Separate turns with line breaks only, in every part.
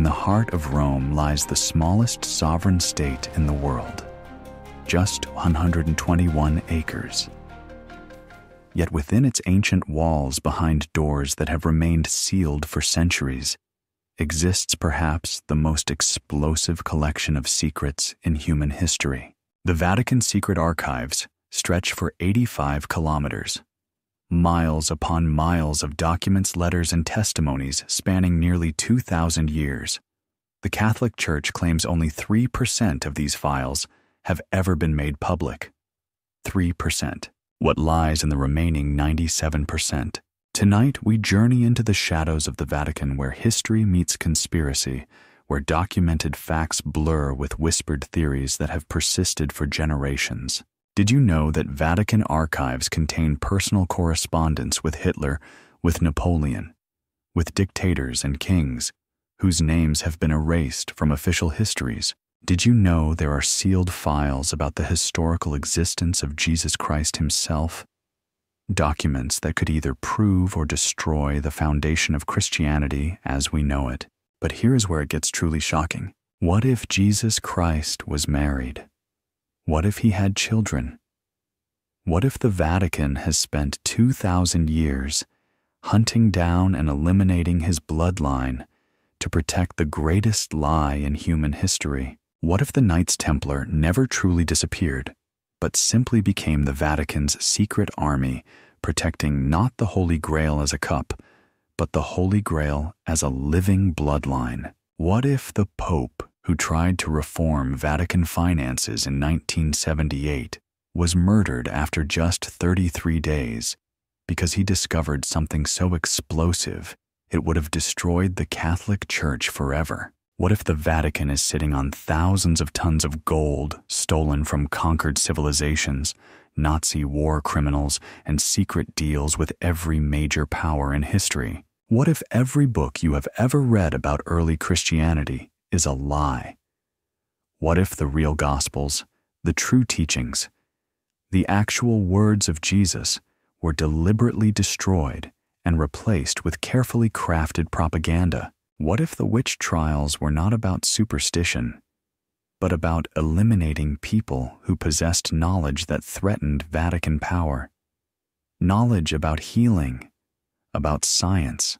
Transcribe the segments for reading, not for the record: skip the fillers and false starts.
the heart of Rome lies the smallest sovereign state in the world, just 121 acres. Yet within its ancient walls, behind doors that have remained sealed for centuries, exists perhaps the most explosive collection of secrets in human history. The Vatican secret archives stretch for 85 kilometers, miles upon miles of documents, letters, and testimonies spanning nearly 2,000 years. The Catholic Church claims only 3% of these files have ever been made public. 3%. What lies in the remaining 97%? Tonight, we journey into the shadows of the Vatican, where history meets conspiracy, where documented facts blur with whispered theories that have persisted for generations. Did you know that Vatican archives contain personal correspondence with Hitler, with Napoleon, with dictators and kings whose names have been erased from official histories? Did you know there are sealed files about the historical existence of Jesus Christ himself? Documents that could either prove or destroy the foundation of Christianity as we know it. But here is where it gets truly shocking. What if Jesus Christ was married? What if he had children? What if the Vatican has spent 2,000 years hunting down and eliminating his bloodline to protect the greatest lie in human history? What if the Knights Templar never truly disappeared, but simply became the Vatican's secret army, protecting not the Holy Grail as a cup, but the Holy Grail as a living bloodline? What if the Pope, who tried to reform Vatican finances in 1978, was murdered after just 33 days because he discovered something so explosive it would have destroyed the Catholic Church forever? What if the Vatican is sitting on thousands of tons of gold stolen from conquered civilizations, Nazi war criminals, and secret deals with every major power in history? What if every book you have ever read about early Christianity is a lie? What if the real Gospels, the true teachings, the actual words of Jesus were deliberately destroyed and replaced with carefully crafted propaganda? What if the witch trials were not about superstition, but about eliminating people who possessed knowledge that threatened Vatican power? Knowledge about healing, about science,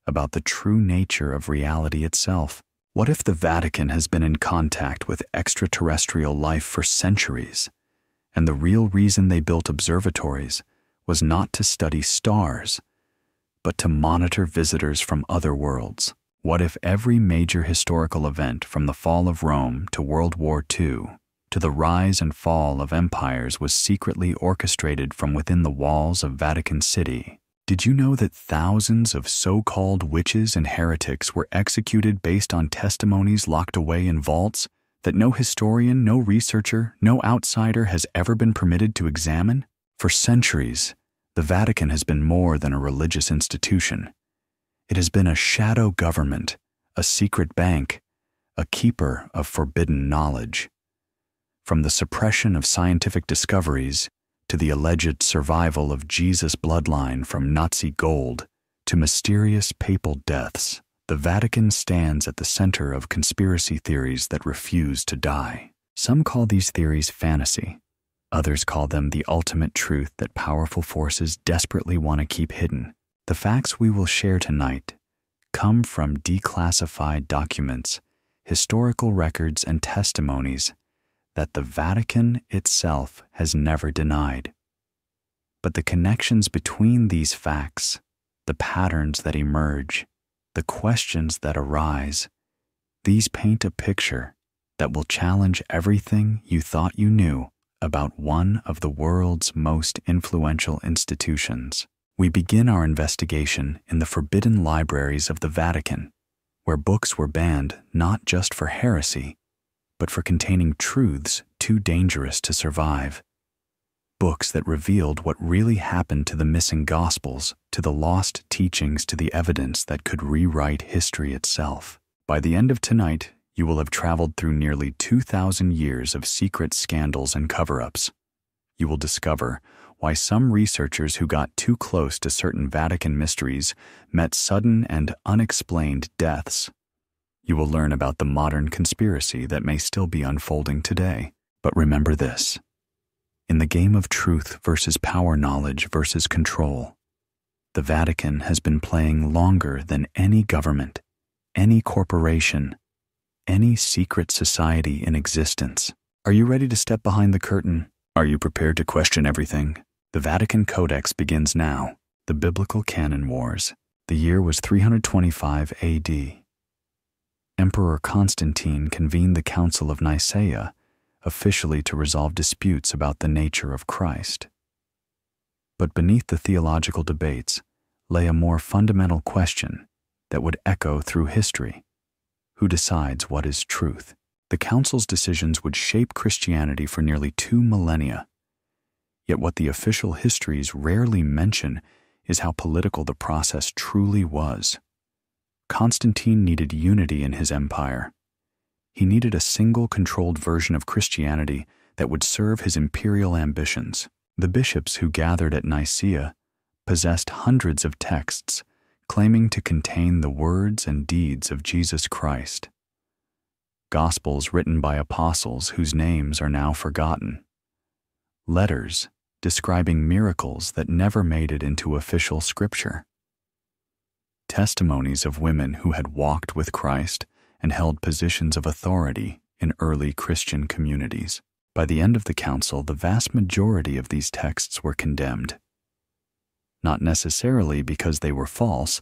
about the true nature of reality itself. What if the Vatican has been in contact with extraterrestrial life for centuries, and the real reason they built observatories was not to study stars, but to monitor visitors from other worlds? What if every major historical event, from the fall of Rome to World War II to the rise and fall of empires, was secretly orchestrated from within the walls of Vatican City? Did you know that thousands of so-called witches and heretics were executed based on testimonies locked away in vaults that no historian, no researcher, no outsider has ever been permitted to examine? For centuries, the Vatican has been more than a religious institution. It has been a shadow government, a secret bank, a keeper of forbidden knowledge. From the suppression of scientific discoveries to the alleged survival of Jesus' bloodline from Nazi gold to mysterious papal deaths, the Vatican stands at the center of conspiracy theories that refuse to die. Some call these theories fantasy. Others call them the ultimate truth that powerful forces desperately want to keep hidden. The facts we will share tonight come from declassified documents, historical records, and testimonies that the Vatican itself has never denied. But the connections between these facts, the patterns that emerge, the questions that arise, these paint a picture that will challenge everything you thought you knew about one of the world's most influential institutions. We begin our investigation in the forbidden libraries of the Vatican, where books were banned not just for heresy, but for containing truths too dangerous to survive. Books that revealed what really happened to the missing Gospels, to the lost teachings, to the evidence that could rewrite history itself. By the end of tonight, you will have traveled through nearly 2,000 years of secret scandals and cover-ups. You will discover why some researchers who got too close to certain Vatican mysteries met sudden and unexplained deaths. You will learn about the modern conspiracy that may still be unfolding today. But remember this: in the game of truth versus power, knowledge versus control, the Vatican has been playing longer than any government, any corporation, any secret society in existence. Are you ready to step behind the curtain? Are you prepared to question everything? The Vatican Codex begins now. The Biblical Canon Wars. The year was 325 AD. Emperor Constantine convened the Council of Nicaea, officially to resolve disputes about the nature of Christ. But beneath the theological debates lay a more fundamental question that would echo through history: who decides what is truth? The Council's decisions would shape Christianity for nearly 2 millennia. Yet what the official histories rarely mention is how political the process truly was. Constantine needed unity in his empire. He needed a single controlled version of Christianity that would serve his imperial ambitions. The bishops who gathered at Nicaea possessed hundreds of texts claiming to contain the words and deeds of Jesus Christ. Gospels written by apostles whose names are now forgotten. Letters describing miracles that never made it into official scripture. Testimonies of women who had walked with Christ and held positions of authority in early Christian communities. By the end of the council, the vast majority of these texts were condemned. Not necessarily because they were false,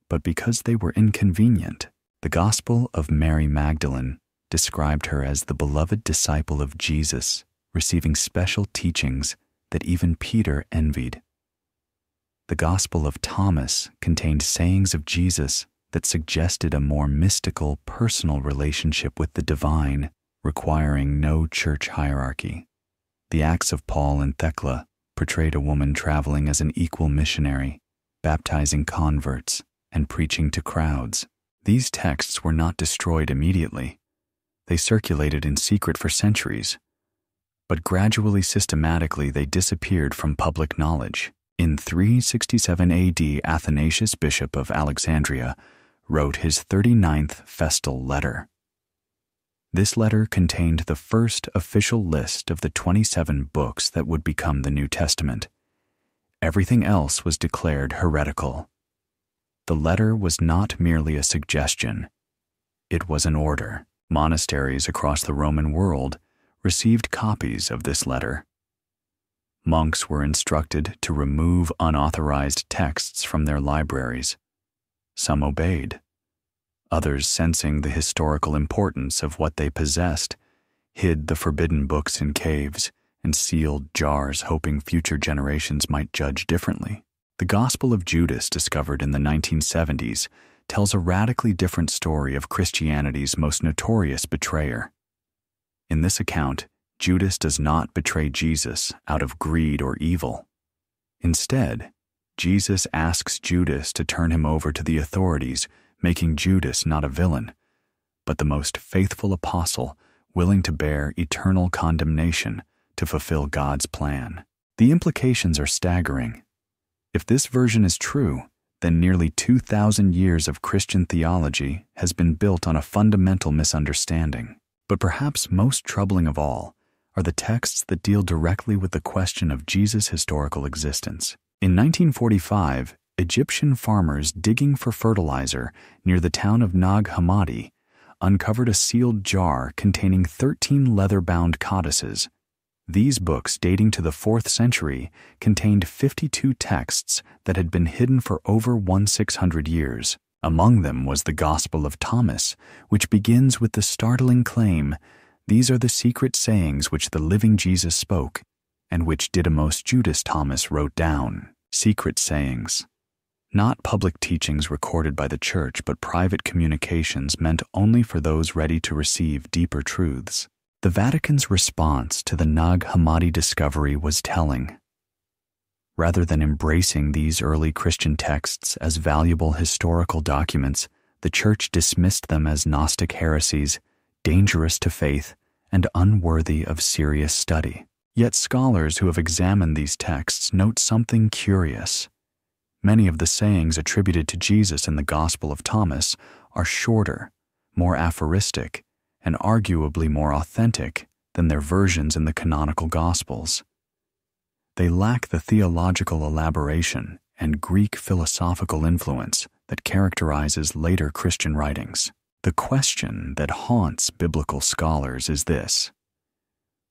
but because they were inconvenient. The Gospel of Mary Magdalene described her as the beloved disciple of Jesus, receiving special teachings that even Peter envied. The Gospel of Thomas contained sayings of Jesus that suggested a more mystical, personal relationship with the divine, requiring no church hierarchy. The Acts of Paul and Thecla portrayed a woman traveling as an equal missionary, baptizing converts and preaching to crowds. These texts were not destroyed immediately. They circulated in secret for centuries, but gradually, systematically, they disappeared from public knowledge. In 367 AD, Athanasius, Bishop of Alexandria, wrote his 39th festal letter. This letter contained the first official list of the 27 books that would become the New Testament. Everything else was declared heretical. The letter was not merely a suggestion. It was an order. Monasteries across the Roman world received copies of this letter. Monks were instructed to remove unauthorized texts from their libraries. Some obeyed. Others, sensing the historical importance of what they possessed, hid the forbidden books in caves and sealed jars, hoping future generations might judge differently. The Gospel of Judas, discovered in the 1970s, tells a radically different story of Christianity's most notorious betrayer. In this account, Judas does not betray Jesus out of greed or evil. Instead, Jesus asks Judas to turn him over to the authorities, making Judas not a villain, but the most faithful apostle willing to bear eternal condemnation to fulfill God's plan. The implications are staggering. If this version is true, then nearly 2,000 years of Christian theology has been built on a fundamental misunderstanding. But perhaps most troubling of all are the texts that deal directly with the question of Jesus' historical existence. In 1945, Egyptian farmers digging for fertilizer near the town of Nag Hammadi uncovered a sealed jar containing 13 leather-bound codices. These books, dating to the 4th century, contained 52 texts that had been hidden for over 1,600 years. Among them was the Gospel of Thomas, which begins with the startling claim, "These are the secret sayings which the living Jesus spoke, and which Didymus Judas Thomas wrote down." Secret sayings. Not public teachings recorded by the Church, but private communications meant only for those ready to receive deeper truths. The Vatican's response to the Nag Hammadi discovery was telling. Rather than embracing these early Christian texts as valuable historical documents, the Church dismissed them as Gnostic heresies, dangerous to faith, and unworthy of serious study. Yet scholars who have examined these texts note something curious. Many of the sayings attributed to Jesus in the Gospel of Thomas are shorter, more aphoristic, and arguably more authentic than their versions in the canonical Gospels. They lack the theological elaboration and Greek philosophical influence that characterizes later Christian writings. The question that haunts biblical scholars is this: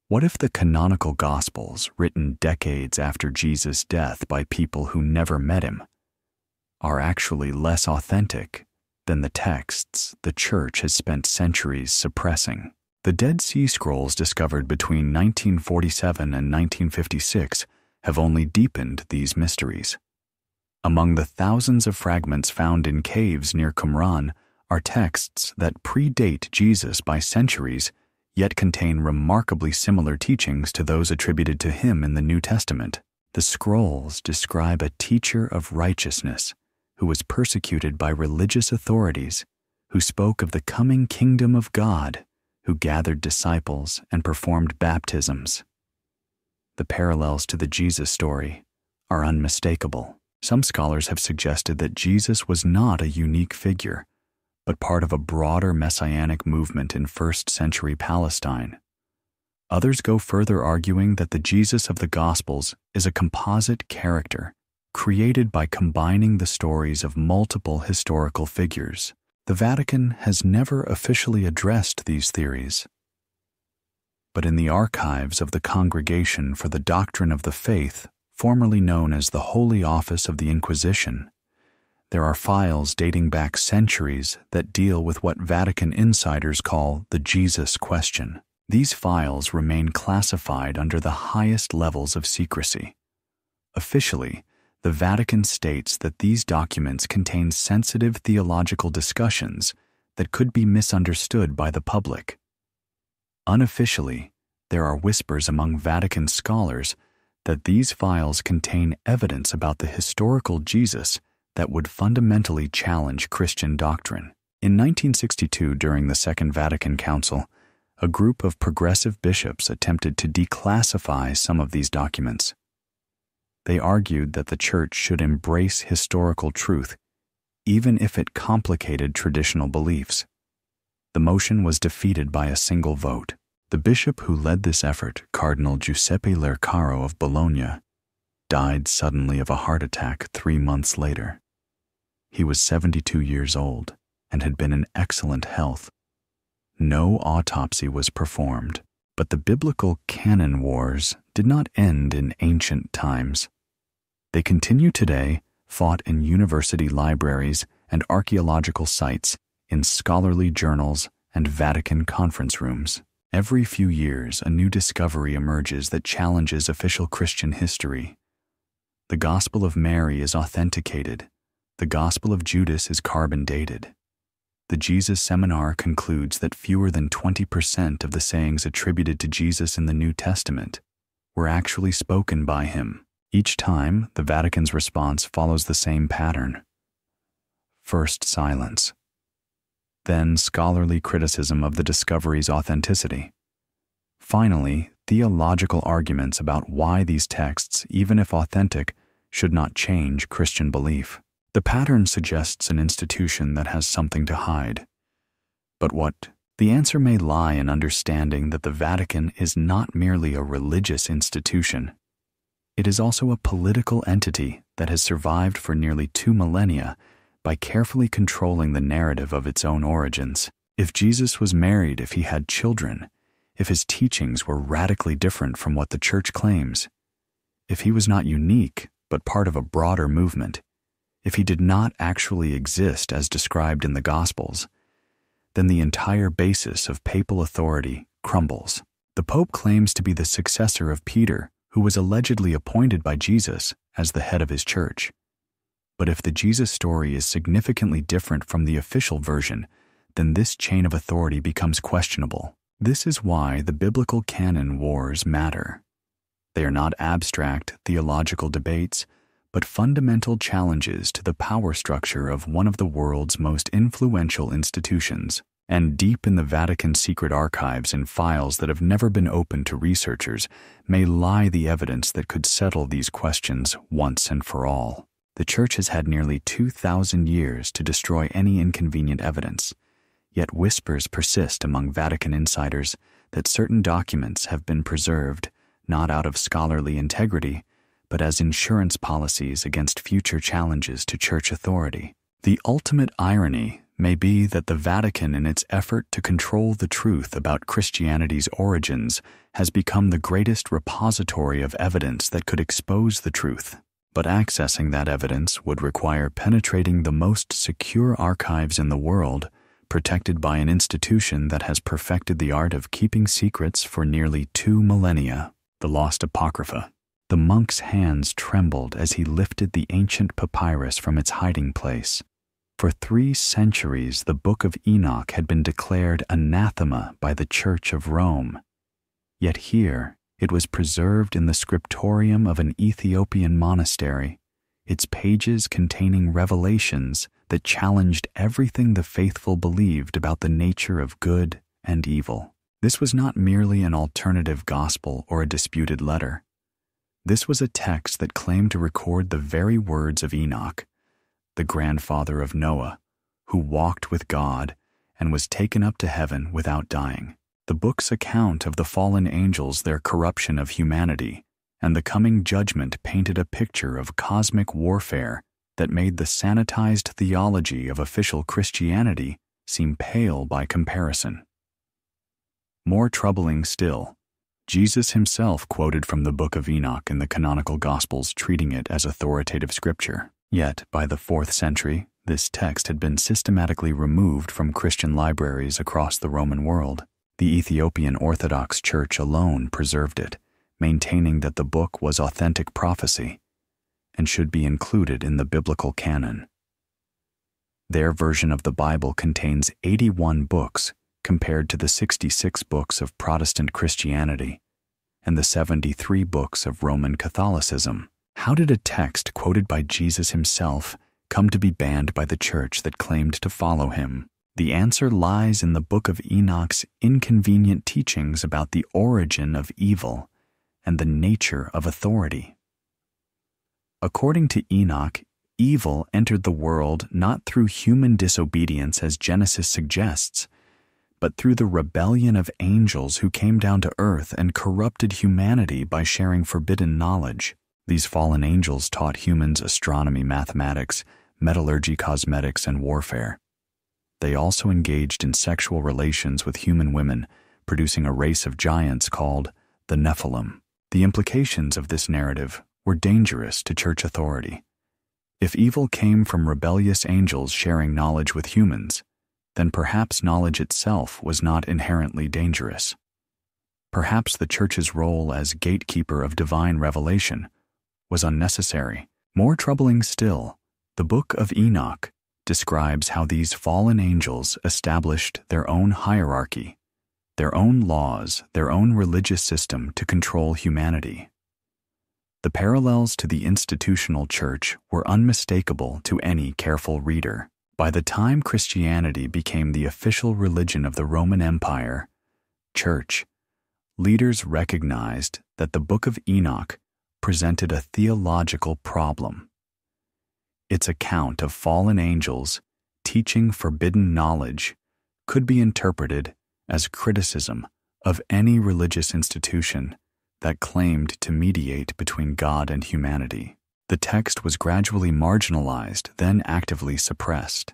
what if the canonical Gospels, written decades after Jesus' death by people who never met him, are actually less authentic than the texts the Church has spent centuries suppressing? The Dead Sea Scrolls discovered between 1947 and 1956 have only deepened these mysteries. Among the thousands of fragments found in caves near Qumran are texts that predate Jesus by centuries, yet contain remarkably similar teachings to those attributed to him in the New Testament. The scrolls describe a teacher of righteousness who was persecuted by religious authorities, who spoke of the coming kingdom of God, who gathered disciples and performed baptisms. The parallels to the Jesus story are unmistakable. Some scholars have suggested that Jesus was not a unique figure, but part of a broader messianic movement in first-century Palestine. Others go further, arguing that the Jesus of the Gospels is a composite character created by combining the stories of multiple historical figures. The Vatican has never officially addressed these theories, but in the archives of the Congregation for the Doctrine of the Faith, formerly known as the Holy Office of the Inquisition, there are files dating back centuries that deal with what Vatican insiders call the Jesus question. These files remain classified under the highest levels of secrecy. Officially, the Vatican states that these documents contain sensitive theological discussions that could be misunderstood by the public. Unofficially, there are whispers among Vatican scholars that these files contain evidence about the historical Jesus that would fundamentally challenge Christian doctrine. In 1962, during the Second Vatican Council, a group of progressive bishops attempted to declassify some of these documents. They argued that the Church should embrace historical truth, even if it complicated traditional beliefs. The motion was defeated by a single vote. The bishop who led this effort, Cardinal Giuseppe Lercaro of Bologna, died suddenly of a heart attack 3 months later. He was 72 years old and had been in excellent health. No autopsy was performed, but the biblical canon wars did not end in ancient times. They continue today, fought in university libraries and archaeological sites, in scholarly journals and Vatican conference rooms. Every few years, a new discovery emerges that challenges official Christian history. The Gospel of Mary is authenticated. The Gospel of Judas is carbon dated. The Jesus Seminar concludes that fewer than 20% of the sayings attributed to Jesus in the New Testament were actually spoken by him. Each time, the Vatican's response follows the same pattern. First, silence. Then, scholarly criticism of the discovery's authenticity. Finally, theological arguments about why these texts, even if authentic, should not change Christian belief. The pattern suggests an institution that has something to hide. But what? The answer may lie in understanding that the Vatican is not merely a religious institution. It is also a political entity that has survived for nearly 2 millennia by carefully controlling the narrative of its own origins. If Jesus was married, if he had children, if his teachings were radically different from what the Church claims, if he was not unique but part of a broader movement, if he did not actually exist as described in the Gospels, then the entire basis of papal authority crumbles. The Pope claims to be the successor of Peter, who was allegedly appointed by Jesus as the head of his church. But if the Jesus story is significantly different from the official version, then this chain of authority becomes questionable. This is why the biblical canon wars matter. They are not abstract theological debates, but fundamental challenges to the power structure of one of the world's most influential institutions. And deep in the Vatican's secret archives, in files that have never been opened to researchers, may lie the evidence that could settle these questions once and for all. The Church has had nearly 2,000 years to destroy any inconvenient evidence, Yet whispers persist among Vatican insiders that certain documents have been preserved not out of scholarly integrity, but as insurance policies against future challenges to church authority. The ultimate irony may be that the Vatican, in its effort to control the truth about Christianity's origins, has become the greatest repository of evidence that could expose the truth. But accessing that evidence would require penetrating the most secure archives in the world, protected by an institution that has perfected the art of keeping secrets for nearly 2 millennia, the lost Apocrypha. The monk's hands trembled as he lifted the ancient papyrus from its hiding place. For 3 centuries, the Book of Enoch had been declared anathema by the Church of Rome. Yet here, it was preserved in the scriptorium of an Ethiopian monastery, its pages containing revelations that challenged everything the faithful believed about the nature of good and evil. This was not merely an alternative gospel or a disputed letter. This was a text that claimed to record the very words of Enoch, the grandfather of Noah, who walked with God and was taken up to heaven without dying. The book's account of the fallen angels, their corruption of humanity, and the coming judgment painted a picture of cosmic warfare that made the sanitized theology of official Christianity seem pale by comparison. More troubling still, Jesus himself quoted from the Book of Enoch in the canonical Gospels, treating it as authoritative scripture. Yet, by the 4th century, this text had been systematically removed from Christian libraries across the Roman world. The Ethiopian Orthodox Church alone preserved it, maintaining that the book was authentic prophecy and should be included in the biblical canon. Their version of the Bible contains 81 books compared to the 66 books of Protestant Christianity and the 73 books of Roman Catholicism. How did a text quoted by Jesus himself come to be banned by the church that claimed to follow him? The answer lies in the Book of Enoch's inconvenient teachings about the origin of evil and the nature of authority. According to Enoch, evil entered the world not through human disobedience as Genesis suggests, but through the rebellion of angels who came down to earth and corrupted humanity by sharing forbidden knowledge. These fallen angels taught humans astronomy, mathematics, metallurgy, cosmetics, and warfare. They also engaged in sexual relations with human women, producing a race of giants called the Nephilim. The implications of this narrative were dangerous to church authority. If evil came from rebellious angels sharing knowledge with humans, then perhaps knowledge itself was not inherently dangerous. Perhaps the church's role as gatekeeper of divine revelation was unnecessary. More troubling still, the Book of Enoch describes how these fallen angels established their own hierarchy, their own laws, their own religious system to control humanity. The parallels to the institutional church were unmistakable to any careful reader. By the time Christianity became the official religion of the Roman Empire, church leaders recognized that the Book of Enoch presented a theological problem. Its account of fallen angels teaching forbidden knowledge could be interpreted as criticism of any religious institution that claimed to mediate between God and humanity. The text was gradually marginalized, then actively suppressed.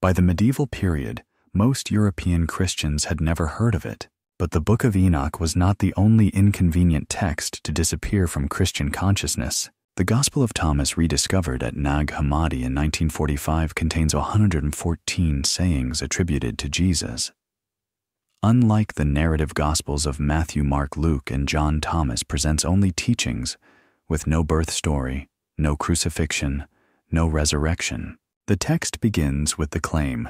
By the medieval period, most European Christians had never heard of it. But the Book of Enoch was not the only inconvenient text to disappear from Christian consciousness. The Gospel of Thomas, rediscovered at Nag Hammadi in 1945, contains 114 sayings attributed to Jesus. Unlike the narrative Gospels of Matthew, Mark, Luke, and John, Thomas presents only teachings with no birth story, no crucifixion, no resurrection. The text begins with the claim,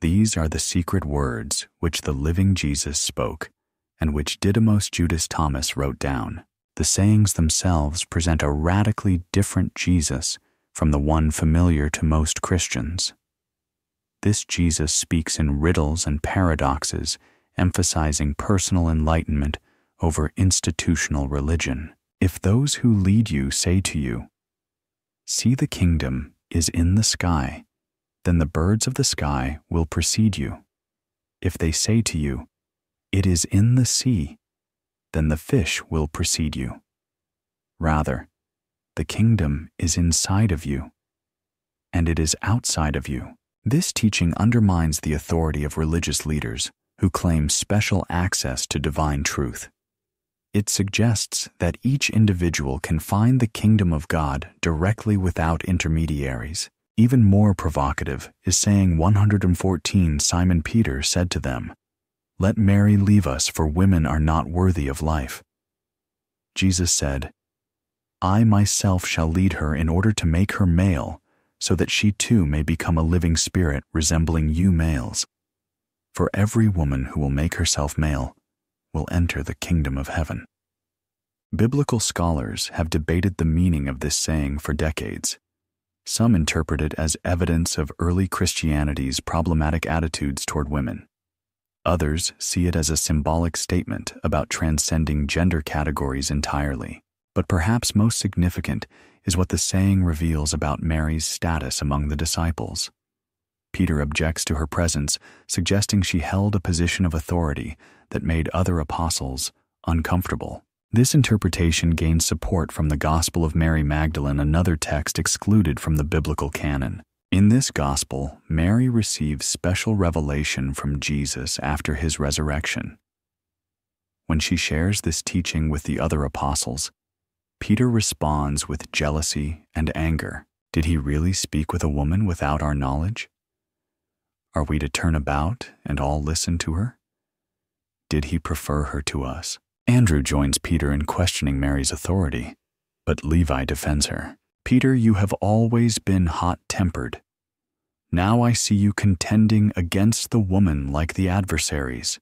"These are the secret words which the living Jesus spoke, and which Didymus Judas Thomas wrote down." The sayings themselves present a radically different Jesus from the one familiar to most Christians. This Jesus speaks in riddles and paradoxes, emphasizing personal enlightenment over institutional religion. If those who lead you say to you, "See, the kingdom is in the sky," then the birds of the sky will precede you. If they say to you, 'It is in the sea,' then the fish will precede you. Rather, the kingdom is inside of you, and it is outside of you." This teaching undermines the authority of religious leaders who claim special access to divine truth. It suggests that each individual can find the kingdom of God directly without intermediaries. Even more provocative is saying 114 Simon Peter said to them, "Let Mary leave us, for women are not worthy of life." Jesus said, "I myself shall lead her in order to make her male, so that she too may become a living spirit resembling you males. For every woman who will make herself male will enter the kingdom of heaven." Biblical scholars have debated the meaning of this saying for decades. Some interpret it as evidence of early Christianity's problematic attitudes toward women. Others see it as a symbolic statement about transcending gender categories entirely. But perhaps most significant is what the saying reveals about Mary's status among the disciples. Peter objects to her presence, suggesting she held a position of authority that made other apostles uncomfortable. This interpretation gains support from the Gospel of Mary Magdalene, another text excluded from the biblical canon. In this gospel, Mary receives special revelation from Jesus after his resurrection. When she shares this teaching with the other apostles, Peter responds with jealousy and anger. Did he really speak with a woman without our knowledge? Are we to turn about and all listen to her? Did he prefer her to us? Andrew joins Peter in questioning Mary's authority, but Levi defends her. "Peter, you have always been hot-tempered. Now I see you contending against the woman like the adversaries.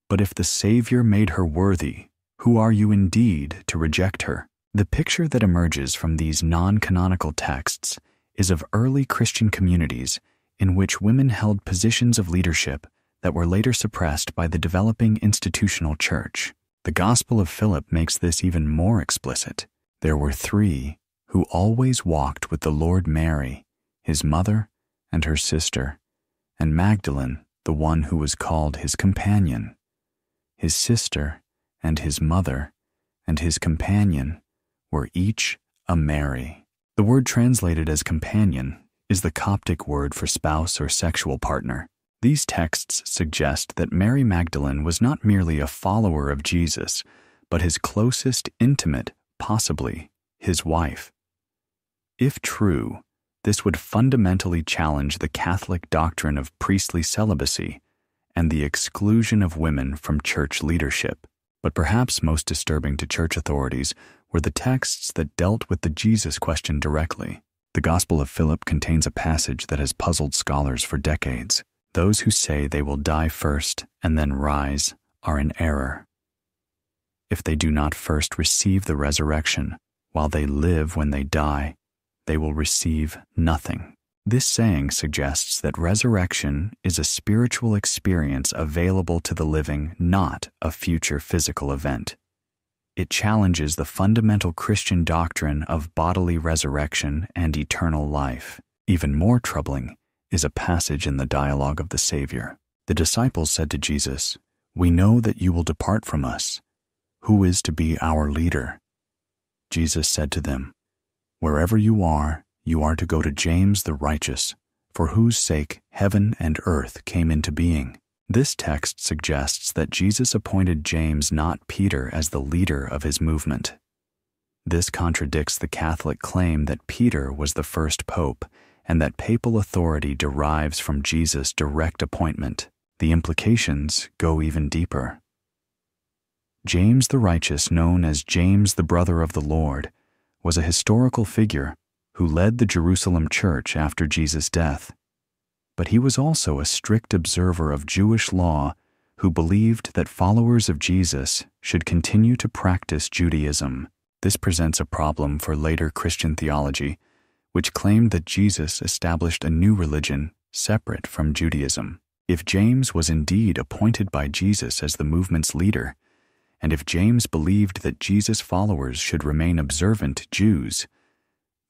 But if the Savior made her worthy, who are you indeed to reject her?" The picture that emerges from these non-canonical texts is of early Christian communities in which women held positions of leadership that were later suppressed by the developing institutional church. The Gospel of Philip makes this even more explicit. "There were 3 who always walked with the Lord: Mary, his mother, and her sister, and Magdalene, the one who was called his companion. His sister and his mother and his companion were each a Mary." The word translated as companion is the Coptic word for spouse or sexual partner. These texts suggest that Mary Magdalene was not merely a follower of Jesus, but his closest intimate, possibly his wife. If true, this would fundamentally challenge the Catholic doctrine of priestly celibacy and the exclusion of women from church leadership. But perhaps most disturbing to church authorities were the texts that dealt with the Jesus question directly. The Gospel of Philip contains a passage that has puzzled scholars for decades. Those who say they will die first and then rise are in error. If they do not first receive the resurrection while they live when they die, they will receive nothing. This saying suggests that resurrection is a spiritual experience available to the living, not a future physical event. It challenges the fundamental Christian doctrine of bodily resurrection and eternal life. Even more troubling is a passage in the dialogue of the Savior. The disciples said to Jesus, "We know that you will depart from us. Who is to be our leader?" Jesus said to them, "Wherever you are to go to James the righteous, for whose sake heaven and earth came into being." This text suggests that Jesus appointed James, not Peter, as the leader of his movement. This contradicts the Catholic claim that Peter was the first pope and that papal authority derives from Jesus' direct appointment. The implications go even deeper. James the righteous, known as James the brother of the Lord, was a historical figure who led the Jerusalem church after Jesus' death. But he was also a strict observer of Jewish law who believed that followers of Jesus should continue to practice Judaism. This presents a problem for later Christian theology, which claimed that Jesus established a new religion separate from Judaism. If James was indeed appointed by Jesus as the movement's leader, and if James believed that Jesus' followers should remain observant Jews,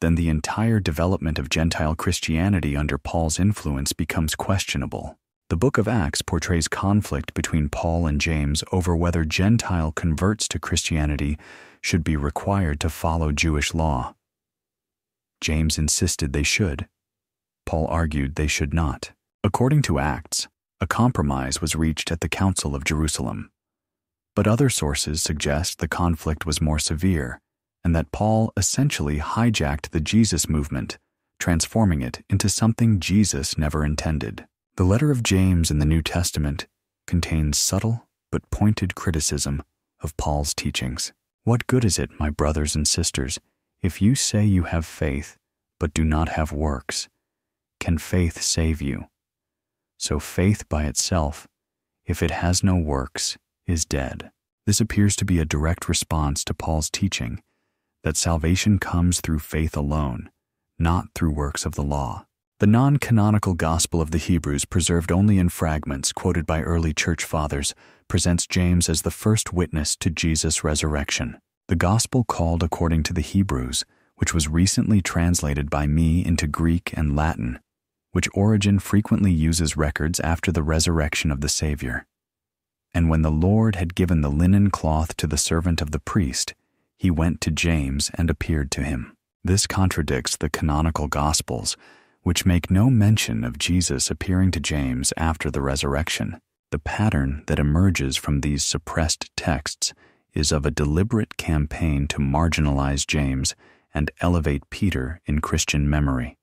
then the entire development of Gentile Christianity under Paul's influence becomes questionable. The book of Acts portrays conflict between Paul and James over whether Gentile converts to Christianity should be required to follow Jewish law. James insisted they should. Paul argued they should not. According to Acts, a compromise was reached at the Council of Jerusalem. But other sources suggest the conflict was more severe, and that Paul essentially hijacked the Jesus movement, transforming it into something Jesus never intended. The letter of James in the New Testament contains subtle but pointed criticism of Paul's teachings. What good is it, my brothers and sisters, if you say you have faith but do not have works? Can faith save you? So faith by itself, if it has no works, is dead. This appears to be a direct response to Paul's teaching that salvation comes through faith alone, not through works of the law. The non-canonical Gospel of the Hebrews, preserved only in fragments quoted by early church fathers, presents James as the first witness to Jesus' resurrection. The Gospel called according to the Hebrews, which was recently translated by me into Greek and Latin, which Origen frequently uses records after the resurrection of the Savior. And when the Lord had given the linen cloth to the servant of the priest, he went to James and appeared to him. This contradicts the canonical Gospels, which make no mention of Jesus appearing to James after the resurrection. The pattern that emerges from these suppressed texts is of a deliberate campaign to marginalize James and elevate Peter in Christian memory.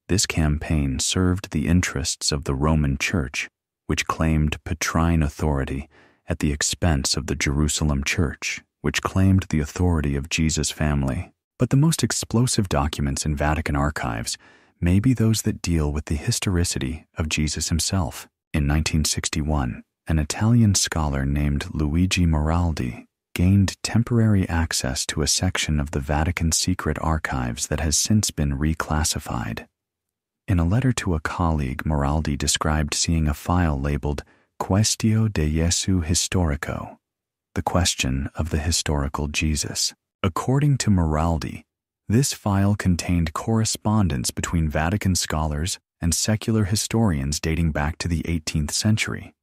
This campaign served the interests of the Roman Church, which claimed Petrine authority at the expense of the Jerusalem Church, which claimed the authority of Jesus' family. But the most explosive documents in Vatican archives may be those that deal with the historicity of Jesus himself. In 1961, an Italian scholar named Luigi Maraldi gained temporary access to a section of the Vatican secret archives that has since been reclassified. In a letter to a colleague, Maraldi described seeing a file labeled Quaestio de Jesu Historico, the question of the historical Jesus. According to Maraldi, this file contained correspondence between Vatican scholars and secular historians dating back to the 18th century.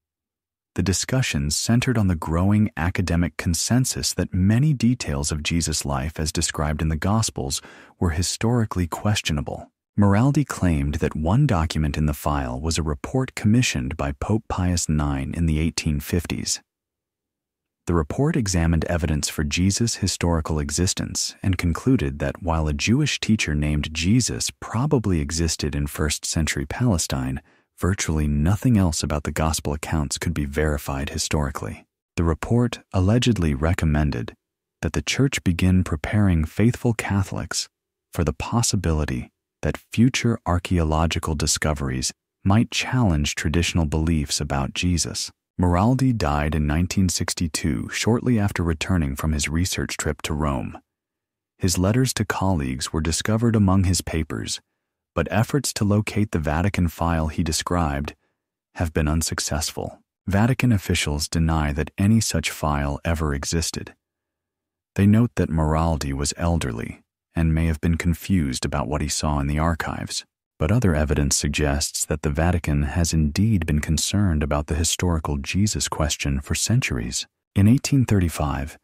The discussions centered on the growing academic consensus that many details of Jesus' life as described in the Gospels were historically questionable. Maraldi claimed that one document in the file was a report commissioned by Pope Pius IX in the 1850s. The report examined evidence for Jesus' historical existence and concluded that while a Jewish teacher named Jesus probably existed in first-century Palestine, virtually nothing else about the Gospel accounts could be verified historically. The report allegedly recommended that the Church begin preparing faithful Catholics for the possibility that future archaeological discoveries might challenge traditional beliefs about Jesus. Maraldi died in 1962, shortly after returning from his research trip to Rome. His letters to colleagues were discovered among his papers, but efforts to locate the Vatican file he described have been unsuccessful. Vatican officials deny that any such file ever existed. They note that Maraldi was elderly and may have been confused about what he saw in the archives. But other evidence suggests that the Vatican has indeed been concerned about the historical Jesus question for centuries. In 1835,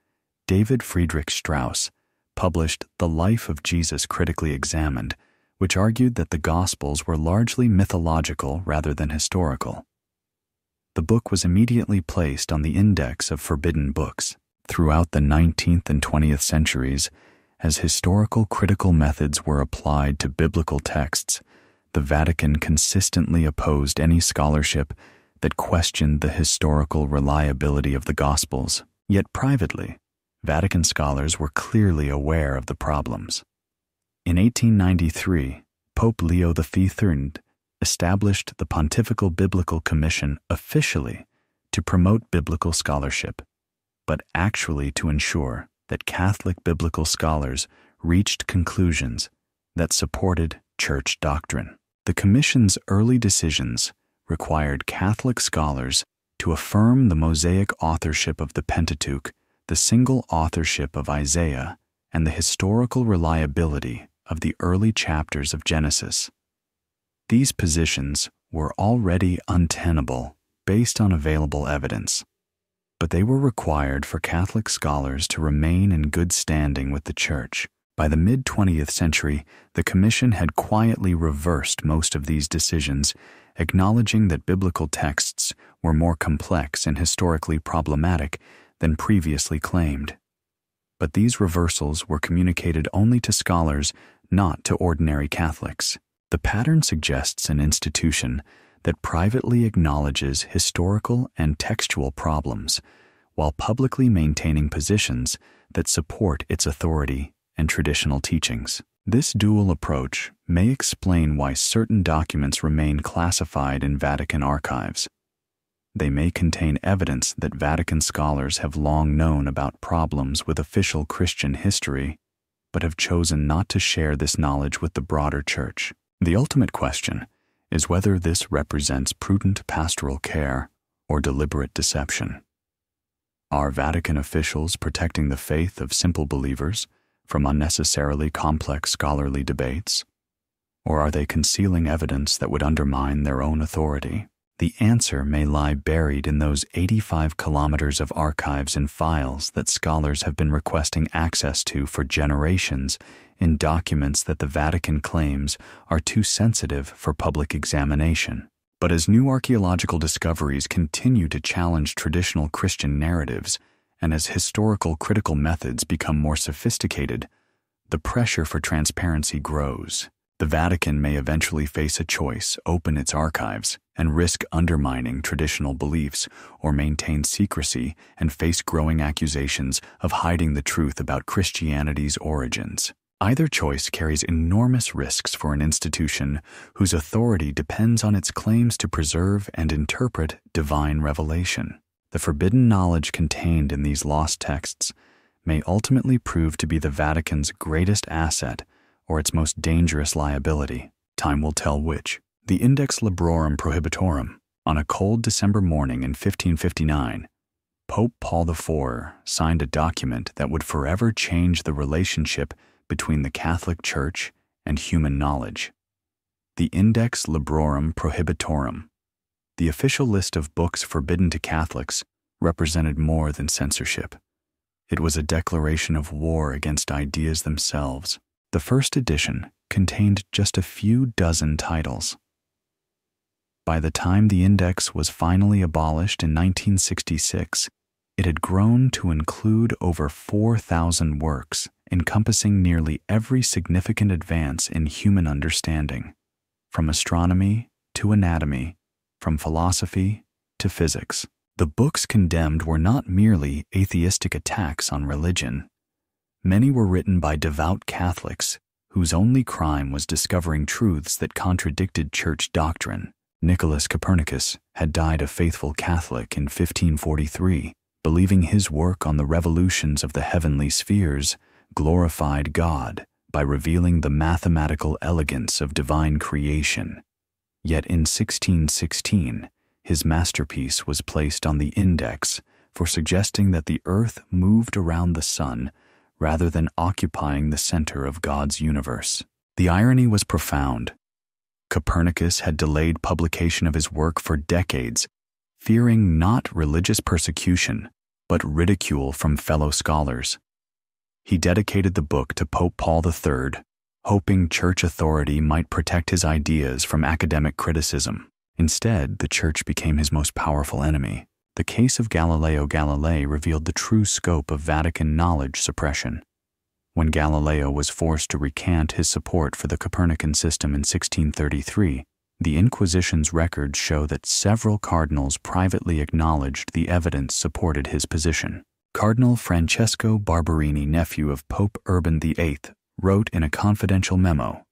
David Friedrich Strauss published The Life of Jesus Critically Examined, which argued that the Gospels were largely mythological rather than historical. The book was immediately placed on the index of forbidden books. Throughout the 19th and 20th centuries, as historical critical methods were applied to biblical texts, the Vatican consistently opposed any scholarship that questioned the historical reliability of the Gospels. Yet privately, Vatican scholars were clearly aware of the problems. In 1893, Pope Leo XIII established the Pontifical Biblical Commission officially to promote biblical scholarship, but actually to ensure that Catholic biblical scholars reached conclusions that supported church doctrine. The Commission's early decisions required Catholic scholars to affirm the Mosaic authorship of the Pentateuch, the single authorship of Isaiah, and the historical reliability of the early chapters of Genesis. These positions were already untenable based on available evidence, but they were required for Catholic scholars to remain in good standing with the Church. By the mid-20th century, the Commission had quietly reversed most of these decisions, acknowledging that biblical texts were more complex and historically problematic than previously claimed. But these reversals were communicated only to scholars, not to ordinary Catholics. The pattern suggests an institution that privately acknowledges historical and textual problems, while publicly maintaining positions that support its authority and traditional teachings. This dual approach may explain why certain documents remain classified in Vatican archives. They may contain evidence that Vatican scholars have long known about problems with official Christian history, but have chosen not to share this knowledge with the broader Church. The ultimate question is whether this represents prudent pastoral care or deliberate deception. Are Vatican officials protecting the faith of simple believers from unnecessarily complex scholarly debates? Or are they concealing evidence that would undermine their own authority? The answer may lie buried in those 85 kilometers of archives and files that scholars have been requesting access to for generations in documents that the Vatican claims are too sensitive for public examination. But as new archaeological discoveries continue to challenge traditional Christian narratives, and as historical critical methods become more sophisticated, the pressure for transparency grows. The Vatican may eventually face a choice: open its archives and risk undermining traditional beliefs, or maintain secrecy and face growing accusations of hiding the truth about Christianity's origins. Either choice carries enormous risks for an institution whose authority depends on its claims to preserve and interpret divine revelation. The forbidden knowledge contained in these lost texts may ultimately prove to be the Vatican's greatest asset or its most dangerous liability. Time will tell which. The Index Librorum Prohibitorum. On a cold December morning in 1559, Pope Paul IV signed a document that would forever change the relationship between the Catholic Church and human knowledge. The Index Librorum Prohibitorum, the official list of books forbidden to Catholics, represented more than censorship. It was a declaration of war against ideas themselves. The first edition contained just a few dozen titles. By the time the index was finally abolished in 1966, it had grown to include over 4,000 works, encompassing nearly every significant advance in human understanding, from astronomy to anatomy, from philosophy to physics. The books condemned were not merely atheistic attacks on religion. Many were written by devout Catholics whose only crime was discovering truths that contradicted church doctrine. Nicholas Copernicus had died a faithful Catholic in 1543, believing his work on the revolutions of the heavenly spheres glorified God by revealing the mathematical elegance of divine creation. Yet in 1616, his masterpiece was placed on the index for suggesting that the earth moved around the sun rather than occupying the center of God's universe. The irony was profound. Copernicus had delayed publication of his work for decades, fearing not religious persecution, but ridicule from fellow scholars. He dedicated the book to Pope Paul III, hoping church authority might protect his ideas from academic criticism. Instead, the church became his most powerful enemy. The case of Galileo Galilei revealed the true scope of Vatican knowledge suppression. When Galileo was forced to recant his support for the Copernican system in 1633, the Inquisition's records show that several cardinals privately acknowledged the evidence supported his position. Cardinal Francesco Barberini, nephew of Pope Urban VIII, wrote in a confidential memo,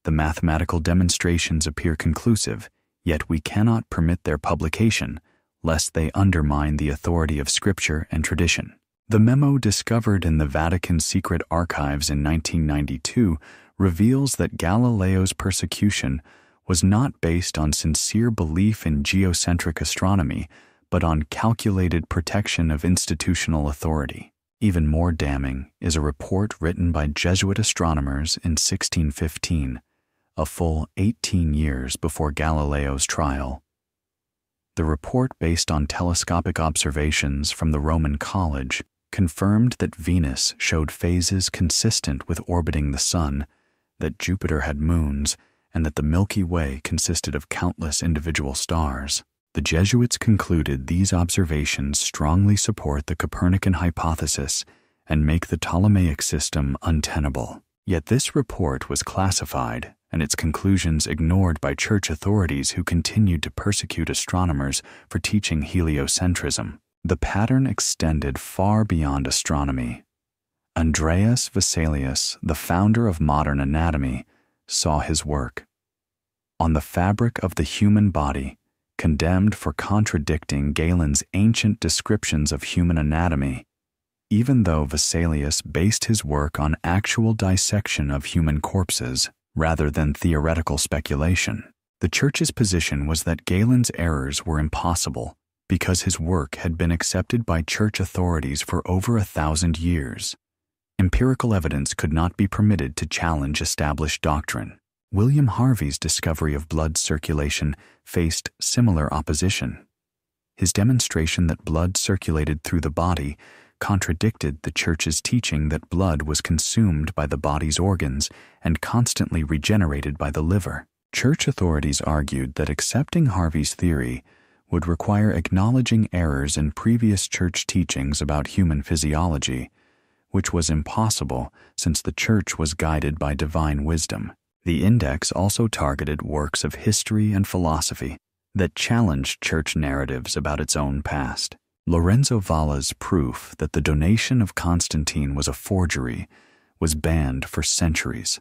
"The mathematical demonstrations appear conclusive, yet we cannot permit their publication, lest they undermine the authority of Scripture and tradition." The memo, discovered in the Vatican secret archives in 1992, reveals that Galileo's persecution was not based on sincere belief in geocentric astronomy, but on calculated protection of institutional authority. Even more damning is a report written by Jesuit astronomers in 1615, a full 18 years before Galileo's trial. The report, based on telescopic observations from the Roman College, confirmed that Venus showed phases consistent with orbiting the Sun, that Jupiter had moons, and that the Milky Way consisted of countless individual stars. The Jesuits concluded these observations strongly support the Copernican hypothesis and make the Ptolemaic system untenable. Yet this report was classified and its conclusions ignored by church authorities who continued to persecute astronomers for teaching heliocentrism. The pattern extended far beyond astronomy. Andreas Vesalius, the founder of modern anatomy, saw his work. On the fabric of the human body, condemned for contradicting Galen's ancient descriptions of human anatomy, even though Vesalius based his work on actual dissection of human corpses rather than theoretical speculation. The Church's position was that Galen's errors were impossible because his work had been accepted by church authorities for over 1,000 years. Empirical evidence could not be permitted to challenge established doctrine. William Harvey's discovery of blood circulation faced similar opposition. His demonstration that blood circulated through the body contradicted the Church's teaching that blood was consumed by the body's organs and constantly regenerated by the liver. Church authorities argued that accepting Harvey's theory would require acknowledging errors in previous church teachings about human physiology, which was impossible since the Church was guided by divine wisdom. The index also targeted works of history and philosophy that challenged church narratives about its own past. Lorenzo Valla's proof that the donation of Constantine was a forgery was banned for centuries.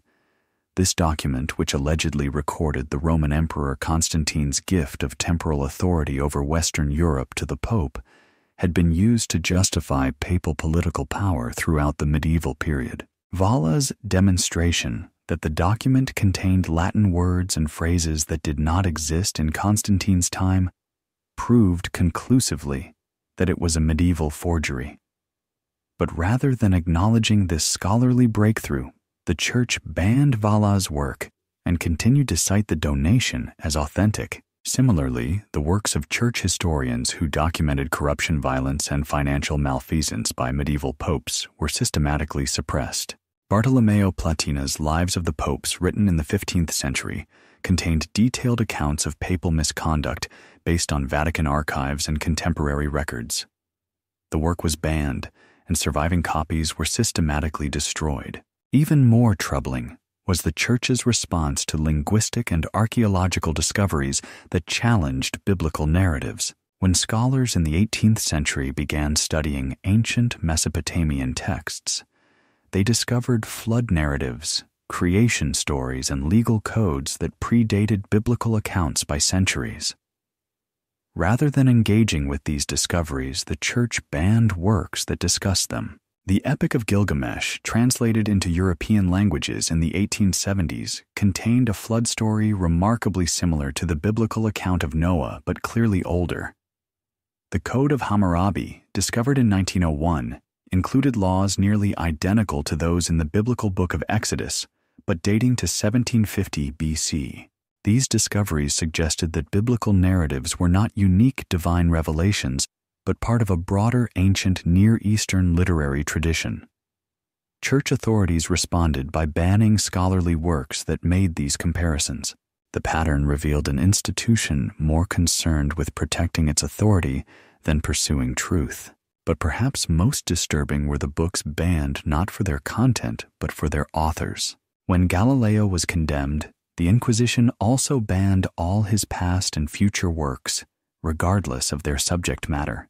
This document, which allegedly recorded the Roman Emperor Constantine's gift of temporal authority over Western Europe to the Pope, had been used to justify papal political power throughout the medieval period. Valla's demonstration that the document contained Latin words and phrases that did not exist in Constantine's time proved conclusively that it was a medieval forgery. But rather than acknowledging this scholarly breakthrough, the Church banned Valla's work and continued to cite the donation as authentic. Similarly, the works of church historians who documented corruption, violence, and financial malfeasance by medieval popes were systematically suppressed. Bartolomeo Platina's Lives of the Popes, written in the 15th century, contained detailed accounts of papal misconduct based on Vatican archives and contemporary records. The work was banned, and surviving copies were systematically destroyed. Even more troubling was the Church's response to linguistic and archaeological discoveries that challenged biblical narratives. When scholars in the 18th century began studying ancient Mesopotamian texts, they discovered flood narratives, creation stories, and legal codes that predated biblical accounts by centuries. Rather than engaging with these discoveries, the Church banned works that discussed them. The Epic of Gilgamesh, translated into European languages in the 1870s, contained a flood story remarkably similar to the biblical account of Noah, but clearly older. The Code of Hammurabi, discovered in 1901, included laws nearly identical to those in the biblical book of Exodus, but dating to 1750 BC. These discoveries suggested that biblical narratives were not unique divine revelations, but part of a broader ancient Near Eastern literary tradition. Church authorities responded by banning scholarly works that made these comparisons. The pattern revealed an institution more concerned with protecting its authority than pursuing truth. But perhaps most disturbing were the books banned not for their content, but for their authors. When Galileo was condemned, the Inquisition also banned all his past and future works, regardless of their subject matter.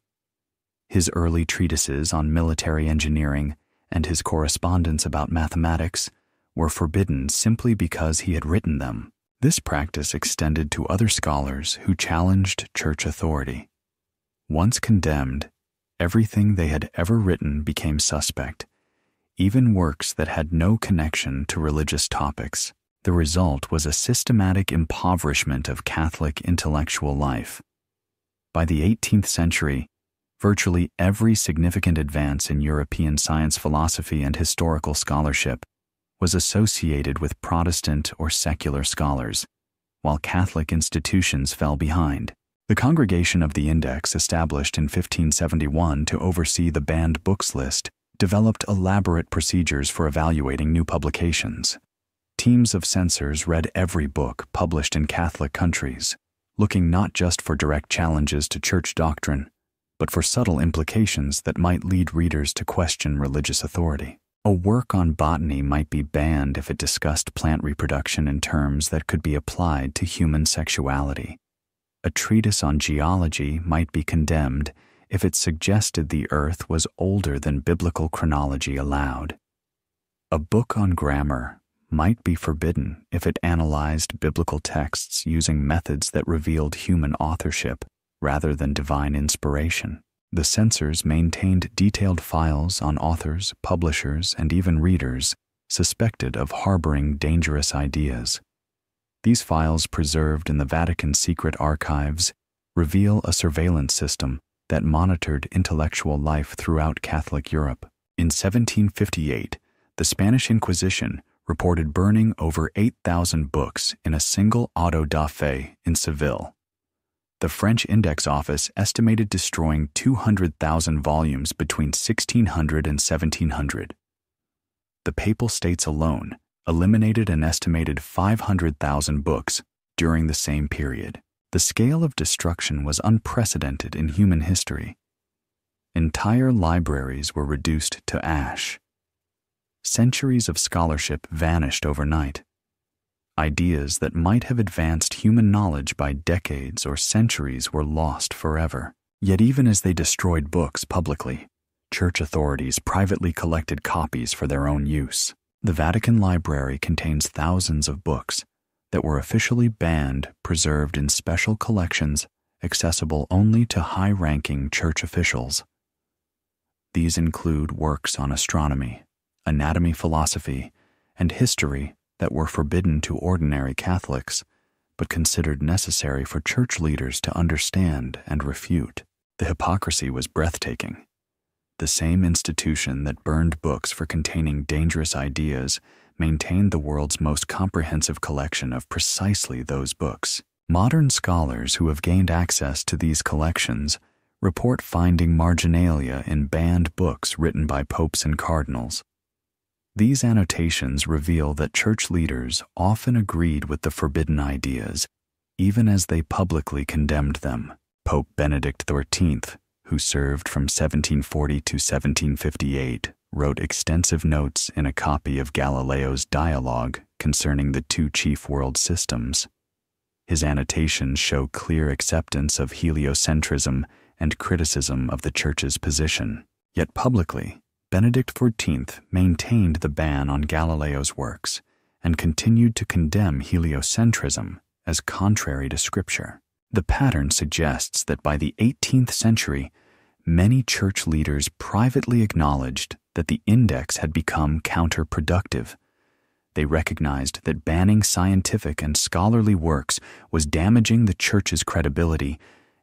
His early treatises on military engineering and his correspondence about mathematics were forbidden simply because he had written them. This practice extended to other scholars who challenged church authority. Once condemned, everything they had ever written became suspect, even works that had no connection to religious topics. The result was a systematic impoverishment of Catholic intellectual life. By the 18th century, Virtually every significant advance in European science, philosophy, and historical scholarship was associated with Protestant or secular scholars, while Catholic institutions fell behind. The Congregation of the Index, established in 1571 to oversee the banned books list, developed elaborate procedures for evaluating new publications. Teams of censors read every book published in Catholic countries, looking not just for direct challenges to church doctrine, but for subtle implications that might lead readers to question religious authority. A work on botany might be banned if it discussed plant reproduction in terms that could be applied to human sexuality. A treatise on geology might be condemned if it suggested the earth was older than biblical chronology allowed. A book on grammar might be forbidden if it analyzed biblical texts using methods that revealed human authorship rather than divine inspiration. The censors maintained detailed files on authors, publishers, and even readers suspected of harboring dangerous ideas. These files, preserved in the Vatican secret archives, reveal a surveillance system that monitored intellectual life throughout Catholic Europe. In 1758, the Spanish Inquisition reported burning over 8,000 books in a single auto da fe in Seville. The French Index Office estimated destroying 200,000 volumes between 1600 and 1700. The Papal States alone eliminated an estimated 500,000 books during the same period. The scale of destruction was unprecedented in human history. Entire libraries were reduced to ash. Centuries of scholarship vanished overnight. Ideas that might have advanced human knowledge by decades or centuries were lost forever. Yet even as they destroyed books publicly, church authorities privately collected copies for their own use. The Vatican Library contains thousands of books that were officially banned, preserved in special collections accessible only to high-ranking church officials. These include works on astronomy, anatomy, philosophy, and history that were forbidden to ordinary Catholics, but considered necessary for church leaders to understand and refute. The hypocrisy was breathtaking. The same institution that burned books for containing dangerous ideas maintained the world's most comprehensive collection of precisely those books. Modern scholars who have gained access to these collections report finding marginalia in banned books written by popes and cardinals. These annotations reveal that church leaders often agreed with the forbidden ideas, even as they publicly condemned them. Pope Benedict XIII, who served from 1740 to 1758, wrote extensive notes in a copy of Galileo's dialogue concerning the two chief world systems. His annotations show clear acceptance of heliocentrism and criticism of the Church's position. Yet publicly, Benedict XIV maintained the ban on Galileo's works and continued to condemn heliocentrism as contrary to Scripture. The pattern suggests that by the 18th century, many church leaders privately acknowledged that the index had become counterproductive. They recognized that banning scientific and scholarly works was damaging the Church's credibility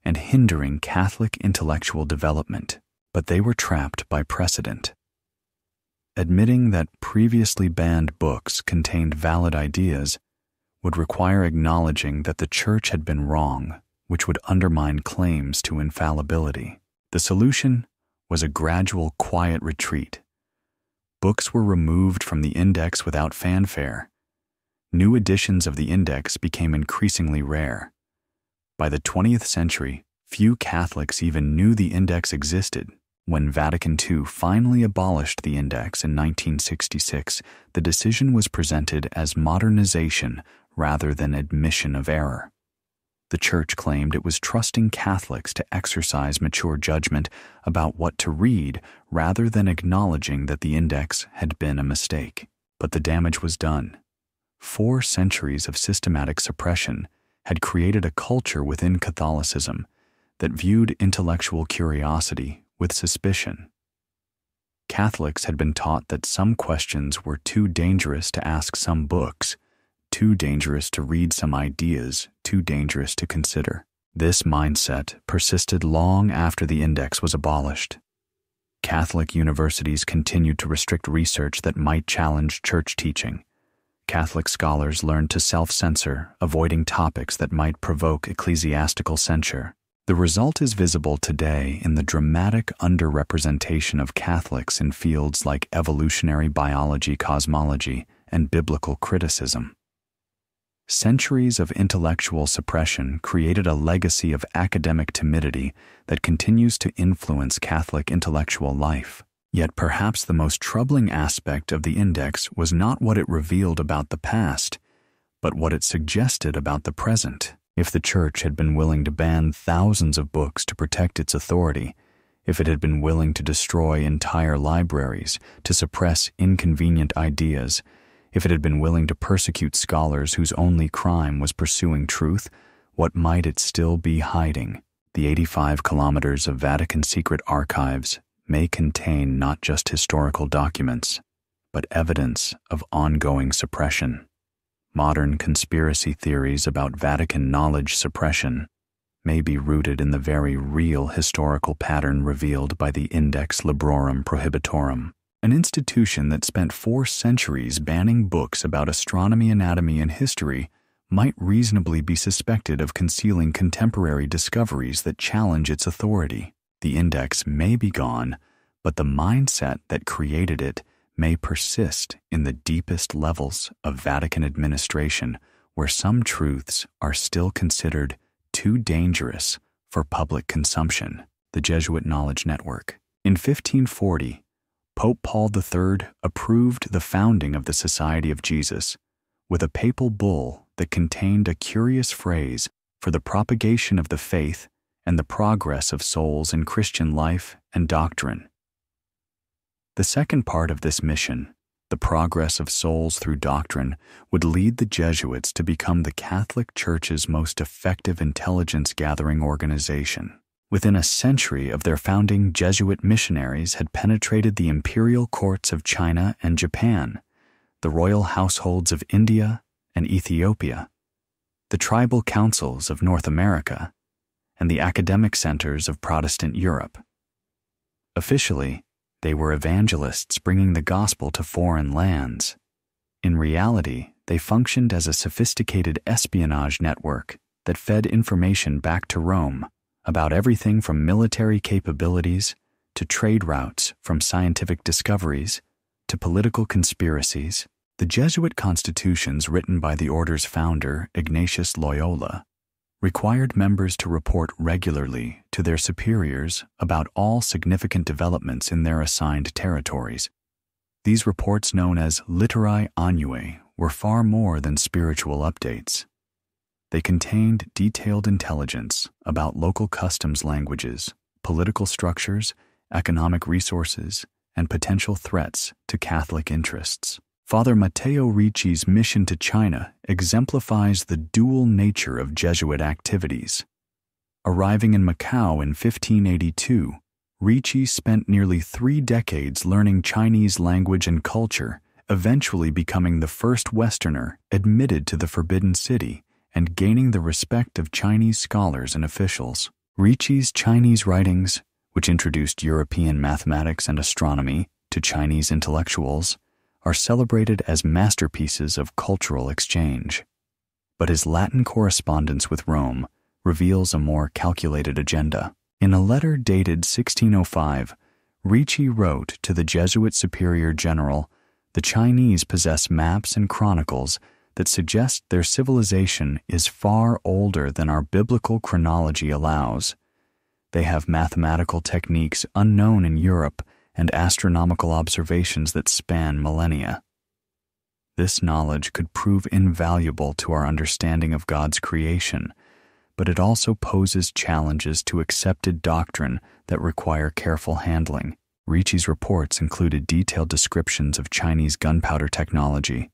and hindering Catholic intellectual development. But they were trapped by precedent. Admitting that previously banned books contained valid ideas would require acknowledging that the Church had been wrong, which would undermine claims to infallibility. The solution was a gradual, quiet retreat. Books were removed from the index without fanfare. New editions of the index became increasingly rare. By the 20th century, few Catholics even knew the index existed. When Vatican II finally abolished the index in 1966, the decision was presented as modernization rather than admission of error. The Church claimed it was trusting Catholics to exercise mature judgment about what to read rather than acknowledging that the index had been a mistake. But the damage was done. 4 centuries of systematic suppression had created a culture within Catholicism that viewed intellectual curiosity with suspicion. Catholics had been taught that some questions were too dangerous to ask some books, too dangerous to read some ideas, too dangerous to consider. This mindset persisted long after the index was abolished. Catholic universities continued to restrict research that might challenge church teaching. Catholic scholars learned to self-censor, avoiding topics that might provoke ecclesiastical censure. The result is visible today in the dramatic underrepresentation of Catholics in fields like evolutionary biology, cosmology, and biblical criticism. Centuries of intellectual suppression created a legacy of academic timidity that continues to influence Catholic intellectual life. Yet perhaps the most troubling aspect of the index was not what it revealed about the past, but what it suggested about the present. If the Church had been willing to ban thousands of books to protect its authority, if it had been willing to destroy entire libraries to suppress inconvenient ideas, if it had been willing to persecute scholars whose only crime was pursuing truth, what might it still be hiding? The 85 kilometers of Vatican secret archives may contain not just historical documents, but evidence of ongoing suppression. Modern conspiracy theories about Vatican knowledge suppression may be rooted in the very real historical pattern revealed by the Index Librorum Prohibitorum, an institution that spent 4 centuries banning books about astronomy, anatomy, and history might reasonably be suspected of concealing contemporary discoveries that challenge its authority. The index may be gone, but the mindset that created it may persist in the deepest levels of Vatican administration, where some truths are still considered too dangerous for public consumption. The Jesuit Knowledge Network. In 1540, Pope Paul III approved the founding of the Society of Jesus with a papal bull that contained a curious phrase for the propagation of the faith and the progress of souls in Christian life and doctrine. The second part of this mission, the progress of souls through doctrine, would lead the Jesuits to become the Catholic Church's most effective intelligence-gathering organization. Within a century of their founding, Jesuit missionaries had penetrated the imperial courts of China and Japan, the royal households of India and Ethiopia, the tribal councils of North America, and the academic centers of Protestant Europe. Officially, they were evangelists bringing the gospel to foreign lands. In reality, they functioned as a sophisticated espionage network that fed information back to Rome about everything from military capabilities to trade routes, from scientific discoveries to political conspiracies. The Jesuit constitutions written by the order's founder, Ignatius Loyola, required members to report regularly to their superiors about all significant developments in their assigned territories. These reports, known as literae annue, were far more than spiritual updates. They contained detailed intelligence about local customs languages, political structures, economic resources, and potential threats to Catholic interests. Father Matteo Ricci's mission to China exemplifies the dual nature of Jesuit activities. Arriving in Macau in 1582, Ricci spent nearly 3 decades learning Chinese language and culture, eventually becoming the first Westerner admitted to the Forbidden City and gaining the respect of Chinese scholars and officials. Ricci's Chinese writings, which introduced European mathematics and astronomy to Chinese intellectuals, are celebrated as masterpieces of cultural exchange. But his Latin correspondence with Rome reveals a more calculated agenda. In a letter dated 1605, Ricci wrote to the Jesuit Superior General, "The Chinese possess maps and chronicles that suggest their civilization is far older than our biblical chronology allows. They have mathematical techniques unknown in Europe and astronomical observations that span millennia. This knowledge could prove invaluable to our understanding of God's creation, but it also poses challenges to accepted doctrine that require careful handling." Ricci's reports included detailed descriptions of Chinese gunpowder technology,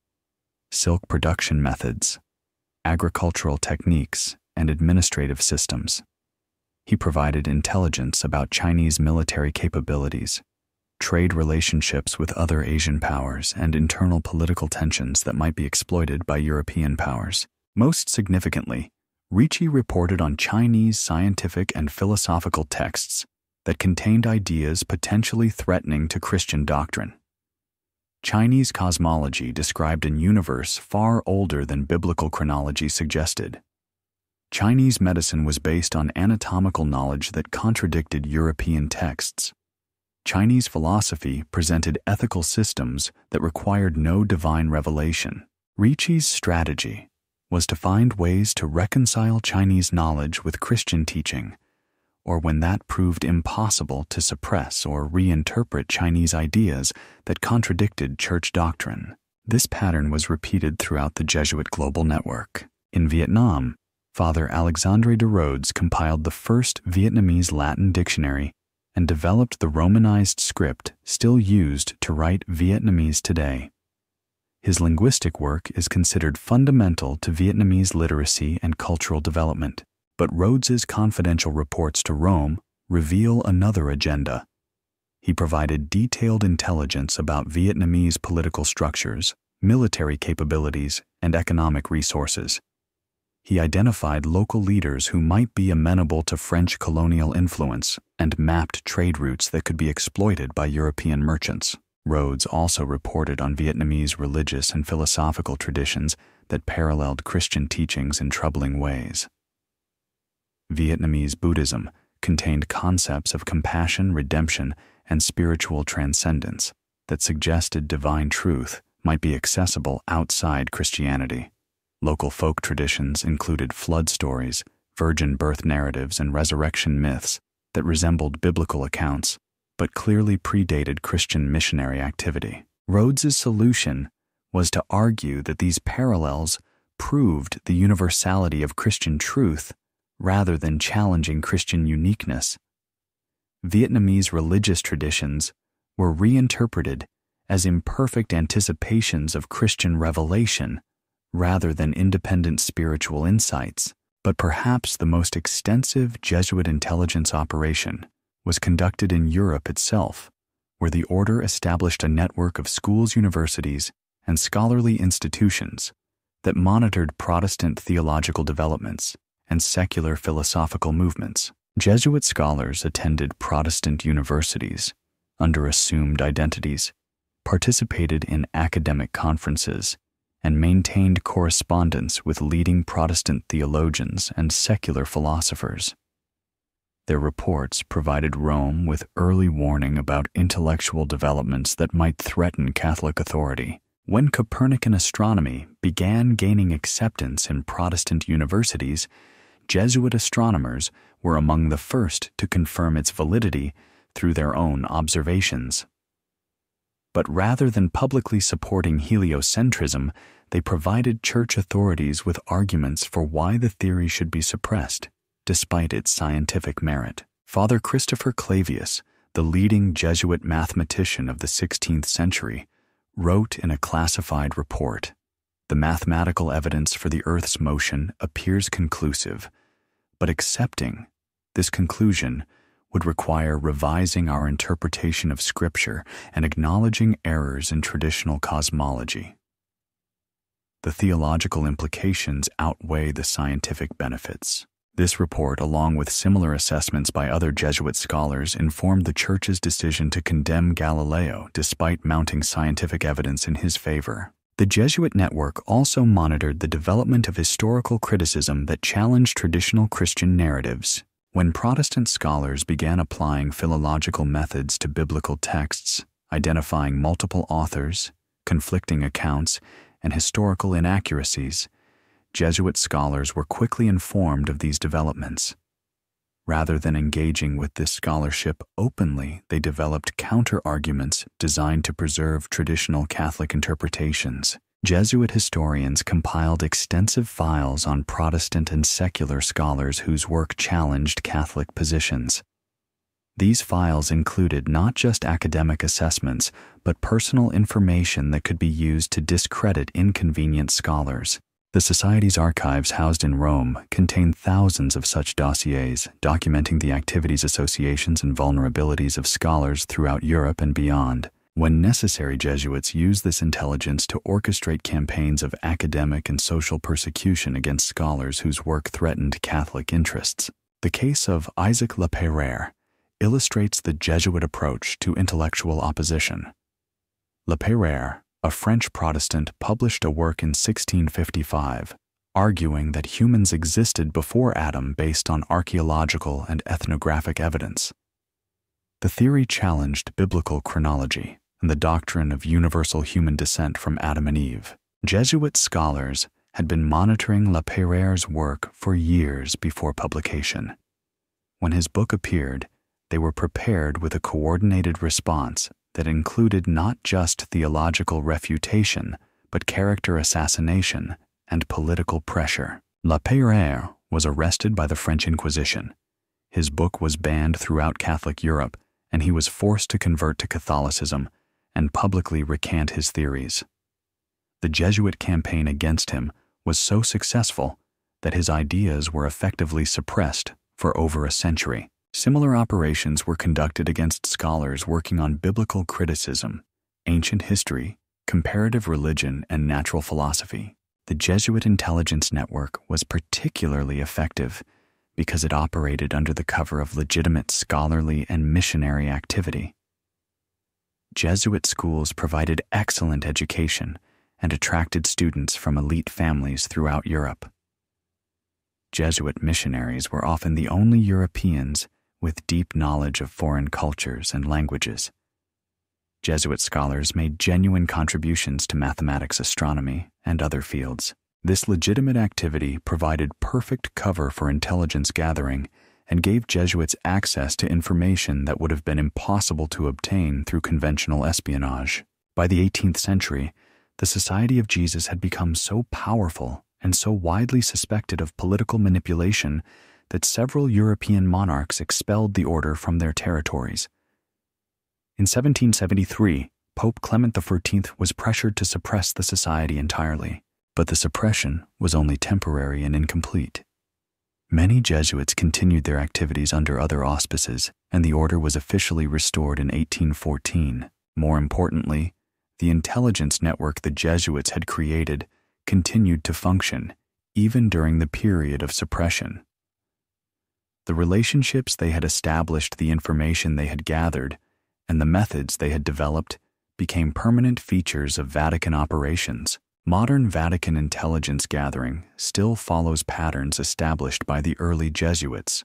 silk production methods, agricultural techniques, and administrative systems. He provided intelligence about Chinese military capabilities, trade relationships with other Asian powers, and internal political tensions that might be exploited by European powers. Most significantly, Ricci reported on Chinese scientific and philosophical texts that contained ideas potentially threatening to Christian doctrine. Chinese cosmology described a universe far older than biblical chronology suggested. Chinese medicine was based on anatomical knowledge that contradicted European texts. Chinese philosophy presented ethical systems that required no divine revelation. Ricci's strategy was to find ways to reconcile Chinese knowledge with Christian teaching, or when that proved impossible, to suppress or reinterpret Chinese ideas that contradicted church doctrine. This pattern was repeated throughout the Jesuit global network. In Vietnam, Father Alexandre de Rhodes compiled the first Vietnamese Latin dictionary and developed the Romanized script still used to write Vietnamese today. His linguistic work is considered fundamental to Vietnamese literacy and cultural development. But Rhodes's confidential reports to Rome reveal another agenda. He provided detailed intelligence about Vietnamese political structures, military capabilities, and economic resources. He identified local leaders who might be amenable to French colonial influence and mapped trade routes that could be exploited by European merchants. Rhodes also reported on Vietnamese religious and philosophical traditions that paralleled Christian teachings in troubling ways. Vietnamese Buddhism contained concepts of compassion, redemption, and spiritual transcendence that suggested divine truth might be accessible outside Christianity. Local folk traditions included flood stories, virgin birth narratives, and resurrection myths that resembled biblical accounts, but clearly predated Christian missionary activity. Rhodes's solution was to argue that these parallels proved the universality of Christian truth rather than challenging Christian uniqueness. Vietnamese religious traditions were reinterpreted as imperfect anticipations of Christian revelation rather than independent spiritual insights. But perhaps the most extensive Jesuit intelligence operation was conducted in Europe itself, where the order established a network of schools, universities, and scholarly institutions that monitored Protestant theological developments and secular philosophical movements. Jesuit scholars attended Protestant universities under assumed identities, participated in academic conferences, and maintained correspondence with leading Protestant theologians and secular philosophers. Their reports provided Rome with early warning about intellectual developments that might threaten Catholic authority. When Copernican astronomy began gaining acceptance in Protestant universities, Jesuit astronomers were among the first to confirm its validity through their own observations. But rather than publicly supporting heliocentrism, they provided church authorities with arguments for why the theory should be suppressed, despite its scientific merit. Father Christopher Clavius, the leading Jesuit mathematician of the 16th century, wrote in a classified report, "The mathematical evidence for the Earth's motion appears conclusive, but accepting this conclusion would require revising our interpretation of Scripture and acknowledging errors in traditional cosmology. The theological implications outweigh the scientific benefits." This report, along with similar assessments by other Jesuit scholars, informed the Church's decision to condemn Galileo despite mounting scientific evidence in his favor. The Jesuit network also monitored the development of historical criticism that challenged traditional Christian narratives. When Protestant scholars began applying philological methods to biblical texts, identifying multiple authors, conflicting accounts, and historical inaccuracies, Jesuit scholars were quickly informed of these developments. Rather than engaging with this scholarship openly, they developed counter-arguments designed to preserve traditional Catholic interpretations. Jesuit historians compiled extensive files on Protestant and secular scholars whose work challenged Catholic positions. These files included not just academic assessments, but personal information that could be used to discredit inconvenient scholars. The Society's archives housed in Rome contain thousands of such dossiers documenting the activities, associations, and vulnerabilities of scholars throughout Europe and beyond. When necessary, Jesuits used this intelligence to orchestrate campaigns of academic and social persecution against scholars whose work threatened Catholic interests. The case of Isaac Le Peyrère illustrates the Jesuit approach to intellectual opposition. Le Peyrère, a French Protestant, published a work in 1655, arguing that humans existed before Adam based on archaeological and ethnographic evidence. The theory challenged biblical chronology and the doctrine of universal human descent from Adam and Eve. Jesuit scholars had been monitoring Le Peyrére's work for years before publication. When his book appeared, they were prepared with a coordinated response that included not just theological refutation, but character assassination and political pressure. Le Peyrère was arrested by the French Inquisition. His book was banned throughout Catholic Europe, and he was forced to convert to Catholicism and publicly recant his theories. The Jesuit campaign against him was so successful that his ideas were effectively suppressed for over a century. Similar operations were conducted against scholars working on biblical criticism, ancient history, comparative religion, and natural philosophy. The Jesuit intelligence network was particularly effective because it operated under the cover of legitimate scholarly and missionary activity. Jesuit schools provided excellent education and attracted students from elite families throughout Europe. Jesuit missionaries were often the only Europeans with deep knowledge of foreign cultures and languages. Jesuit scholars made genuine contributions to mathematics, astronomy, and other fields. This legitimate activity provided perfect cover for intelligence gathering and gave Jesuits access to information that would have been impossible to obtain through conventional espionage. By the 18th century, the Society of Jesus had become so powerful and so widely suspected of political manipulation that several European monarchs expelled the order from their territories. In 1773, Pope Clement XIV was pressured to suppress the society entirely, but the suppression was only temporary and incomplete. Many Jesuits continued their activities under other auspices, and the order was officially restored in 1814. More importantly, the intelligence network the Jesuits had created continued to function, even during the period of suppression. The relationships they had established, the information they had gathered, and the methods they had developed became permanent features of Vatican operations. Modern Vatican intelligence gathering still follows patterns established by the early Jesuits.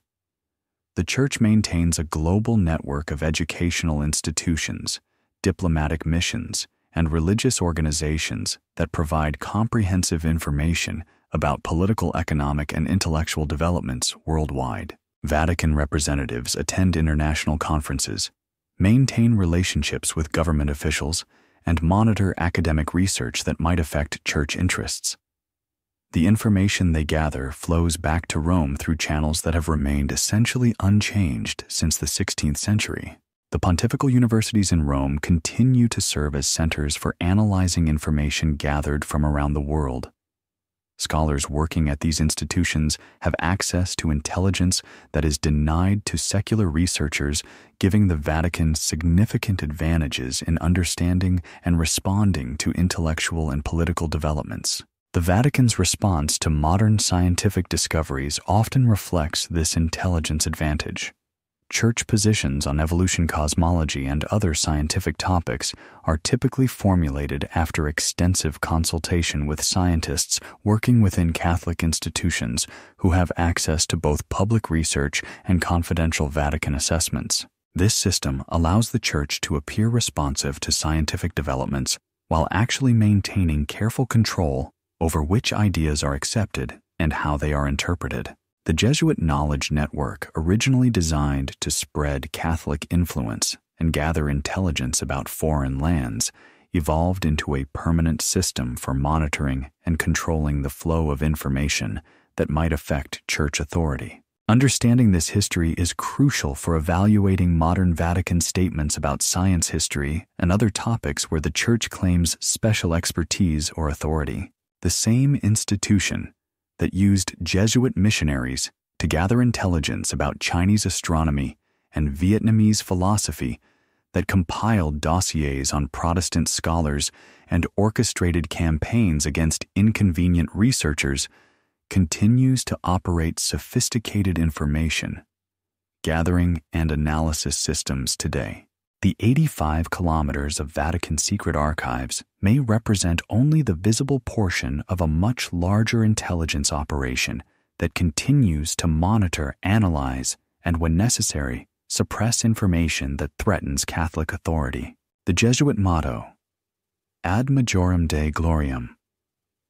The Church maintains a global network of educational institutions, diplomatic missions, and religious organizations that provide comprehensive information about political, economic, and intellectual developments worldwide. Vatican representatives attend international conferences, maintain relationships with government officials, and monitor academic research that might affect church interests. The information they gather flows back to Rome through channels that have remained essentially unchanged since the 16th century. The pontifical universities in Rome continue to serve as centers for analyzing information gathered from around the world. Scholars working at these institutions have access to intelligence that is denied to secular researchers, giving the Vatican significant advantages in understanding and responding to intellectual and political developments. The Vatican's response to modern scientific discoveries often reflects this intelligence advantage. Church positions on evolution, cosmology, and other scientific topics are typically formulated after extensive consultation with scientists working within Catholic institutions who have access to both public research and confidential Vatican assessments. This system allows the Church to appear responsive to scientific developments while actually maintaining careful control over which ideas are accepted and how they are interpreted. The Jesuit Knowledge Network, originally designed to spread Catholic influence and gather intelligence about foreign lands, evolved into a permanent system for monitoring and controlling the flow of information that might affect church authority. Understanding this history is crucial for evaluating modern Vatican statements about science history and other topics where the Church claims special expertise or authority. The same institution that used Jesuit missionaries to gather intelligence about Chinese astronomy and Vietnamese philosophy that compiled dossiers on Protestant scholars and orchestrated campaigns against inconvenient researchers, continues to operate sophisticated information gathering and analysis systems today. The 85 kilometers of Vatican secret archives may represent only the visible portion of a much larger intelligence operation that continues to monitor, analyze, and when necessary, suppress information that threatens Catholic authority. The Jesuit motto, Ad majorem Dei gloriam,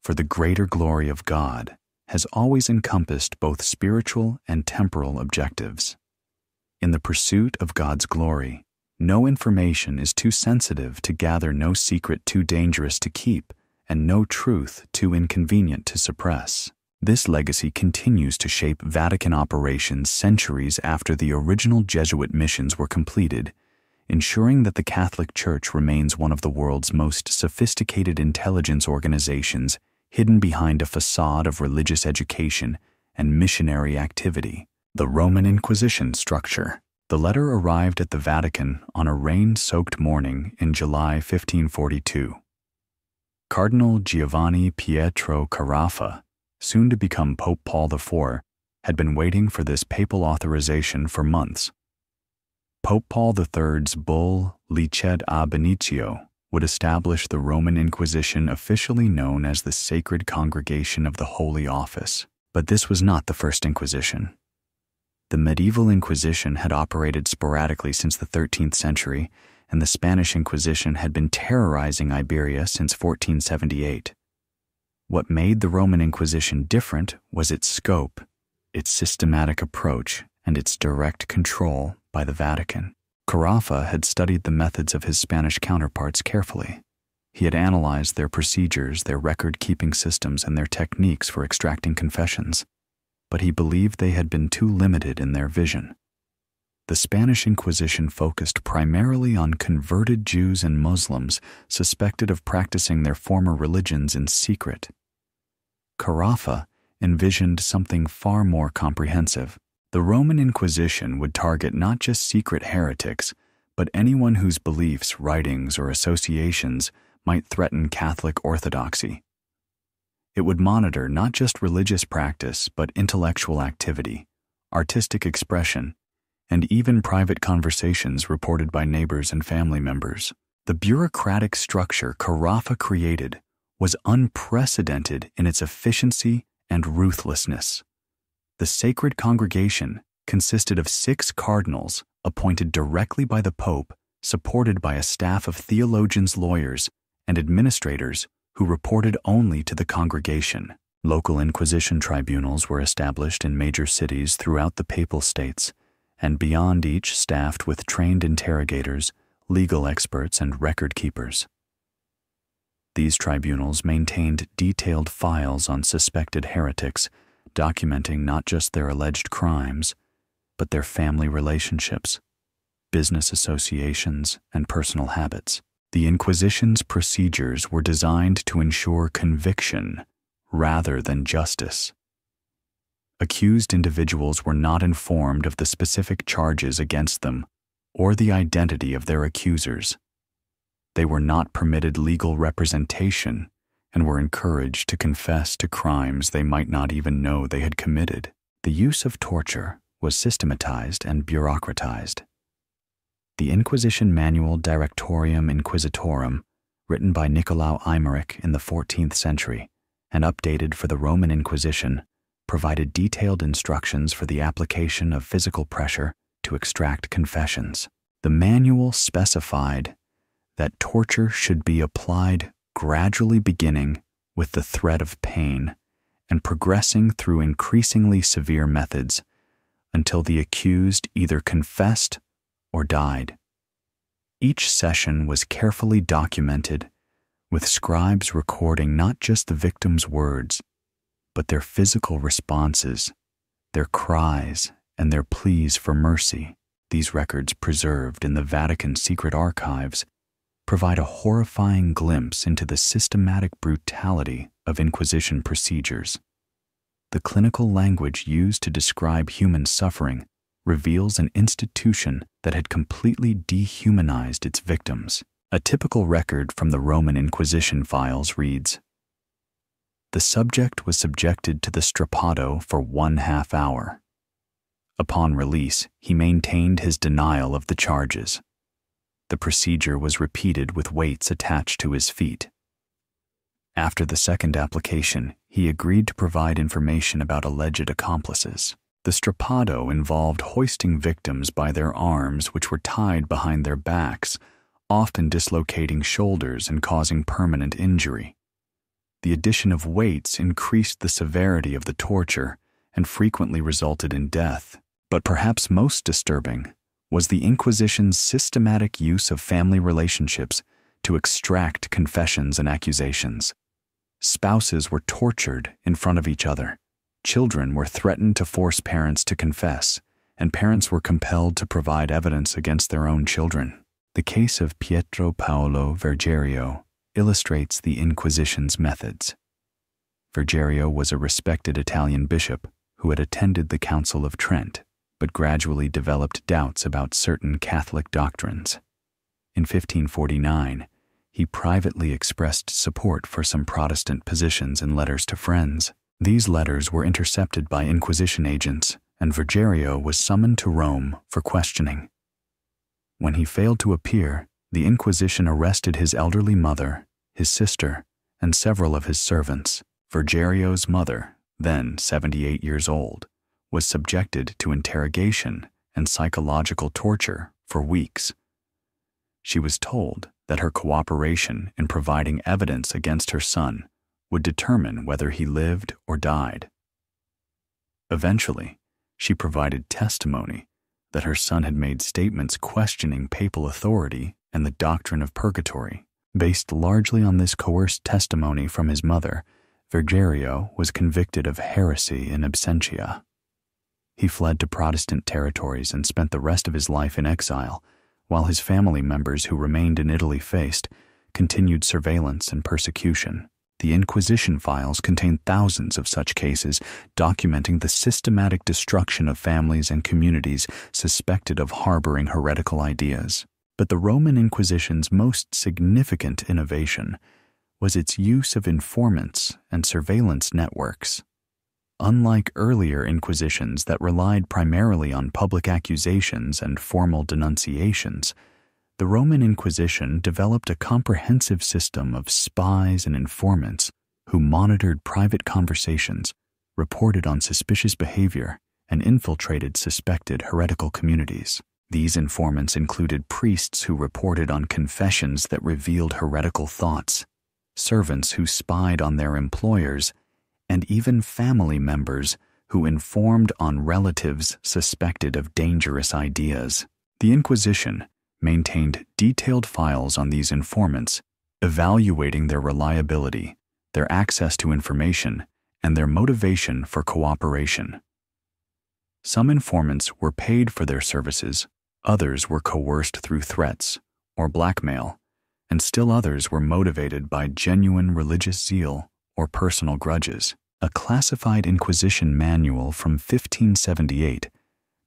for the greater glory of God, has always encompassed both spiritual and temporal objectives. In the pursuit of God's glory, no information is too sensitive to gather, no secret too dangerous to keep, and no truth too inconvenient to suppress. This legacy continues to shape Vatican operations centuries after the original Jesuit missions were completed, ensuring that the Catholic Church remains one of the world's most sophisticated intelligence organizations, hidden behind a facade of religious education and missionary activity. The Roman Inquisition structure. The letter arrived at the Vatican on a rain-soaked morning in July 1542. Cardinal Giovanni Pietro Carafa, soon to become Pope Paul IV, had been waiting for this papal authorization for months. Pope Paul III's bull, Licet ab initio, would establish the Roman Inquisition, officially known as the Sacred Congregation of the Holy Office. But this was not the first Inquisition. The medieval Inquisition had operated sporadically since the 13th century, and the Spanish Inquisition had been terrorizing Iberia since 1478. What made the Roman Inquisition different was its scope, its systematic approach, and its direct control by the Vatican. Carafa had studied the methods of his Spanish counterparts carefully. He had analyzed their procedures, their record-keeping systems, and their techniques for extracting confessions, but he believed they had been too limited in their vision. The Spanish Inquisition focused primarily on converted Jews and Muslims suspected of practicing their former religions in secret. Carafa envisioned something far more comprehensive. The Roman Inquisition would target not just secret heretics, but anyone whose beliefs, writings, or associations might threaten Catholic orthodoxy. It would monitor not just religious practice, but intellectual activity, artistic expression, and even private conversations reported by neighbors and family members. The bureaucratic structure Carafa created was unprecedented in its efficiency and ruthlessness. The Sacred Congregation consisted of 6 cardinals appointed directly by the Pope, supported by a staff of theologians, lawyers, and administrators who reported only to the congregation. Local Inquisition tribunals were established in major cities throughout the Papal States, and beyond each staffed with trained interrogators, legal experts, and record keepers. These tribunals maintained detailed files on suspected heretics, documenting not just their alleged crimes, but their family relationships, business associations, and personal habits. The Inquisition's procedures were designed to ensure conviction rather than justice. Accused individuals were not informed of the specific charges against them or the identity of their accusers. They were not permitted legal representation and were encouraged to confess to crimes they might not even know they had committed. The use of torture was systematized and bureaucratized. The Inquisition Manual Directorium Inquisitorum, written by Nicolau Aymeric in the 14th century and updated for the Roman Inquisition, provided detailed instructions for the application of physical pressure to extract confessions. The manual specified that torture should be applied gradually, beginning with the threat of pain and progressing through increasingly severe methods until the accused either confessed or died. Each session was carefully documented, with scribes recording not just the victim's words, but their physical responses, their cries, and their pleas for mercy. These records, preserved in the Vatican secret archives, provide a horrifying glimpse into the systematic brutality of Inquisition procedures. The clinical language used to describe human suffering reveals an institution that had completely dehumanized its victims. A typical record from the Roman Inquisition files reads, "The subject was subjected to the strappado for 1/2 hour. Upon release, he maintained his denial of the charges. The procedure was repeated with weights attached to his feet. After the second application, he agreed to provide information about alleged accomplices. The strappado involved hoisting victims by their arms, which were tied behind their backs, often dislocating shoulders and causing permanent injury. The addition of weights increased the severity of the torture and frequently resulted in death. But perhaps most disturbing was the Inquisition's systematic use of family relationships to extract confessions and accusations. Spouses were tortured in front of each other. Children were threatened to force parents to confess, and parents were compelled to provide evidence against their own children. The case of Pietro Paolo Vergerio illustrates the Inquisition's methods. Vergerio was a respected Italian bishop who had attended the Council of Trent, but gradually developed doubts about certain Catholic doctrines. In 1549, he privately expressed support for some Protestant positions in letters to friends. These letters were intercepted by Inquisition agents, and Vergerio was summoned to Rome for questioning. When he failed to appear, the Inquisition arrested his elderly mother, his sister, and several of his servants. Vergerio's mother, then 78 years old, was subjected to interrogation and psychological torture for weeks. She was told that her cooperation in providing evidence against her son would determine whether he lived or died. Eventually, she provided testimony that her son had made statements questioning papal authority and the doctrine of purgatory. Based largely on this coerced testimony from his mother, Vergerio was convicted of heresy in absentia. He fled to Protestant territories and spent the rest of his life in exile, while his family members who remained in Italy faced continued surveillance and persecution. The Inquisition files contain thousands of such cases documenting the systematic destruction of families and communities suspected of harboring heretical ideas. But the Roman Inquisition's most significant innovation was its use of informants and surveillance networks. Unlike earlier Inquisitions that relied primarily on public accusations and formal denunciations, the Roman Inquisition developed a comprehensive system of spies and informants who monitored private conversations, reported on suspicious behavior, and infiltrated suspected heretical communities. These informants included priests who reported on confessions that revealed heretical thoughts, servants who spied on their employers, and even family members who informed on relatives suspected of dangerous ideas. The Inquisition maintained detailed files on these informants, evaluating their reliability, their access to information, and their motivation for cooperation. Some informants were paid for their services, others were coerced through threats or blackmail, and still others were motivated by genuine religious zeal or personal grudges. A classified Inquisition manual from 1578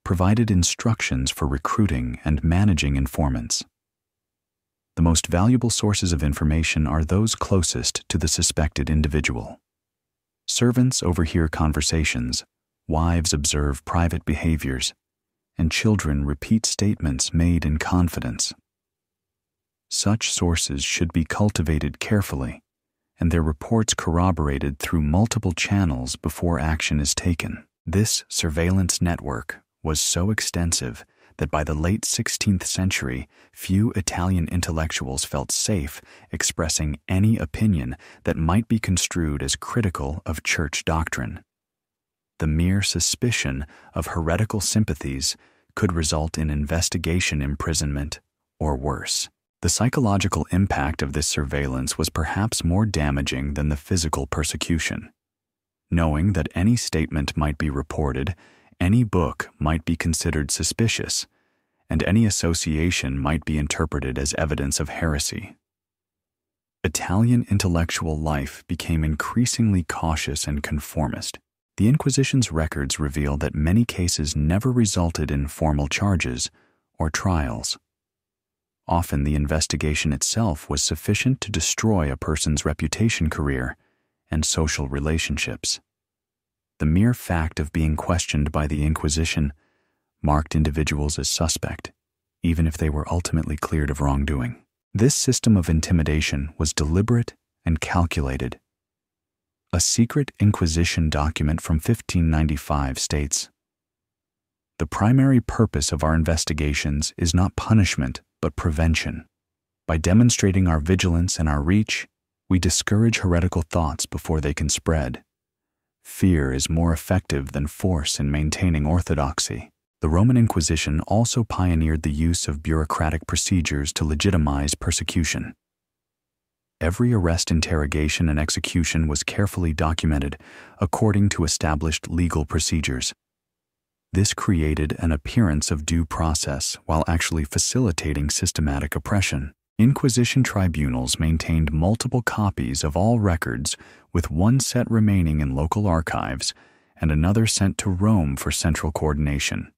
provided instructions for recruiting and managing informants. The most valuable sources of information are those closest to the suspected individual. Servants overhear conversations, wives observe private behaviors, and children repeat statements made in confidence. Such sources should be cultivated carefully, and their reports corroborated through multiple channels before action is taken. This surveillance network was so extensive that by the late 16th century, few Italian intellectuals felt safe expressing any opinion that might be construed as critical of church doctrine. The mere suspicion of heretical sympathies could result in investigation imprisonment or worse. The psychological impact of this surveillance was perhaps more damaging than the physical persecution. Knowing that any statement might be reported, any book might be considered suspicious, and any association might be interpreted as evidence of heresy. Italian intellectual life became increasingly cautious and conformist. The Inquisition's records reveal that many cases never resulted in formal charges or trials. Often the investigation itself was sufficient to destroy a person's reputation, career, and social relationships. The mere fact of being questioned by the Inquisition marked individuals as suspect, even if they were ultimately cleared of wrongdoing. This system of intimidation was deliberate and calculated. A secret Inquisition document from 1595 states, "The primary purpose of our investigations is not punishment, but prevention. By demonstrating our vigilance and our reach, we discourage heretical thoughts before they can spread. Fear is more effective than force in maintaining orthodoxy." The Roman Inquisition also pioneered the use of bureaucratic procedures to legitimize persecution. Every arrest, interrogation, and execution was carefully documented according to established legal procedures. This created an appearance of due process while actually facilitating systematic oppression. Inquisition tribunals maintained multiple copies of all records, with one set remaining in local archives and another sent to Rome for central coordination.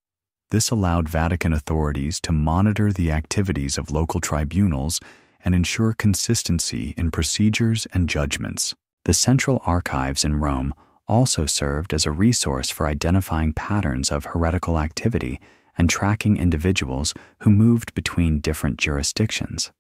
This allowed Vatican authorities to monitor the activities of local tribunals and ensure consistency in procedures and judgments. The central archives in Rome also served as a resource for identifying patterns of heretical activity and tracking individuals who moved between different jurisdictions.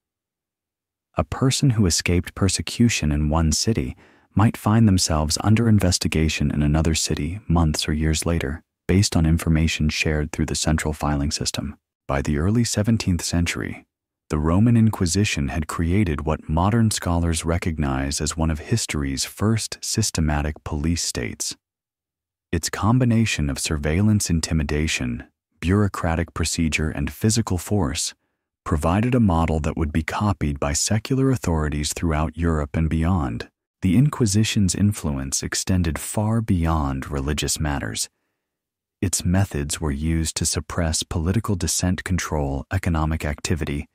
A person who escaped persecution in one city might find themselves under investigation in another city months or years later, based on information shared through the central filing system. By the early 17th century, the Roman Inquisition had created what modern scholars recognize as one of history's first systematic police states. Its combination of surveillance, intimidation, bureaucratic procedure, and physical force provided a model that would be copied by secular authorities throughout Europe and beyond. The Inquisition's influence extended far beyond religious matters. Its methods were used to suppress political dissent, control economic activity,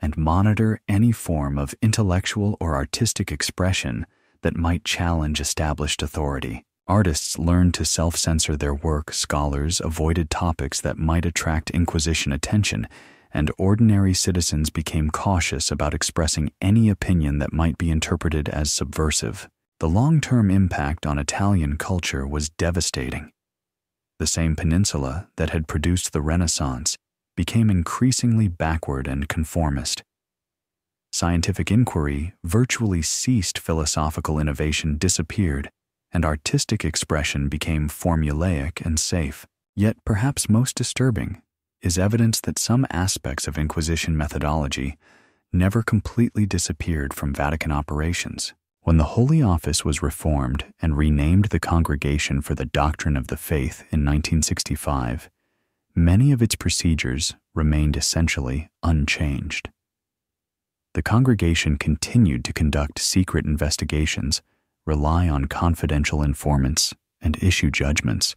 and monitor any form of intellectual or artistic expression that might challenge established authority. Artists learned to self-censor their work, scholars avoided topics that might attract Inquisition attention, and ordinary citizens became cautious about expressing any opinion that might be interpreted as subversive. The long-term impact on Italian culture was devastating. The same peninsula that had produced the Renaissance became increasingly backward and conformist. Scientific inquiry virtually ceased, philosophical innovation disappeared, and artistic expression became formulaic and safe. Yet, perhaps most disturbing, is evidence that some aspects of Inquisition methodology never completely disappeared from Vatican operations. When the Holy Office was reformed and renamed the Congregation for the Doctrine of the Faith in 1965, many of its procedures remained essentially unchanged. The congregation continued to conduct secret investigations, rely on confidential informants, and issue judgments,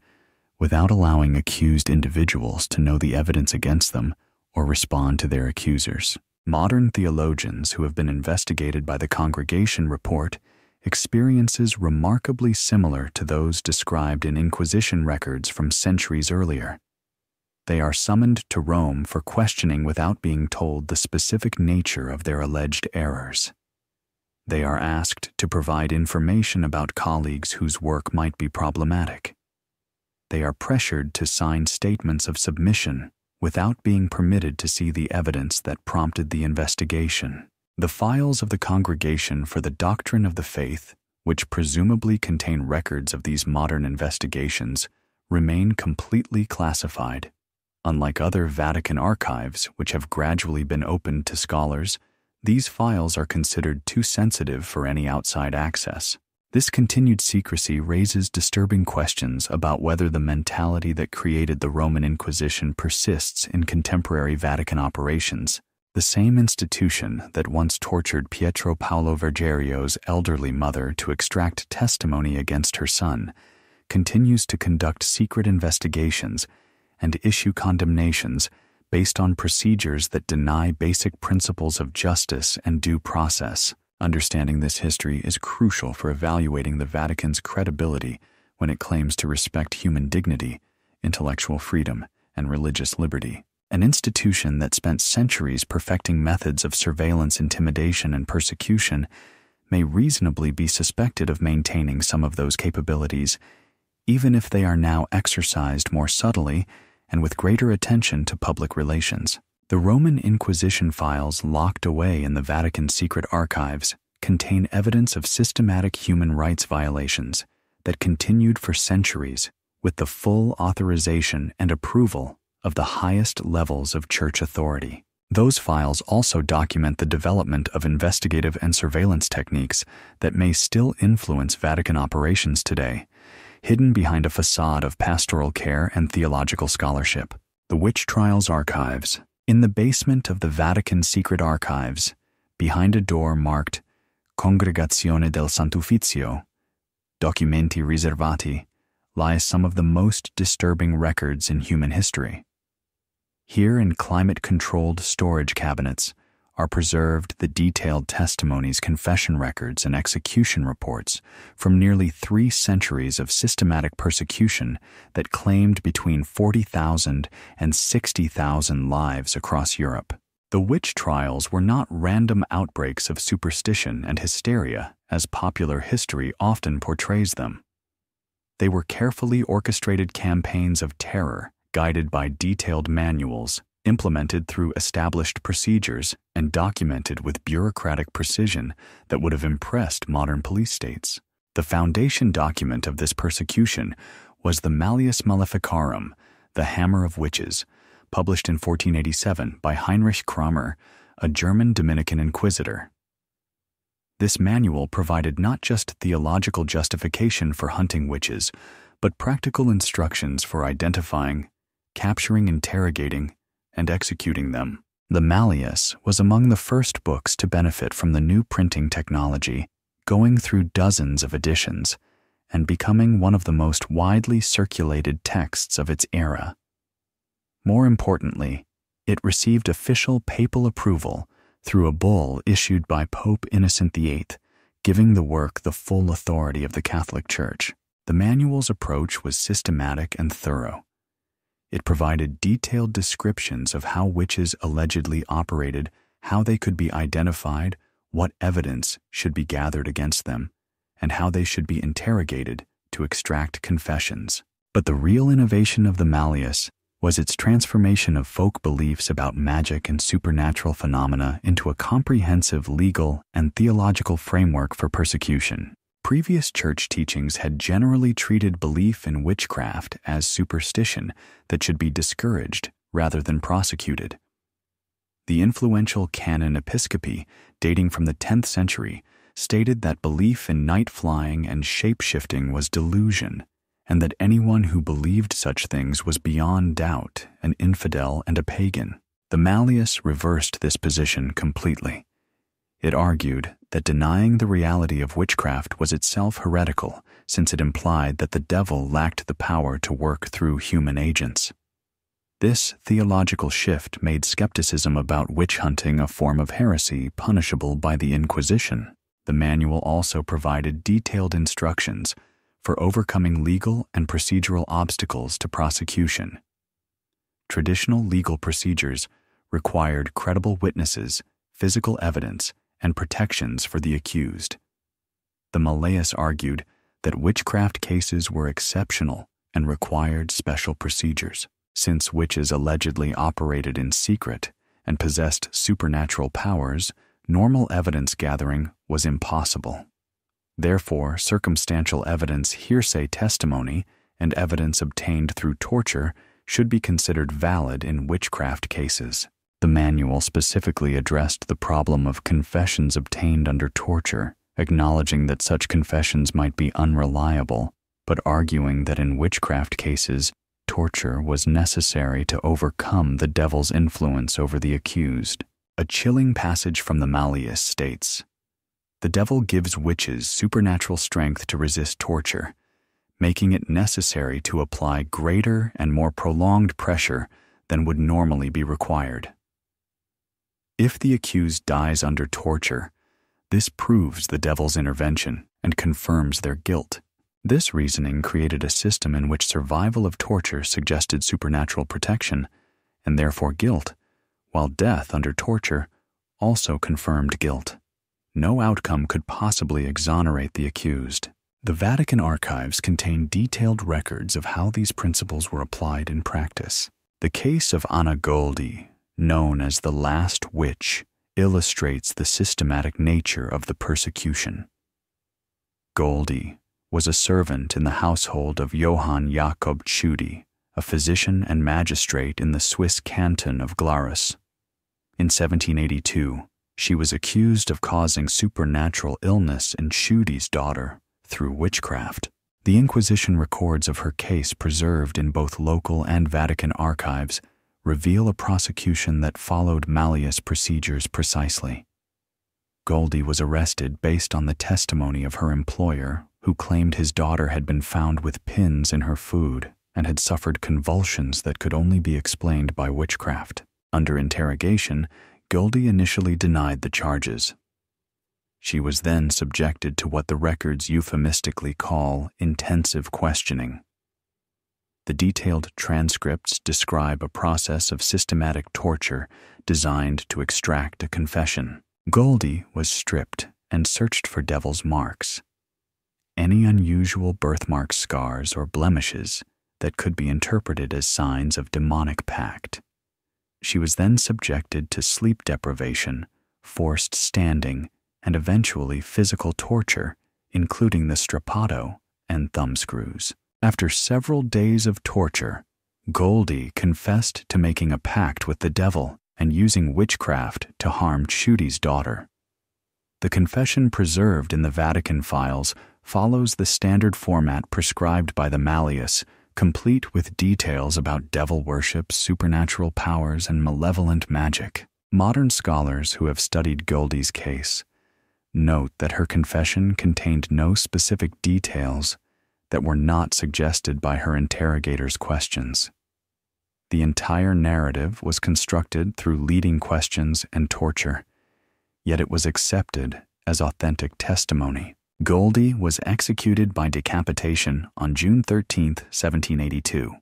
without allowing accused individuals to know the evidence against them or respond to their accusers. Modern theologians who have been investigated by the congregation report experiences remarkably similar to those described in Inquisition records from centuries earlier. They are summoned to Rome for questioning without being told the specific nature of their alleged errors. They are asked to provide information about colleagues whose work might be problematic. They are pressured to sign statements of submission without being permitted to see the evidence that prompted the investigation. The files of the Congregation for the Doctrine of the Faith, which presumably contain records of these modern investigations, remain completely classified. Unlike other Vatican archives, which have gradually been opened to scholars, these files are considered too sensitive for any outside access. This continued secrecy raises disturbing questions about whether the mentality that created the Roman Inquisition persists in contemporary Vatican operations. The same institution that once tortured Pietro Paolo Vergerio's elderly mother to extract testimony against her son continues to conduct secret investigations and issue condemnations based on procedures that deny basic principles of justice and due process. Understanding this history is crucial for evaluating the Vatican's credibility when it claims to respect human dignity, intellectual freedom, and religious liberty. An institution that spent centuries perfecting methods of surveillance, intimidation, and persecution may reasonably be suspected of maintaining some of those capabilities, even if they are now exercised more subtly and with greater attention to public relations. The Roman Inquisition files locked away in the Vatican secret archives contain evidence of systematic human rights violations that continued for centuries with the full authorization and approval of the highest levels of church authority. Those files also document the development of investigative and surveillance techniques that may still influence Vatican operations today, hidden behind a facade of pastoral care and theological scholarship. The Witch Trials Archives. In the basement of the Vatican secret archives, behind a door marked Congregazione del Sant'Uffizio, Documenti Riservati, lies some of the most disturbing records in human history. Here, in climate-controlled storage cabinets, are preserved the detailed testimonies, confession records, and execution reports from nearly 3 centuries of systematic persecution that claimed between 40,000 and 60,000 lives across Europe. The witch trials were not random outbreaks of superstition and hysteria, as popular history often portrays them. They were carefully orchestrated campaigns of terror, guided by detailed manuals, implemented through established procedures, and documented with bureaucratic precision that would have impressed modern police states. The foundation document of this persecution was the Malleus Maleficarum, the Hammer of Witches, published in 1487 by Heinrich Kramer, a German Dominican inquisitor. This manual provided not just theological justification for hunting witches, but practical instructions for identifying, capturing, interrogating, and executing them. The Malleus was among the first books to benefit from the new printing technology, going through dozens of editions and becoming one of the most widely circulated texts of its era. More importantly, it received official papal approval through a bull issued by Pope Innocent VIII, giving the work the full authority of the Catholic Church. The manual's approach was systematic and thorough. It provided detailed descriptions of how witches allegedly operated, how they could be identified, what evidence should be gathered against them, and how they should be interrogated to extract confessions. But the real innovation of the Malleus was its transformation of folk beliefs about magic and supernatural phenomena into a comprehensive legal and theological framework for persecution. Previous church teachings had generally treated belief in witchcraft as superstition that should be discouraged rather than prosecuted. The influential Canon Episcopi, dating from the 10th century, stated that belief in night flying and shape-shifting was delusion, and that anyone who believed such things was beyond doubt an infidel and a pagan. The Malleus reversed this position completely. It argued that denying the reality of witchcraft was itself heretical, since it implied that the devil lacked the power to work through human agents. This theological shift made skepticism about witch hunting a form of heresy punishable by the Inquisition. The manual also provided detailed instructions for overcoming legal and procedural obstacles to prosecution. Traditional legal procedures required credible witnesses, physical evidence, and protections for the accused. The Malleus argued that witchcraft cases were exceptional and required special procedures. Since witches allegedly operated in secret and possessed supernatural powers, normal evidence gathering was impossible. Therefore, circumstantial evidence, hearsay testimony, and evidence obtained through torture should be considered valid in witchcraft cases. The manual specifically addressed the problem of confessions obtained under torture, acknowledging that such confessions might be unreliable, but arguing that in witchcraft cases, torture was necessary to overcome the devil's influence over the accused. A chilling passage from the Malleus states, "The devil gives witches supernatural strength to resist torture, making it necessary to apply greater and more prolonged pressure than would normally be required. If the accused dies under torture, this proves the devil's intervention and confirms their guilt. This reasoning created a system in which survival of torture suggested supernatural protection, and therefore guilt, while death under torture also confirmed guilt. No outcome could possibly exonerate the accused. The Vatican archives contain detailed records of how these principles were applied in practice. The case of Anna Goldi, known as the Last Witch, illustrates the systematic nature of the persecution. Goldi was a servant in the household of Johann Jakob Tschudi, a physician and magistrate in the Swiss canton of Glarus. In 1782, she was accused of causing supernatural illness in Tschudi's daughter through witchcraft. The Inquisition records of her case preserved in both local and Vatican archives reveal a prosecution that followed Malleus procedures precisely. Goldi was arrested based on the testimony of her employer, who claimed his daughter had been found with pins in her food and had suffered convulsions that could only be explained by witchcraft. Under interrogation, Goldi initially denied the charges. She was then subjected to what the records euphemistically call intensive questioning. The detailed transcripts describe a process of systematic torture designed to extract a confession. Goldi was stripped and searched for devil's marks, any unusual birthmark scars or blemishes that could be interpreted as signs of demonic pact. She was then subjected to sleep deprivation, forced standing, and eventually physical torture, including the strappato and thumbscrews. After several days of torture, Goldi confessed to making a pact with the devil and using witchcraft to harm Tschudi's daughter. The confession preserved in the Vatican files follows the standard format prescribed by the Malleus, complete with details about devil worship, supernatural powers, and malevolent magic. Modern scholars who have studied Goldi's case note that her confession contained no specific details that were not suggested by her interrogator's questions. The entire narrative was constructed through leading questions and torture, yet it was accepted as authentic testimony. Goldi was executed by decapitation on June 13, 1782.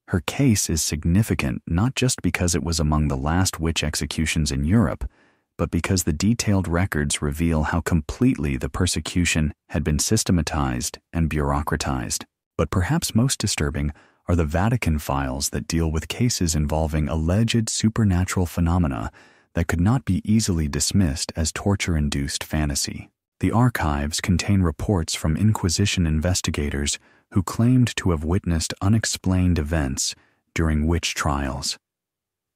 Her case is significant not just because it was among the last witch executions in Europe, but because the detailed records reveal how completely the persecution had been systematized and bureaucratized. But perhaps most disturbing are the Vatican files that deal with cases involving alleged supernatural phenomena that could not be easily dismissed as torture-induced fantasy. The archives contain reports from Inquisition investigators who claimed to have witnessed unexplained events during witch trials.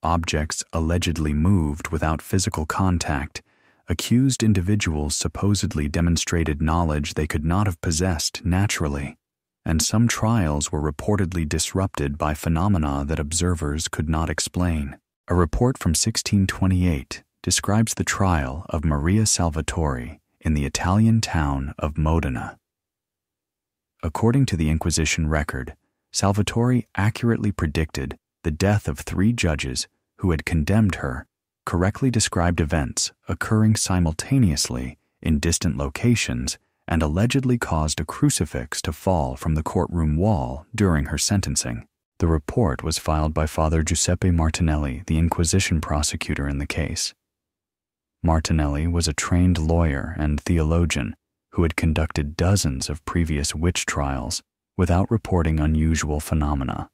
Objects allegedly moved without physical contact, accused individuals supposedly demonstrated knowledge they could not have possessed naturally, and some trials were reportedly disrupted by phenomena that observers could not explain. A report from 1628 describes the trial of Maria Salvatore in the Italian town of Modena. According to the Inquisition record, Salvatore accurately predicted the death of 3 judges who had condemned her, correctly described events occurring simultaneously in distant locations, and allegedly caused a crucifix to fall from the courtroom wall during her sentencing. The report was filed by Father Giuseppe Martinelli, the Inquisition prosecutor in the case. Martinelli was a trained lawyer and theologian who had conducted dozens of previous witch trials without reporting unusual phenomena.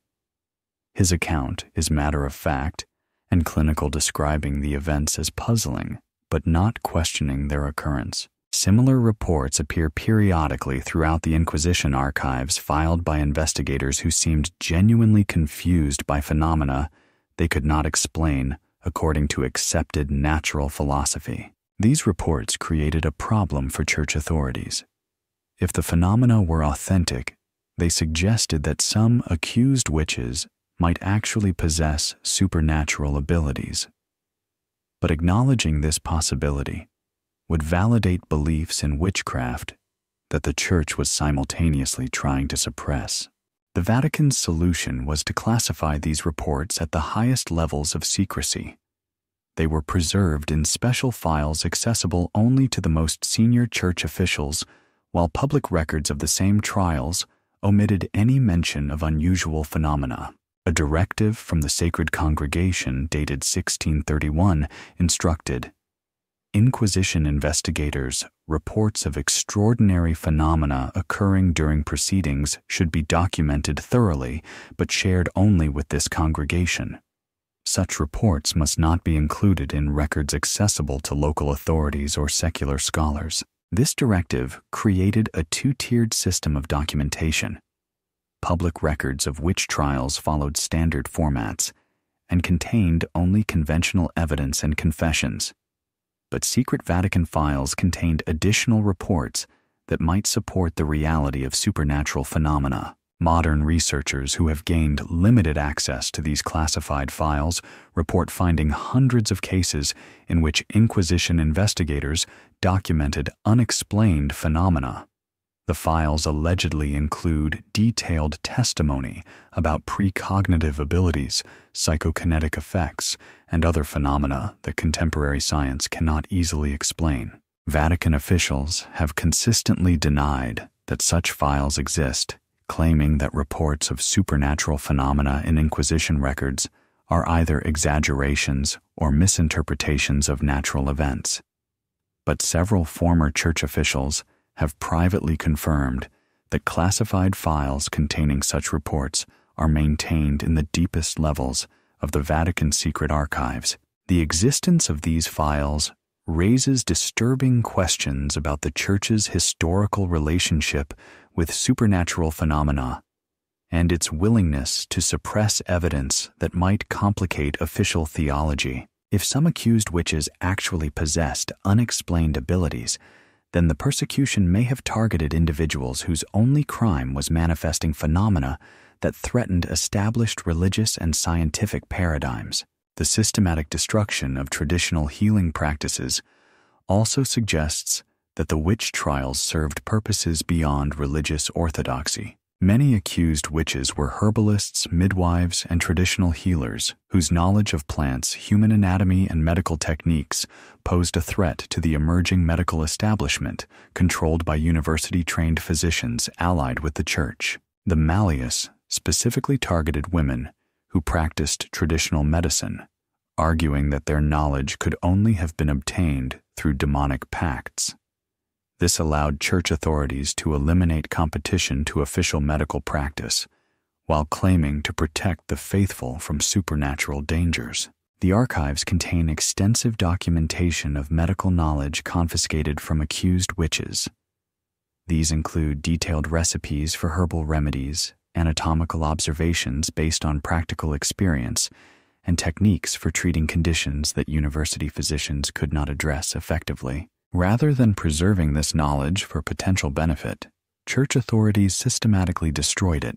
His account is matter-of-fact and clinical, describing the events as puzzling, but not questioning their occurrence. Similar reports appear periodically throughout the Inquisition archives filed by investigators who seemed genuinely confused by phenomena they could not explain according to accepted natural philosophy. These reports created a problem for church authorities. If the phenomena were authentic, they suggested that some accused witches might actually possess supernatural abilities. But acknowledging this possibility would validate beliefs in witchcraft that the Church was simultaneously trying to suppress. The Vatican's solution was to classify these reports at the highest levels of secrecy. They were preserved in special files accessible only to the most senior Church officials, while public records of the same trials omitted any mention of unusual phenomena. A directive from the Sacred Congregation dated 1631 instructed, "Inquisition investigators' reports of extraordinary phenomena occurring during proceedings should be documented thoroughly but shared only with this congregation. Such reports must not be included in records accessible to local authorities or secular scholars." This directive created a two-tiered system of documentation. Public records of witch trials followed standard formats and contained only conventional evidence and confessions. But secret Vatican files contained additional reports that might support the reality of supernatural phenomena. Modern researchers who have gained limited access to these classified files report finding hundreds of cases in which Inquisition investigators documented unexplained phenomena. The files allegedly include detailed testimony about precognitive abilities, psychokinetic effects, and other phenomena that contemporary science cannot easily explain. Vatican officials have consistently denied that such files exist, claiming that reports of supernatural phenomena in Inquisition records are either exaggerations or misinterpretations of natural events. But several former church officials have privately confirmed that classified files containing such reports are maintained in the deepest levels of the Vatican secret archives. The existence of these files raises disturbing questions about the Church's historical relationship with supernatural phenomena and its willingness to suppress evidence that might complicate official theology. If some accused witches actually possessed unexplained abilities, then the persecution may have targeted individuals whose only crime was manifesting phenomena that threatened established religious and scientific paradigms. The systematic destruction of traditional healing practices also suggests that the witch trials served purposes beyond religious orthodoxy. Many accused witches were herbalists, midwives, and traditional healers whose knowledge of plants, human anatomy, and medical techniques posed a threat to the emerging medical establishment controlled by university-trained physicians allied with the Church. The Malleus specifically targeted women who practiced traditional medicine, arguing that their knowledge could only have been obtained through demonic pacts. This allowed church authorities to eliminate competition to official medical practice, while claiming to protect the faithful from supernatural dangers. The archives contain extensive documentation of medical knowledge confiscated from accused witches. These include detailed recipes for herbal remedies, anatomical observations based on practical experience, and techniques for treating conditions that university physicians could not address effectively. Rather than preserving this knowledge for potential benefit, church authorities systematically destroyed it,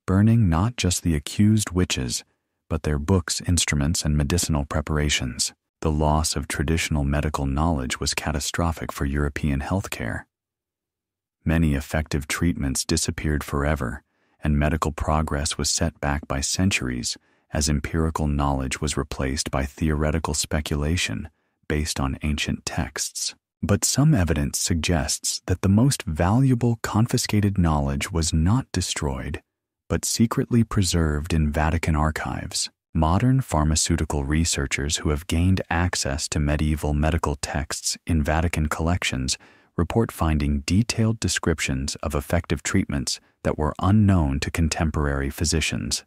burning not just the accused witches, but their books, instruments, and medicinal preparations. The loss of traditional medical knowledge was catastrophic for European healthcare. Many effective treatments disappeared forever, and medical progress was set back by centuries as empirical knowledge was replaced by theoretical speculation based on ancient texts. But some evidence suggests that the most valuable confiscated knowledge was not destroyed, but secretly preserved in Vatican archives. Modern pharmaceutical researchers who have gained access to medieval medical texts in Vatican collections report finding detailed descriptions of effective treatments that were unknown to contemporary physicians.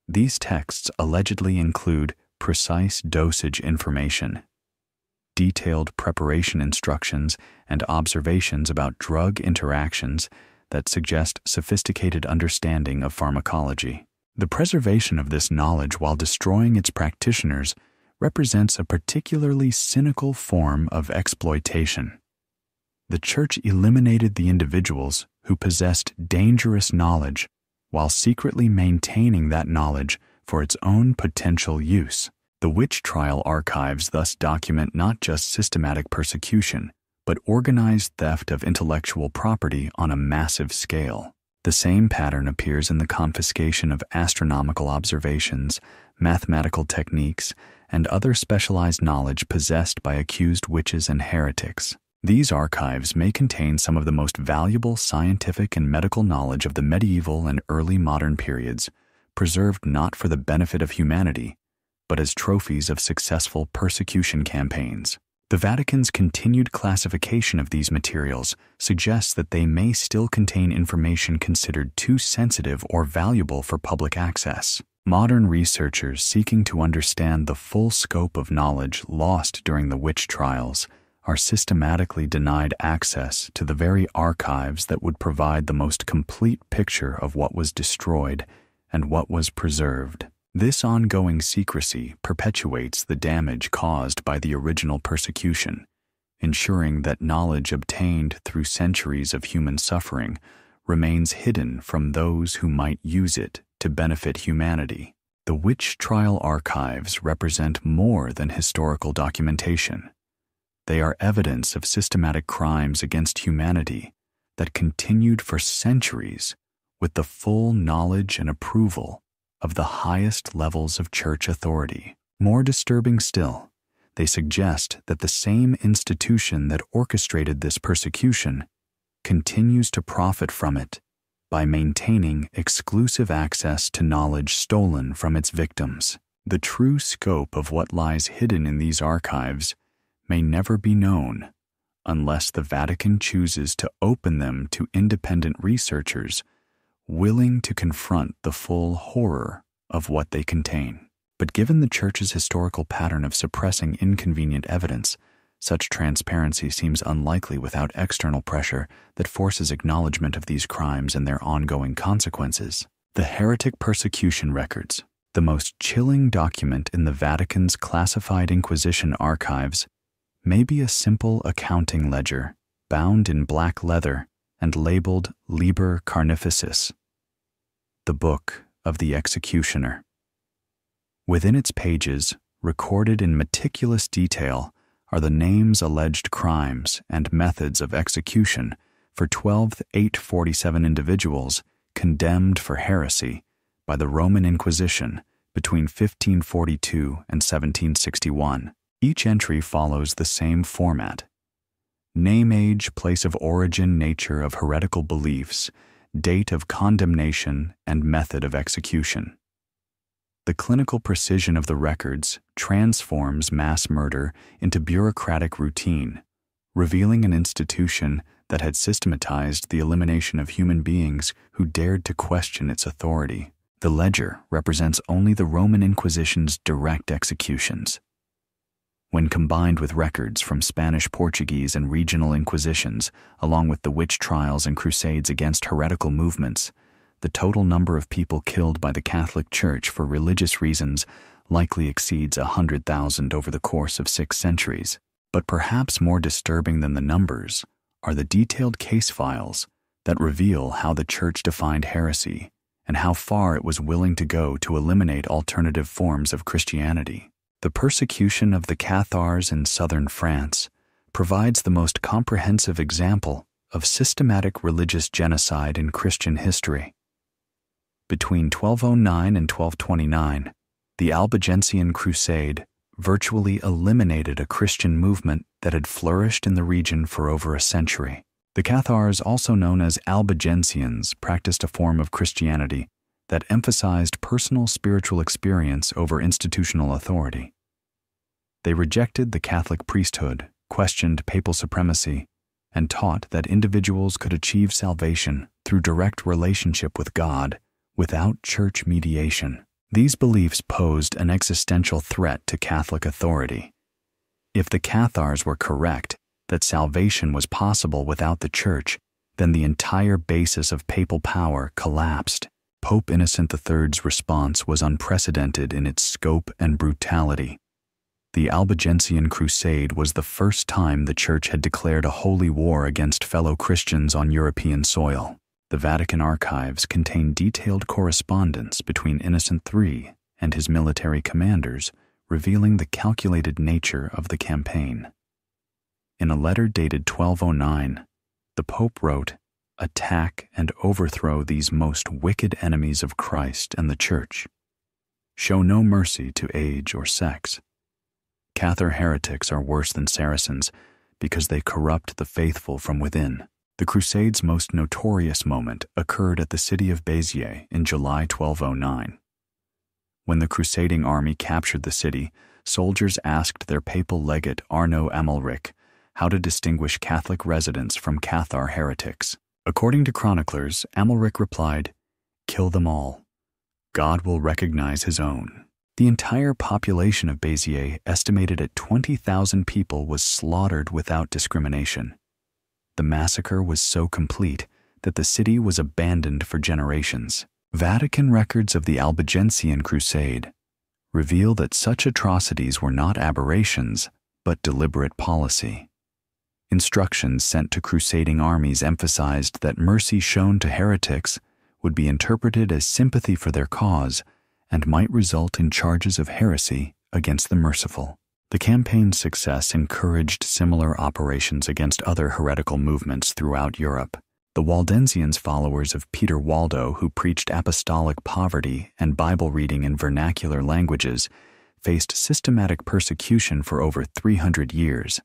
These texts allegedly include precise dosage information, detailed preparation instructions, and observations about drug interactions that suggest sophisticated understanding of pharmacology. The preservation of this knowledge while destroying its practitioners represents a particularly cynical form of exploitation. The Church eliminated the individuals who possessed dangerous knowledge while secretly maintaining that knowledge for its own potential use. The witch trial archives thus document not just systematic persecution, but organized theft of intellectual property on a massive scale. The same pattern appears in the confiscation of astronomical observations, mathematical techniques, and other specialized knowledge possessed by accused witches and heretics. These archives may contain some of the most valuable scientific and medical knowledge of the medieval and early modern periods, preserved not for the benefit of humanity, but as trophies of successful persecution campaigns. The Vatican's continued classification of these materials suggests that they may still contain information considered too sensitive or valuable for public access. Modern researchers seeking to understand the full scope of knowledge lost during the witch trials are systematically denied access to the very archives that would provide the most complete picture of what was destroyed and what was preserved. This ongoing secrecy perpetuates the damage caused by the original persecution, ensuring that knowledge obtained through centuries of human suffering remains hidden from those who might use it to benefit humanity. The witch trial archives represent more than historical documentation. They are evidence of systematic crimes against humanity that continued for centuries with the full knowledge and approval of the highest levels of church authority. More disturbing still, they suggest that the same institution that orchestrated this persecution continues to profit from it by maintaining exclusive access to knowledge stolen from its victims. The true scope of what lies hidden in these archives may never be known unless the Vatican chooses to open them to independent researchers willing to confront the full horror of what they contain. But given the Church's historical pattern of suppressing inconvenient evidence, such transparency seems unlikely without external pressure that forces acknowledgement of these crimes and their ongoing consequences. The heretic persecution records, the most chilling document in the Vatican's classified Inquisition archives, may be a simple accounting ledger bound in black leather and labeled Liber Carnificus, the Book of the Executioner. Within its pages, recorded in meticulous detail, are the names, alleged crimes, and methods of execution for 12,847 individuals condemned for heresy by the Roman Inquisition between 1542 and 1761. Each entry follows the same format: name, age, place of origin, nature of heretical beliefs, date of condemnation, and method of execution. The clinical precision of the records transforms mass murder into bureaucratic routine, revealing an institution that had systematized the elimination of human beings who dared to question its authority. The ledger represents only the Roman Inquisition's direct executions. When combined with records from Spanish, Portuguese, and regional inquisitions, along with the witch trials and crusades against heretical movements, the total number of people killed by the Catholic Church for religious reasons likely exceeds 100,000 over the course of 6 centuries. But perhaps more disturbing than the numbers are the detailed case files that reveal how the Church defined heresy and how far it was willing to go to eliminate alternative forms of Christianity. The persecution of the Cathars in southern France provides the most comprehensive example of systematic religious genocide in Christian history. Between 1209 and 1229, the Albigensian Crusade virtually eliminated a Christian movement that had flourished in the region for over a century. The Cathars, also known as Albigensians, practiced a form of Christianity that emphasized personal spiritual experience over institutional authority. They rejected the Catholic priesthood, questioned papal supremacy, and taught that individuals could achieve salvation through direct relationship with God without church mediation. These beliefs posed an existential threat to Catholic authority. If the Cathars were correct that salvation was possible without the Church, then the entire basis of papal power collapsed. Pope Innocent III's response was unprecedented in its scope and brutality. The Albigensian Crusade was the first time the Church had declared a holy war against fellow Christians on European soil. The Vatican archives contain detailed correspondence between Innocent III and his military commanders, revealing the calculated nature of the campaign. In a letter dated 1209, the Pope wrote, "Attack and overthrow these most wicked enemies of Christ and the Church. Show no mercy to age or sex. Cathar heretics are worse than Saracens, because they corrupt the faithful from within. The Crusades' most notorious moment occurred at the city of Béziers in July 1209. When the crusading army captured the city, soldiers asked their papal legate Arnaud Amalric how to distinguish Catholic residents from Cathar heretics. According to chroniclers, Amalric replied, "Kill them all. God will recognize his own." The entire population of Béziers, estimated at 20,000 people, was slaughtered without discrimination. The massacre was so complete that the city was abandoned for generations. Vatican records of the Albigensian Crusade reveal that such atrocities were not aberrations, but deliberate policy. Instructions sent to crusading armies emphasized that mercy shown to heretics would be interpreted as sympathy for their cause and might result in charges of heresy against the merciful. The campaign's success encouraged similar operations against other heretical movements throughout Europe. The Waldensians, followers of Peter Waldo, who preached apostolic poverty and Bible reading in vernacular languages, faced systematic persecution for over 300 years.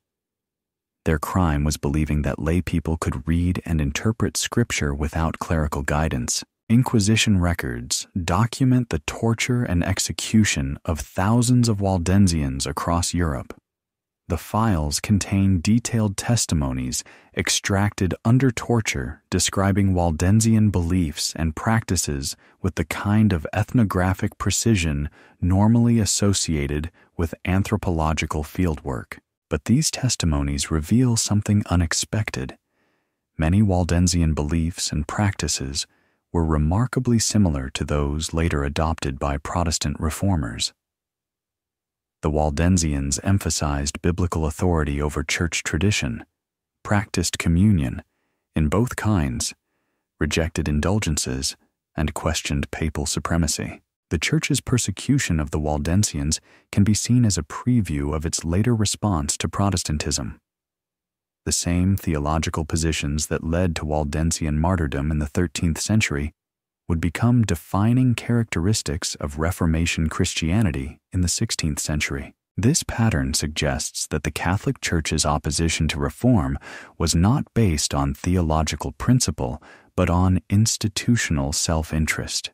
Their crime was believing that lay people could read and interpret Scripture without clerical guidance. Inquisition records document the torture and execution of thousands of Waldensians across Europe. The files contain detailed testimonies extracted under torture describing Waldensian beliefs and practices with the kind of ethnographic precision normally associated with anthropological fieldwork. But these testimonies reveal something unexpected. Many Waldensian beliefs and practices were remarkably similar to those later adopted by Protestant reformers. The Waldensians emphasized biblical authority over church tradition, practiced communion in both kinds, rejected indulgences, and questioned papal supremacy. The Church's persecution of the Waldensians can be seen as a preview of its later response to Protestantism. The same theological positions that led to Waldensian martyrdom in the 13th century would become defining characteristics of Reformation Christianity in the 16th century. This pattern suggests that the Catholic Church's opposition to reform was not based on theological principle, but on institutional self-interest.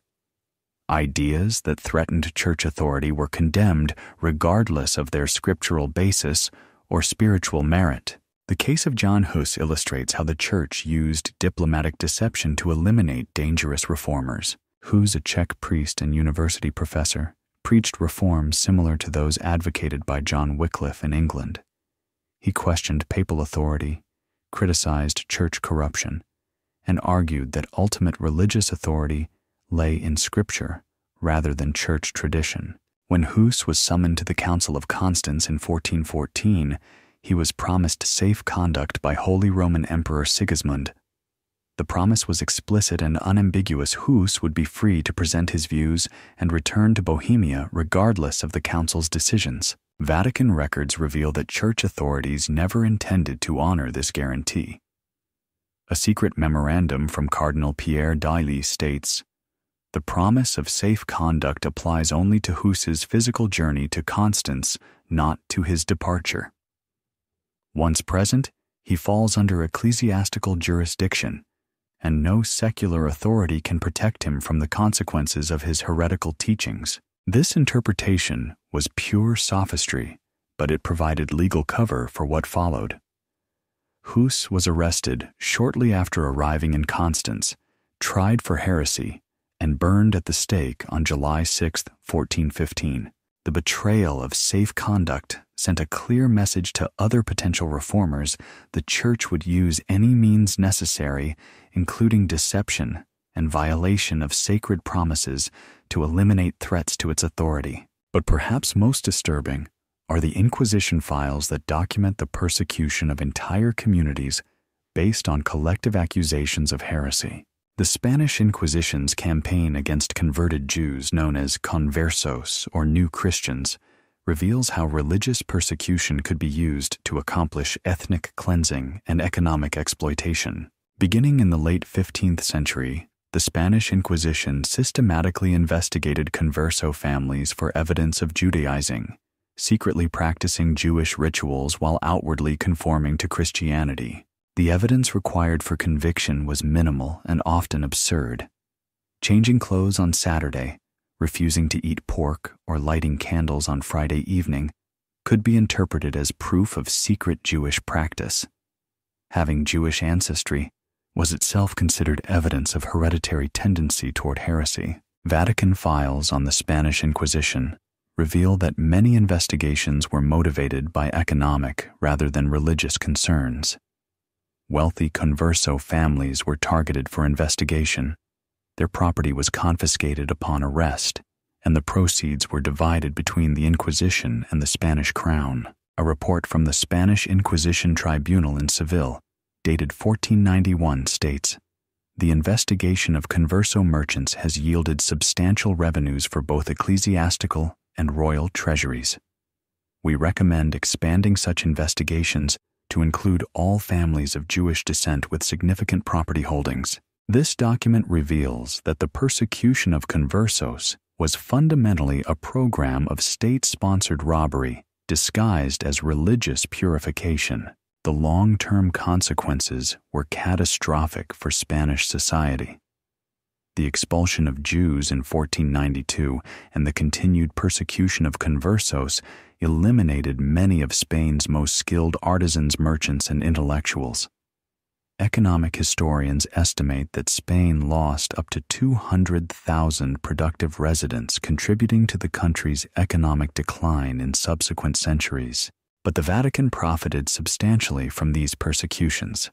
Ideas that threatened church authority were condemned regardless of their scriptural basis or spiritual merit. The case of John Hus illustrates how the Church used diplomatic deception to eliminate dangerous reformers. Hus, a Czech priest and university professor, preached reforms similar to those advocated by John Wycliffe in England. He questioned papal authority, criticized church corruption, and argued that ultimate religious authority lay in Scripture rather than church tradition. When Hus was summoned to the Council of Constance in 1414, he was promised safe conduct by Holy Roman Emperor Sigismund. The promise was explicit and unambiguous. Hus would be free to present his views and return to Bohemia regardless of the council's decisions. Vatican records reveal that church authorities never intended to honor this guarantee. A secret memorandum from Cardinal Pierre d'Ailly states, "The promise of safe conduct applies only to Hus's physical journey to Constance, not to his departure. Once present, he falls under ecclesiastical jurisdiction, and no secular authority can protect him from the consequences of his heretical teachings." This interpretation was pure sophistry, but it provided legal cover for what followed. Hus was arrested shortly after arriving in Constance, tried for heresy, and burned at the stake on July 6, 1415. The betrayal of safe conduct sent a clear message to other potential reformers: the Church would use any means necessary, including deception and violation of sacred promises, to eliminate threats to its authority. But perhaps most disturbing are the Inquisition files that document the persecution of entire communities based on collective accusations of heresy. The Spanish Inquisition's campaign against converted Jews, known as conversos or new Christians, reveals how religious persecution could be used to accomplish ethnic cleansing and economic exploitation. Beginning in the late 15th century, the Spanish Inquisition systematically investigated converso families for evidence of Judaizing, secretly practicing Jewish rituals while outwardly conforming to Christianity. The evidence required for conviction was minimal and often absurd. Changing clothes on Saturday, refusing to eat pork, or lighting candles on Friday evening could be interpreted as proof of secret Jewish practice. Having Jewish ancestry was itself considered evidence of hereditary tendency toward heresy. Vatican files on the Spanish Inquisition reveal that many investigations were motivated by economic rather than religious concerns. Wealthy converso families were targeted for investigation. Their property was confiscated upon arrest, and the proceeds were divided between the Inquisition and the Spanish crown. A report from the Spanish Inquisition Tribunal in Seville, dated 1491, states, "The investigation of converso merchants has yielded substantial revenues for both ecclesiastical and royal treasuries. We recommend expanding such investigations to include all families of Jewish descent with significant property holdings." This document reveals that the persecution of conversos was fundamentally a program of state-sponsored robbery disguised as religious purification. The long-term consequences were catastrophic for Spanish society. The expulsion of Jews in 1492 and the continued persecution of conversos eliminated many of Spain's most skilled artisans, merchants, and intellectuals. Economic historians estimate that Spain lost up to 200,000 productive residents, contributing to the country's economic decline in subsequent centuries. But the Vatican profited substantially from these persecutions.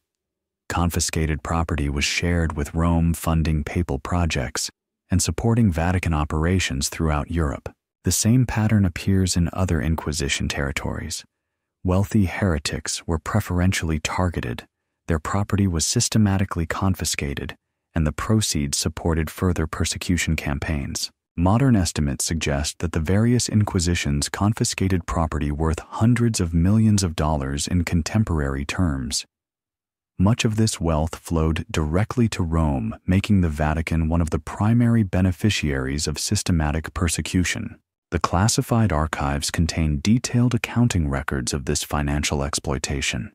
Confiscated property was shared with Rome, funding papal projects and supporting Vatican operations throughout Europe. The same pattern appears in other Inquisition territories. Wealthy heretics were preferentially targeted, their property was systematically confiscated, and the proceeds supported further persecution campaigns. Modern estimates suggest that the various Inquisitions confiscated property worth hundreds of millions of dollars in contemporary terms. Much of this wealth flowed directly to Rome, making the Vatican one of the primary beneficiaries of systematic persecution. The classified archives contain detailed accounting records of this financial exploitation.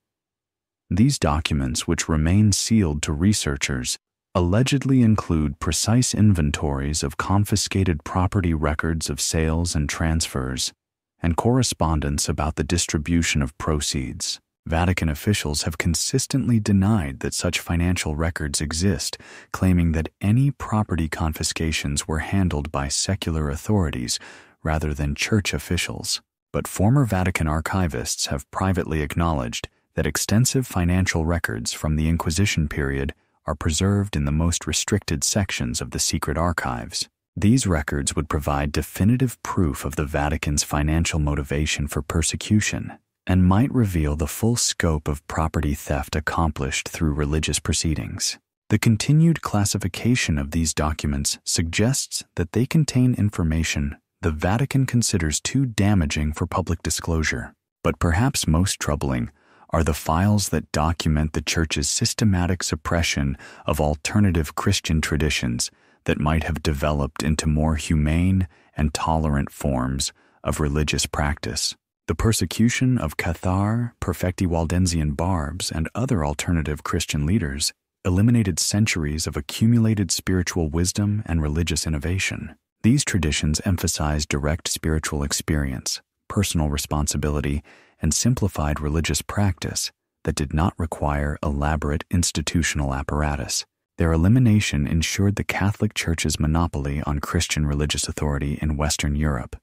These documents, which remain sealed to researchers, allegedly include precise inventories of confiscated property, records of sales and transfers, and correspondence about the distribution of proceeds. Vatican officials have consistently denied that such financial records exist, claiming that any property confiscations were handled by secular authorities rather than church officials. But former Vatican archivists have privately acknowledged that extensive financial records from the Inquisition period are preserved in the most restricted sections of the secret archives. These records would provide definitive proof of the Vatican's financial motivation for persecution and might reveal the full scope of property theft accomplished through religious proceedings. The continued classification of these documents suggests that they contain information the Vatican considers too damaging for public disclosure. But perhaps most troubling are the files that document the Church's systematic suppression of alternative Christian traditions that might have developed into more humane and tolerant forms of religious practice. The persecution of Cathar, Perfecti Waldensian Barbs, and other alternative Christian leaders eliminated centuries of accumulated spiritual wisdom and religious innovation. These traditions emphasized direct spiritual experience, personal responsibility, and simplified religious practice that did not require elaborate institutional apparatus. Their elimination ensured the Catholic Church's monopoly on Christian religious authority in Western Europe,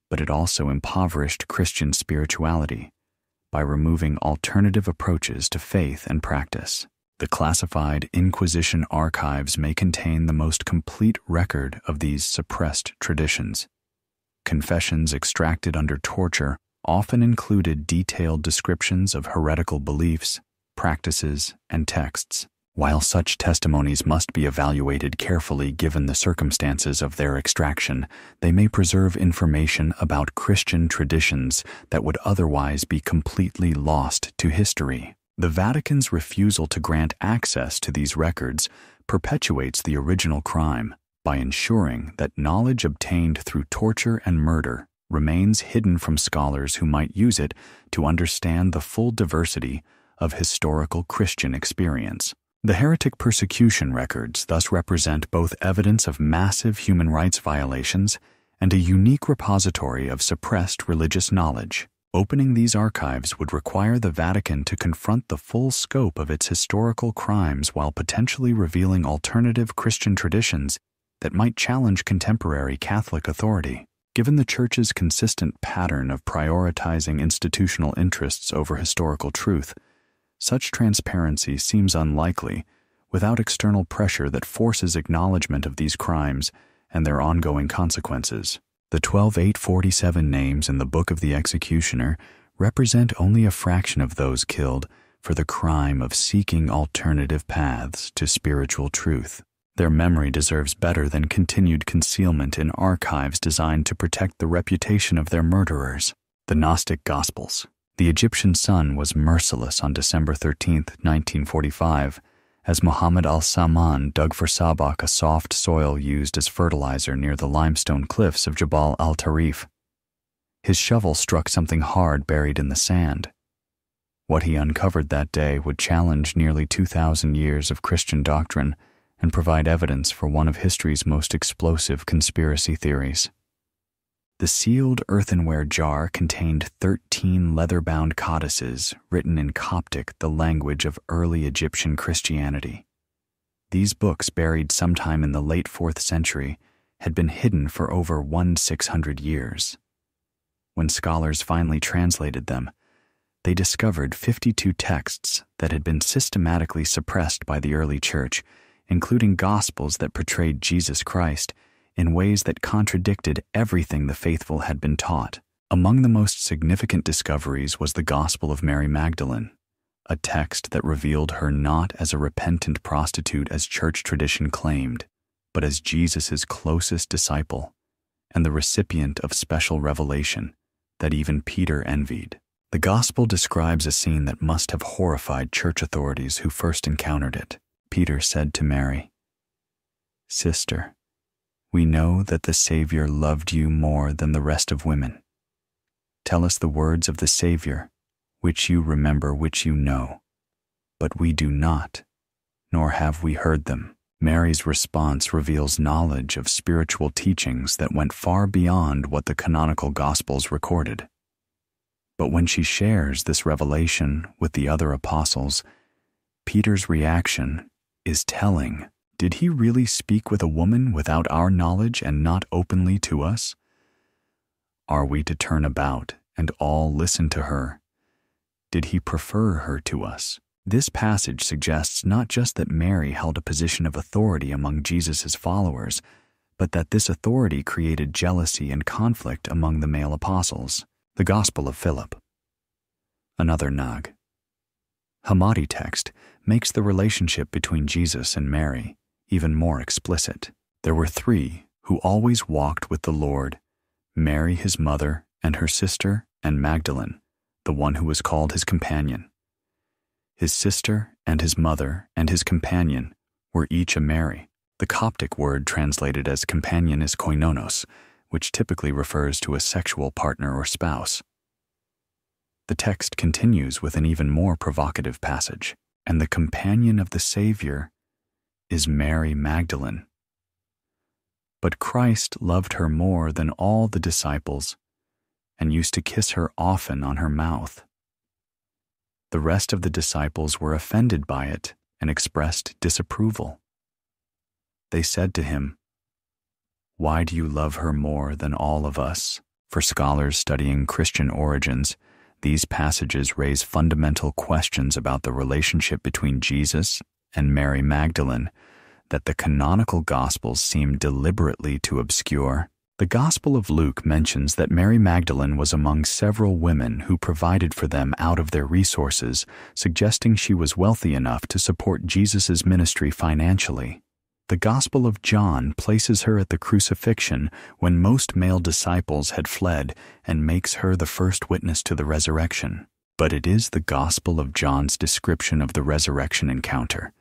but it also impoverished Christian spirituality by removing alternative approaches to faith and practice. The classified Inquisition archives may contain the most complete record of these suppressed traditions. Confessions extracted under torture often included detailed descriptions of heretical beliefs, practices, and texts. While such testimonies must be evaluated carefully given the circumstances of their extraction, they may preserve information about Christian traditions that would otherwise be completely lost to history. The Vatican's refusal to grant access to these records perpetuates the original crime by ensuring that knowledge obtained through torture and murder remains hidden from scholars who might use it to understand the full diversity of historical Christian experience. The heretic persecution records thus represent both evidence of massive human rights violations and a unique repository of suppressed religious knowledge. Opening these archives would require the Vatican to confront the full scope of its historical crimes while potentially revealing alternative Christian traditions that might challenge contemporary Catholic authority. Given the Church's consistent pattern of prioritizing institutional interests over historical truth, such transparency seems unlikely without external pressure that forces acknowledgement of these crimes and their ongoing consequences. The 12,847 names in the Book of the Executioner represent only a fraction of those killed for the crime of seeking alternative paths to spiritual truth. Their memory deserves better than continued concealment in archives designed to protect the reputation of their murderers. The Gnostic Gospels. The Egyptian sun was merciless on December 13, 1945, as Muhammad al-Saman dug for sabak, a soft soil used as fertilizer near the limestone cliffs of Jabal al-Tarif. His shovel struck something hard buried in the sand. What he uncovered that day would challenge nearly 2,000 years of Christian doctrine and provide evidence for one of history's most explosive conspiracy theories. The sealed earthenware jar contained 13 leather-bound codices written in Coptic, the language of early Egyptian Christianity. These books, buried sometime in the late 4th century, had been hidden for over 1,600 years. When scholars finally translated them, they discovered 52 texts that had been systematically suppressed by the early Church, including Gospels that portrayed Jesus Christ in ways that contradicted everything the faithful had been taught. Among the most significant discoveries was the Gospel of Mary Magdalene, a text that revealed her not as a repentant prostitute as church tradition claimed, but as Jesus' closest disciple and the recipient of special revelation that even Peter envied. The Gospel describes a scene that must have horrified church authorities who first encountered it. Peter said to Mary, "Sister, we know that the Savior loved you more than the rest of women. Tell us the words of the Savior, which you remember, which you know. But we do not, nor have we heard them." Mary's response reveals knowledge of spiritual teachings that went far beyond what the canonical Gospels recorded. But when she shares this revelation with the other apostles, Peter's reaction is telling. Did he really speak with a woman without our knowledge and not openly to us? Are we to turn about and all listen to her? Did he prefer her to us? This passage suggests not just that Mary held a position of authority among Jesus' followers, but that this authority created jealousy and conflict among the male apostles. The Gospel of Philip. Another Nag. Hammadi text makes the relationship between Jesus and Mary even more explicit. There were 3 who always walked with the Lord: Mary his mother, and her sister, and Magdalene, the one who was called his companion. His sister and his mother and his companion were each a Mary. The Coptic word translated as companion is koinonos, which typically refers to a sexual partner or spouse. The text continues with an even more provocative passage, and the companion of the Savior is Mary Magdalene. But Christ loved her more than all the disciples and used to kiss her often on her mouth. The rest of the disciples were offended by it and expressed disapproval. They said to him, "Why do you love her more than all of us?" For scholars studying Christian origins, these passages raise fundamental questions about the relationship between Jesus and Mary Magdalene that the canonical Gospels seem deliberately to obscure. The Gospel of Luke mentions that Mary Magdalene was among several women who provided for them out of their resources, suggesting she was wealthy enough to support Jesus' ministry financially. The Gospel of John places her at the crucifixion when most male disciples had fled and makes her the first witness to the resurrection. But it is the Gospel of John's description of the resurrection encounter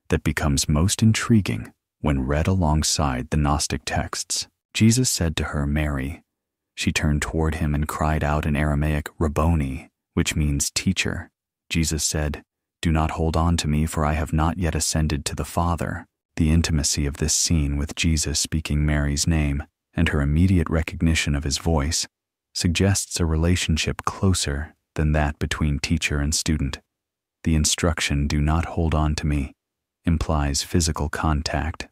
that becomes most intriguing when read alongside the Gnostic texts. Jesus said to her, "Mary," She turned toward him and cried out in Aramaic, "Rabboni," which means teacher. Jesus said, "Do not hold on to me, for I have not yet ascended to the Father." The intimacy of this scene with Jesus speaking Mary's name and her immediate recognition of his voice suggests a relationship closer than that between teacher and student. The instruction, "Do not hold on to me," implies physical contact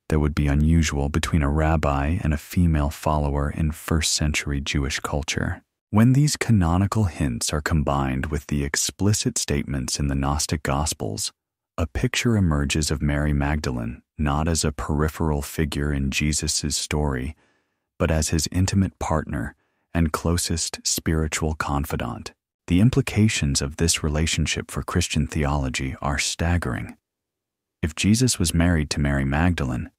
that would be unusual between a rabbi and a female follower in first-century Jewish culture. When these canonical hints are combined with the explicit statements in the Gnostic Gospels, a picture emerges of Mary Magdalene not as a peripheral figure in Jesus' story, but as his intimate partner and closest spiritual confidant. The implications of this relationship for Christian theology are staggering. If Jesus was married to Mary Magdalene,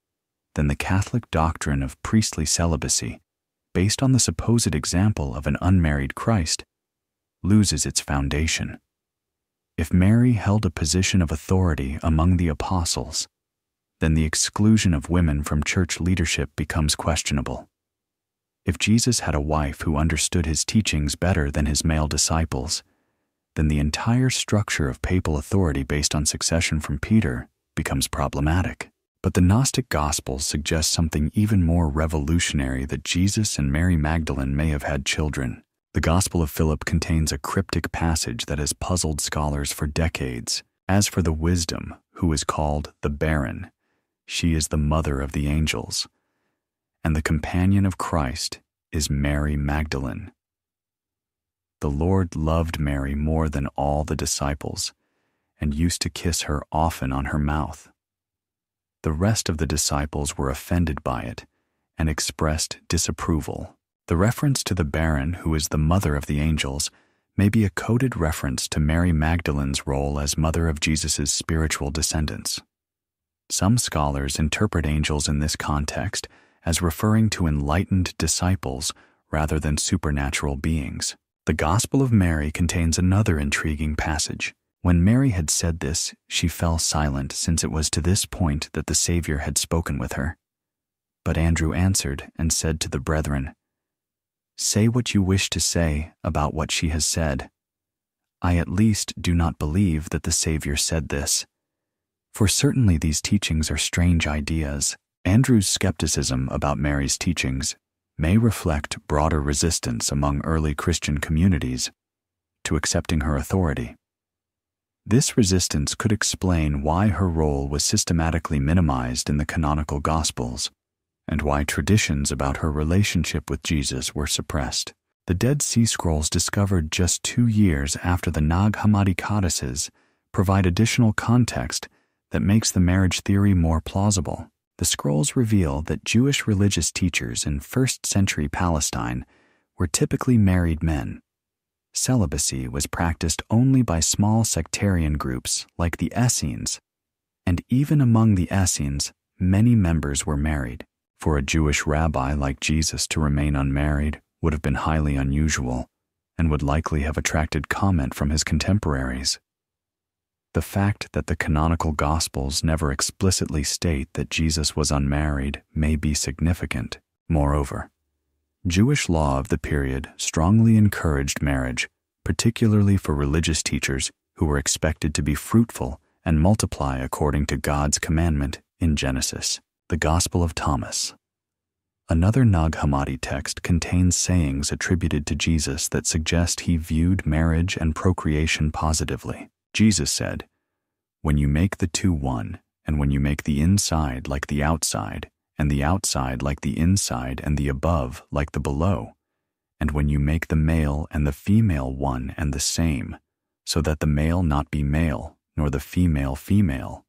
then the Catholic doctrine of priestly celibacy, based on the supposed example of an unmarried Christ, loses its foundation. If Mary held a position of authority among the apostles, then the exclusion of women from church leadership becomes questionable. If Jesus had a wife who understood his teachings better than his male disciples, then the entire structure of papal authority based on succession from Peter becomes problematic. But the Gnostic Gospels suggest something even more revolutionary, that Jesus and Mary Magdalene may have had children. The Gospel of Philip contains a cryptic passage that has puzzled scholars for decades. As for the wisdom, who is called the barren, she is the mother of the angels, and the companion of Christ is Mary Magdalene. The Lord loved Mary more than all the disciples, and used to kiss her often on her mouth. The rest of the disciples were offended by it and expressed disapproval. The reference to the barren, who is the mother of the angels, may be a coded reference to Mary Magdalene's role as mother of Jesus' spiritual descendants. Some scholars interpret angels in this context as referring to enlightened disciples rather than supernatural beings. The Gospel of Mary contains another intriguing passage. When Mary had said this, she fell silent, since it was to this point that the Savior had spoken with her. But Andrew answered and said to the brethren, "Say what you wish to say about what she has said. I at least do not believe that the Savior said this. For certainly these teachings are strange ideas." Andrew's skepticism about Mary's teachings may reflect broader resistance among early Christian communities to accepting her authority. This resistance could explain why her role was systematically minimized in the canonical Gospels, and why traditions about her relationship with Jesus were suppressed. The Dead Sea Scrolls, discovered just 2 years after the Nag Hammadi codices, provide additional context that makes the marriage theory more plausible. The scrolls reveal that Jewish religious teachers in first-century Palestine were typically married men. Celibacy was practiced only by small sectarian groups like the Essenes, and even among the Essenes, many members were married. For a Jewish rabbi like Jesus to remain unmarried would have been highly unusual, and would likely have attracted comment from his contemporaries. The fact that the canonical Gospels never explicitly state that Jesus was unmarried may be significant. Moreover, Jewish law of the period strongly encouraged marriage, particularly for religious teachers who were expected to be fruitful and multiply according to God's commandment in Genesis. The Gospel of Thomas. Another Nag Hammadi text contains sayings attributed to Jesus that suggest he viewed marriage and procreation positively. Jesus said, "When you make the two one, and when you make the inside like the outside, and the outside like the inside, and the above like the below, and when you make the male and the female one and the same, so that the male not be male, nor the female female,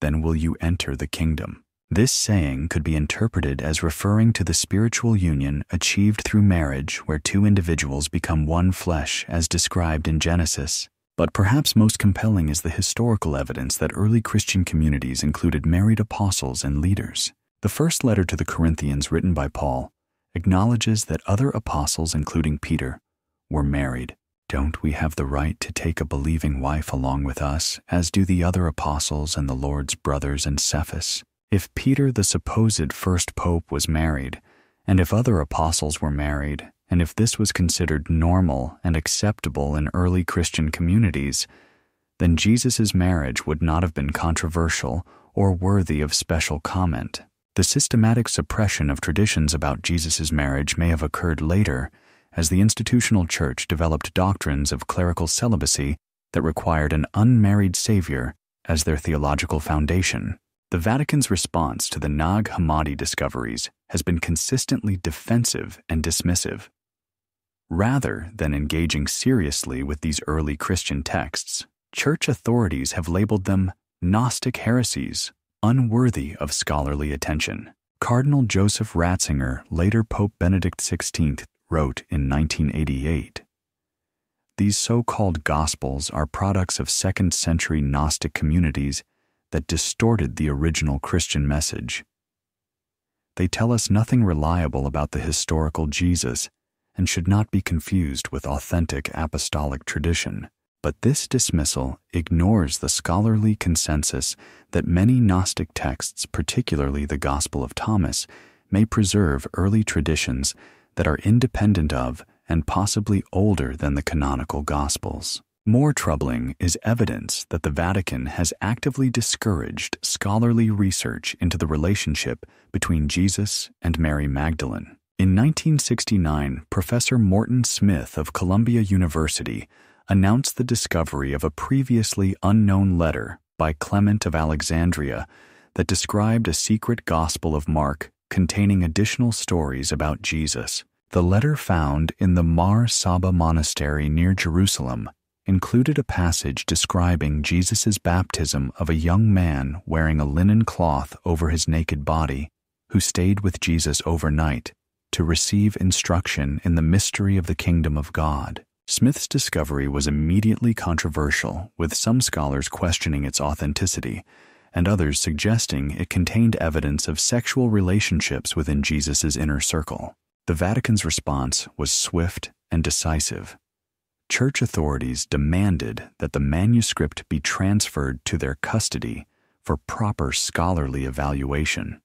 then will you enter the kingdom." This saying could be interpreted as referring to the spiritual union achieved through marriage, where two individuals become one flesh as described in Genesis. But perhaps most compelling is the historical evidence that early Christian communities included married apostles and leaders. The first letter to the Corinthians, written by Paul, acknowledges that other apostles, including Peter, were married. Don't we have the right to take a believing wife along with us, as do the other apostles and the Lord's brothers and Cephas? If Peter, the supposed first pope, was married, and if other apostles were married, And if this was considered normal and acceptable in early Christian communities, then Jesus' marriage would not have been controversial or worthy of special comment. The systematic suppression of traditions about Jesus' marriage may have occurred later, as the institutional church developed doctrines of clerical celibacy that required an unmarried savior as their theological foundation. The Vatican's response to the Nag Hammadi discoveries has been consistently defensive and dismissive. Rather than engaging seriously with these early Christian texts, church authorities have labeled them Gnostic heresies, unworthy of scholarly attention. Cardinal Joseph Ratzinger, later Pope Benedict XVI, wrote in 1988, "These so-called Gospels are products of 2nd century Gnostic communities that distorted the original Christian message. They tell us nothing reliable about the historical Jesus and should not be confused with authentic apostolic tradition." But this dismissal ignores the scholarly consensus that many Gnostic texts, particularly the Gospel of Thomas, may preserve early traditions that are independent of and possibly older than the canonical Gospels. More troubling is evidence that the Vatican has actively discouraged scholarly research into the relationship between Jesus and Mary Magdalene. In 1969, Professor Morton Smith of Columbia University announced the discovery of a previously unknown letter by Clement of Alexandria that described a secret Gospel of Mark containing additional stories about Jesus. The letter, found in the Mar Saba Monastery near Jerusalem, included a passage describing Jesus' baptism of a young man wearing a linen cloth over his naked body, who stayed with Jesus overnight to receive instruction in the mystery of the kingdom of God. Smith's discovery was immediately controversial, with some scholars questioning its authenticity and others suggesting it contained evidence of sexual relationships within Jesus' inner circle. The Vatican's response was swift and decisive. Church authorities demanded that the manuscript be transferred to their custody for proper scholarly evaluation.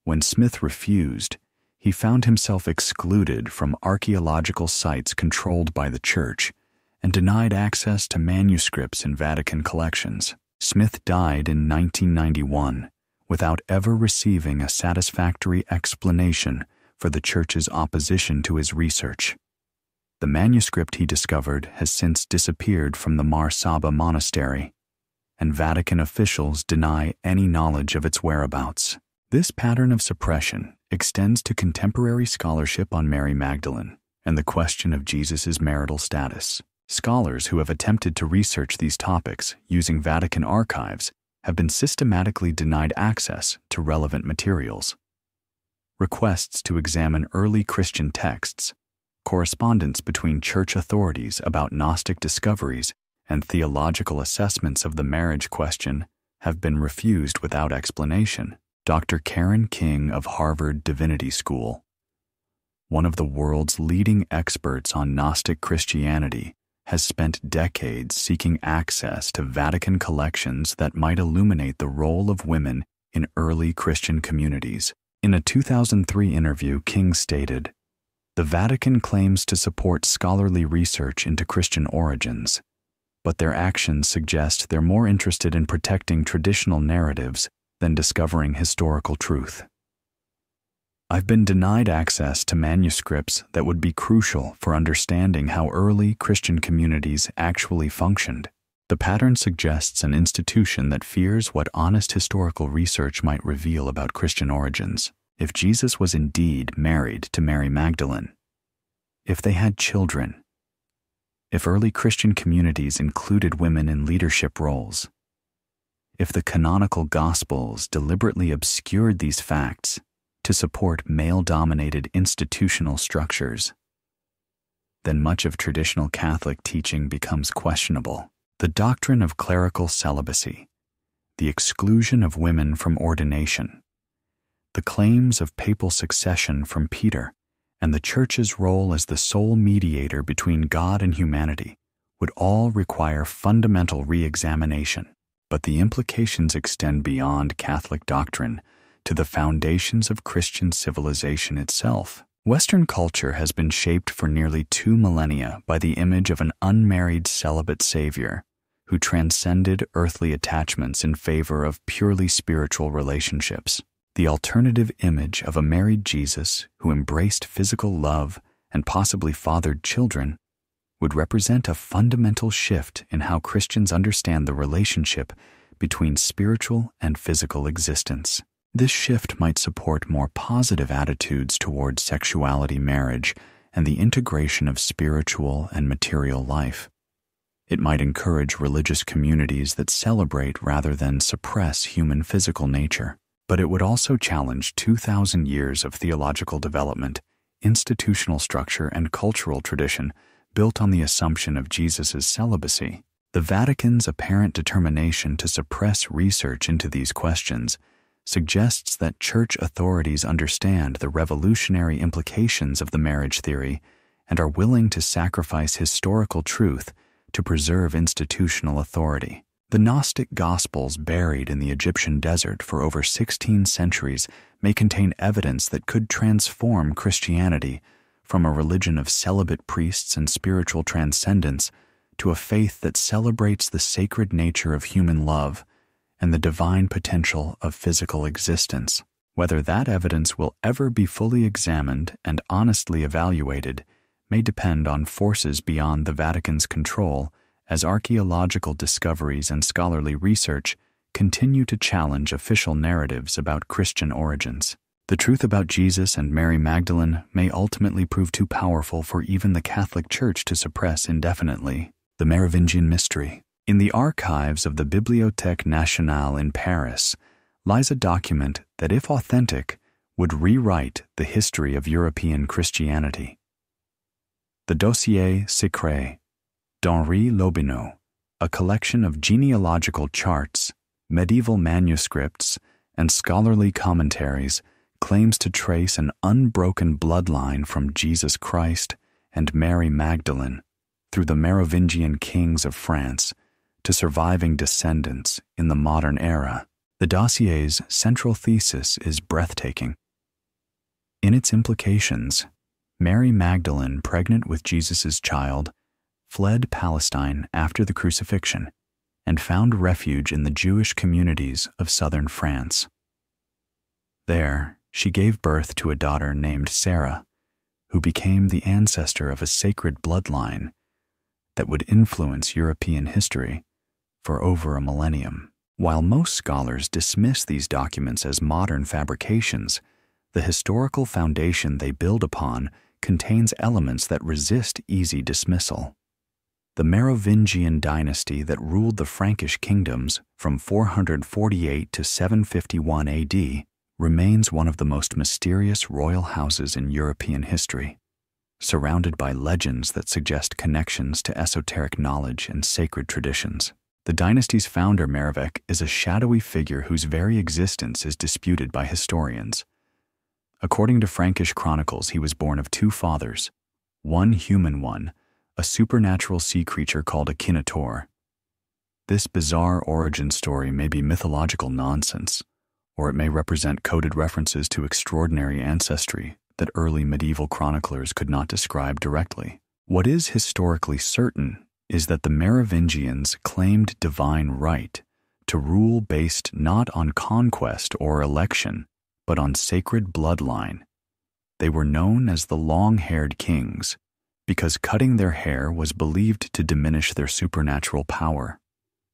When Smith refused, he found himself excluded from archaeological sites controlled by the Church and denied access to manuscripts in Vatican collections. Smith died in 1991 without ever receiving a satisfactory explanation for the Church's opposition to his research. The manuscript he discovered has since disappeared from the Mar Saba Monastery, and Vatican officials deny any knowledge of its whereabouts. This pattern of suppression extends to contemporary scholarship on Mary Magdalene and the question of Jesus' marital status. Scholars who have attempted to research these topics using Vatican archives have been systematically denied access to relevant materials. Requests to examine early Christian texts, correspondence between church authorities about Gnostic discoveries, and theological assessments of the marriage question have been refused without explanation. Dr. Karen King of Harvard Divinity School, one of the world's leading experts on Gnostic Christianity, has spent decades seeking access to Vatican collections that might illuminate the role of women in early Christian communities. In a 2003 interview, King stated, "The Vatican claims to support scholarly research into Christian origins, but their actions suggest they're more interested in protecting traditional narratives than discovering historical truth. I've been denied access to manuscripts that would be crucial for understanding how early Christian communities actually functioned. The pattern suggests an institution that fears what honest historical research might reveal about Christian origins. If Jesus was indeed married to Mary Magdalene, if they had children, if early Christian communities included women in leadership roles, if the canonical Gospels deliberately obscured these facts to support male-dominated institutional structures, then much of traditional Catholic teaching becomes questionable. The doctrine of clerical celibacy, the exclusion of women from ordination, the claims of papal succession from Peter, and the Church's role as the sole mediator between God and humanity would all require fundamental re-examination. But the implications extend beyond Catholic doctrine to the foundations of Christian civilization itself. Western culture has been shaped for nearly 2 millennia by the image of an unmarried celibate savior who transcended earthly attachments in favor of purely spiritual relationships. The alternative image of a married Jesus who embraced physical love and possibly fathered children would represent a fundamental shift in how Christians understand the relationship between spiritual and physical existence. This shift might support more positive attitudes toward sexuality, marriage, and the integration of spiritual and material life. It might encourage religious communities that celebrate rather than suppress human physical nature. But it would also challenge 2,000 years of theological development, institutional structure, and cultural tradition built on the assumption of Jesus' celibacy. The Vatican's apparent determination to suppress research into these questions suggests that church authorities understand the revolutionary implications of the marriage theory and are willing to sacrifice historical truth to preserve institutional authority. The Gnostic Gospels buried in the Egyptian desert for over 16 centuries may contain evidence that could transform Christianity from a religion of celibate priests and spiritual transcendence to a faith that celebrates the sacred nature of human love and the divine potential of physical existence. Whether that evidence will ever be fully examined and honestly evaluated may depend on forces beyond the Vatican's control as archaeological discoveries and scholarly research continue to challenge official narratives about Christian origins. The truth about Jesus and Mary Magdalene may ultimately prove too powerful for even the Catholic Church to suppress indefinitely. The Merovingian mystery. In the archives of the Bibliothèque Nationale in Paris lies a document that, if authentic, would rewrite the history of European Christianity. The Dossier Secret d'Henri Lobineau, a collection of genealogical charts, medieval manuscripts, and scholarly commentaries, claims to trace an unbroken bloodline from Jesus Christ and Mary Magdalene through the Merovingian kings of France to surviving descendants in the modern era. The dossier's central thesis is breathtaking. In its implications, Mary Magdalene, pregnant with Jesus' child, fled Palestine after the crucifixion and found refuge in the Jewish communities of southern France. There, she gave birth to a daughter named Sarah, who became the ancestor of a sacred bloodline that would influence European history for over a millennium. While most scholars dismiss these documents as modern fabrications, the historical foundation they build upon contains elements that resist easy dismissal. The Merovingian dynasty that ruled the Frankish kingdoms from 448 to 751 AD remains one of the most mysterious royal houses in European history, surrounded by legends that suggest connections to esoteric knowledge and sacred traditions. The dynasty's founder, Merovech, is a shadowy figure whose very existence is disputed by historians. According to Frankish chronicles, he was born of 2 fathers, one human one, a supernatural sea creature called a Kinator. This bizarre origin story may be mythological nonsense, or it may represent coded references to extraordinary ancestry that early medieval chroniclers could not describe directly. What is historically certain is that the Merovingians claimed divine right to rule based not on conquest or election, but on sacred bloodline. They were known as the long-haired kings because cutting their hair was believed to diminish their supernatural power.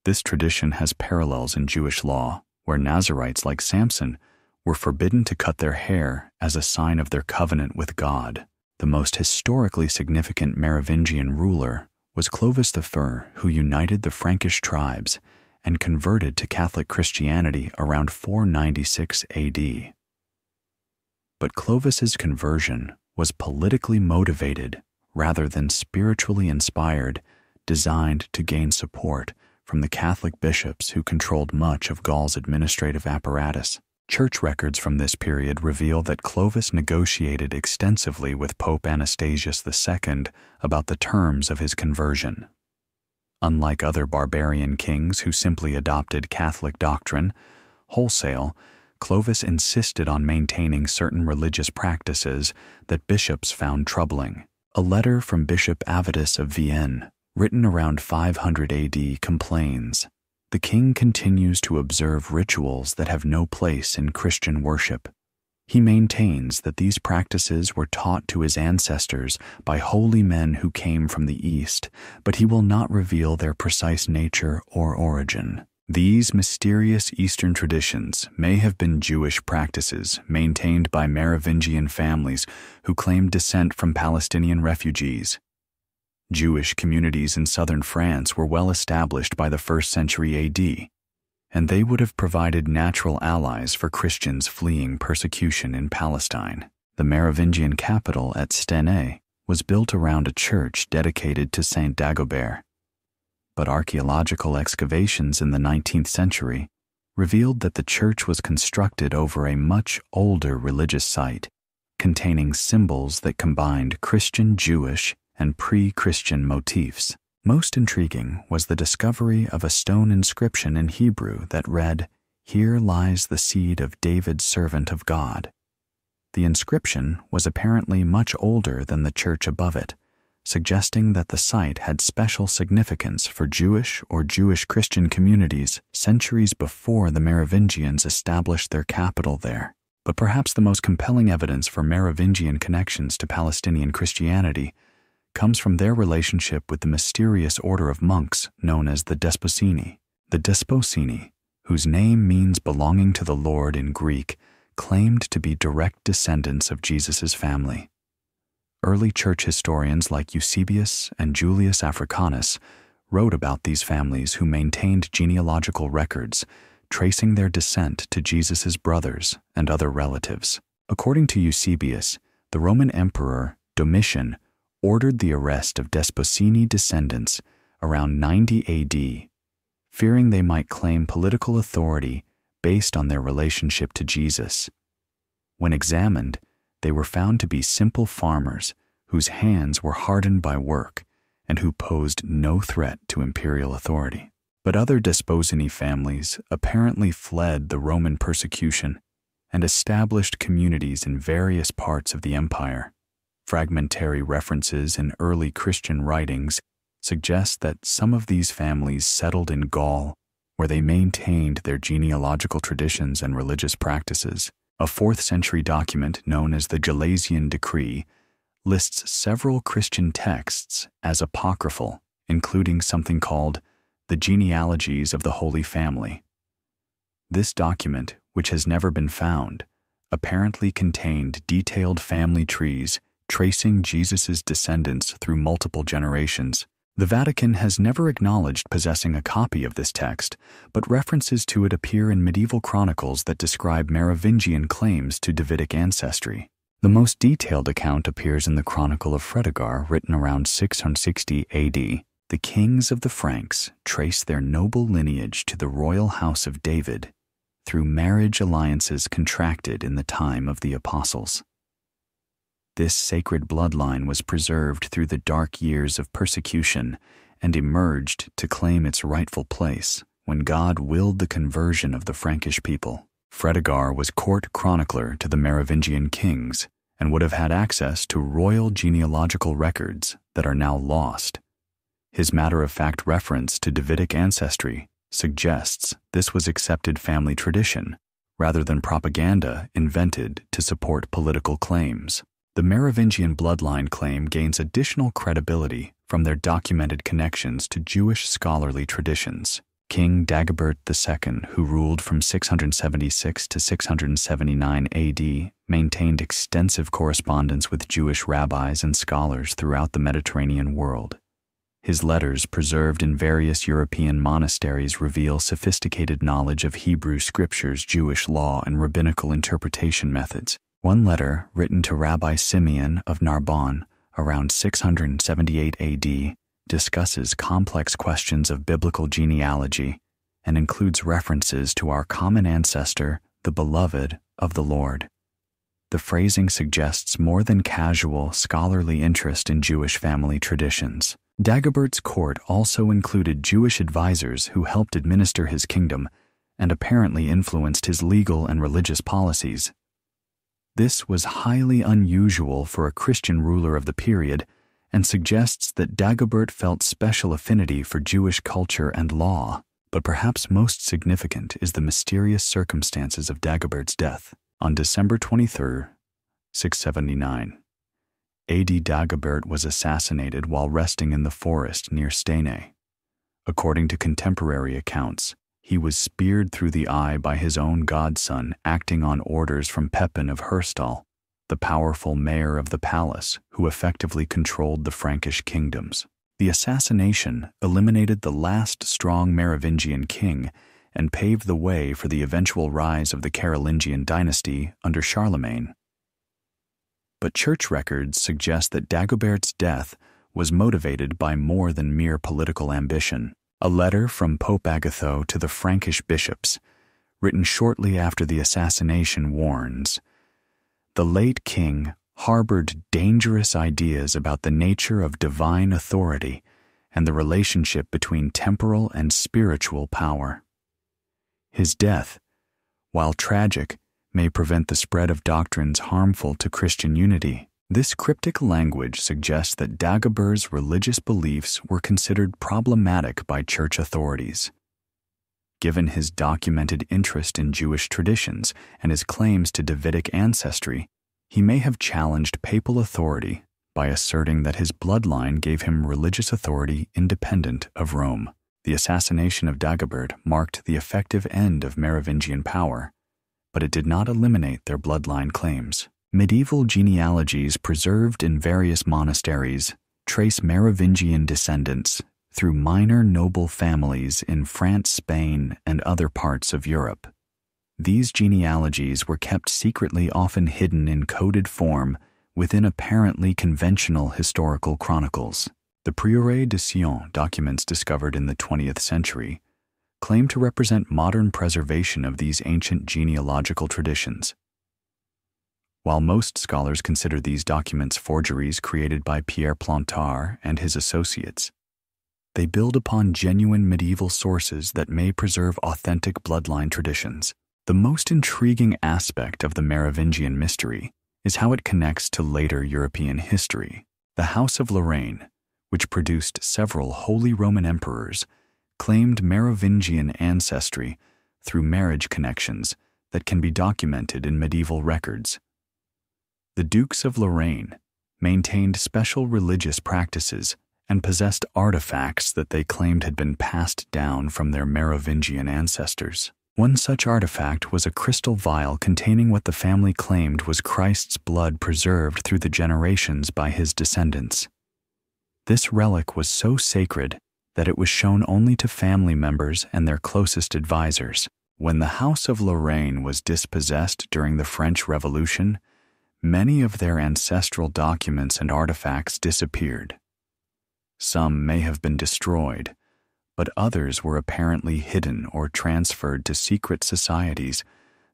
This tradition has parallels in Jewish law, where Nazirites like Samson were forbidden to cut their hair as a sign of their covenant with God. The most historically significant Merovingian ruler was Clovis I, who united the Frankish tribes and converted to Catholic Christianity around 496 AD. But Clovis's conversion was politically motivated rather than spiritually inspired, designed to gain support from the Catholic bishops who controlled much of Gaul's administrative apparatus. Church records from this period reveal that Clovis negotiated extensively with Pope Anastasius II about the terms of his conversion. Unlike other barbarian kings who simply adopted Catholic doctrine wholesale, Clovis insisted on maintaining certain religious practices that bishops found troubling. A letter from Bishop Avitus of Vienne, written around 500 AD, complains, "The king continues to observe rituals that have no place in Christian worship. He maintains that these practices were taught to his ancestors by holy men who came from the East, but he will not reveal their precise nature or origin. These mysterious Eastern traditions may have been Jewish practices maintained by Merovingian families who claimed descent from Palestinian refugees. Jewish communities in southern France were well established by the 1st century AD, and they would have provided natural allies for Christians fleeing persecution in Palestine. The Merovingian capital at Stenay was built around a church dedicated to Saint Dagobert. But archaeological excavations in the 19th century revealed that the church was constructed over a much older religious site, containing symbols that combined Christian, Jewish, and pre-Christian motifs. Most intriguing was the discovery of a stone inscription in Hebrew that read, "Here lies the seed of David, servant of God." The inscription was apparently much older than the church above it, suggesting that the site had special significance for Jewish or Jewish Christian communities centuries before the Merovingians established their capital there. But perhaps the most compelling evidence for Merovingian connections to Palestinian Christianity comes from their relationship with the mysterious order of monks known as the Desposini. The Desposini, whose name means belonging to the Lord in Greek, claimed to be direct descendants of Jesus' family. Early church historians like Eusebius and Julius Africanus wrote about these families who maintained genealogical records, tracing their descent to Jesus' brothers and other relatives. According to Eusebius, the Roman Emperor Domitian ordered the arrest of Desposini descendants around 90 AD, fearing they might claim political authority based on their relationship to Jesus. When examined, they were found to be simple farmers whose hands were hardened by work and who posed no threat to imperial authority. But other Desposini families apparently fled the Roman persecution and established communities in various parts of the empire. Fragmentary references in early Christian writings suggest that some of these families settled in Gaul, where they maintained their genealogical traditions and religious practices. A 4th century document known as the Gelasian Decree lists several Christian texts as apocryphal, including something called the Genealogies of the Holy Family. This document, which has never been found, apparently contained detailed family trees tracing Jesus' descendants through multiple generations. The Vatican has never acknowledged possessing a copy of this text, but references to it appear in medieval chronicles that describe Merovingian claims to Davidic ancestry. The most detailed account appears in the Chronicle of Fredegar, written around 660 AD. The kings of the Franks trace their noble lineage to the royal house of David through marriage alliances contracted in the time of the apostles. This sacred bloodline was preserved through the dark years of persecution and emerged to claim its rightful place when God willed the conversion of the Frankish people. Fredegar was court chronicler to the Merovingian kings and would have had access to royal genealogical records that are now lost. His matter-of-fact reference to Davidic ancestry suggests this was accepted family tradition rather than propaganda invented to support political claims. The Merovingian bloodline claim gains additional credibility from their documented connections to Jewish scholarly traditions. King Dagobert II, who ruled from 676 to 679 AD, maintained extensive correspondence with Jewish rabbis and scholars throughout the Mediterranean world. His letters, preserved in various European monasteries, reveal sophisticated knowledge of Hebrew scriptures, Jewish law, and rabbinical interpretation methods. One letter, written to Rabbi Simeon of Narbonne around 678 AD, discusses complex questions of biblical genealogy and includes references to our common ancestor, the beloved of the Lord. The phrasing suggests more than casual scholarly interest in Jewish family traditions. Dagobert's court also included Jewish advisors who helped administer his kingdom and apparently influenced his legal and religious policies. This was highly unusual for a Christian ruler of the period and suggests that Dagobert felt special affinity for Jewish culture and law. But perhaps most significant is the mysterious circumstances of Dagobert's death. On December 23, 679, A.D. Dagobert was assassinated while resting in the forest near Stene. According to contemporary accounts, he was speared through the eye by his own godson acting on orders from Pepin of Herstal, the powerful mayor of the palace who effectively controlled the Frankish kingdoms. The assassination eliminated the last strong Merovingian king and paved the way for the eventual rise of the Carolingian dynasty under Charlemagne. But church records suggest that Dagobert's death was motivated by more than mere political ambition. A letter from Pope Agatho to the Frankish bishops, written shortly after the assassination, warns, "The late king harbored dangerous ideas about the nature of divine authority and the relationship between temporal and spiritual power. His death, while tragic, may prevent the spread of doctrines harmful to Christian unity." This cryptic language suggests that Dagobert's religious beliefs were considered problematic by church authorities. Given his documented interest in Jewish traditions and his claims to Davidic ancestry, he may have challenged papal authority by asserting that his bloodline gave him religious authority independent of Rome. The assassination of Dagobert marked the effective end of Merovingian power, but it did not eliminate their bloodline claims. Medieval genealogies preserved in various monasteries trace Merovingian descendants through minor noble families in France, Spain, and other parts of Europe. These genealogies were kept secretly, often hidden in coded form within apparently conventional historical chronicles. The Prieuré de Sion documents discovered in the 20th century claim to represent modern preservation of these ancient genealogical traditions. While most scholars consider these documents forgeries created by Pierre Plantard and his associates, they build upon genuine medieval sources that may preserve authentic bloodline traditions. The most intriguing aspect of the Merovingian mystery is how it connects to later European history. The House of Lorraine, which produced several Holy Roman emperors, claimed Merovingian ancestry through marriage connections that can be documented in medieval records. The Dukes of Lorraine maintained special religious practices and possessed artifacts that they claimed had been passed down from their Merovingian ancestors. One such artifact was a crystal vial containing what the family claimed was Christ's blood preserved through the generations by his descendants. This relic was so sacred that it was shown only to family members and their closest advisors. When the House of Lorraine was dispossessed during the French Revolution, many of their ancestral documents and artifacts disappeared. Some may have been destroyed, but others were apparently hidden or transferred to secret societies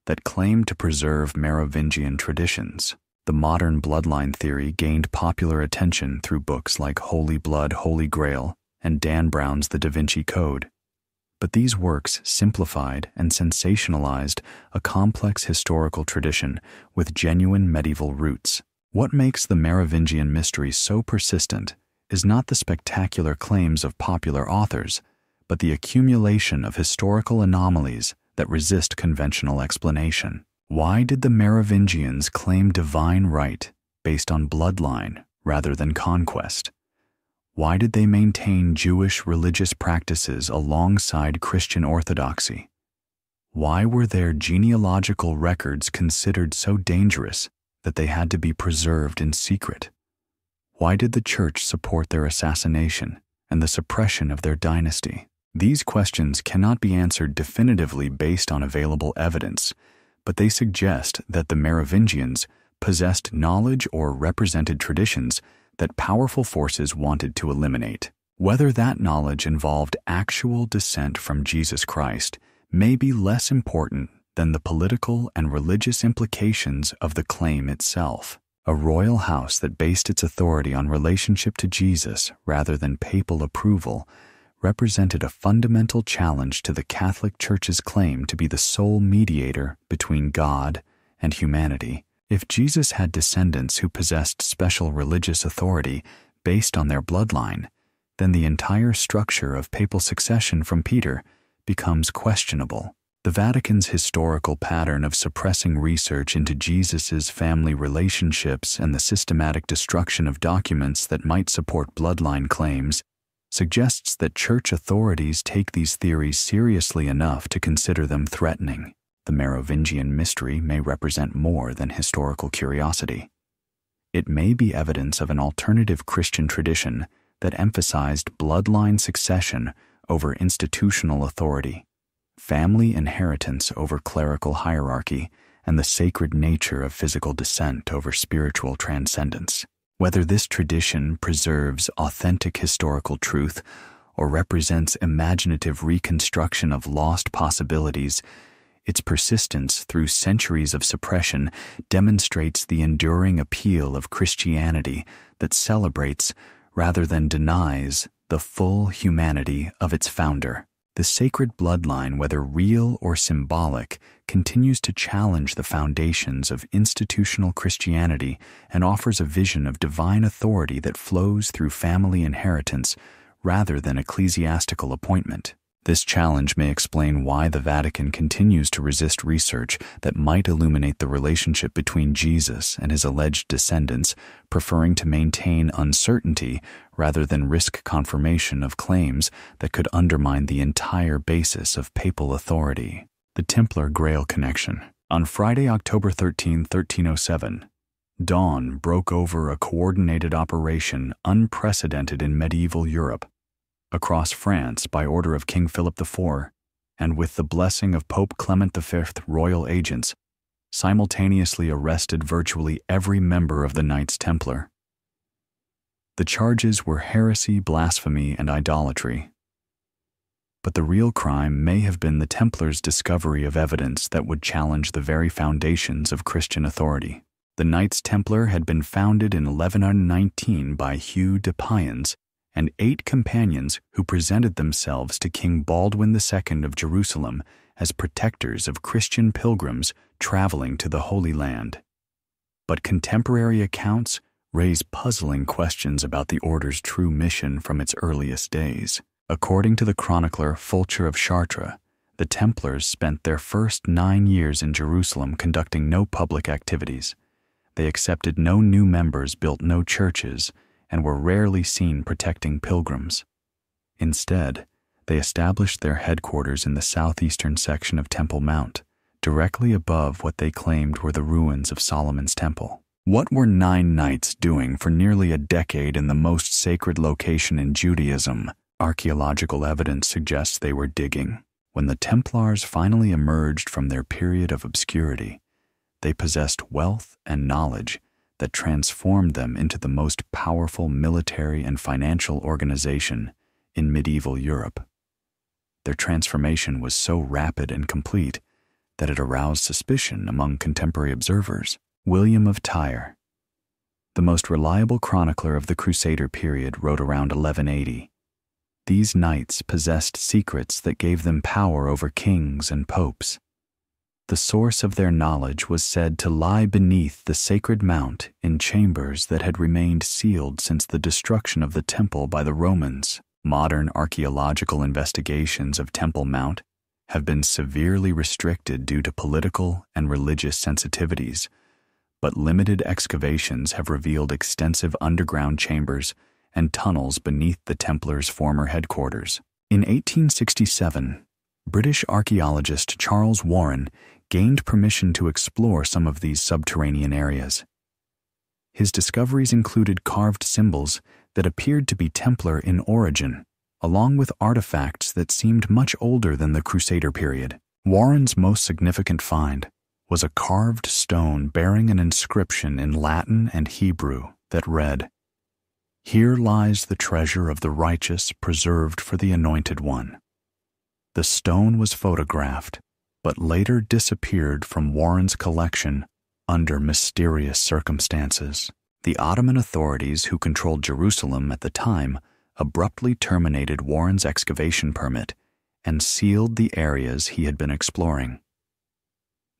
that claimed to preserve Merovingian traditions. The modern bloodline theory gained popular attention through books like Holy Blood, Holy Grail, and Dan Brown's The Da Vinci Code. But these works simplified and sensationalized a complex historical tradition with genuine medieval roots. What makes the Merovingian mystery so persistent is not the spectacular claims of popular authors, but the accumulation of historical anomalies that resist conventional explanation. Why did the Merovingians claim divine right based on bloodline rather than conquest? Why did they maintain Jewish religious practices alongside Christian orthodoxy? Why were their genealogical records considered so dangerous that they had to be preserved in secret? Why did the Church support their assassination and the suppression of their dynasty? These questions cannot be answered definitively based on available evidence, but they suggest that the Merovingians possessed knowledge or represented traditions that powerful forces wanted to eliminate. Whether that knowledge involved actual descent from Jesus Christ may be less important than the political and religious implications of the claim itself. A royal house that based its authority on relationship to Jesus rather than papal approval represented a fundamental challenge to the Catholic Church's claim to be the sole mediator between God and humanity. If Jesus had descendants who possessed special religious authority based on their bloodline, then the entire structure of papal succession from Peter becomes questionable. The Vatican's historical pattern of suppressing research into Jesus's family relationships and the systematic destruction of documents that might support bloodline claims suggests that church authorities take these theories seriously enough to consider them threatening. The Merovingian mystery may represent more than historical curiosity. It may be evidence of an alternative Christian tradition that emphasized bloodline succession over institutional authority, family inheritance over clerical hierarchy, and the sacred nature of physical descent over spiritual transcendence. Whether this tradition preserves authentic historical truth or represents imaginative reconstruction of lost possibilities, its persistence through centuries of suppression demonstrates the enduring appeal of Christianity that celebrates, rather than denies, the full humanity of its founder. The sacred bloodline, whether real or symbolic, continues to challenge the foundations of institutional Christianity and offers a vision of divine authority that flows through family inheritance rather than ecclesiastical appointment. This challenge may explain why the Vatican continues to resist research that might illuminate the relationship between Jesus and his alleged descendants, preferring to maintain uncertainty rather than risk confirmation of claims that could undermine the entire basis of papal authority. The Templar Grail Connection. On Friday, October 13, 1307, dawn broke over a coordinated operation unprecedented in medieval Europe. Across France by order of King Philip IV, and with the blessing of Pope Clement V, royal agents simultaneously arrested virtually every member of the Knights Templar. The charges were heresy, blasphemy, and idolatry. But the real crime may have been the Templars' discovery of evidence that would challenge the very foundations of Christian authority. The Knights Templar had been founded in 1119 by Hugh de Payens and 8 companions who presented themselves to King Baldwin II of Jerusalem as protectors of Christian pilgrims traveling to the Holy Land. But contemporary accounts raise puzzling questions about the order's true mission from its earliest days. According to the chronicler Fulcher of Chartres, the Templars spent their first 9 years in Jerusalem conducting no public activities. They accepted no new members, built no churches, and were rarely seen protecting pilgrims. Instead, they established their headquarters in the southeastern section of Temple Mount, directly above what they claimed were the ruins of Solomon's Temple. What were 9 knights doing for nearly a decade in the most sacred location in Judaism? Archaeological evidence suggests they were digging. When the Templars finally emerged from their period of obscurity, they possessed wealth and knowledge that transformed them into the most powerful military and financial organization in medieval Europe. Their transformation was so rapid and complete that it aroused suspicion among contemporary observers. William of Tyre, the most reliable chronicler of the Crusader period, wrote around 1180. These knights possessed secrets that gave them power over kings and popes. The source of their knowledge was said to lie beneath the sacred mount in chambers that had remained sealed since the destruction of the temple by the Romans. Modern archaeological investigations of Temple Mount have been severely restricted due to political and religious sensitivities, but limited excavations have revealed extensive underground chambers and tunnels beneath the Templars' former headquarters. In 1867, British archaeologist Charles Warren gained permission to explore some of these subterranean areas. His discoveries included carved symbols that appeared to be Templar in origin, along with artifacts that seemed much older than the Crusader period. Warren's most significant find was a carved stone bearing an inscription in Latin and Hebrew that read, "Here lies the treasure of the righteous preserved for the Anointed One." The stone was photographed, but later disappeared from Warren's collection under mysterious circumstances. The Ottoman authorities who controlled Jerusalem at the time abruptly terminated Warren's excavation permit and sealed the areas he had been exploring.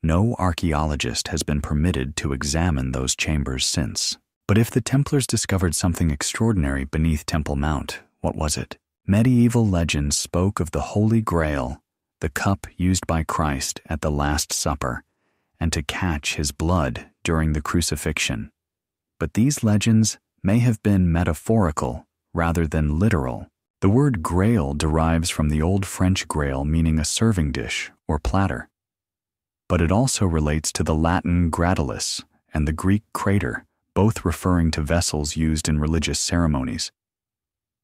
No archaeologist has been permitted to examine those chambers since. But if the Templars discovered something extraordinary beneath Temple Mount, what was it? Medieval legends spoke of the Holy Grail, the cup used by Christ at the Last Supper, and to catch his blood during the crucifixion. But these legends may have been metaphorical rather than literal. The word grail derives from the Old French grail, meaning a serving dish or platter. But it also relates to the Latin gradulus and the Greek crater, both referring to vessels used in religious ceremonies.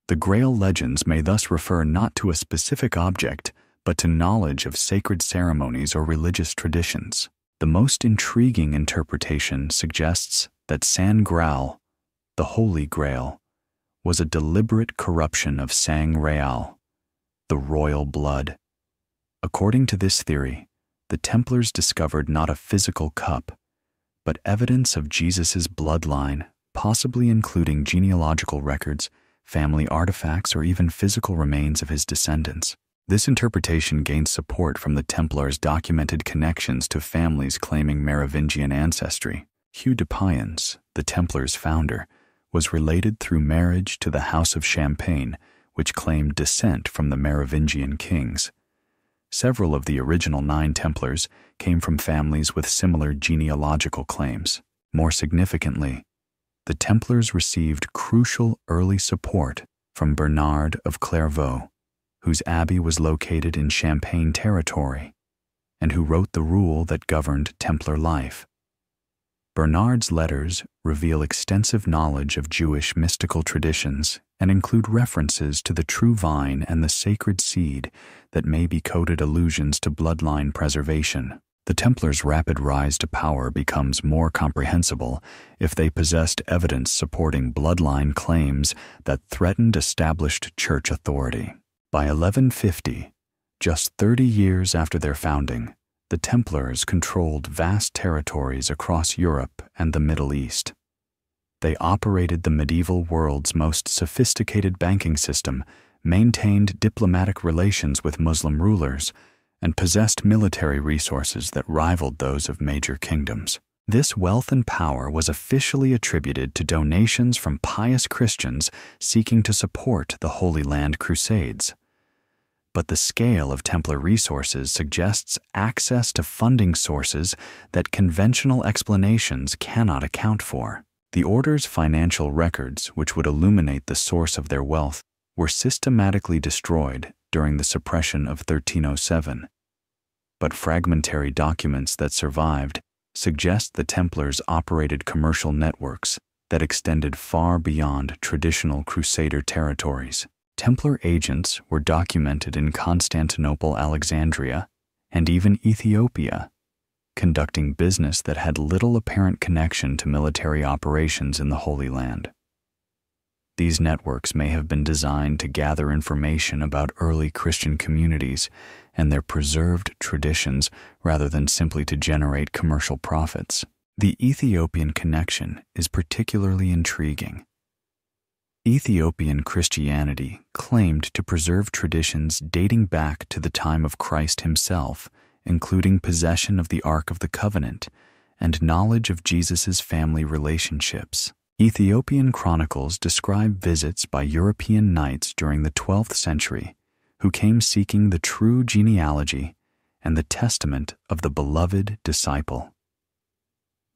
The Grail legends may thus refer not to a specific object, but to knowledge of sacred ceremonies or religious traditions. The most intriguing interpretation suggests that San Graal, the Holy Grail, was a deliberate corruption of sang real, the royal blood. According to this theory, the Templars discovered not a physical cup, but evidence of Jesus's bloodline, possibly including genealogical records, family artifacts, or even physical remains of his descendants. This interpretation gained support from the Templars' documented connections to families claiming Merovingian ancestry. Hugh de Payens, the Templars' founder, was related through marriage to the House of Champagne, which claimed descent from the Merovingian kings. Several of the original 9 Templars came from families with similar genealogical claims. More significantly, the Templars received crucial early support from Bernard of Clairvaux, whose abbey was located in Champagne territory, and who wrote the rule that governed Templar life. Bernard's letters reveal extensive knowledge of Jewish mystical traditions and include references to the true vine and the sacred seed that may be coded allusions to bloodline preservation. The Templars' rapid rise to power becomes more comprehensible if they possessed evidence supporting bloodline claims that threatened established church authority. By 1150, just 30 years after their founding, the Templars controlled vast territories across Europe and the Middle East. They operated the medieval world's most sophisticated banking system, maintained diplomatic relations with Muslim rulers, and possessed military resources that rivaled those of major kingdoms. This wealth and power was officially attributed to donations from pious Christians seeking to support the Holy Land Crusades. But the scale of Templar resources suggests access to funding sources that conventional explanations cannot account for. The order's financial records, which would illuminate the source of their wealth, were systematically destroyed during the suppression of 1307. But fragmentary documents that survived suggest the Templars operated commercial networks that extended far beyond traditional Crusader territories. Templar agents were documented in Constantinople, Alexandria, and even Ethiopia, conducting business that had little apparent connection to military operations in the Holy Land. These networks may have been designed to gather information about early Christian communities and their preserved traditions rather than simply to generate commercial profits. The Ethiopian connection is particularly intriguing. Ethiopian Christianity claimed to preserve traditions dating back to the time of Christ himself, including possession of the Ark of the Covenant and knowledge of Jesus' family relationships. Ethiopian chronicles describe visits by European knights during the 12th century who came seeking the true genealogy and the testament of the beloved disciple.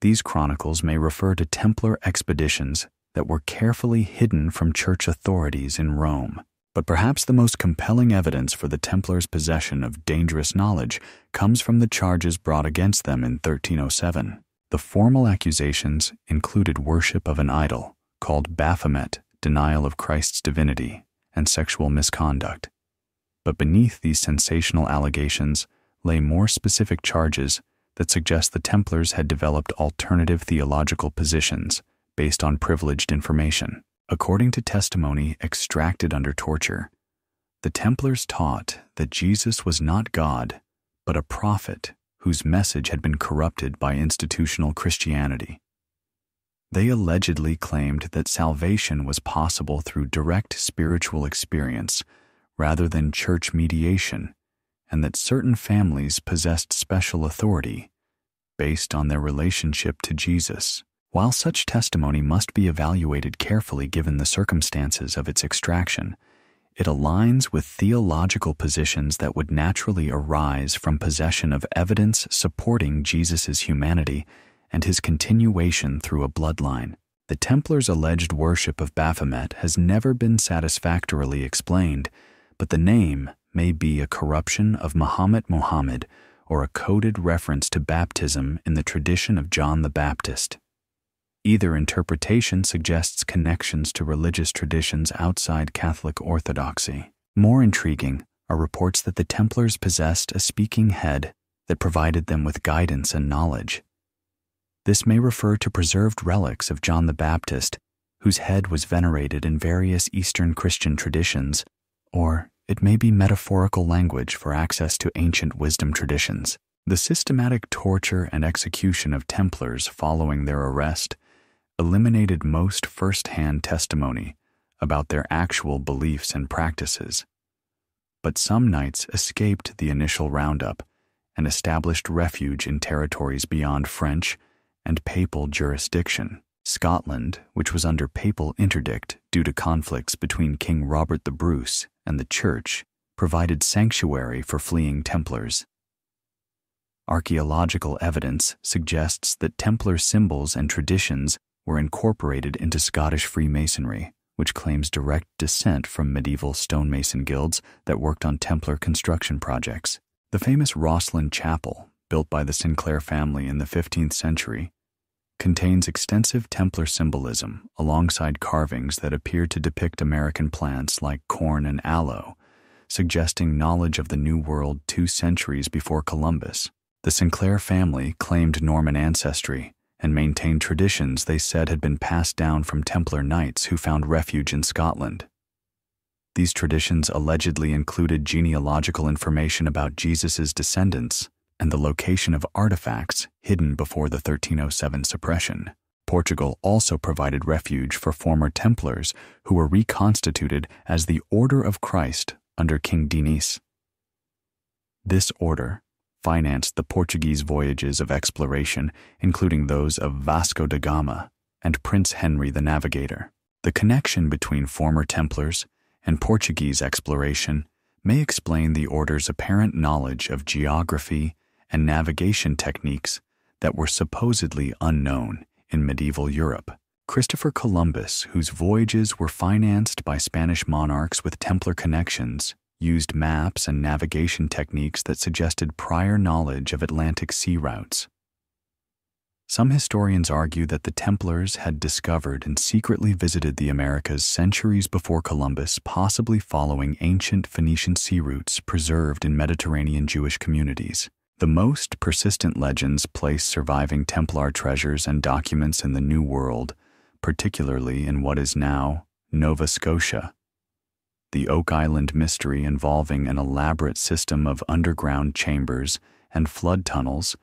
These chronicles may refer to Templar expeditions that were carefully hidden from church authorities in Rome. But perhaps the most compelling evidence for the Templars' possession of dangerous knowledge comes from the charges brought against them in 1307. The formal accusations included worship of an idol called Baphomet, denial of Christ's divinity, and sexual misconduct. But beneath these sensational allegations lay more specific charges that suggest the Templars had developed alternative theological positions based on privileged information. According to testimony extracted under torture, the Templars taught that Jesus was not God, but a prophet whose message had been corrupted by institutional Christianity. They allegedly claimed that salvation was possible through direct spiritual experience rather than church mediation, and that certain families possessed special authority based on their relationship to Jesus. While such testimony must be evaluated carefully given the circumstances of its extraction, it aligns with theological positions that would naturally arise from possession of evidence supporting Jesus' humanity and his continuation through a bloodline. The Templars' alleged worship of Baphomet has never been satisfactorily explained, but the name may be a corruption of Muhammad or a coded reference to baptism in the tradition of John the Baptist. Either interpretation suggests connections to religious traditions outside Catholic orthodoxy. More intriguing are reports that the Templars possessed a speaking head that provided them with guidance and knowledge. This may refer to preserved relics of John the Baptist, whose head was venerated in various Eastern Christian traditions, or it may be metaphorical language for access to ancient wisdom traditions. The systematic torture and execution of Templars following their arrest eliminated most first-hand testimony about their actual beliefs and practices. But some knights escaped the initial roundup and established refuge in territories beyond French and papal jurisdiction. Scotland, which was under papal interdict due to conflicts between King Robert the Bruce and the Church, provided sanctuary for fleeing Templars. Archaeological evidence suggests that Templar symbols and traditions were incorporated into Scottish Freemasonry, which claims direct descent from medieval stonemason guilds that worked on Templar construction projects. The famous Rosslyn Chapel, built by the Sinclair family in the 15th century, contains extensive Templar symbolism alongside carvings that appear to depict American plants like corn and aloe, suggesting knowledge of the New World 2 centuries before Columbus. The Sinclair family claimed Norman ancestry and maintained traditions they said had been passed down from Templar knights who found refuge in Scotland. These traditions allegedly included genealogical information about Jesus' descendants and the location of artifacts hidden before the 1307 suppression. Portugal also provided refuge for former Templars who were reconstituted as the Order of Christ under King Dinis. This order financed the Portuguese voyages of exploration, including those of Vasco da Gama and Prince Henry the Navigator. The connection between former Templars and Portuguese exploration may explain the order's apparent knowledge of geography and navigation techniques that were supposedly unknown in medieval Europe. Christopher Columbus, whose voyages were financed by Spanish monarchs with Templar connections, used maps and navigation techniques that suggested prior knowledge of Atlantic sea routes. Some historians argue that the Templars had discovered and secretly visited the Americas centuries before Columbus, possibly following ancient Phoenician sea routes preserved in Mediterranean Jewish communities. The most persistent legends place surviving Templar treasures and documents in the New World, particularly in what is now Nova Scotia. The Oak Island mystery, involving an elaborate system of underground chambers and flood tunnels,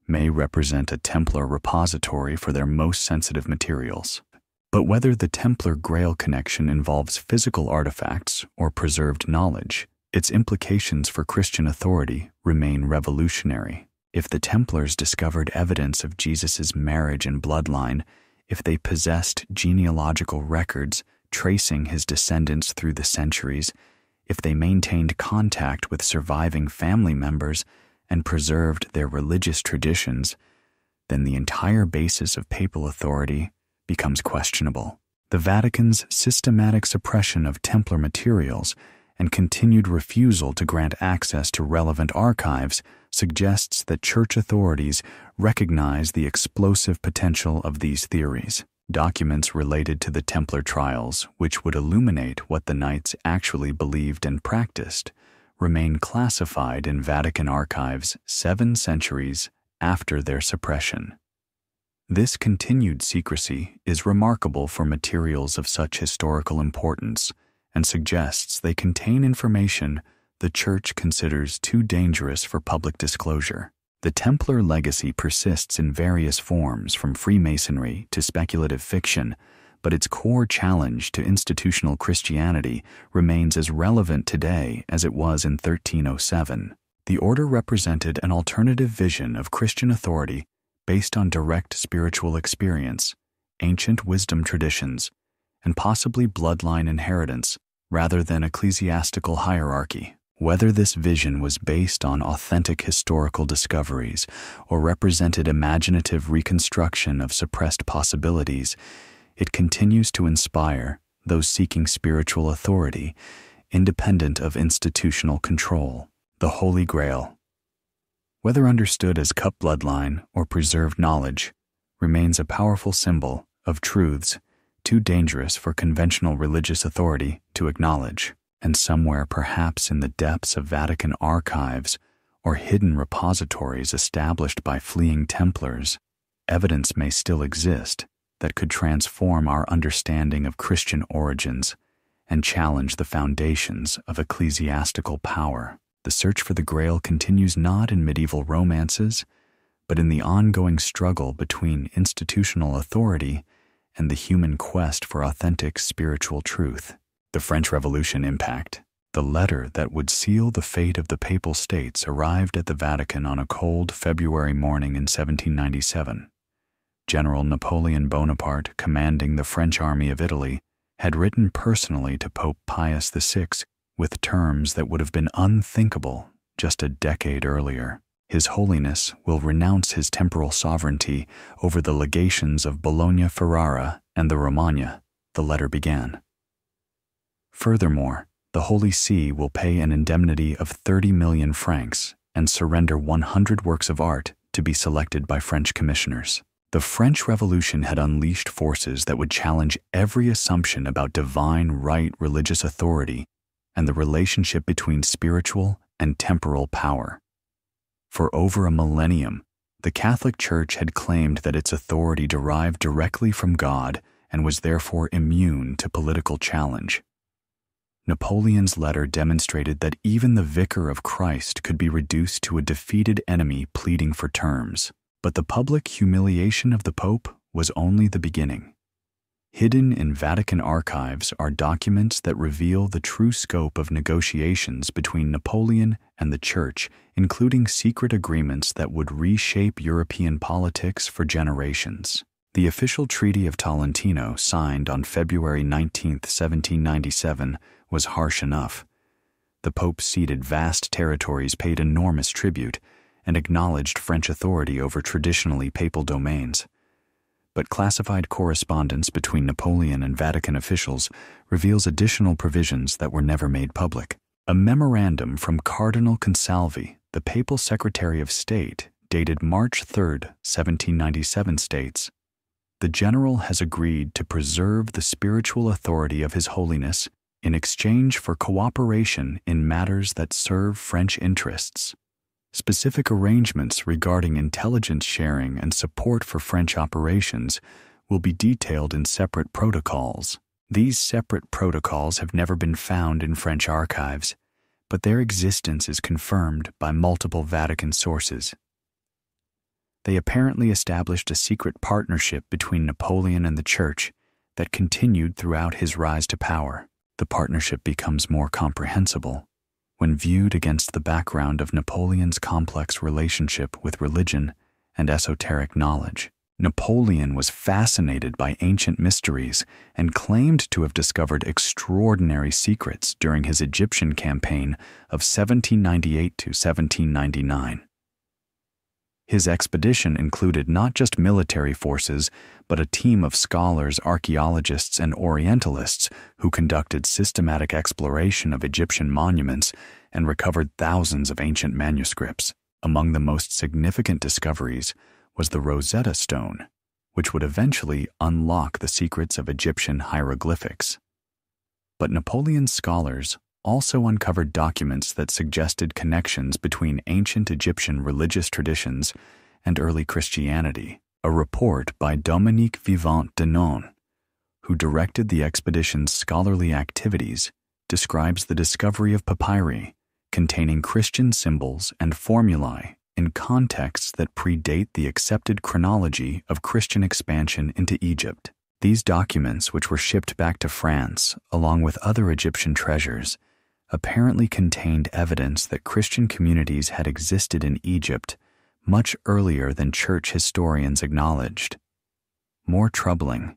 may represent a Templar repository for their most sensitive materials. But whether the Templar Grail connection involves physical artifacts or preserved knowledge, its implications for Christian authority remain revolutionary. If the Templars discovered evidence of Jesus' marriage and bloodline, if they possessed genealogical records tracing his descendants through the centuries, if they maintained contact with surviving family members and preserved their religious traditions, then the entire basis of papal authority becomes questionable. The Vatican's systematic suppression of Templar materials and continued refusal to grant access to relevant archives suggests that church authorities recognize the explosive potential of these theories. Documents related to the Templar trials, which would illuminate what the knights actually believed and practiced, remain classified in Vatican archives 7 centuries after their suppression. This continued secrecy is remarkable for materials of such historical importance and suggests they contain information the Church considers too dangerous for public disclosure. The Templar legacy persists in various forms, from Freemasonry to speculative fiction, but its core challenge to institutional Christianity remains as relevant today as it was in 1307. The order represented an alternative vision of Christian authority based on direct spiritual experience, ancient wisdom traditions, and possibly bloodline inheritance, rather than ecclesiastical hierarchy. Whether this vision was based on authentic historical discoveries or represented imaginative reconstruction of suppressed possibilities, it continues to inspire those seeking spiritual authority, independent of institutional control. The Holy Grail, whether understood as cup bloodline or preserved knowledge, remains a powerful symbol of truths too dangerous for conventional religious authority to acknowledge. And somewhere, perhaps in the depths of Vatican archives or hidden repositories established by fleeing Templars, evidence may still exist that could transform our understanding of Christian origins and challenge the foundations of ecclesiastical power. The search for the Grail continues not in medieval romances, but in the ongoing struggle between institutional authority and the human quest for authentic spiritual truth. The French Revolution impact. The letter that would seal the fate of the Papal States arrived at the Vatican on a cold February morning in 1797. General Napoleon Bonaparte, commanding the French army of Italy, had written personally to Pope Pius VI with terms that would have been unthinkable just a decade earlier. His Holiness will renounce his temporal sovereignty over the legations of Bologna-Ferrara and the Romagna, the letter began. Furthermore, the Holy See will pay an indemnity of 30 million francs and surrender 100 works of art to be selected by French commissioners. The French Revolution had unleashed forces that would challenge every assumption about divine right religious authority and the relationship between spiritual and temporal power. For over a millennium, the Catholic Church had claimed that its authority derived directly from God and was therefore immune to political challenge. Napoleon's letter demonstrated that even the vicar of Christ could be reduced to a defeated enemy pleading for terms. But the public humiliation of the Pope was only the beginning. Hidden in Vatican archives are documents that reveal the true scope of negotiations between Napoleon and the Church, including secret agreements that would reshape European politics for generations. The official Treaty of Tolentino, signed on February 19, 1797, was harsh enough. The Pope ceded vast territories, paid enormous tribute, and acknowledged French authority over traditionally papal domains. But classified correspondence between Napoleon and Vatican officials reveals additional provisions that were never made public. A memorandum from Cardinal Consalvi, the Papal Secretary of State, dated March 3, 1797, states, "The General has agreed to preserve the spiritual authority of His Holiness in exchange for cooperation in matters that serve French interests. Specific arrangements regarding intelligence sharing and support for French operations will be detailed in separate protocols." These separate protocols have never been found in French archives, but their existence is confirmed by multiple Vatican sources. They apparently established a secret partnership between Napoleon and the Church that continued throughout his rise to power. The partnership becomes more comprehensible when viewed against the background of Napoleon's complex relationship with religion and esoteric knowledge. Napoleon was fascinated by ancient mysteries and claimed to have discovered extraordinary secrets during his Egyptian campaign of 1798 to 1799. His expedition included not just military forces, but a team of scholars, archaeologists, and Orientalists who conducted systematic exploration of Egyptian monuments and recovered thousands of ancient manuscripts. Among the most significant discoveries was the Rosetta Stone, which would eventually unlock the secrets of Egyptian hieroglyphics. But Napoleon's scholars also uncovered documents that suggested connections between ancient Egyptian religious traditions and early Christianity. A report by Dominique Vivant Denon, who directed the expedition's scholarly activities, describes the discovery of papyri containing Christian symbols and formulae in contexts that predate the accepted chronology of Christian expansion into Egypt. These documents, which were shipped back to France along with other Egyptian treasures, apparently contained evidence that Christian communities had existed in Egypt much earlier than church historians acknowledged. More troubling,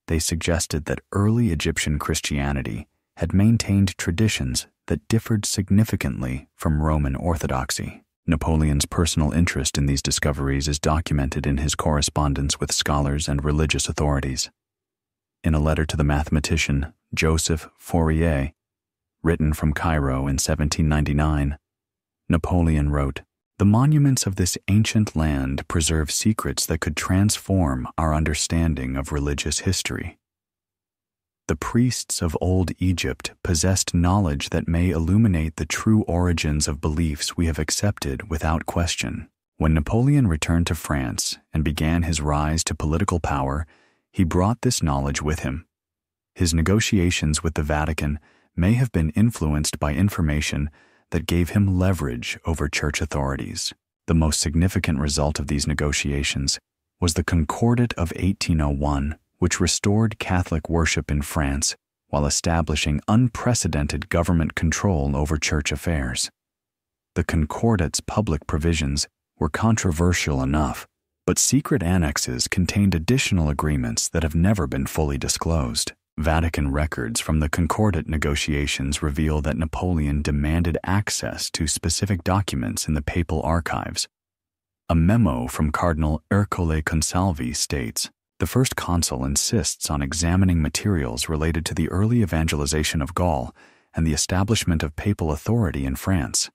they suggested that early Egyptian Christianity had maintained traditions that differed significantly from Roman orthodoxy. Napoleon's personal interest in these discoveries is documented in his correspondence with scholars and religious authorities. In a letter to the mathematician Joseph Fourier, written from Cairo in 1799, Napoleon wrote, "The monuments of this ancient land preserve secrets that could transform our understanding of religious history. The priests of old Egypt possessed knowledge that may illuminate the true origins of beliefs we have accepted without question." When Napoleon returned to France and began his rise to political power, he brought this knowledge with him. His negotiations with the Vatican may have been influenced by information that gave him leverage over church authorities. The most significant result of these negotiations was the Concordat of 1801, which restored Catholic worship in France while establishing unprecedented government control over church affairs. The Concordat's public provisions were controversial enough, but secret annexes contained additional agreements that have never been fully disclosed. Vatican records from the Concordat negotiations reveal that Napoleon demanded access to specific documents in the papal archives. A memo from Cardinal Ercole Consalvi states, "The first consul insists on examining materials related to the early evangelization of Gaul and the establishment of papal authority in France.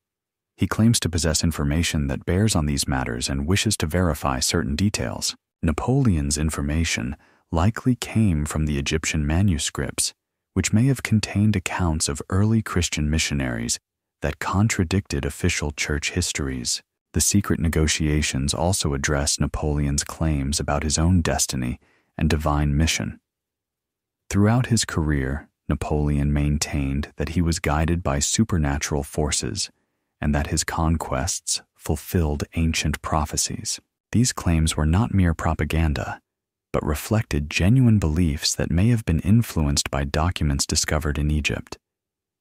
He claims to possess information that bears on these matters and wishes to verify certain details." Napoleon's information likely came from the Egyptian manuscripts, which may have contained accounts of early Christian missionaries that contradicted official church histories. The secret negotiations also address Napoleon's claims about his own destiny and divine mission. Throughout his career, Napoleon maintained that he was guided by supernatural forces and that his conquests fulfilled ancient prophecies. These claims were not mere propaganda, but reflected genuine beliefs that may have been influenced by documents discovered in Egypt.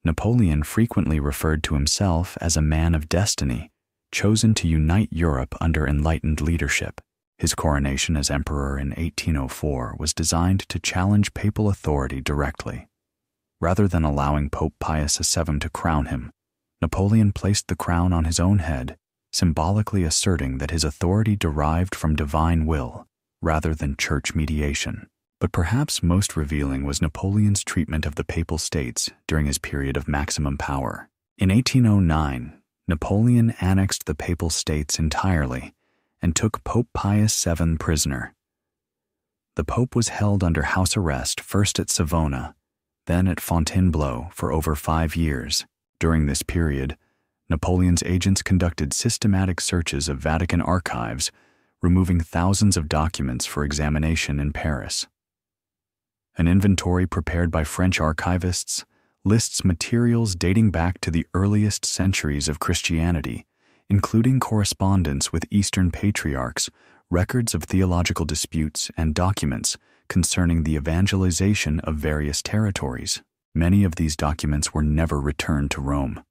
Napoleon frequently referred to himself as a man of destiny, chosen to unite Europe under enlightened leadership. His coronation as emperor in 1804 was designed to challenge papal authority directly. Rather than allowing Pope Pius VII to crown him, Napoleon placed the crown on his own head, symbolically asserting that his authority derived from divine will rather than church mediation. But perhaps most revealing was Napoleon's treatment of the Papal States during his period of maximum power. In 1809, Napoleon annexed the Papal States entirely and took Pope Pius VII prisoner. The Pope was held under house arrest first at Savona, then at Fontainebleau for over 5 years. During this period, Napoleon's agents conducted systematic searches of Vatican archives, removing thousands of documents for examination in Paris. An inventory prepared by French archivists lists materials dating back to the earliest centuries of Christianity, including correspondence with Eastern patriarchs, records of theological disputes, and documents concerning the evangelization of various territories. Many of these documents were never returned to Rome.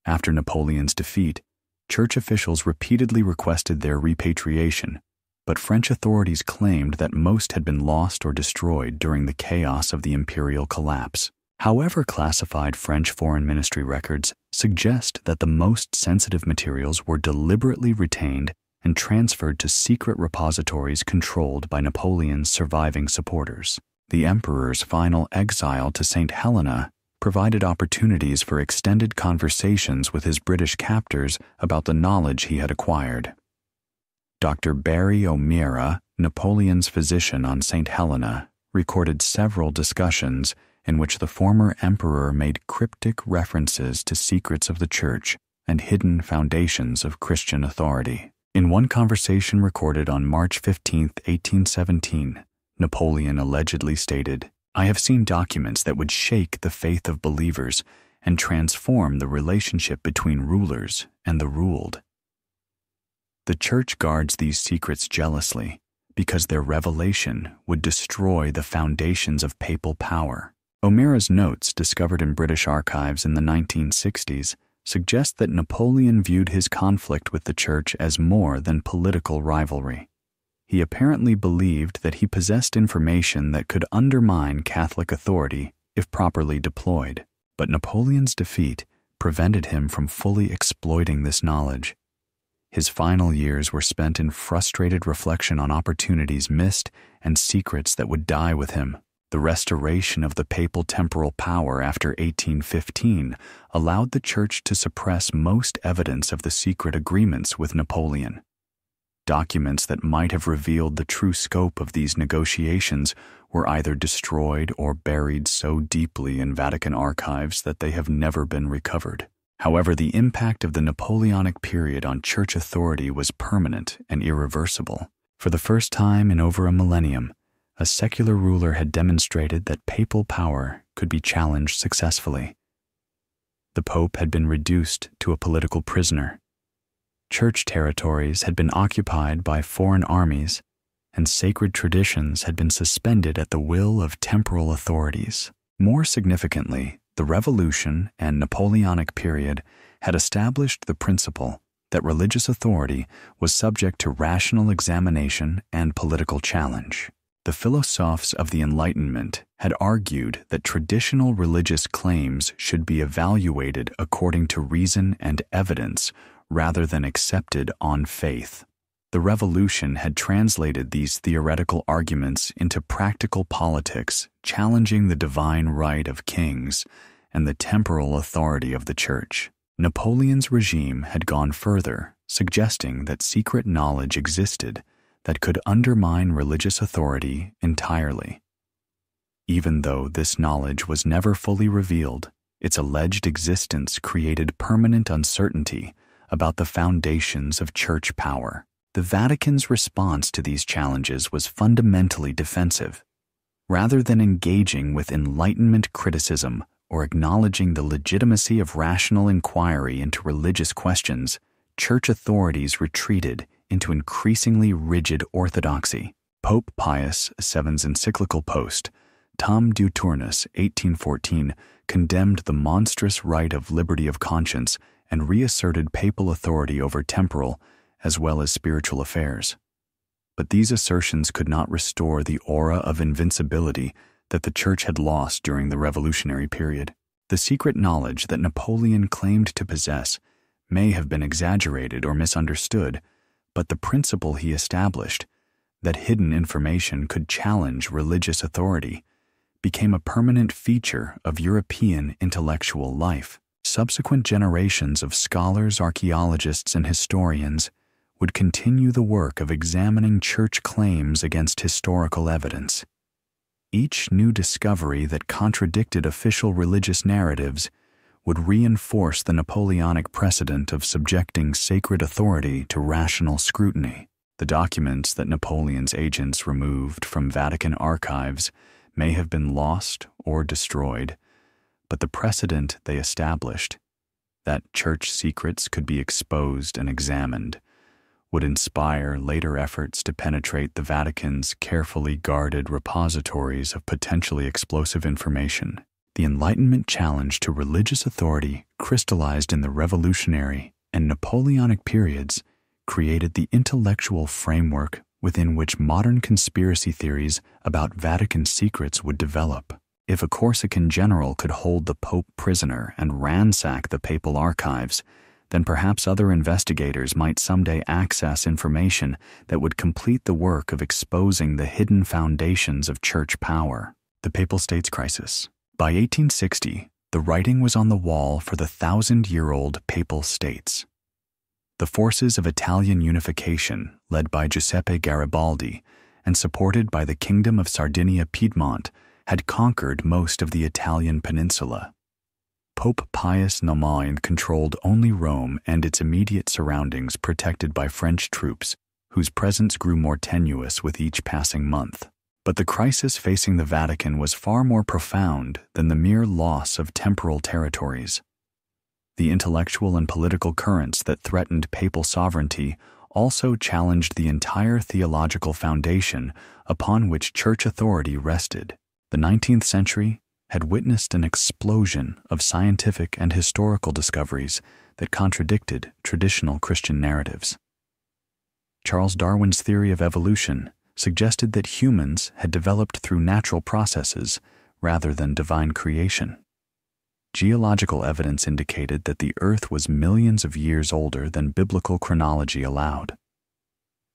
After Napoleon's defeat, church officials repeatedly requested their repatriation, but French authorities claimed that most had been lost or destroyed during the chaos of the imperial collapse. However, classified French Foreign Ministry records suggest that the most sensitive materials were deliberately retained and transferred to secret repositories controlled by Napoleon's surviving supporters. The emperor's final exile to St. Helena provided opportunities for extended conversations with his British captors about the knowledge he had acquired. Dr. Barry O'Meara, Napoleon's physician on St. Helena, recorded several discussions in which the former emperor made cryptic references to secrets of the Church and hidden foundations of Christian authority. In one conversation recorded on March 15, 1817, Napoleon allegedly stated, "I have seen documents that would shake the faith of believers and transform the relationship between rulers and the ruled." The Church guards these secrets jealously because their revelation would destroy the foundations of papal power. O'Meara's notes, discovered in British archives in the 1960s, suggest that Napoleon viewed his conflict with the Church as more than political rivalry. He apparently believed that he possessed information that could undermine Catholic authority if properly deployed, but Napoleon's defeat prevented him from fully exploiting this knowledge. His final years were spent in frustrated reflection on opportunities missed and secrets that would die with him. The restoration of the papal temporal power after 1815 allowed the Church to suppress most evidence of the secret agreements with Napoleon. Documents that might have revealed the true scope of these negotiations were either destroyed or buried so deeply in Vatican archives that they have never been recovered. However, the impact of the Napoleonic period on Church authority was permanent and irreversible. For the first time in over a millennium, a secular ruler had demonstrated that papal power could be challenged successfully. The Pope had been reduced to a political prisoner. Church territories had been occupied by foreign armies, and sacred traditions had been suspended at the will of temporal authorities. More significantly, the Revolution and Napoleonic period had established the principle that religious authority was subject to rational examination and political challenge. The philosophes of the Enlightenment had argued that traditional religious claims should be evaluated according to reason and evidence rather than accepted on faith. The Revolution had translated these theoretical arguments into practical politics, challenging the divine right of kings and the temporal authority of the Church. Napoleon's regime had gone further, suggesting that secret knowledge existed that could undermine religious authority entirely. Even though this knowledge was never fully revealed, its alleged existence created permanent uncertainty about the foundations of Church power. The Vatican's response to these challenges was fundamentally defensive. Rather than engaging with Enlightenment criticism or acknowledging the legitimacy of rational inquiry into religious questions, Church authorities retreated into increasingly rigid orthodoxy. Pope Pius VII's encyclical post, Tam Diuturnus, 1814, condemned the monstrous right of liberty of conscience and reasserted papal authority over temporal as well as spiritual affairs. But these assertions could not restore the aura of invincibility that the Church had lost during the Revolutionary period. The secret knowledge that Napoleon claimed to possess may have been exaggerated or misunderstood, but the principle he established, that hidden information could challenge religious authority, became a permanent feature of European intellectual life. Subsequent generations of scholars, archaeologists, and historians would continue the work of examining Church claims against historical evidence. Each new discovery that contradicted official religious narratives would reinforce the Napoleonic precedent of subjecting sacred authority to rational scrutiny. The documents that Napoleon's agents removed from Vatican archives may have been lost or destroyed, but the precedent they established, that Church secrets could be exposed and examined, would inspire later efforts to penetrate the Vatican's carefully guarded repositories of potentially explosive information. The Enlightenment challenge to religious authority crystallized in the Revolutionary and Napoleonic periods created the intellectual framework within which modern conspiracy theories about Vatican secrets would develop. If a Corsican general could hold the Pope prisoner and ransack the papal archives, then perhaps other investigators might someday access information that would complete the work of exposing the hidden foundations of Church power. The Papal States Crisis. By 1860, the writing was on the wall for the 1,000-year-old Papal States. The forces of Italian unification, led by Giuseppe Garibaldi and supported by the Kingdom of Sardinia-Piedmont, had conquered most of the Italian peninsula. Pope Pius IX controlled only Rome and its immediate surroundings, protected by French troops, whose presence grew more tenuous with each passing month. But the crisis facing the Vatican was far more profound than the mere loss of temporal territories. The intellectual and political currents that threatened papal sovereignty also challenged the entire theological foundation upon which church authority rested. The 19th century had witnessed an explosion of scientific and historical discoveries that contradicted traditional Christian narratives. Charles Darwin's theory of evolution suggested that humans had developed through natural processes rather than divine creation. Geological evidence indicated that the Earth was millions of years older than biblical chronology allowed.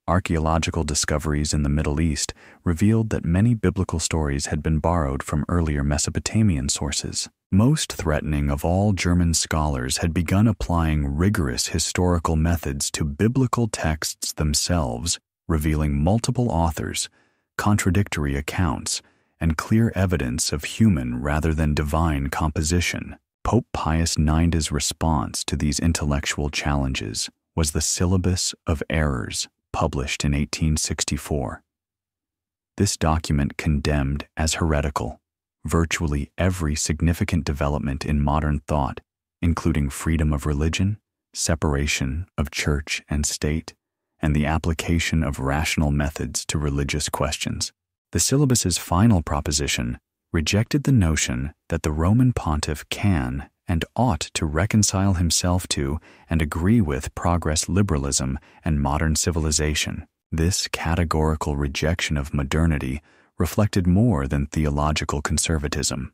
Archaeological discoveries in the Middle East revealed that many biblical stories had been borrowed from earlier Mesopotamian sources. Most threatening of all German scholars had begun applying rigorous historical methods to biblical texts themselves, revealing multiple authors, contradictory accounts, and clear evidence of human rather than divine composition. Pope Pius IX's response to these intellectual challenges was the Syllabus of Errors, published in 1864. This document condemned as heretical virtually every significant development in modern thought, including freedom of religion, separation of church and state, and the application of rational methods to religious questions. The syllabus's final proposition rejected the notion that the Roman Pontiff can and ought to reconcile himself to and agree with progress liberalism and modern civilization. This categorical rejection of modernity reflected more than theological conservatism.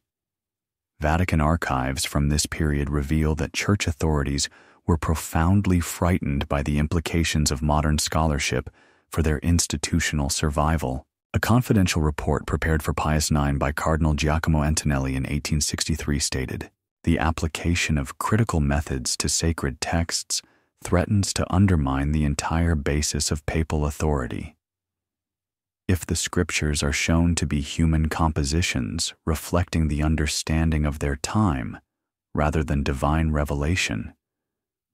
Vatican archives from this period reveal that church authorities were profoundly frightened by the implications of modern scholarship for their institutional survival. A confidential report prepared for Pius IX by Cardinal Giacomo Antonelli in 1863 stated, "The application of critical methods to sacred texts threatens to undermine the entire basis of papal authority. If the scriptures are shown to be human compositions reflecting the understanding of their time rather than divine revelation,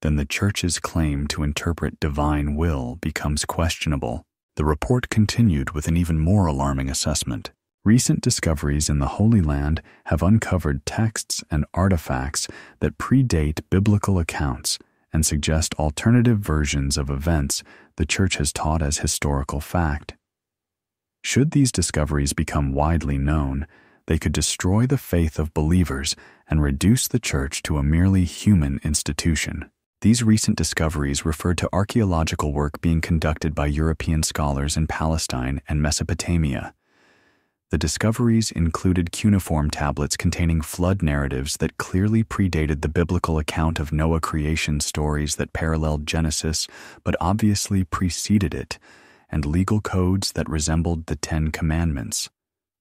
then the Church's claim to interpret divine will becomes questionable." The report continued with an even more alarming assessment. Recent discoveries in the Holy Land have uncovered texts and artifacts that predate biblical accounts and suggest alternative versions of events the Church has taught as historical fact. Should these discoveries become widely known, they could destroy the faith of believers and reduce the Church to a merely human institution. These recent discoveries refer to archaeological work being conducted by European scholars in Palestine and Mesopotamia. The discoveries included cuneiform tablets containing flood narratives that clearly predated the biblical account of Noah creation stories that paralleled Genesis but obviously preceded it, and legal codes that resembled the Ten Commandments,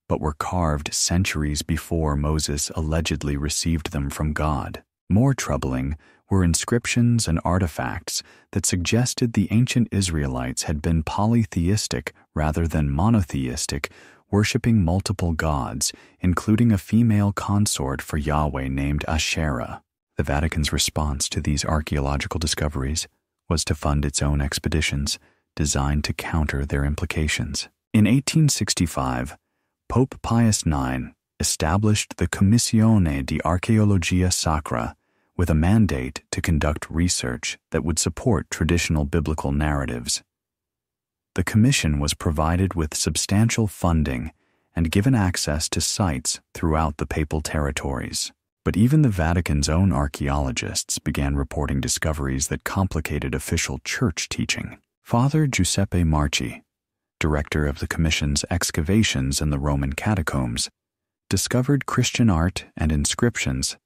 but were carved centuries before Moses allegedly received them from God. More troubling were inscriptions and artifacts that suggested the ancient Israelites had been polytheistic rather than monotheistic, worshipping multiple gods, including a female consort for Yahweh named Asherah. The Vatican's response to these archaeological discoveries was to fund its own expeditions designed to counter their implications. In 1865, Pope Pius IX established the Commissione di Archeologia Sacra with a mandate to conduct research that would support traditional biblical narratives. The commission was provided with substantial funding and given access to sites throughout the papal territories. But even the Vatican's own archaeologists began reporting discoveries that complicated official church teaching. Father Giuseppe Marchi, director of the commission's excavations in the Roman catacombs, discovered Christian art and inscriptions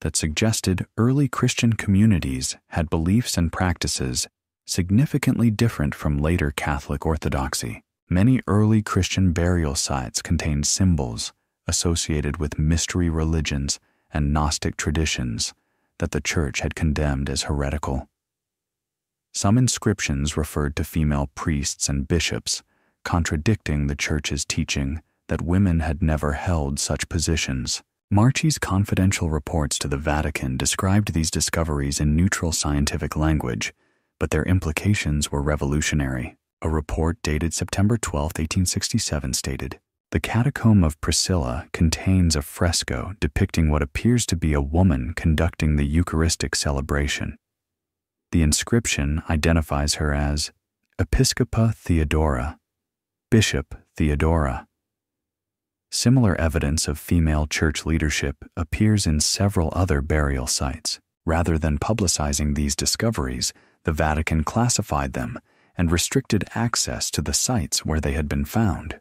that suggested early Christian communities had beliefs and practices significantly different from later Catholic orthodoxy. Many early Christian burial sites contained symbols associated with mystery religions and Gnostic traditions that the Church had condemned as heretical. Some inscriptions referred to female priests and bishops, contradicting the Church's teaching that women had never held such positions. Marchi's confidential reports to the Vatican described these discoveries in neutral scientific language, but their implications were revolutionary. A report dated September 12, 1867 stated, "The catacomb of Priscilla contains a fresco depicting what appears to be a woman conducting the Eucharistic celebration. The inscription identifies her as Episcopa Theodora, Bishop Theodora. Similar evidence of female church leadership appears in several other burial sites. Rather than publicizing these discoveries, the Vatican classified them and restricted access to the sites where they had been found.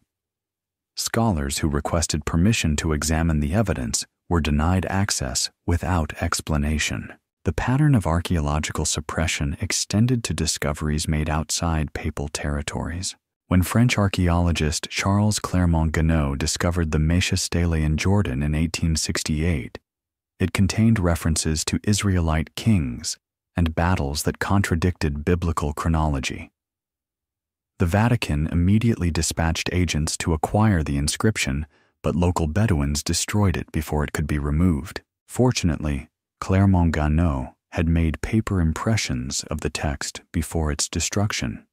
Scholars who requested permission to examine the evidence were denied access without explanation. The pattern of archaeological suppression extended to discoveries made outside papal territories. When French archaeologist Charles Clermont-Ganneau discovered the Mesha Stele in Jordan in 1868, it contained references to Israelite kings and battles that contradicted biblical chronology. The Vatican immediately dispatched agents to acquire the inscription, but local Bedouins destroyed it before it could be removed. Fortunately, Clermont-Ganneau had made paper impressions of the text before its destruction.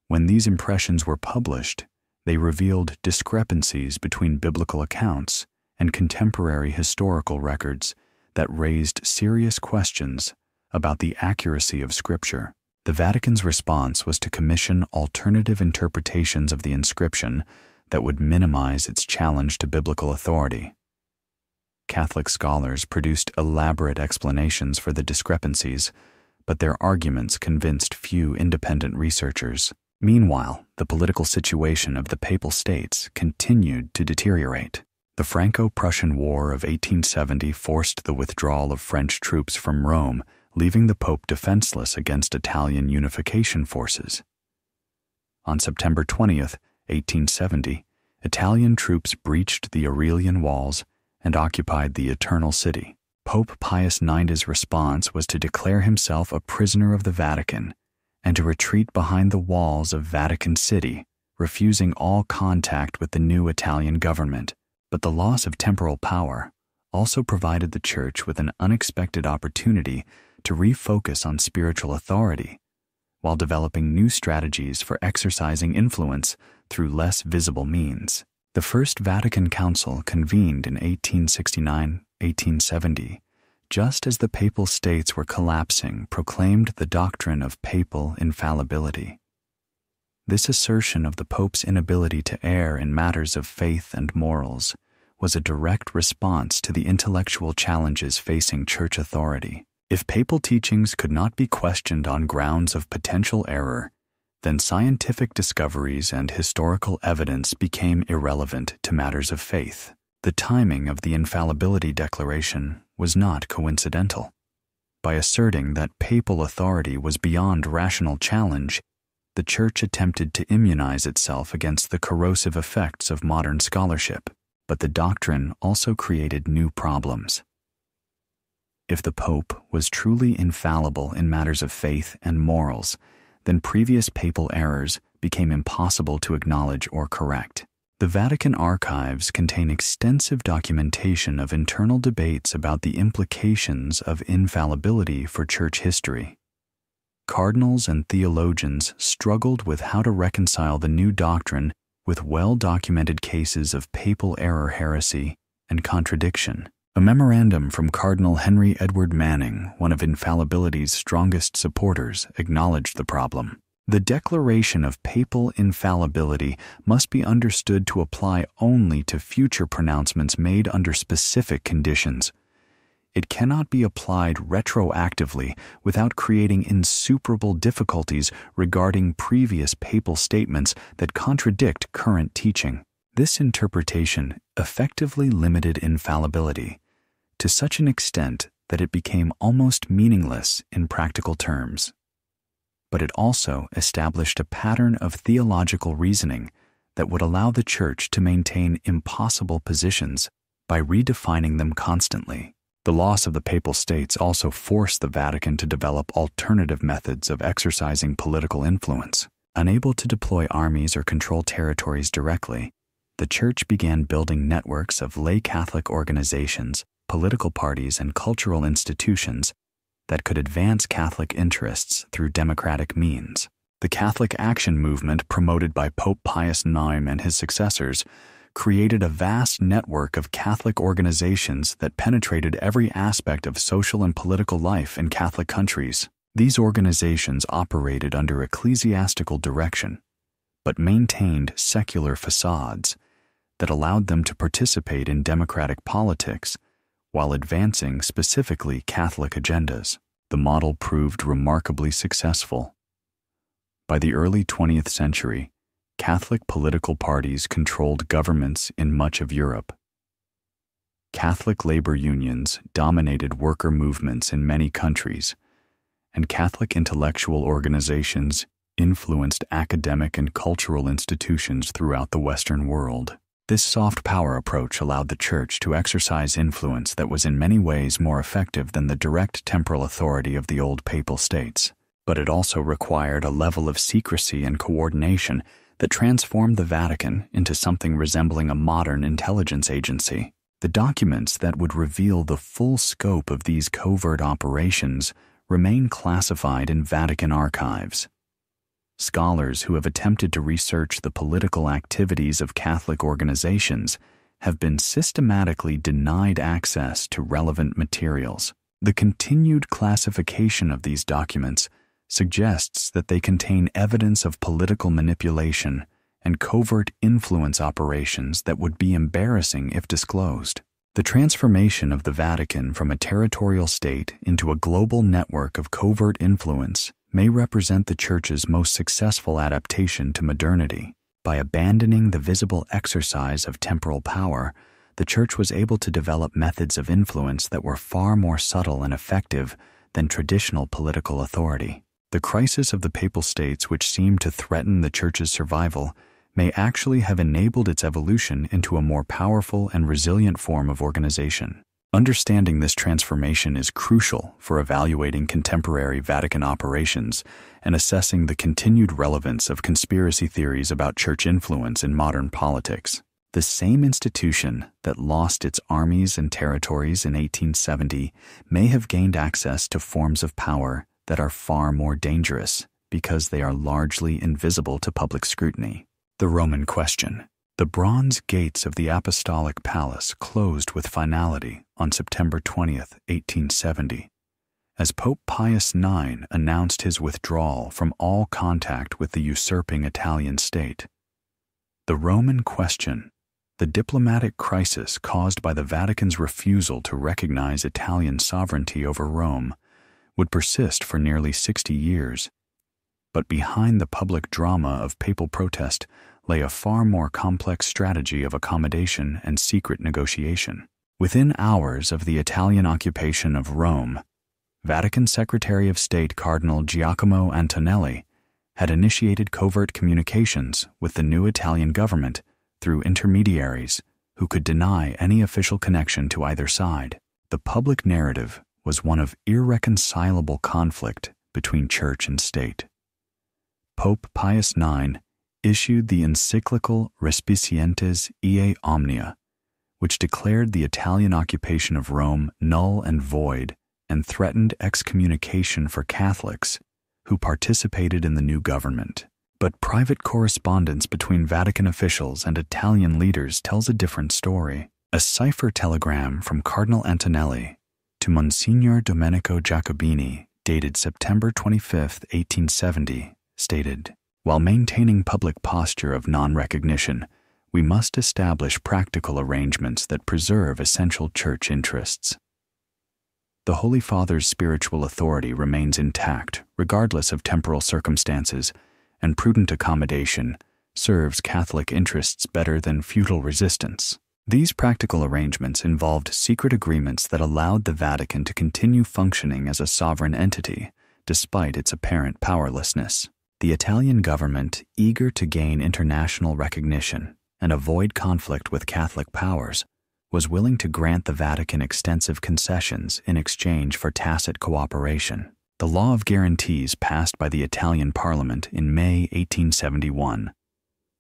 When these impressions were published, they revealed discrepancies between biblical accounts and contemporary historical records that raised serious questions about the accuracy of Scripture. The Vatican's response was to commission alternative interpretations of the inscription that would minimize its challenge to biblical authority. Catholic scholars produced elaborate explanations for the discrepancies, but their arguments convinced few independent researchers. Meanwhile, the political situation of the Papal States continued to deteriorate. The Franco-Prussian War of 1870 forced the withdrawal of French troops from Rome, leaving the Pope defenseless against Italian unification forces. On September 20th, 1870, Italian troops breached the Aurelian Walls and occupied the Eternal City. Pope Pius IX's response was to declare himself a prisoner of the Vatican and to retreat behind the walls of Vatican City, refusing all contact with the new Italian government. But the loss of temporal power also provided the Church with an unexpected opportunity to refocus on spiritual authority, while developing new strategies for exercising influence through less visible means. The First Vatican Council convened in 1869-1870, just as the Papal States were collapsing, proclaimed the doctrine of papal infallibility. This assertion of the Pope's inability to err in matters of faith and morals was a direct response to the intellectual challenges facing church authority. If papal teachings could not be questioned on grounds of potential error, then scientific discoveries and historical evidence became irrelevant to matters of faith. The timing of the infallibility declaration was not coincidental. By asserting that papal authority was beyond rational challenge, the Church attempted to immunize itself against the corrosive effects of modern scholarship, but the doctrine also created new problems. If the Pope was truly infallible in matters of faith and morals, then previous papal errors became impossible to acknowledge or correct. The Vatican archives contain extensive documentation of internal debates about the implications of infallibility for church history. Cardinals and theologians struggled with how to reconcile the new doctrine with well-documented cases of papal error, heresy, and contradiction. A memorandum from Cardinal Henry Edward Manning, one of infallibility's strongest supporters, acknowledged the problem. The declaration of papal infallibility must be understood to apply only to future pronouncements made under specific conditions. It cannot be applied retroactively without creating insuperable difficulties regarding previous papal statements that contradict current teaching. This interpretation effectively limited infallibility to such an extent that it became almost meaningless in practical terms. But it also established a pattern of theological reasoning that would allow the Church to maintain impossible positions by redefining them constantly. The loss of the Papal States also forced the Vatican to develop alternative methods of exercising political influence. Unable to deploy armies or control territories directly, the Church began building networks of lay Catholic organizations, political parties, and cultural institutions that could advance Catholic interests through democratic means. The Catholic Action Movement, promoted by Pope Pius IX and his successors, created a vast network of Catholic organizations that penetrated every aspect of social and political life in Catholic countries. These organizations operated under ecclesiastical direction, but maintained secular facades that allowed them to participate in democratic politics while advancing specifically Catholic agendas. The model proved remarkably successful. By the early 20th century, Catholic political parties controlled governments in much of Europe. Catholic labor unions dominated worker movements in many countries, and Catholic intellectual organizations influenced academic and cultural institutions throughout the Western world. This soft power approach allowed the Church to exercise influence that was in many ways more effective than the direct temporal authority of the old papal states. But it also required a level of secrecy and coordination that transformed the Vatican into something resembling a modern intelligence agency. The documents that would reveal the full scope of these covert operations remain classified in Vatican archives. Scholars who have attempted to research the political activities of Catholic organizations have been systematically denied access to relevant materials. The continued classification of these documents suggests that they contain evidence of political manipulation and covert influence operations that would be embarrassing if disclosed. The transformation of the Vatican from a territorial state into a global network of covert influence may represent the Church's most successful adaptation to modernity. By abandoning the visible exercise of temporal power, the Church was able to develop methods of influence that were far more subtle and effective than traditional political authority. The crisis of the Papal States, which seemed to threaten the Church's survival, may actually have enabled its evolution into a more powerful and resilient form of organization. Understanding this transformation is crucial for evaluating contemporary Vatican operations and assessing the continued relevance of conspiracy theories about Church influence in modern politics. The same institution that lost its armies and territories in 1870 may have gained access to forms of power that are far more dangerous because they are largely invisible to public scrutiny. The Roman question. The bronze gates of the Apostolic Palace closed with finality on September 20, 1870, as Pope Pius IX announced his withdrawal from all contact with the usurping Italian state. The Roman question, the diplomatic crisis caused by the Vatican's refusal to recognize Italian sovereignty over Rome, would persist for nearly 60 years. But behind the public drama of papal protest lay a far more complex strategy of accommodation and secret negotiation. Within hours of the Italian occupation of Rome, Vatican Secretary of State Cardinal Giacomo Antonelli had initiated covert communications with the new Italian government through intermediaries who could deny any official connection to either side. The public narrative was one of irreconcilable conflict between church and state. Pope Pius IX issued the encyclical Respicientes Ea Omnia, which declared the Italian occupation of Rome null and void and threatened excommunication for Catholics who participated in the new government. But private correspondence between Vatican officials and Italian leaders tells a different story. A cipher telegram from Cardinal Antonelli to Monsignor Domenico Giacobini, dated September 25, 1870, stated, "While maintaining public posture of non-recognition, we must establish practical arrangements that preserve essential church interests. The Holy Father's spiritual authority remains intact, regardless of temporal circumstances, and prudent accommodation serves Catholic interests better than futile resistance." These practical arrangements involved secret agreements that allowed the Vatican to continue functioning as a sovereign entity, despite its apparent powerlessness. The Italian government, eager to gain international recognition and avoid conflict with Catholic powers, was willing to grant the Vatican extensive concessions in exchange for tacit cooperation. The Law of Guarantees passed by the Italian Parliament in May 1871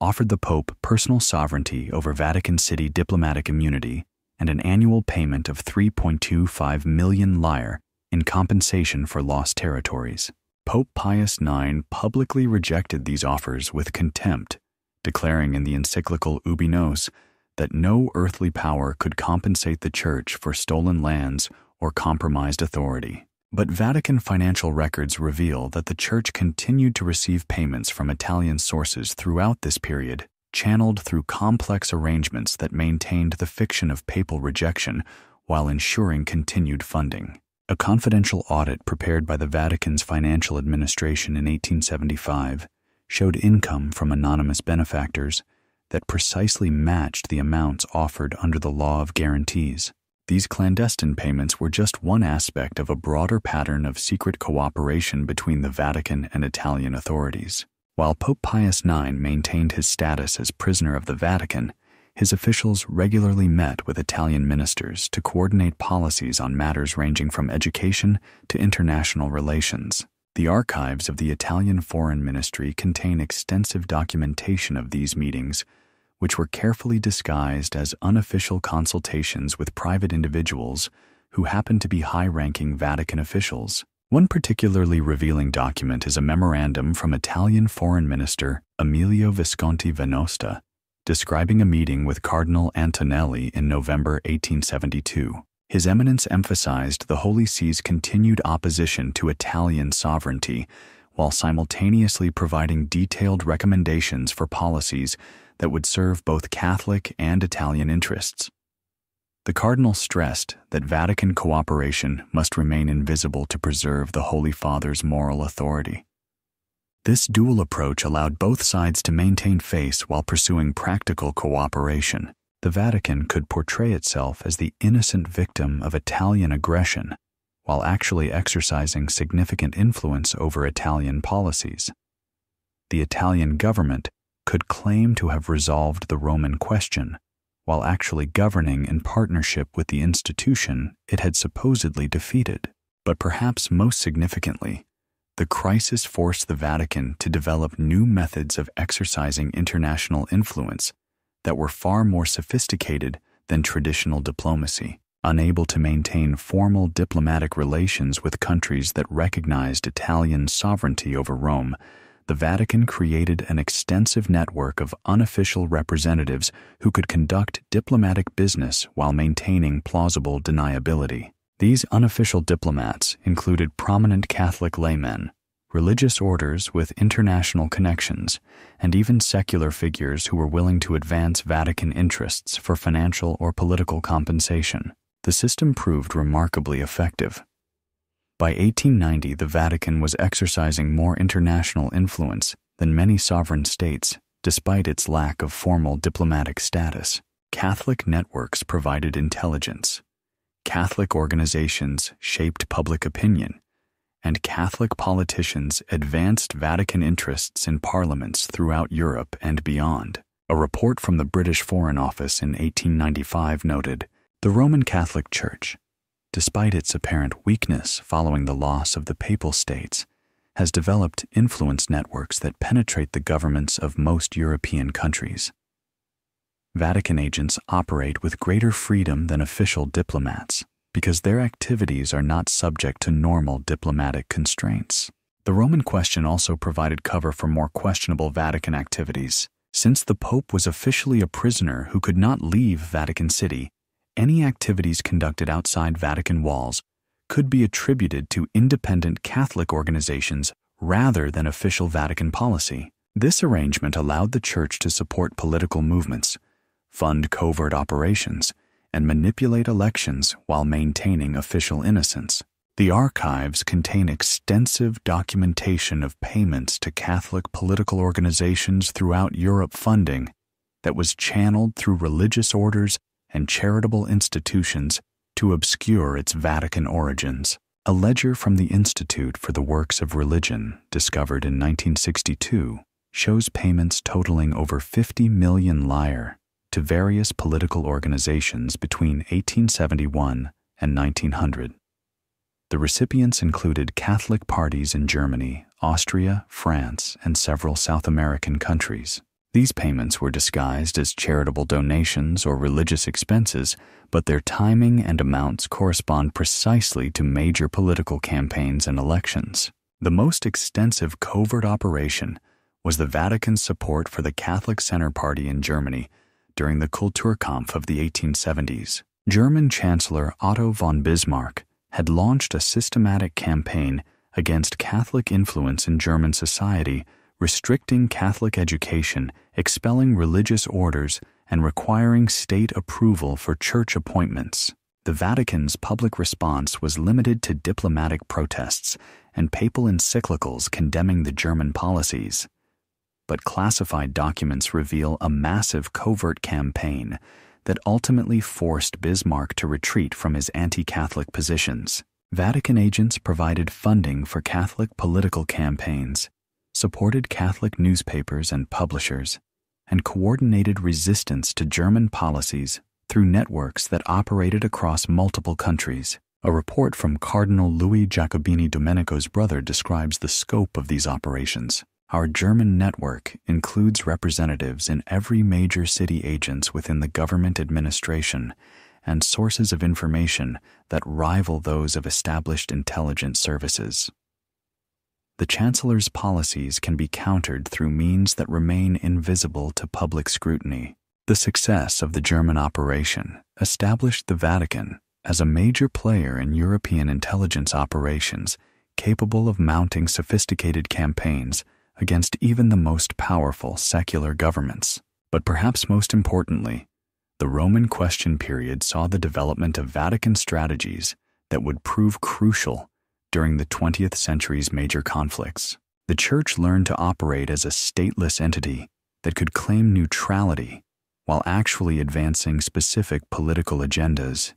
offered the Pope personal sovereignty over Vatican City diplomatic immunity and an annual payment of 3.25 million lire in compensation for lost territories. Pope Pius IX publicly rejected these offers with contempt, declaring in the encyclical Ubi Nos that no earthly power could compensate the Church for stolen lands or compromised authority. But Vatican financial records reveal that the Church continued to receive payments from Italian sources throughout this period, channeled through complex arrangements that maintained the fiction of papal rejection while ensuring continued funding. A confidential audit prepared by the Vatican's financial administration in 1875 showed income from anonymous benefactors that precisely matched the amounts offered under the law of guarantees. These clandestine payments were just one aspect of a broader pattern of secret cooperation between the Vatican and Italian authorities. While Pope Pius IX maintained his status as prisoner of the Vatican, his officials regularly met with Italian ministers to coordinate policies on matters ranging from education to international relations. The archives of the Italian Foreign Ministry contain extensive documentation of these meetings, which were carefully disguised as unofficial consultations with private individuals who happened to be high-ranking Vatican officials. One particularly revealing document is a memorandum from Italian Foreign Minister Emilio Visconti Venosta, describing a meeting with Cardinal Antonelli in November 1872. His Eminence emphasized the Holy See's continued opposition to Italian sovereignty, while simultaneously providing detailed recommendations for policies that would serve both Catholic and Italian interests. The Cardinal stressed that Vatican cooperation must remain invisible to preserve the Holy Father's moral authority. This dual approach allowed both sides to maintain face while pursuing practical cooperation. The Vatican could portray itself as the innocent victim of Italian aggression, while actually exercising significant influence over Italian policies. The Italian government could claim to have resolved the Roman question, while actually governing in partnership with the institution it had supposedly defeated. But perhaps most significantly, the crisis forced the Vatican to develop new methods of exercising international influence that were far more sophisticated than traditional diplomacy. Unable to maintain formal diplomatic relations with countries that recognized Italian sovereignty over Rome, the Vatican created an extensive network of unofficial representatives who could conduct diplomatic business while maintaining plausible deniability. These unofficial diplomats included prominent Catholic laymen, religious orders with international connections, and even secular figures who were willing to advance Vatican interests for financial or political compensation. The system proved remarkably effective. By 1890, the Vatican was exercising more international influence than many sovereign states, despite its lack of formal diplomatic status. Catholic networks provided intelligence, Catholic organizations shaped public opinion, and Catholic politicians advanced Vatican interests in parliaments throughout Europe and beyond. A report from the British Foreign Office in 1895 noted, "The Roman Catholic Church, despite its apparent weakness following the loss of the Papal States, has developed influence networks that penetrate the governments of most European countries. Vatican agents operate with greater freedom than official diplomats because their activities are not subject to normal diplomatic constraints." The Roman question also provided cover for more questionable Vatican activities. Since the Pope was officially a prisoner who could not leave Vatican City, any activities conducted outside Vatican walls could be attributed to independent Catholic organizations rather than official Vatican policy. This arrangement allowed the Church to support political movements, fund covert operations, and manipulate elections while maintaining official innocence. The archives contain extensive documentation of payments to Catholic political organizations throughout Europe, funding that was channeled through religious orders and charitable institutions to obscure its Vatican origins. A ledger from the Institute for the Works of Religion, discovered in 1962, shows payments totaling over 50 million lire to various political organizations between 1871 and 1900. The recipients included Catholic parties in Germany, Austria, France, and several South American countries. These payments were disguised as charitable donations or religious expenses, but their timing and amounts correspond precisely to major political campaigns and elections. The most extensive covert operation was the Vatican's support for the Catholic Center Party in Germany during the Kulturkampf of the 1870s. German Chancellor Otto von Bismarck had launched a systematic campaign against Catholic influence in German society, restricting Catholic education, expelling religious orders, and requiring state approval for church appointments. The Vatican's public response was limited to diplomatic protests and papal encyclicals condemning the German policies. But classified documents reveal a massive covert campaign that ultimately forced Bismarck to retreat from his anti-Catholic positions. Vatican agents provided funding for Catholic political campaigns, supported Catholic newspapers and publishers, and coordinated resistance to German policies through networks that operated across multiple countries. A report from Cardinal Louis Jacobini Domenico's brother describes the scope of these operations. Our German network includes representatives in every major city, agents within the government administration, and sources of information that rival those of established intelligence services. The Chancellor's policies can be countered through means that remain invisible to public scrutiny. The success of the German operation established the Vatican as a major player in European intelligence operations, capable of mounting sophisticated campaigns against even the most powerful secular governments. But perhaps most importantly, the Roman Question period saw the development of Vatican strategies that would prove crucial during the 20th century's major conflicts. The Church learned to operate as a stateless entity that could claim neutrality while actually advancing specific political agendas.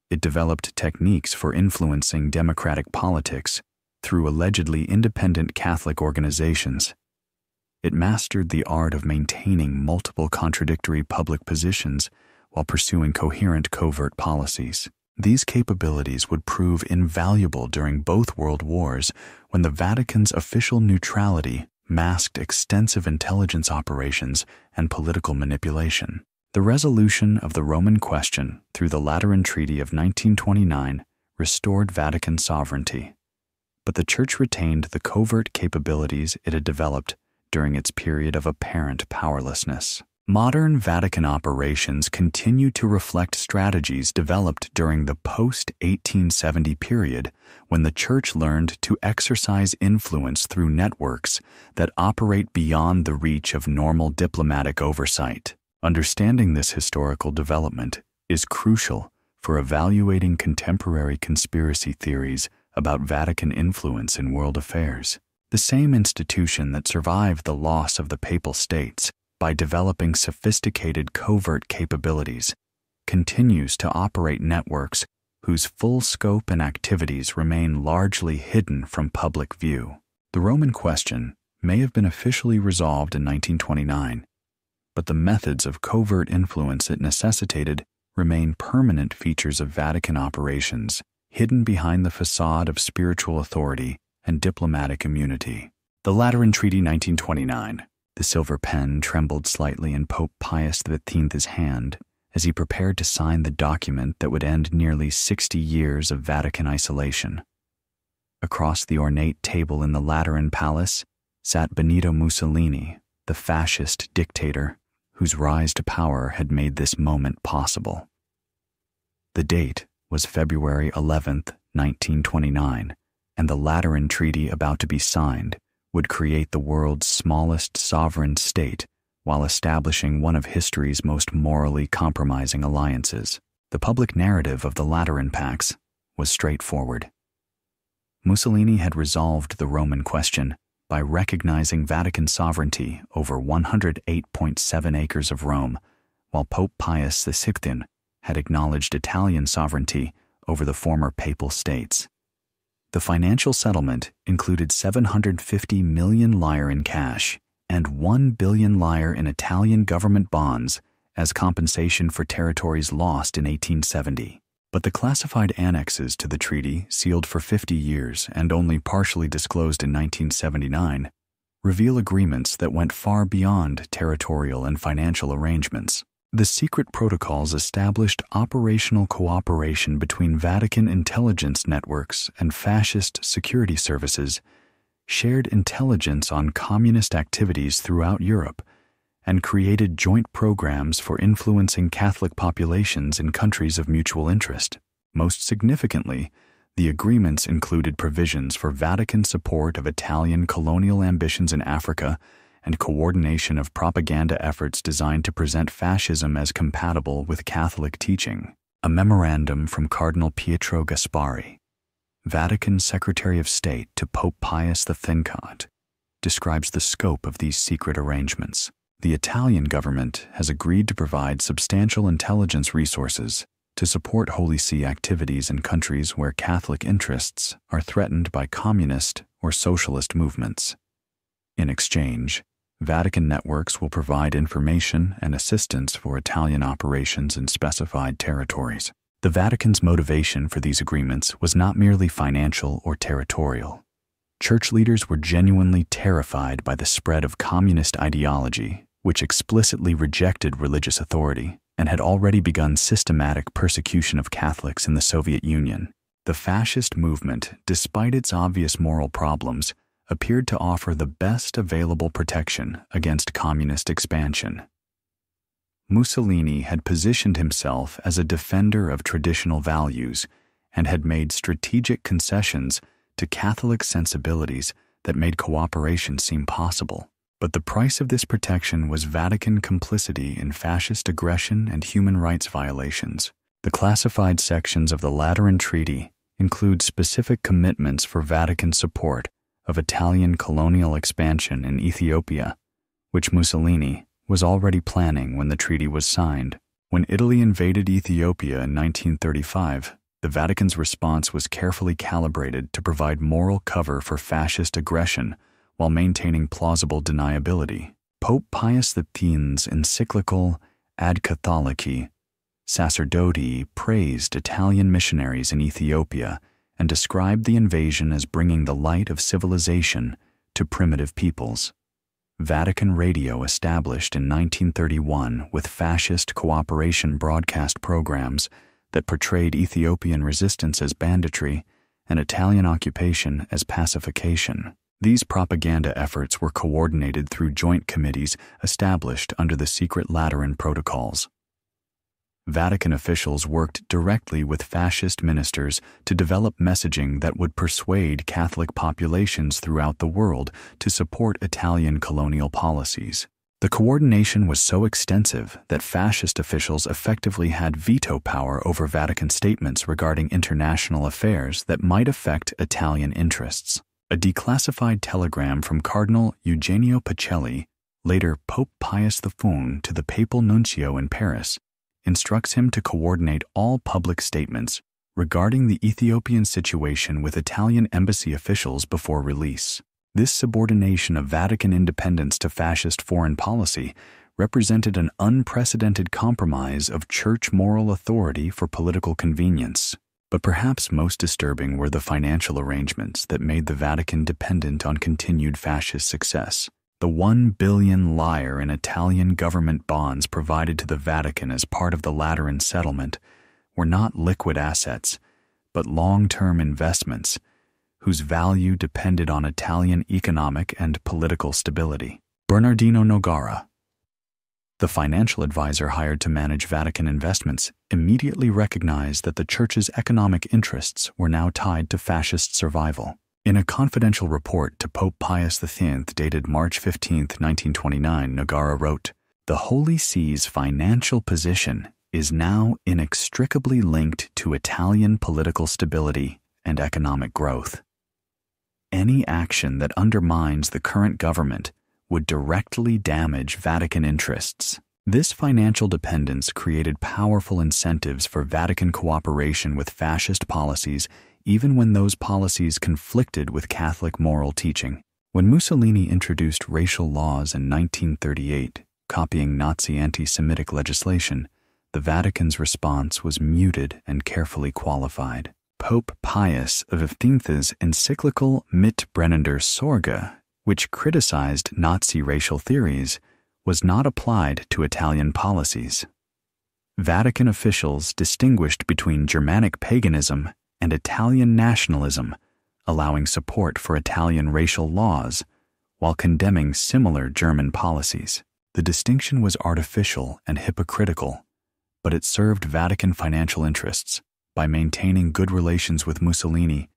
It developed techniques for influencing democratic politics through allegedly independent Catholic organizations. It mastered the art of maintaining multiple contradictory public positions while pursuing coherent covert policies. These capabilities would prove invaluable during both world wars, when the Vatican's official neutrality masked extensive intelligence operations and political manipulation. The resolution of the Roman Question through the Lateran Treaty of 1929 restored Vatican sovereignty, but the Church retained the covert capabilities it had developed during its period of apparent powerlessness. Modern Vatican operations continue to reflect strategies developed during the post-1870 period, when the Church learned to exercise influence through networks that operate beyond the reach of normal diplomatic oversight. Understanding this historical development is crucial for evaluating contemporary conspiracy theories about Vatican influence in world affairs. The same institution that survived the loss of the Papal States by developing sophisticated covert capabilities continues to operate networks whose full scope and activities remain largely hidden from public view. The Roman Question may have been officially resolved in 1929, but the methods of covert influence it necessitated remain permanent features of Vatican operations, hidden behind the facade of spiritual authority and diplomatic immunity. The Lateran Treaty 1929. The silver pen trembled slightly in Pope Pius XV's hand as he prepared to sign the document that would end nearly 60 years of Vatican isolation. Across the ornate table in the Lateran Palace sat Benito Mussolini, the fascist dictator whose rise to power had made this moment possible. The date was February 11th, 1929, and the Lateran Treaty about to be signed would create the world's smallest sovereign state while establishing one of history's most morally compromising alliances. The public narrative of the Lateran Pax was straightforward. Mussolini had resolved the Roman Question by recognizing Vatican sovereignty over 108.7 acres of Rome, while Pope Pius XVI had acknowledged Italian sovereignty over the former Papal States. The financial settlement included 750 million lire in cash and 1 billion lire in Italian government bonds as compensation for territories lost in 1870. But the classified annexes to the treaty, sealed for 50 years and only partially disclosed in 1979, reveal agreements that went far beyond territorial and financial arrangements. The secret protocols established operational cooperation between Vatican intelligence networks and fascist security services, shared intelligence on communist activities throughout Europe, and created joint programs for influencing Catholic populations in countries of mutual interest. Most significantly, The agreements included provisions for Vatican support of Italian colonial ambitions in Africa and coordination of propaganda efforts designed to present fascism as compatible with Catholic teaching. A memorandum from Cardinal Pietro Gasparri, Vatican Secretary of State to Pope Pius X, describes the scope of these secret arrangements. The Italian government has agreed to provide substantial intelligence resources to support Holy See activities in countries where Catholic interests are threatened by communist or socialist movements. In exchange, Vatican networks will provide information and assistance for Italian operations in specified territories. The Vatican's motivation for these agreements was not merely financial or territorial. Church leaders were genuinely terrified by the spread of communist ideology, which explicitly rejected religious authority and had already begun systematic persecution of Catholics in the Soviet Union. The fascist movement, despite its obvious moral problems, appeared to offer the best available protection against communist expansion. Mussolini had positioned himself as a defender of traditional values and had made strategic concessions to Catholic sensibilities that made cooperation seem possible. But the price of this protection was Vatican complicity in fascist aggression and human rights violations. The classified sections of the Lateran Treaty include specific commitments for Vatican support of Italian colonial expansion in Ethiopia, which Mussolini was already planning when the treaty was signed. When Italy invaded Ethiopia in 1935, the Vatican's response was carefully calibrated to provide moral cover for fascist aggression while maintaining plausible deniability. Pope Pius X's encyclical Ad Catholici Sacerdoti praised Italian missionaries in Ethiopia and described the invasion as bringing the light of civilization to primitive peoples. Vatican Radio established in 1931 with fascist cooperation broadcast programs that portrayed Ethiopian resistance as banditry and Italian occupation as pacification. These propaganda efforts were coordinated through joint committees established under the secret Lateran protocols. Vatican officials worked directly with fascist ministers to develop messaging that would persuade Catholic populations throughout the world to support Italian colonial policies. The coordination was so extensive that fascist officials effectively had veto power over Vatican statements regarding international affairs that might affect Italian interests. A declassified telegram from Cardinal Eugenio Pacelli, later Pope Pius V, to the papal nuncio in Paris, instructs him to coordinate all public statements regarding the Ethiopian situation with Italian embassy officials before release. This subordination of Vatican independence to fascist foreign policy represented an unprecedented compromise of church moral authority for political convenience. But perhaps most disturbing were the financial arrangements that made the Vatican dependent on continued fascist success. The 1 billion lire in Italian government bonds provided to the Vatican as part of the Lateran settlement were not liquid assets, but long-term investments whose value depended on Italian economic and political stability. Bernardino Nogara, the financial advisor hired to manage Vatican investments, immediately recognized that the Church's economic interests were now tied to fascist survival. In a confidential report to Pope Pius X dated March 15, 1929, Nogara wrote, "The Holy See's financial position is now inextricably linked to Italian political stability and economic growth. Any action that undermines the current government would directly damage Vatican interests." This financial dependence created powerful incentives for Vatican cooperation with fascist policies, even when those policies conflicted with Catholic moral teaching. When Mussolini introduced racial laws in 1938, copying Nazi anti-Semitic legislation, the Vatican's response was muted and carefully qualified. Pope Pius X's encyclical Mit brennender Sorge, which criticized Nazi racial theories, was not applied to Italian policies. Vatican officials distinguished between Germanic paganism and Italian nationalism, allowing support for Italian racial laws while condemning similar German policies. The distinction was artificial and hypocritical, but it served Vatican financial interests. by maintaining good relations with Mussolini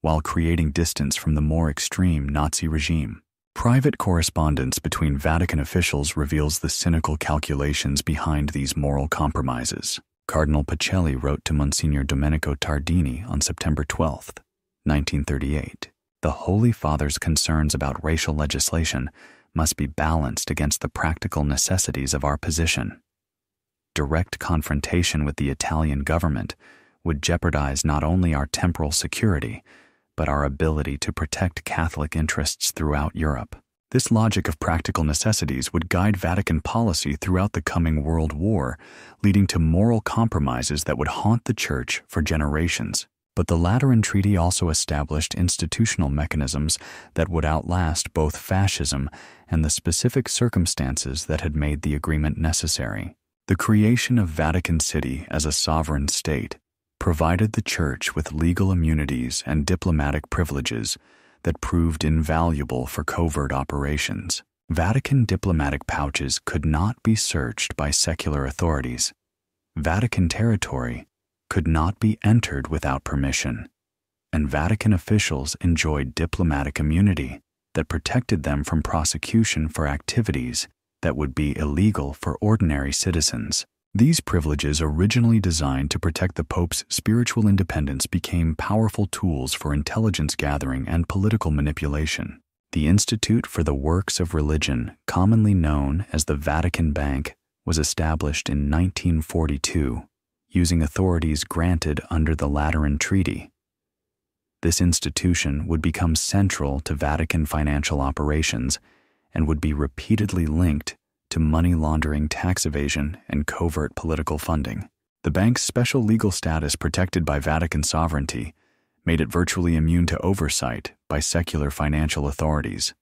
while creating distance from the more extreme Nazi regime. Private correspondence between Vatican officials reveals the cynical calculations behind these moral compromises. Cardinal Pacelli wrote to Monsignor Domenico Tardini on September 12, 1938. The Holy Father's concerns about racial legislation must be balanced against the practical necessities of our position. Direct confrontation with the Italian government would jeopardize not only our temporal security, but our ability to protect Catholic interests throughout Europe. This logic of practical necessities would guide Vatican policy throughout the coming World War, leading to moral compromises that would haunt the Church for generations. But the Lateran Treaty also established institutional mechanisms that would outlast both fascism and the specific circumstances that had made the agreement necessary. The creation of Vatican City as a sovereign state provided the Church with legal immunities and diplomatic privileges that proved invaluable for covert operations. Vatican diplomatic pouches could not be searched by secular authorities. Vatican territory could not be entered without permission, and Vatican officials enjoyed diplomatic immunity that protected them from prosecution for activities that would be illegal for ordinary citizens. These privileges, originally designed to protect the Pope's spiritual independence, became powerful tools for intelligence gathering and political manipulation. The Institute for the Works of Religion, commonly known as the Vatican Bank, was established in 1942, using authorities granted under the Lateran Treaty. This institution would become central to Vatican financial operations and would be repeatedly linked to money laundering, tax evasion, and covert political funding. The bank's special legal status, protected by Vatican sovereignty, made it virtually immune to oversight by secular financial authorities.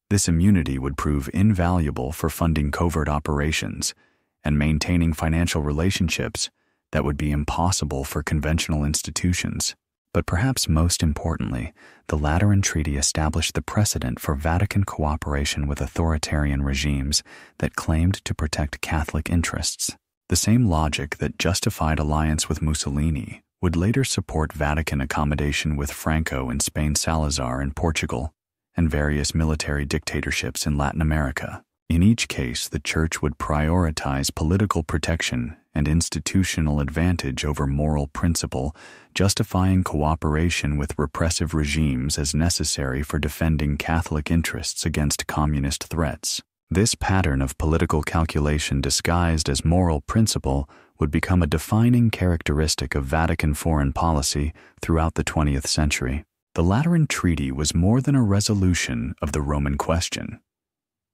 This immunity would prove invaluable for funding covert operations and maintaining financial relationships that would be impossible for conventional institutions. But perhaps most importantly, the Lateran Treaty established the precedent for Vatican cooperation with authoritarian regimes that claimed to protect Catholic interests. The same logic that justified alliance with Mussolini would later support Vatican accommodation with Franco in Spain, Salazar in Portugal, and various military dictatorships in Latin America. In each case, the Church would prioritize political protection and institutional advantage over moral principle, justifying cooperation with repressive regimes as necessary for defending Catholic interests against communist threats. This pattern of political calculation disguised as moral principle would become a defining characteristic of Vatican foreign policy throughout the 20th century. The Lateran Treaty was more than a resolution of the Roman question.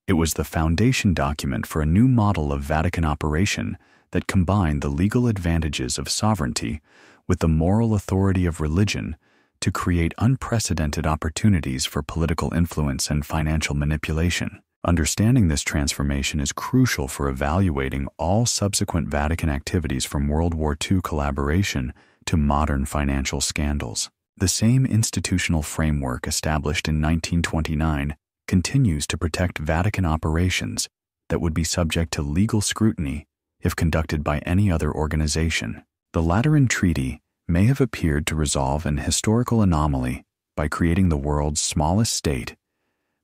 It was the foundation document for a new model of Vatican operation that combined the legal advantages of sovereignty with the moral authority of religion to create unprecedented opportunities for political influence and financial manipulation. Understanding this transformation is crucial for evaluating all subsequent Vatican activities, from World War II collaboration to modern financial scandals. The same institutional framework established in 1929 continues to protect Vatican operations that would be subject to legal scrutiny if conducted by any other organization. The Lateran Treaty may have appeared to resolve an historical anomaly by creating the world's smallest state,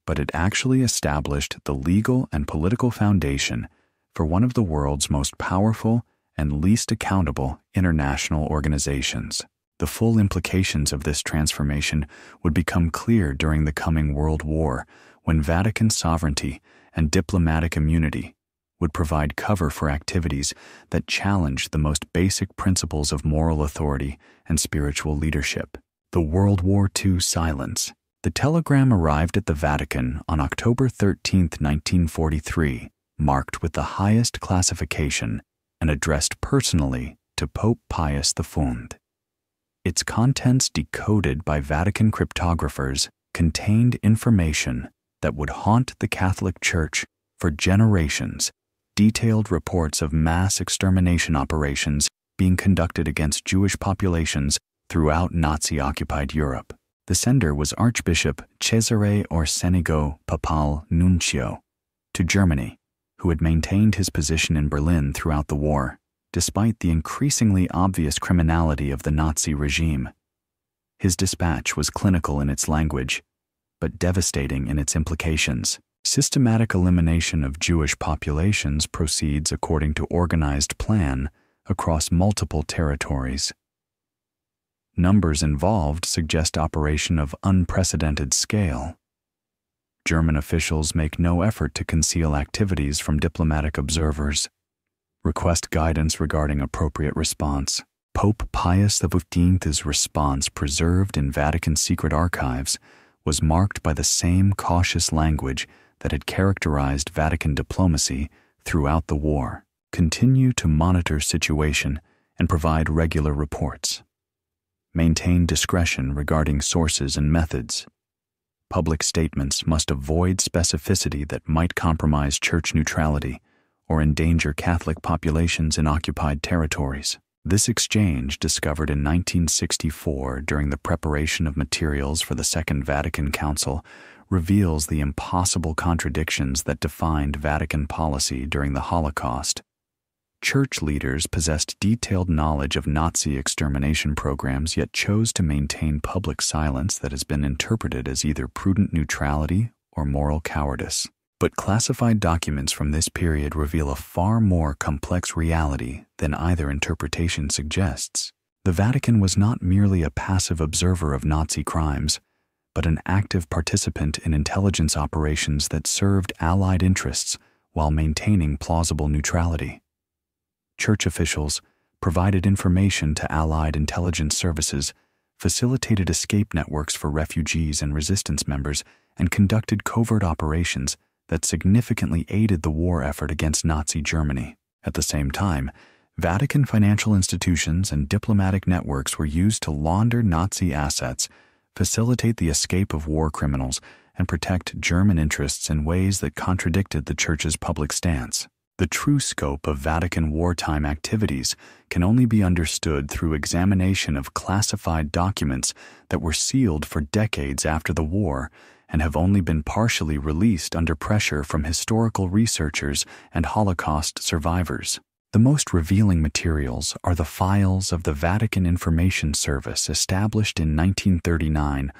but it actually established the legal and political foundation for one of the world's most powerful and least accountable international organizations. The full implications of this transformation would become clear during the coming World War, when Vatican sovereignty and diplomatic immunity would provide cover for activities that challenged the most basic principles of moral authority and spiritual leadership. The World War II silence. The telegram arrived at the Vatican on October 13, 1943, marked with the highest classification and addressed personally to Pope Pius V. Its contents, decoded by Vatican cryptographers, contained information that would haunt the Catholic Church for generations. Detailed reports of mass extermination operations being conducted against Jewish populations throughout Nazi-occupied Europe. The sender was Archbishop Cesare Orsenigo Papal Nuncio to Germany, who had maintained his position in Berlin throughout the war. despite the increasingly obvious criminality of the Nazi regime. His dispatch was clinical in its language, but devastating in its implications. Systematic elimination of Jewish populations proceeds according to organized plan across multiple territories. Numbers involved suggest operation of unprecedented scale. German officials make no effort to conceal activities from diplomatic observers. Request guidance regarding appropriate response. Pope Pius XV's response, preserved in Vatican secret archives, was marked by the same cautious language that had characterized Vatican diplomacy throughout the war. Continue to monitor situation and provide regular reports. Maintain discretion regarding sources and methods. Public statements must avoid specificity that might compromise church neutrality or endanger Catholic populations in occupied territories. This exchange, discovered in 1964 during the preparation of materials for the Second Vatican Council, reveals the impossible contradictions that defined Vatican policy during the Holocaust. Church leaders possessed detailed knowledge of Nazi extermination programs, yet chose to maintain public silence that has been interpreted as either prudent neutrality or moral cowardice. But classified documents from this period reveal a far more complex reality than either interpretation suggests. The Vatican was not merely a passive observer of Nazi crimes, but an active participant in intelligence operations that served Allied interests while maintaining plausible neutrality. Church officials provided information to Allied intelligence services, facilitated escape networks for refugees and resistance members, and conducted covert operations that significantly aided the war effort against Nazi Germany. At the same time, Vatican financial institutions and diplomatic networks were used to launder Nazi assets, facilitate the escape of war criminals, and protect German interests in ways that contradicted the Church's public stance. The true scope of Vatican wartime activities can only be understood through examination of classified documents that were sealed for decades after the war and have only been partially released under pressure from historical researchers and Holocaust survivors. The most revealing materials are the files of the Vatican Information Service, established in 1939,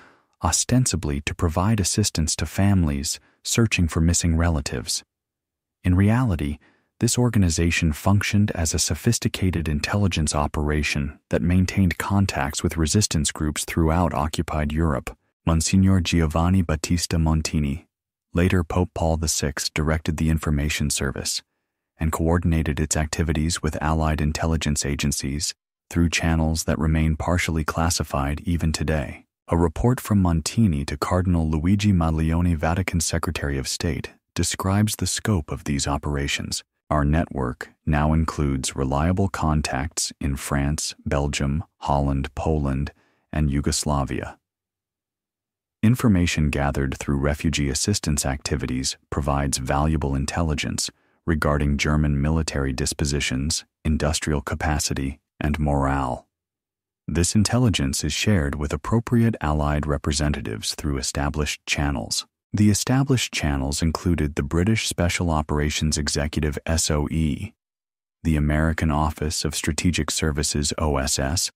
ostensibly to provide assistance to families searching for missing relatives. In reality, this organization functioned as a sophisticated intelligence operation that maintained contacts with resistance groups throughout occupied Europe. Monsignor Giovanni Battista Montini, later Pope Paul VI, directed the Information Service and coordinated its activities with Allied intelligence agencies through channels that remain partially classified even today. A report from Montini to Cardinal Luigi Maglione, Vatican Secretary of State, describes the scope of these operations. Our network now includes reliable contacts in France, Belgium, Holland, Poland, and Yugoslavia. Information gathered through refugee assistance activities provides valuable intelligence regarding German military dispositions, industrial capacity, and morale. This intelligence is shared with appropriate Allied representatives through established channels. The established channels included the British Special Operations Executive SOE, the American Office of Strategic Services OSS,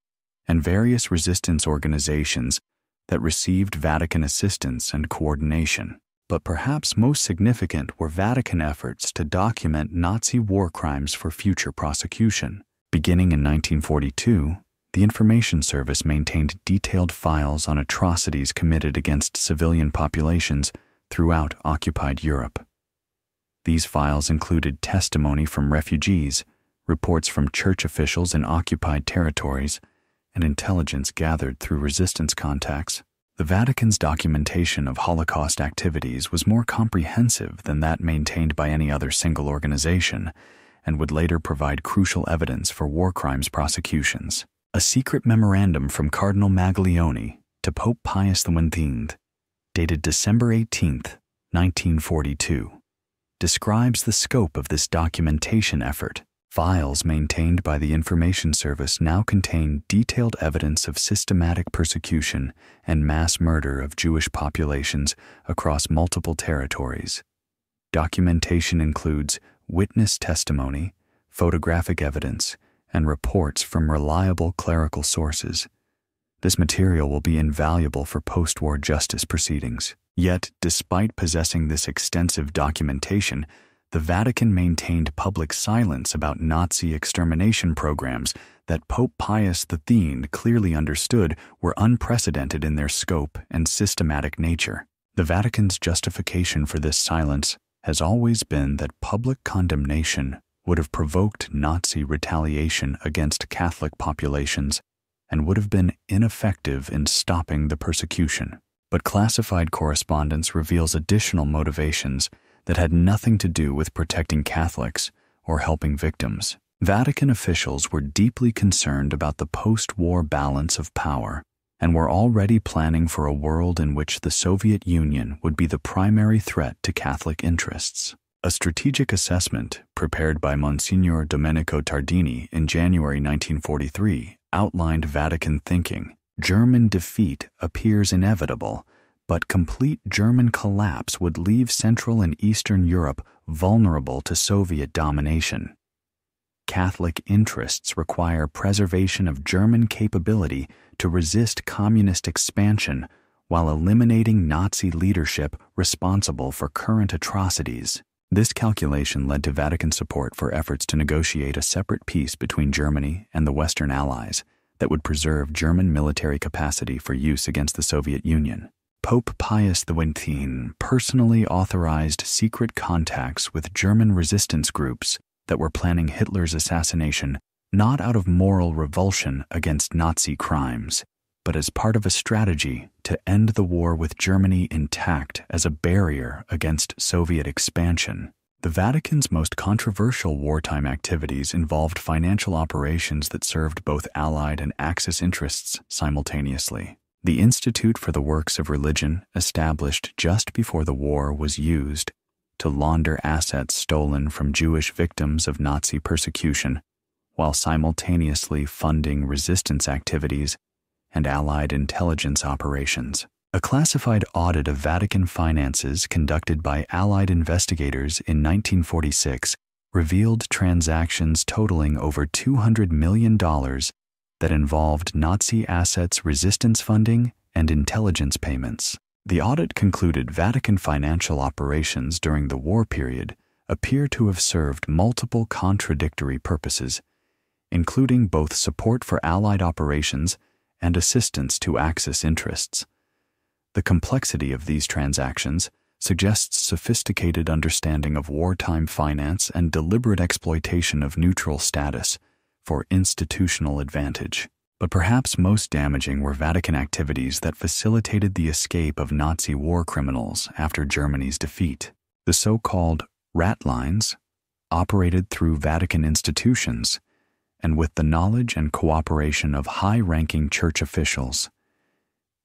and various resistance organizations that received Vatican assistance and coordination. But perhaps most significant were Vatican efforts to document Nazi war crimes for future prosecution. Beginning in 1942, the Information Service maintained detailed files on atrocities committed against civilian populations throughout occupied Europe. These files included testimony from refugees, reports from church officials in occupied territories, and intelligence gathered through resistance contacts. The Vatican's documentation of Holocaust activities was more comprehensive than that maintained by any other single organization, and would later provide crucial evidence for war crimes prosecutions. A secret memorandum from Cardinal Magdalene to Pope Pius XV, dated December 18, 1942, describes the scope of this documentation effort. Files maintained by the Information Service now contain detailed evidence of systematic persecution and mass murder of Jewish populations across multiple territories. Documentation includes witness testimony, photographic evidence, and reports from reliable clerical sources. This material will be invaluable for post-war justice proceedings. Yet, despite possessing this extensive documentation, the Vatican maintained public silence about Nazi extermination programs that Pope Pius X clearly understood were unprecedented in their scope and systematic nature. The Vatican's justification for this silence has always been that public condemnation would have provoked Nazi retaliation against Catholic populations and would have been ineffective in stopping the persecution. But classified correspondence reveals additional motivations that had nothing to do with protecting Catholics or helping victims. Vatican officials were deeply concerned about the post-war balance of power and were already planning for a world in which the Soviet Union would be the primary threat to Catholic interests. A strategic assessment prepared by Monsignor Domenico Tardini in January 1943 outlined Vatican thinking. German defeat appears inevitable, but complete German collapse would leave Central and Eastern Europe vulnerable to Soviet domination. Catholic interests require preservation of German capability to resist communist expansion while eliminating Nazi leadership responsible for current atrocities. This calculation led to Vatican support for efforts to negotiate a separate peace between Germany and the Western Allies that would preserve German military capacity for use against the Soviet Union. Pope Pius X personally authorized secret contacts with German resistance groups that were planning Hitler's assassination not out of moral revulsion against Nazi crimes, but as part of a strategy to end the war with Germany intact as a barrier against Soviet expansion. The Vatican's most controversial wartime activities involved financial operations that served both Allied and Axis interests simultaneously. The Institute for the Works of Religion, established just before the war, was used to launder assets stolen from Jewish victims of Nazi persecution, while simultaneously funding resistance activities and Allied intelligence operations. A classified audit of Vatican finances conducted by Allied investigators in 1946 revealed transactions totaling over $200 million that involved Nazi assets resistance funding and intelligence payments. The audit concluded Vatican financial operations during the war period appear to have served multiple contradictory purposes, including both support for Allied operations and assistance to Axis interests. The complexity of these transactions suggests sophisticated understanding of wartime finance and deliberate exploitation of neutral status for institutional advantage. But perhaps most damaging were Vatican activities that facilitated the escape of Nazi war criminals after Germany's defeat. The so-called rat lines operated through Vatican institutions and with the knowledge and cooperation of high-ranking church officials.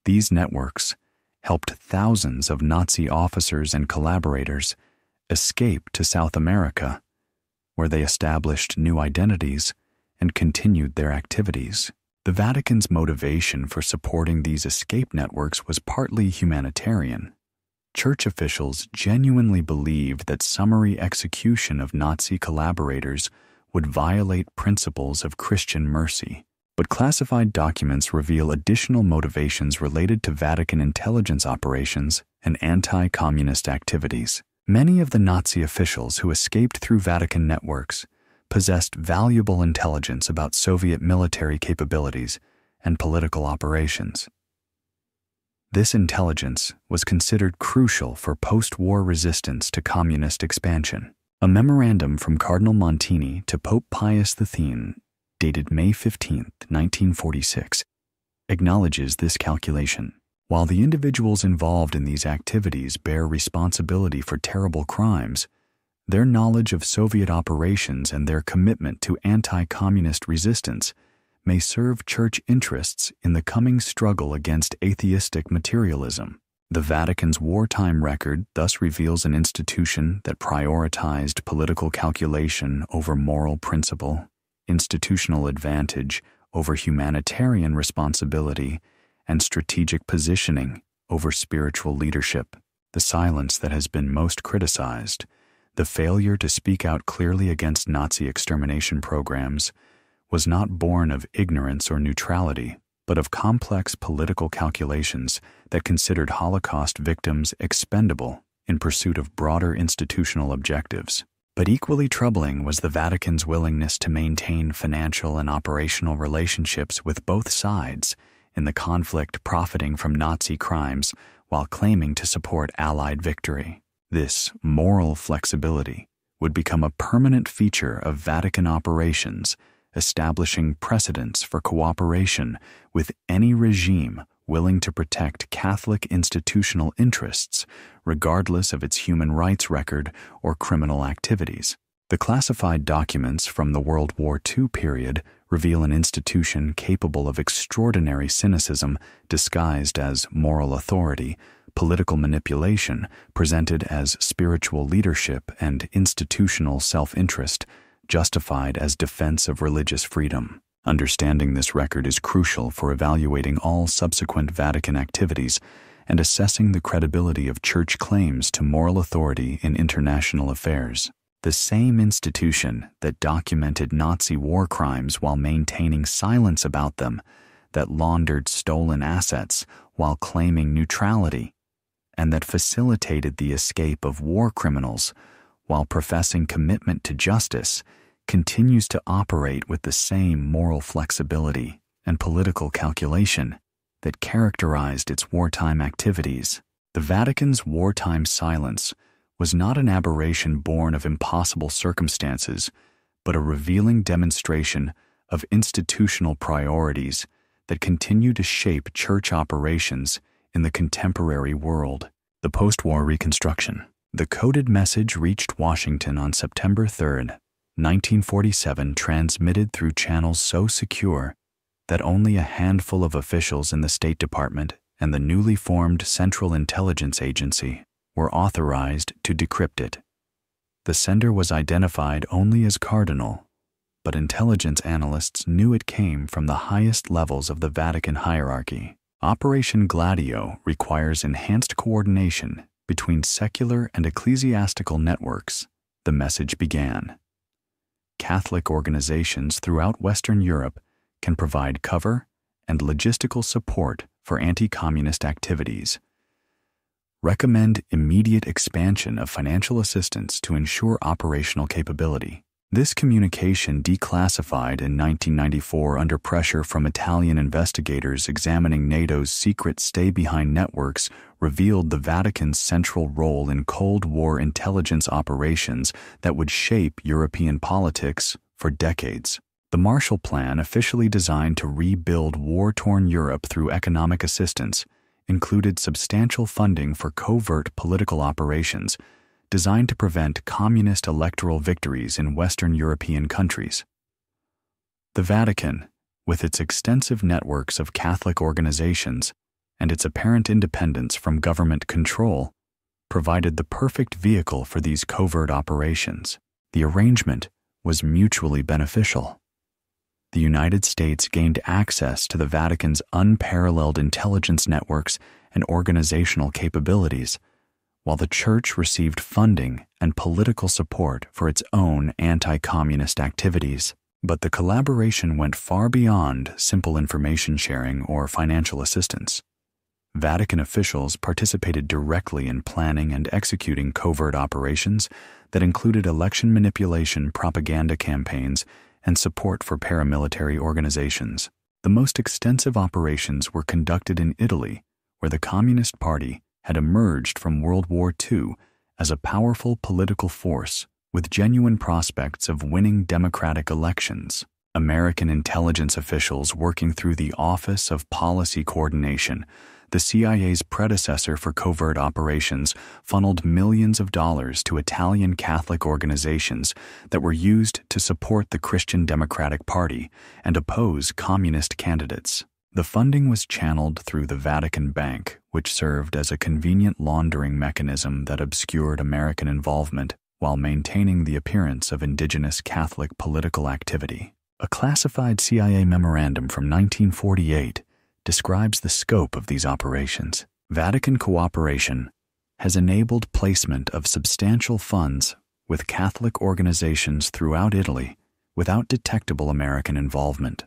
These networks helped thousands of Nazi officers and collaborators escape to South America, where they established new identities and continued their activities. The Vatican's motivation for supporting these escape networks was partly humanitarian. Church officials genuinely believed that summary execution of Nazi collaborators would violate principles of Christian mercy. But classified documents reveal additional motivations related to Vatican intelligence operations and anti-communist activities. Many of the Nazi officials who escaped through Vatican networks possessed valuable intelligence about Soviet military capabilities and political operations. This intelligence was considered crucial for post-war resistance to communist expansion. A memorandum from Cardinal Montini to Pope Pius X, dated May 15, 1946, acknowledges this calculation. While the individuals involved in these activities bear responsibility for terrible crimes, their knowledge of Soviet operations and their commitment to anti-communist resistance may serve church interests in the coming struggle against atheistic materialism. The Vatican's wartime record thus reveals an institution that prioritized political calculation over moral principle, institutional advantage over humanitarian responsibility, and strategic positioning over spiritual leadership. The silence that has been most criticized, the failure to speak out clearly against Nazi extermination programs, was not born of ignorance or neutrality, but of complex political calculations that considered Holocaust victims expendable in pursuit of broader institutional objectives. But equally troubling was the Vatican's willingness to maintain financial and operational relationships with both sides in the conflict, profiting from Nazi crimes while claiming to support Allied victory. This moral flexibility would become a permanent feature of Vatican operations, establishing precedents for cooperation with any regime willing to protect Catholic institutional interests, regardless of its human rights record or criminal activities. The classified documents from the World War II period reveal an institution capable of extraordinary cynicism disguised as moral authority, political manipulation presented as spiritual leadership, and institutional self-interest justified as defense of religious freedom. Understanding this record is crucial for evaluating all subsequent Vatican activities and assessing the credibility of Church claims to moral authority in international affairs. The same institution that documented Nazi war crimes while maintaining silence about them, that laundered stolen assets while claiming neutrality, and that facilitated the escape of war criminals while professing commitment to justice, continues to operate with the same moral flexibility and political calculation that characterized its wartime activities. The Vatican's wartime silence was not an aberration born of impossible circumstances, but a revealing demonstration of institutional priorities that continue to shape Church operations in the contemporary world. The post-war reconstruction. The coded message reached Washington on September 3, 1947, transmitted through channels so secure that only a handful of officials in the State Department and the newly formed Central Intelligence Agency were authorized to decrypt it. The sender was identified only as Cardinal, but intelligence analysts knew it came from the highest levels of the Vatican hierarchy. Operation Gladio requires enhanced coordination between secular and ecclesiastical networks. The message began. Catholic organizations throughout Western Europe can provide cover and logistical support for anti-communist activities. Recommend immediate expansion of financial assistance to ensure operational capability. This communication, declassified in 1994 under pressure from Italian investigators examining NATO's secret stay-behind networks, revealed the Vatican's central role in Cold War intelligence operations that would shape European politics for decades. The Marshall Plan, officially designed to rebuild war-torn Europe through economic assistance, included substantial funding for covert political operations designed to prevent communist electoral victories in Western European countries. The Vatican, with its extensive networks of Catholic organizations and its apparent independence from government control, provided the perfect vehicle for these covert operations. The arrangement was mutually beneficial. The United States gained access to the Vatican's unparalleled intelligence networks and organizational capabilities, while the Church received funding and political support for its own anti-communist activities. But the collaboration went far beyond simple information sharing or financial assistance. Vatican officials participated directly in planning and executing covert operations that included election manipulation, propaganda campaigns, and support for paramilitary organizations. The most extensive operations were conducted in Italy, where the Communist Party had emerged from World War II as a powerful political force with genuine prospects of winning democratic elections. American intelligence officials working through the Office of Policy Coordination, the CIA's predecessor for covert operations, funneled millions of dollars to Italian Catholic organizations that were used to support the Christian Democratic Party and oppose communist candidates. The funding was channeled through the Vatican Bank, which served as a convenient laundering mechanism that obscured American involvement while maintaining the appearance of indigenous Catholic political activity. A classified CIA memorandum from 1948 describes the scope of these operations. Vatican cooperation has enabled placement of substantial funds with Catholic organizations throughout Italy without detectable American involvement.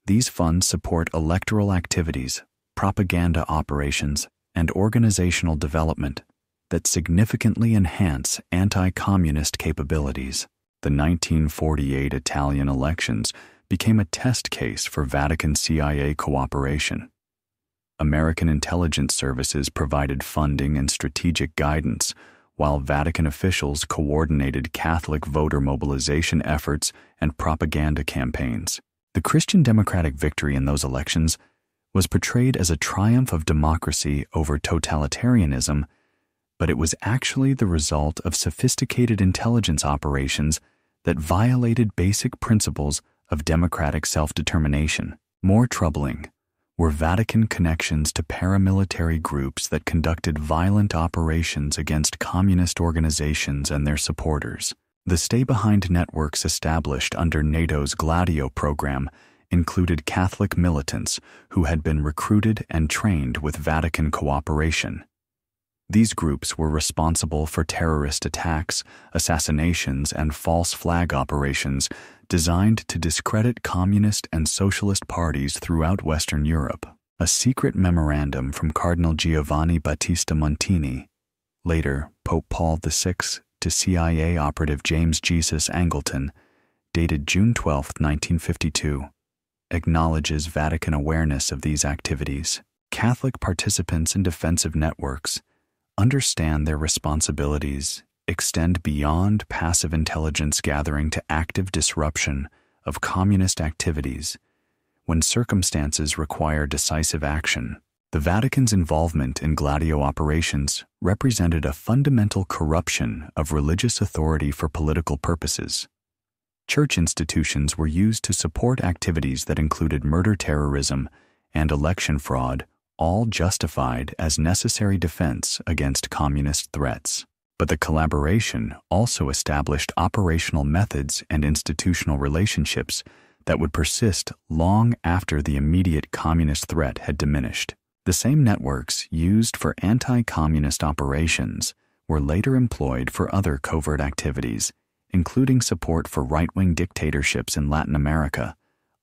These funds support electoral activities, propaganda operations, and organizational development that significantly enhance anti-communist capabilities. The 1948 Italian elections became a test case for Vatican CIA cooperation. American intelligence services provided funding and strategic guidance, while Vatican officials coordinated Catholic voter mobilization efforts and propaganda campaigns. The Christian Democratic victory in those elections was portrayed as a triumph of democracy over totalitarianism, but it was actually the result of sophisticated intelligence operations that violated basic principles of democratic self-determination. More troubling were Vatican connections to paramilitary groups that conducted violent operations against communist organizations and their supporters. The stay-behind networks established under NATO's Gladio program included Catholic militants who had been recruited and trained with Vatican cooperation. These groups were responsible for terrorist attacks, assassinations, and false flag operations designed to discredit communist and socialist parties throughout Western Europe. A secret memorandum from Cardinal Giovanni Battista Montini, later Pope Paul VI, to CIA operative James Jesus Angleton, dated June 12, 1952, acknowledges Vatican awareness of these activities. Catholic participants in defensive networks understand their responsibilities extend beyond passive intelligence gathering to active disruption of communist activities when circumstances require decisive action. The Vatican's involvement in Gladio operations represented a fundamental corruption of religious authority for political purposes. Church institutions were used to support activities that included murder terrorism and election fraud, all justified as necessary defense against communist threats. But the collaboration also established operational methods and institutional relationships that would persist long after the immediate communist threat had diminished. The same networks used for anti-communist operations were later employed for other covert activities, including support for right-wing dictatorships in Latin America,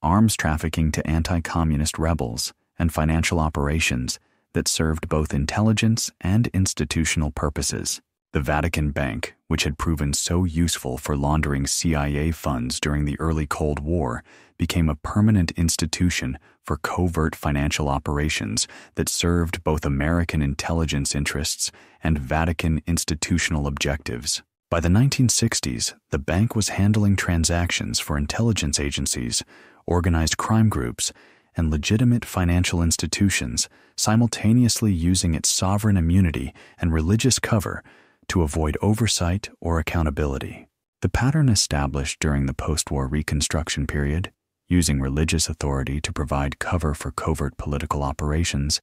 arms trafficking to anti-communist rebels, and financial operations that served both intelligence and institutional purposes. The Vatican Bank, which had proven so useful for laundering CIA funds during the early Cold War, became a permanent institution for covert financial operations that served both American intelligence interests and Vatican institutional objectives. By the 1960s, the bank was handling transactions for intelligence agencies, organized crime groups, and legitimate financial institutions, simultaneously using its sovereign immunity and religious cover to avoid oversight or accountability. The pattern established during the post-war Reconstruction period, using religious authority to provide cover for covert political operations,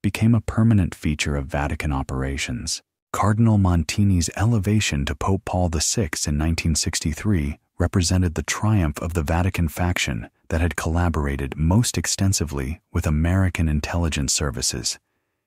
became a permanent feature of Vatican operations. Cardinal Montini's elevation to Pope Paul VI in 1963 represented the triumph of the Vatican faction that had collaborated most extensively with American intelligence services.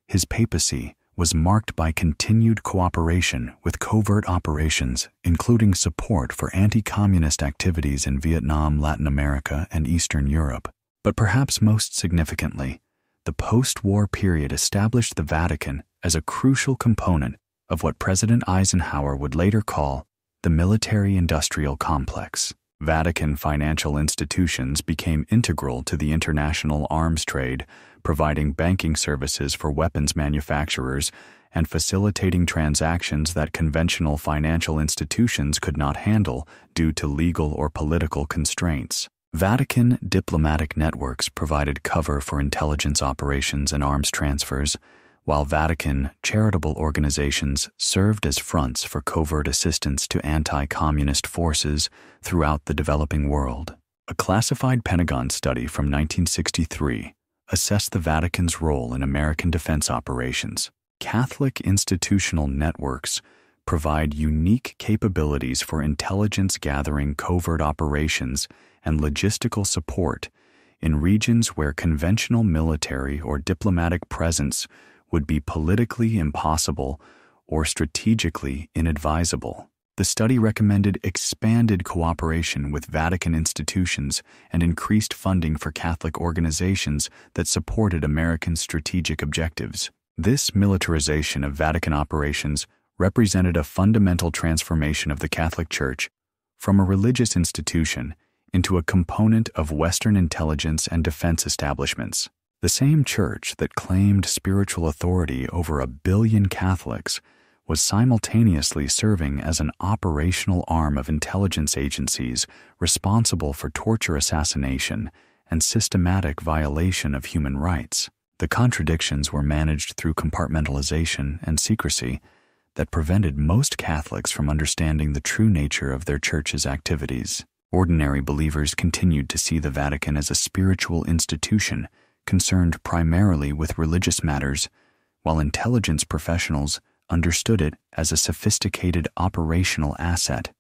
His papacy was marked by continued cooperation with covert operations, including support for anti-communist activities in Vietnam, Latin America, and Eastern Europe. But perhaps most significantly, the post-war period established the Vatican as a crucial component of what President Eisenhower would later call the military-industrial complex. Vatican financial institutions became integral to the international arms trade, providing banking services for weapons manufacturers and facilitating transactions that conventional financial institutions could not handle due to legal or political constraints. Vatican diplomatic networks provided cover for intelligence operations and arms transfers, while Vatican charitable organizations served as fronts for covert assistance to anti-communist forces throughout the developing world. A classified Pentagon study from 1963 assessed the Vatican's role in American defense operations. Catholic institutional networks provide unique capabilities for intelligence gathering, covert operations, and logistical support in regions where conventional military or diplomatic presence would be politically impossible or strategically inadvisable. The study recommended expanded cooperation with Vatican institutions and increased funding for Catholic organizations that supported American strategic objectives. This militarization of Vatican operations represented a fundamental transformation of the Catholic Church from a religious institution into a component of Western intelligence and defense establishments. The same church that claimed spiritual authority over 1 billion Catholics was simultaneously serving as an operational arm of intelligence agencies responsible for torture, assassination, and systematic violation of human rights. The contradictions were managed through compartmentalization and secrecy that prevented most Catholics from understanding the true nature of their church's activities. Ordinary believers continued to see the Vatican as a spiritual institution concerned primarily with religious matters, while intelligence professionals understood it as a sophisticated operational asset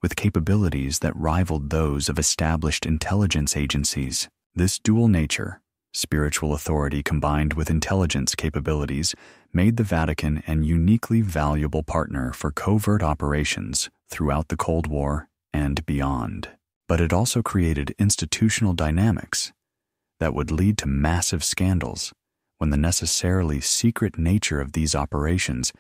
with capabilities that rivaled those of established intelligence agencies. This dual nature, spiritual authority combined with intelligence capabilities, made the Vatican an uniquely valuable partner for covert operations throughout the Cold War and beyond. But it also created institutional dynamics that would lead to massive scandals when the necessarily secret nature of these operations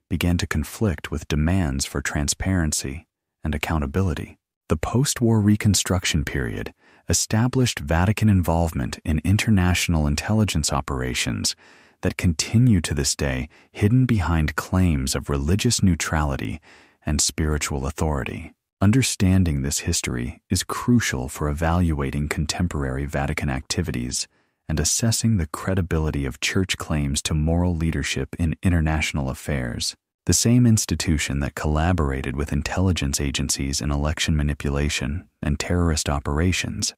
began to conflict with demands for transparency and accountability. The post-war Reconstruction period established Vatican involvement in international intelligence operations that continue to this day, hidden behind claims of religious neutrality and spiritual authority. Understanding this history is crucial for evaluating contemporary Vatican activities and assessing the credibility of church claims to moral leadership in international affairs. The same institution that collaborated with intelligence agencies in election manipulation and terrorist operations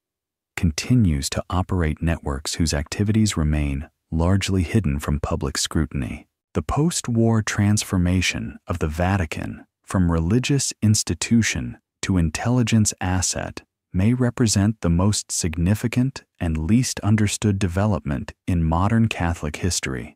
continues to operate networks whose activities remain largely hidden from public scrutiny. The post-war transformation of the Vatican from religious institution to intelligence asset may represent the most significant and least understood development in modern Catholic history,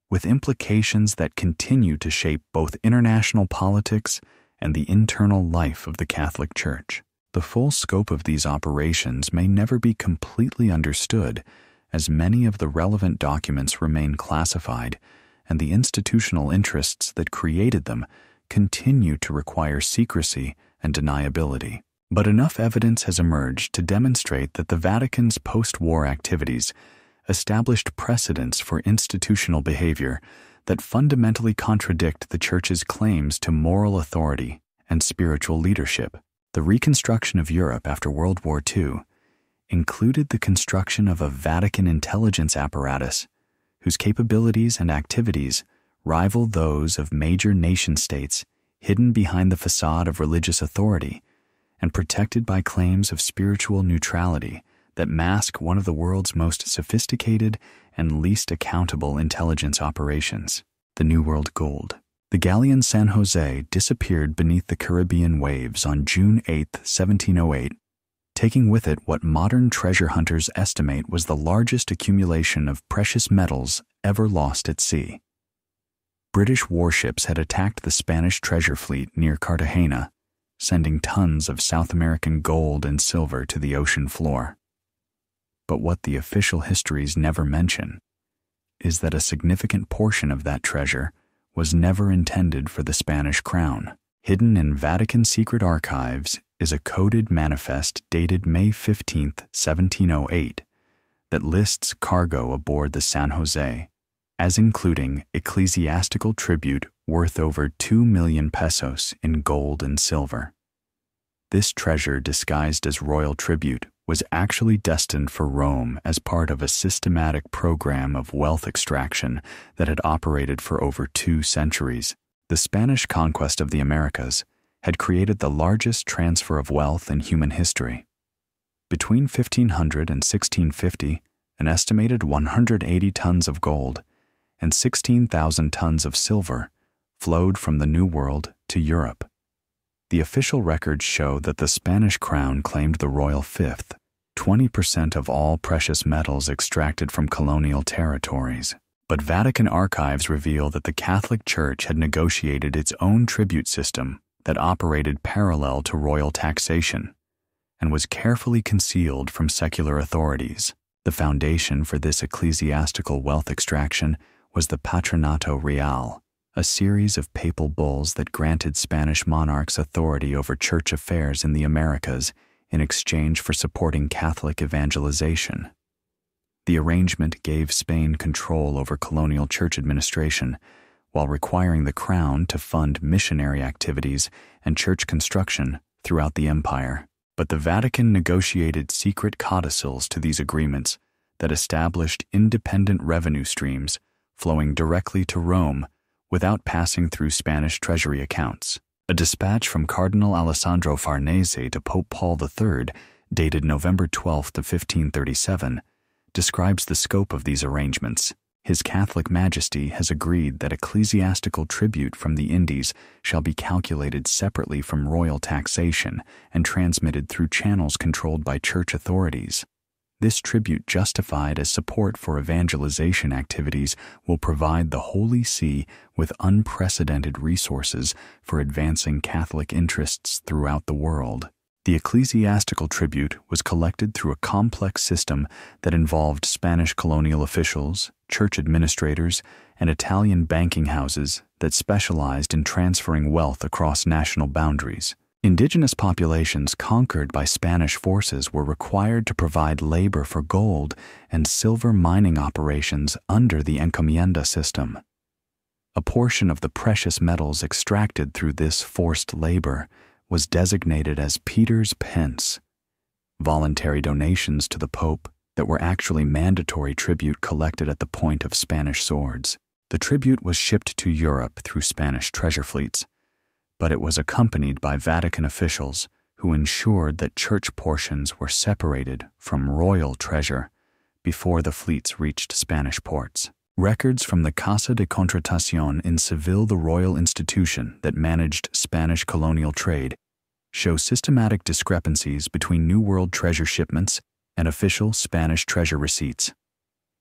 with implications that continue to shape both international politics and the internal life of the Catholic Church. The full scope of these operations may never be completely understood, as many of the relevant documents remain classified, and the institutional interests that created them continue to require secrecy and deniability. But enough evidence has emerged to demonstrate that the Vatican's post-war activities established precedents for institutional behavior that fundamentally contradict the Church's claims to moral authority and spiritual leadership. The reconstruction of Europe after World War II included the construction of a Vatican intelligence apparatus whose capabilities and activities rival those of major nation-states hidden behind the facade of religious authority and protected by claims of spiritual neutrality that mask one of the world's most sophisticated and least accountable intelligence operations, the New World Gold. The galleon San Jose disappeared beneath the Caribbean waves on June 8, 1708, taking with it what modern treasure hunters estimate was the largest accumulation of precious metals ever lost at sea. British warships had attacked the Spanish treasure fleet near Cartagena, sending tons of South American gold and silver to the ocean floor. But what the official histories never mention is that a significant portion of that treasure was never intended for the Spanish crown. Hidden in Vatican secret archives is a coded manifest dated May 15, 1708, that lists cargo aboard the San Jose as including ecclesiastical tribute worth over 2 million pesos in gold and silver. This treasure, disguised as royal tribute, was actually destined for Rome as part of a systematic program of wealth extraction that had operated for over 2 centuries. The Spanish conquest of the Americas had created the largest transfer of wealth in human history. Between 1500 and 1650, an estimated 180 tons of gold and 16,000 tons of silver flowed from the New World to Europe. The official records show that the Spanish crown claimed the royal fifth, 20% of all precious metals extracted from colonial territories. But Vatican archives reveal that the Catholic Church had negotiated its own tribute system that operated parallel to royal taxation and was carefully concealed from secular authorities. The foundation for this ecclesiastical wealth extraction was the Patronato Real, a series of papal bulls that granted Spanish monarchs authority over church affairs in the Americas in exchange for supporting Catholic evangelization. The arrangement gave Spain control over colonial church administration, while requiring the crown to fund missionary activities and church construction throughout the empire. But the Vatican negotiated secret codicils to these agreements that established independent revenue streams flowing directly to Rome without passing through Spanish treasury accounts. A dispatch from Cardinal Alessandro Farnese to Pope Paul III, dated November 12, 1537, describes the scope of these arrangements. His Catholic Majesty has agreed that ecclesiastical tribute from the Indies shall be calculated separately from royal taxation and transmitted through channels controlled by church authorities. This tribute, justified as support for evangelization activities, will provide the Holy See with unprecedented resources for advancing Catholic interests throughout the world. The ecclesiastical tribute was collected through a complex system that involved Spanish colonial officials, church administrators, and Italian banking houses that specialized in transferring wealth across national boundaries. Indigenous populations conquered by Spanish forces were required to provide labor for gold and silver mining operations under the encomienda system. A portion of the precious metals extracted through this forced labor was designated as Peter's pence, voluntary donations to the Pope that were actually mandatory tribute collected at the point of Spanish swords. The tribute was shipped to Europe through Spanish treasure fleets, but it was accompanied by Vatican officials who ensured that church portions were separated from royal treasure before the fleets reached Spanish ports. Records from the Casa de Contratación in Seville, the royal institution that managed Spanish colonial trade, show systematic discrepancies between New World treasure shipments and official Spanish treasure receipts.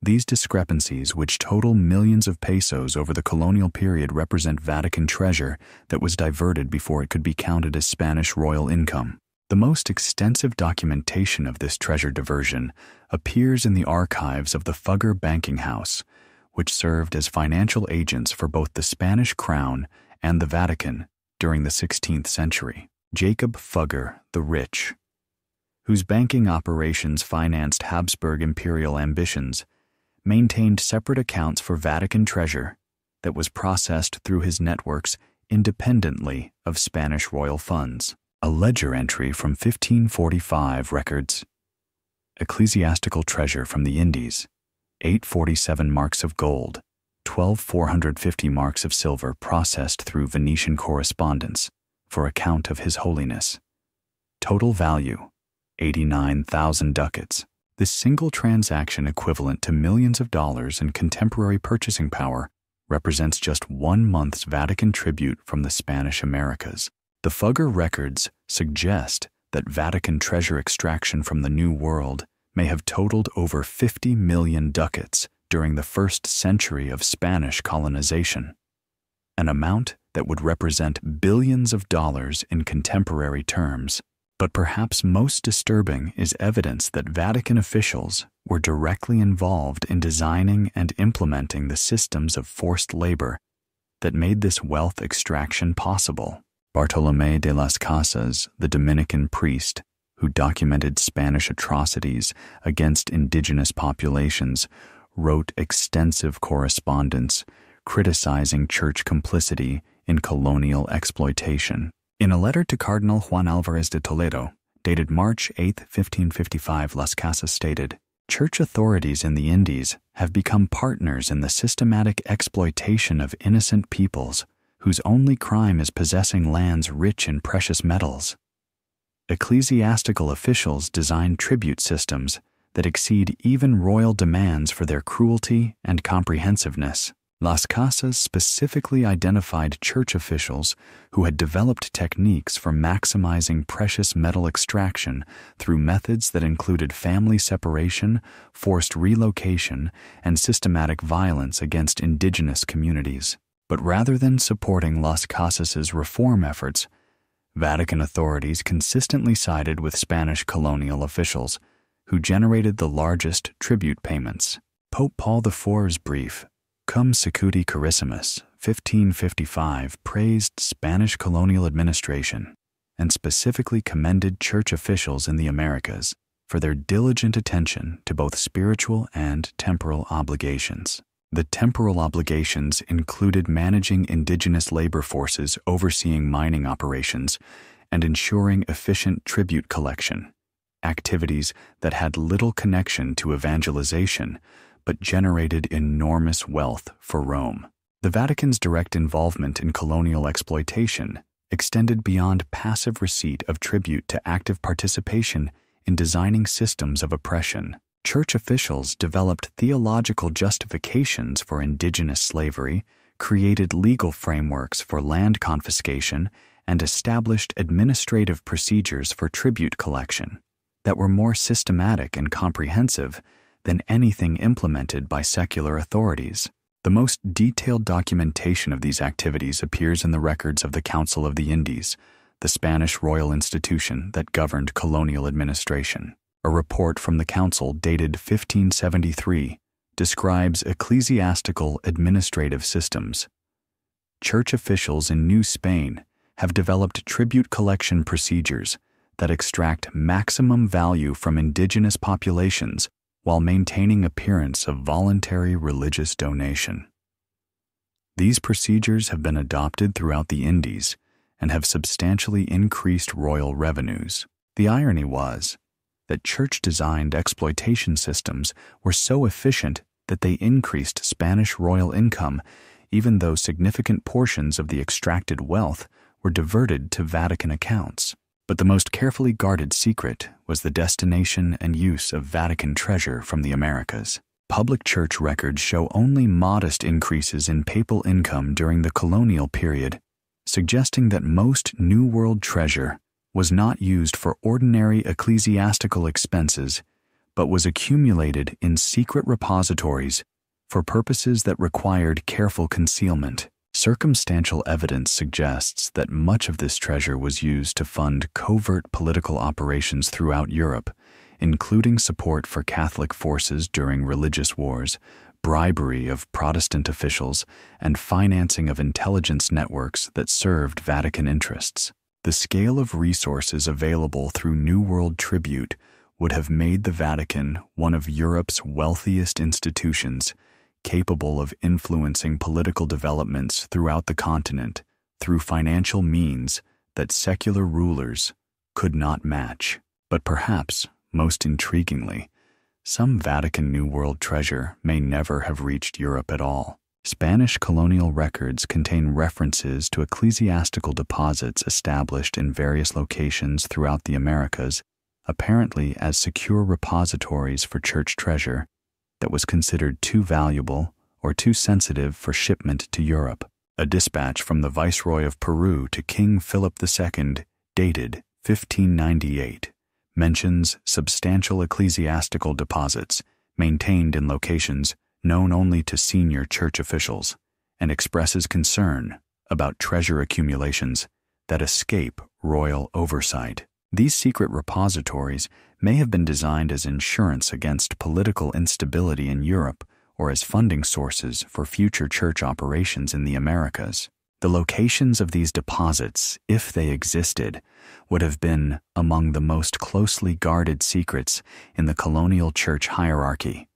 These discrepancies, which total millions of pesos over the colonial period, represent Vatican treasure that was diverted before it could be counted as Spanish royal income. The most extensive documentation of this treasure diversion appears in the archives of the Fugger banking house, which served as financial agents for both the Spanish crown and the Vatican during the 16th century. Jacob Fugger the Rich, whose banking operations financed Habsburg imperial ambitions, maintained separate accounts for Vatican treasure that was processed through his networks independently of Spanish royal funds. A ledger entry from 1545 records ecclesiastical treasure from the Indies, 847 marks of gold, 12,450 marks of silver processed through Venetian correspondence for account of His Holiness. Total value, 89,000 ducats. This single transaction, equivalent to millions of dollars in contemporary purchasing power, represents just 1 month's Vatican tribute from the Spanish Americas. The Fugger records suggest that Vatican treasure extraction from the New World may have totaled over 50 million ducats during the first century of Spanish colonization, an amount that would represent billions of dollars in contemporary terms. But perhaps most disturbing is evidence that Vatican officials were directly involved in designing and implementing the systems of forced labor that made this wealth extraction possible. Bartolomé de las Casas, the Dominican priest who documented Spanish atrocities against indigenous populations, wrote extensive correspondence criticizing church complicity in colonial exploitation. In a letter to Cardinal Juan Álvarez de Toledo, dated March 8, 1555, Las Casas stated, "Church authorities in the Indies have become partners in the systematic exploitation of innocent peoples whose only crime is possessing lands rich in precious metals. Ecclesiastical officials design tribute systems that exceed even royal demands for their cruelty and comprehensiveness." Las Casas specifically identified church officials who had developed techniques for maximizing precious metal extraction through methods that included family separation, forced relocation, and systematic violence against indigenous communities. But rather than supporting Las Casas's reform efforts, Vatican authorities consistently sided with Spanish colonial officials, who generated the largest tribute payments. Pope Paul IV's brief, Cum Secuti Carissimus, 1555, praised Spanish colonial administration and specifically commended church officials in the Americas for their diligent attention to both spiritual and temporal obligations. The temporal obligations included managing indigenous labor forces overseeing mining operations and ensuring efficient tribute collection, activities that had little connection to evangelization but generated enormous wealth for Rome. The Vatican's direct involvement in colonial exploitation extended beyond passive receipt of tribute to active participation in designing systems of oppression. Church officials developed theological justifications for indigenous slavery, created legal frameworks for land confiscation, and established administrative procedures for tribute collection that were more systematic and comprehensive than anything implemented by secular authorities. The most detailed documentation of these activities appears in the records of the Council of the Indies, the Spanish royal institution that governed colonial administration. A report from the council dated 1573 describes ecclesiastical administrative systems. Church officials in New Spain have developed tribute collection procedures that extract maximum value from indigenous populations while maintaining appearance of voluntary religious donation. These procedures have been adopted throughout the Indies and have substantially increased royal revenues. The irony was that church-designed exploitation systems were so efficient that they increased Spanish royal income, even though significant portions of the extracted wealth were diverted to Vatican accounts. But the most carefully guarded secret was the destination and use of Vatican treasure from the Americas. Public church records show only modest increases in papal income during the colonial period, suggesting that most New World treasure was not used for ordinary ecclesiastical expenses, but was accumulated in secret repositories for purposes that required careful concealment. Circumstantial evidence suggests that much of this treasure was used to fund covert political operations throughout Europe, including support for Catholic forces during religious wars, bribery of Protestant officials, and financing of intelligence networks that served Vatican interests. The scale of resources available through New World tribute would have made the Vatican one of Europe's wealthiest institutions, capable of influencing political developments throughout the continent through financial means that secular rulers could not match. But perhaps, most intriguingly, some Vatican New World treasure may never have reached Europe at all. Spanish colonial records contain references to ecclesiastical deposits established in various locations throughout the Americas, apparently as secure repositories for church treasure that was considered too valuable or too sensitive for shipment to Europe. A dispatch from the Viceroy of Peru to King Philip II, dated 1598, mentions substantial ecclesiastical deposits maintained in locations known only to senior church officials, and expresses concern about treasure accumulations that escape royal oversight. These secret repositories may have been designed as insurance against political instability in Europe or as funding sources for future church operations in the Americas. The locations of these deposits, if they existed, would have been among the most closely guarded secrets in the colonial church hierarchy.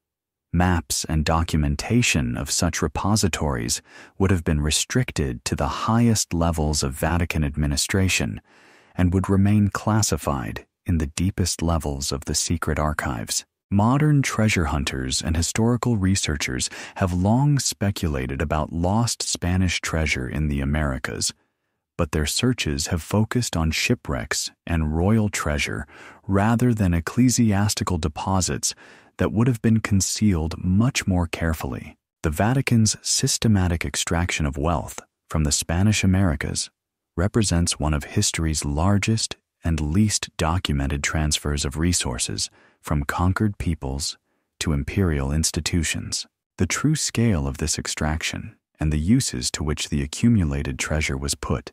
Maps and documentation of such repositories would have been restricted to the highest levels of Vatican administration and would remain classified in the deepest levels of the secret archives. Modern treasure hunters and historical researchers have long speculated about lost Spanish treasure in the Americas, but their searches have focused on shipwrecks and royal treasure rather than ecclesiastical deposits that would have been concealed much more carefully. The Vatican's systematic extraction of wealth from the Spanish Americas represents one of history's largest and least documented transfers of resources from conquered peoples to imperial institutions. The true scale of this extraction and the uses to which the accumulated treasure was put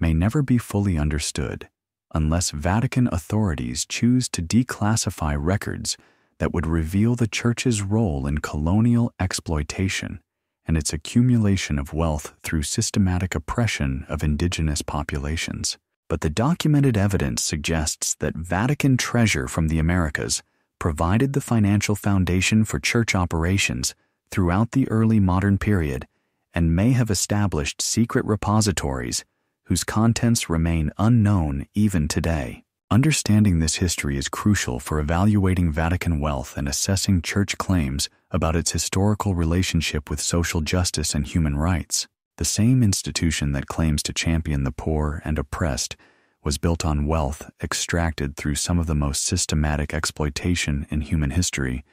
may never be fully understood unless Vatican authorities choose to declassify records that would reveal the Church's role in colonial exploitation and its accumulation of wealth through systematic oppression of indigenous populations. But the documented evidence suggests that Vatican treasure from the Americas provided the financial foundation for Church operations throughout the early modern period and may have established secret repositories whose contents remain unknown even today. Understanding this history is crucial for evaluating Vatican wealth and assessing Church claims about its historical relationship with social justice and human rights. The same institution that claims to champion the poor and oppressed was built on wealth extracted through some of the most systematic exploitation in human history,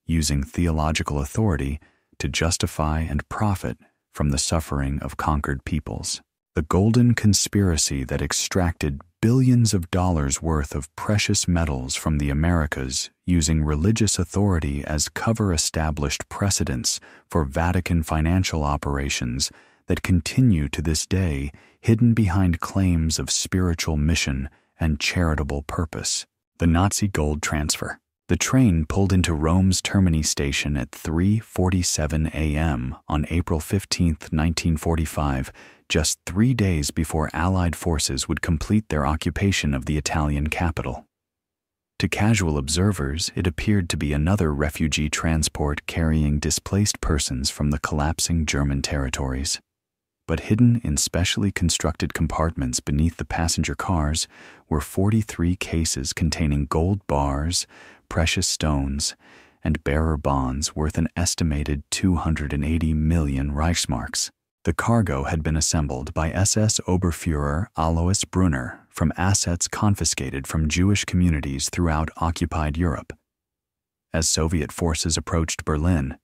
using theological authority to justify and profit from the suffering of conquered peoples. The golden conspiracy that extracted billions of dollars worth of precious metals from the Americas using religious authority as cover established precedents for Vatican financial operations that continue to this day, hidden behind claims of spiritual mission and charitable purpose. The Nazi gold transfer. The train pulled into Rome's Termini station at 3:47 a.m. on April 15, 1945, just 3 days before Allied forces would complete their occupation of the Italian capital. To casual observers, it appeared to be another refugee transport carrying displaced persons from the collapsing German territories. But hidden in specially constructed compartments beneath the passenger cars were 43 cases containing gold bars, precious stones, and bearer bonds worth an estimated 280 million Reichsmarks. The cargo had been assembled by SS Oberfuhrer Alois Brunner from assets confiscated from Jewish communities throughout occupied Europe. As Soviet forces approached Berlin,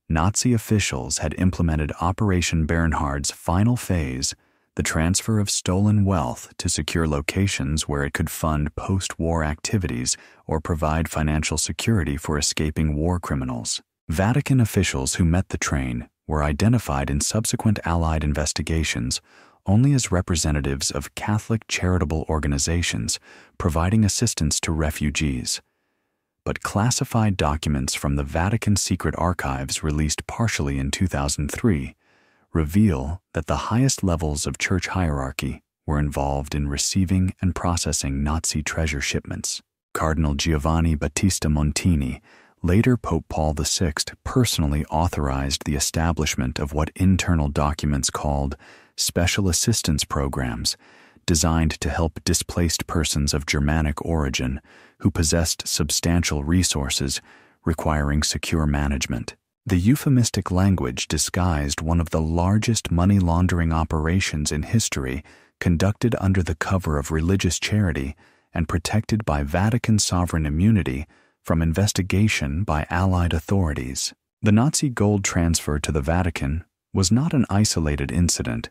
Nazi officials had implemented Operation Bernhard's final phase, the transfer of stolen wealth to secure locations where it could fund post-war activities or provide financial security for escaping war criminals. Vatican officials who met the train were identified in subsequent Allied investigations only as representatives of Catholic charitable organizations providing assistance to refugees. But classified documents from the Vatican secret archives released partially in 2003 reveal that the highest levels of Church hierarchy were involved in receiving and processing Nazi treasure shipments. Cardinal Giovanni Battista Montini, later Pope Paul VI, personally authorized the establishment of what internal documents called special assistance programs, designed to help displaced persons of Germanic origin who possessed substantial resources requiring secure management. The euphemistic language disguised one of the largest money laundering operations in history, conducted under the cover of religious charity and protected by Vatican sovereign immunity from investigation by Allied authorities. The Nazi gold transfer to the Vatican was not an isolated incident,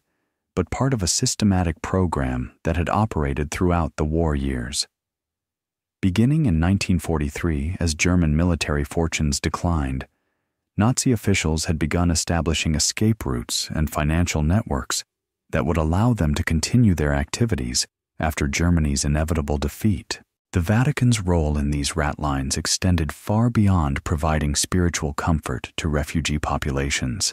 but part of a systematic program that had operated throughout the war years. Beginning in 1943, as German military fortunes declined, Nazi officials had begun establishing escape routes and financial networks that would allow them to continue their activities after Germany's inevitable defeat. The Vatican's role in these rat lines extended far beyond providing spiritual comfort to refugee populations.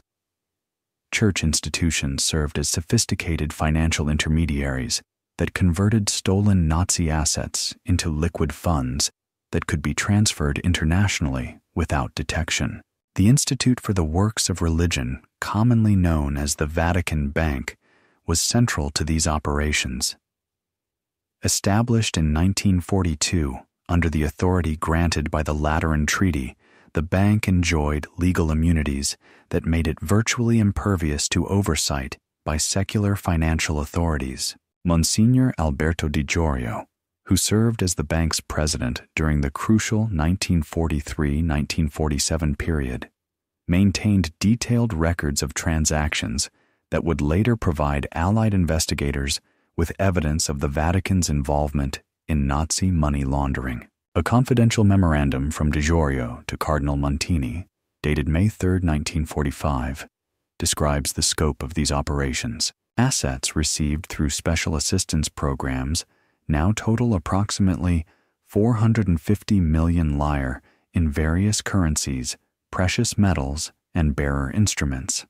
Church institutions served as sophisticated financial intermediaries that converted stolen Nazi assets into liquid funds that could be transferred internationally without detection. The Institute for the Works of Religion, commonly known as the Vatican Bank, was central to these operations. Established in 1942 under the authority granted by the Lateran Treaty, the bank enjoyed legal immunities that made it virtually impervious to oversight by secular financial authorities. Monsignor Alberto Di Giorgio, who served as the bank's president during the crucial 1943-1947 period, maintained detailed records of transactions that would later provide Allied investigators with evidence of the Vatican's involvement in Nazi money laundering. A confidential memorandum from Di Giorgio to Cardinal Montini, dated May 3, 1945, describes the scope of these operations. Assets received through special assistance programs now total approximately 450 million lire in various currencies, precious metals, and bearer instruments.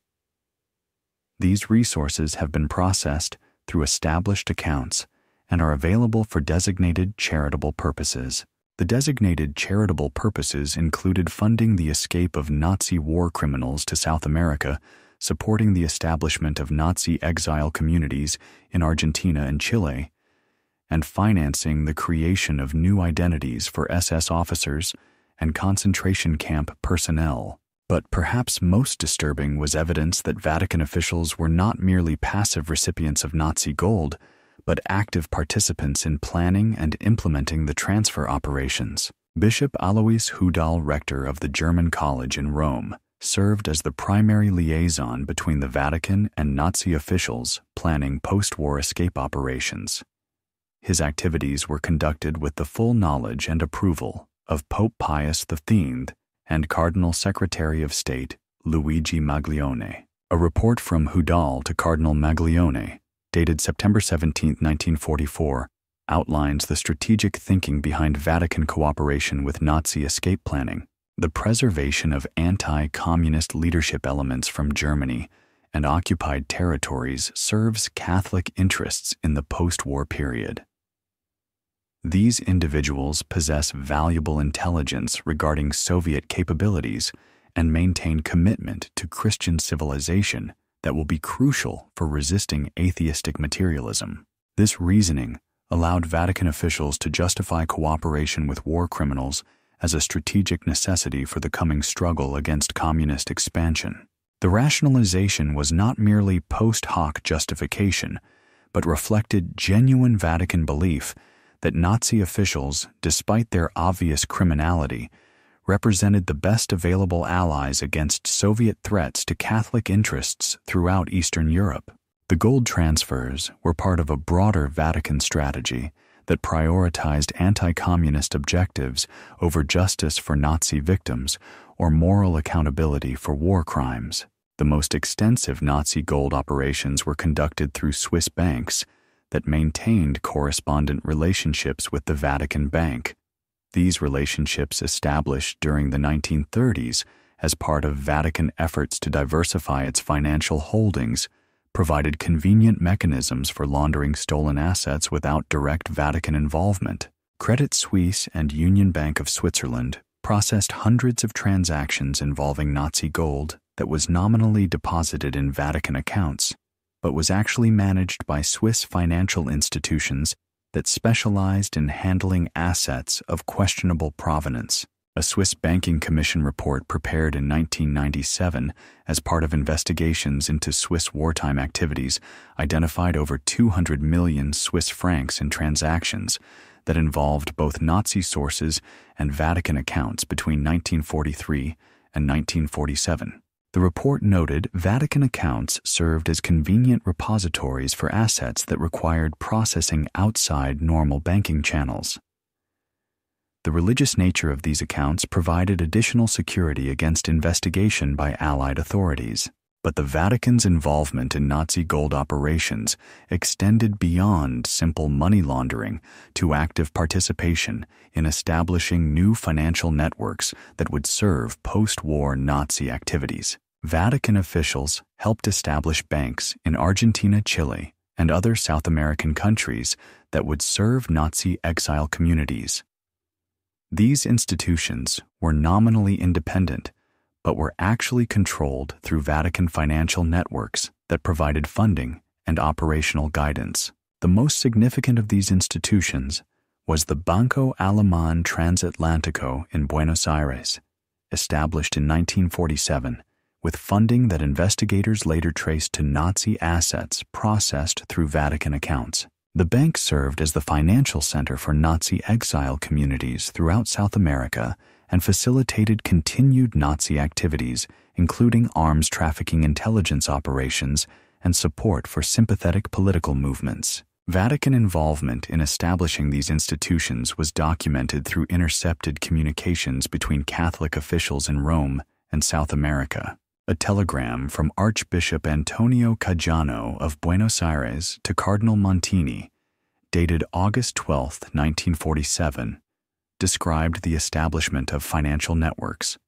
These resources have been processed through established accounts and are available for designated charitable purposes. The designated charitable purposes included funding the escape of Nazi war criminals to South America, supporting the establishment of Nazi exile communities in Argentina and Chile, and financing the creation of new identities for SS officers and concentration camp personnel. But perhaps most disturbing was evidence that Vatican officials were not merely passive recipients of Nazi gold, but active participants in planning and implementing the transfer operations. Bishop Alois Hudal, rector of the German College in Rome, served as the primary liaison between the Vatican and Nazi officials planning post-war escape operations. His activities were conducted with the full knowledge and approval of Pope Pius X and Cardinal Secretary of State Luigi Magdalene. A report from Hudal to Cardinal Magdalene, dated September 17, 1944, outlines the strategic thinking behind Vatican cooperation with Nazi escape planning. The preservation of anti-communist leadership elements from Germany and occupied territories serves Catholic interests in the post-war period. These individuals possess valuable intelligence regarding Soviet capabilities and maintain commitment to Christian civilization that will be crucial for resisting atheistic materialism. This reasoning allowed Vatican officials to justify cooperation with war criminals as a strategic necessity for the coming struggle against communist expansion. The rationalization was not merely post hoc justification, but reflected genuine Vatican belief that Nazi officials, despite their obvious criminality, represented the best available allies against Soviet threats to Catholic interests throughout Eastern Europe. The gold transfers were part of a broader Vatican strategy that prioritized anti-communist objectives over justice for Nazi victims or moral accountability for war crimes. The most extensive Nazi gold operations were conducted through Swiss banks that maintained correspondent relationships with the Vatican Bank. These relationships, established during the 1930s as part of Vatican efforts to diversify its financial holdings, provided convenient mechanisms for laundering stolen assets without direct Vatican involvement. Credit Suisse and Union Bank of Switzerland processed hundreds of transactions involving Nazi gold that was nominally deposited in Vatican accounts, but was actually managed by Swiss financial institutions that specialized in handling assets of questionable provenance. A Swiss Banking Commission report prepared in 1997 as part of investigations into Swiss wartime activities identified over 200 million Swiss francs in transactions that involved both Nazi sources and Vatican accounts between 1943 and 1947. The report noted Vatican accounts served as convenient repositories for assets that required processing outside normal banking channels. The religious nature of these accounts provided additional security against investigation by Allied authorities. But the Vatican's involvement in Nazi gold operations extended beyond simple money laundering to active participation in establishing new financial networks that would serve post-war Nazi activities. Vatican officials helped establish banks in Argentina, Chile, and other South American countries that would serve Nazi exile communities. These institutions were nominally independent, but were actually controlled through Vatican financial networks that provided funding and operational guidance. The most significant of these institutions was the Banco Alemán Transatlántico in Buenos Aires, established in 1947, with funding that investigators later traced to Nazi assets processed through Vatican accounts. The bank served as the financial center for Nazi exile communities throughout South America and facilitated continued Nazi activities, including arms trafficking intelligence operations and support for sympathetic political movements. Vatican involvement in establishing these institutions was documented through intercepted communications between Catholic officials in Rome and South America. A telegram from Archbishop Antonio Caggiano of Buenos Aires to Cardinal Montini, dated August 12, 1947, described the establishment of financial networks.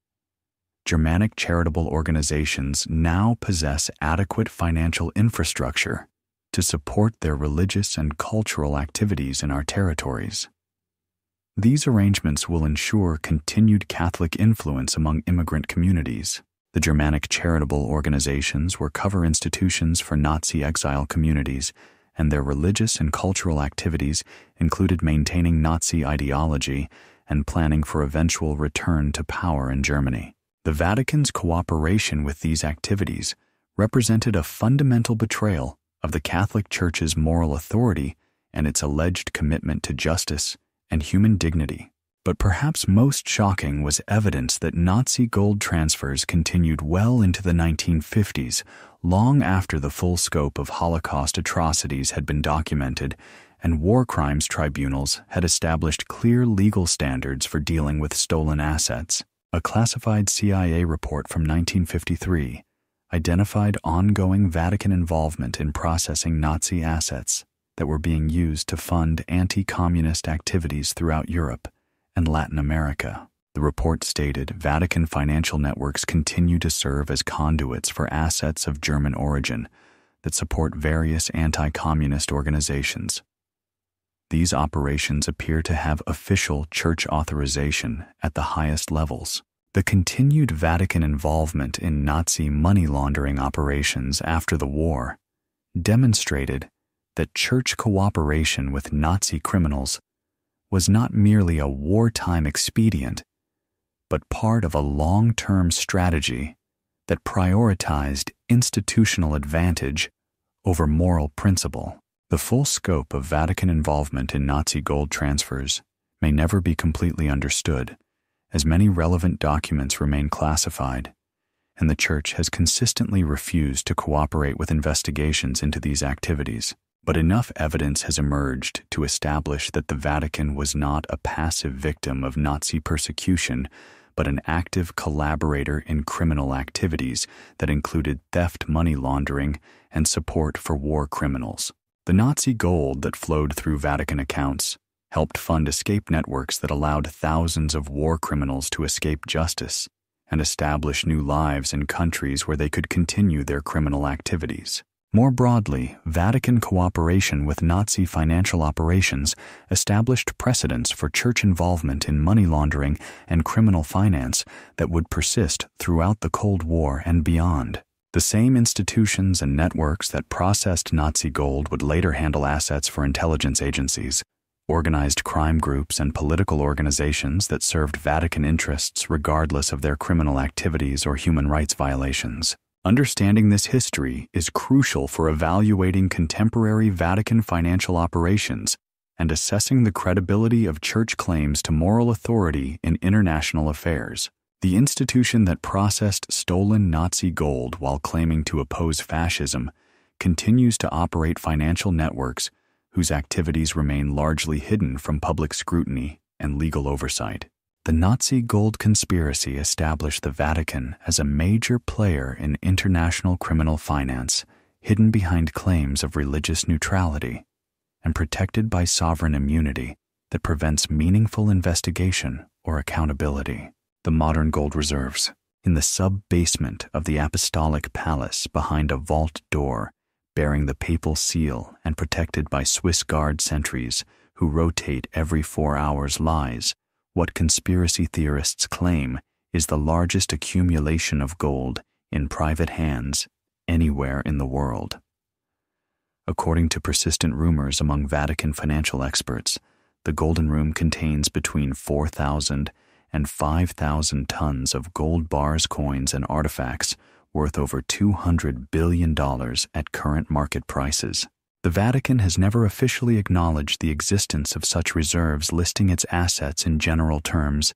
Germanic charitable organizations now possess adequate financial infrastructure to support their religious and cultural activities in our territories. These arrangements will ensure continued Catholic influence among immigrant communities. The Germanic charitable organizations were cover institutions for Nazi exile communities, and their religious and cultural activities included maintaining Nazi ideology and planning for eventual return to power in Germany. The Vatican's cooperation with these activities represented a fundamental betrayal of the Catholic Church's moral authority and its alleged commitment to justice and human dignity. But perhaps most shocking was evidence that Nazi gold transfers continued well into the 1950s, long after the full scope of Holocaust atrocities had been documented and war crimes tribunals had established clear legal standards for dealing with stolen assets. A classified CIA report from 1953 identified ongoing Vatican involvement in processing Nazi assets that were being used to fund anti-communist activities throughout Europe and Latin America. The report stated Vatican financial networks continue to serve as conduits for assets of German origin that support various anti-communist organizations. These operations appear to have official church authorization at the highest levels. The continued Vatican involvement in Nazi money laundering operations after the war demonstrated that church cooperation with Nazi criminals was not merely a wartime expedient, but part of a long-term strategy that prioritized institutional advantage over moral principle. The full scope of Vatican involvement in Nazi gold transfers may never be completely understood, as many relevant documents remain classified, and the Church has consistently refused to cooperate with investigations into these activities. But enough evidence has emerged to establish that the Vatican was not a passive victim of Nazi persecution, but an active collaborator in criminal activities that included theft, money laundering, and support for war criminals. The Nazi gold that flowed through Vatican accounts helped fund escape networks that allowed thousands of war criminals to escape justice and establish new lives in countries where they could continue their criminal activities. More broadly, Vatican cooperation with Nazi financial operations established precedents for church involvement in money laundering and criminal finance that would persist throughout the Cold War and beyond. The same institutions and networks that processed Nazi gold would later handle assets for intelligence agencies, organized crime groups, and political organizations that served Vatican interests regardless of their criminal activities or human rights violations. Understanding this history is crucial for evaluating contemporary Vatican financial operations and assessing the credibility of church claims to moral authority in international affairs. The institution that processed stolen Nazi gold while claiming to oppose fascism continues to operate financial networks whose activities remain largely hidden from public scrutiny and legal oversight. The Nazi gold conspiracy established the Vatican as a major player in international criminal finance, hidden behind claims of religious neutrality and protected by sovereign immunity that prevents meaningful investigation or accountability. The modern gold reserves. In the sub-basement of the Apostolic Palace, behind a vault door bearing the papal seal and protected by Swiss Guard sentries who rotate every 4 hours, lies what conspiracy theorists claim is the largest accumulation of gold in private hands anywhere in the world. According to persistent rumors among Vatican financial experts, the Golden Room contains between 4,000 and 5,000 tons of gold bars, coins, and artifacts worth over $200 billion at current market prices. The Vatican has never officially acknowledged the existence of such reserves, listing its assets in general terms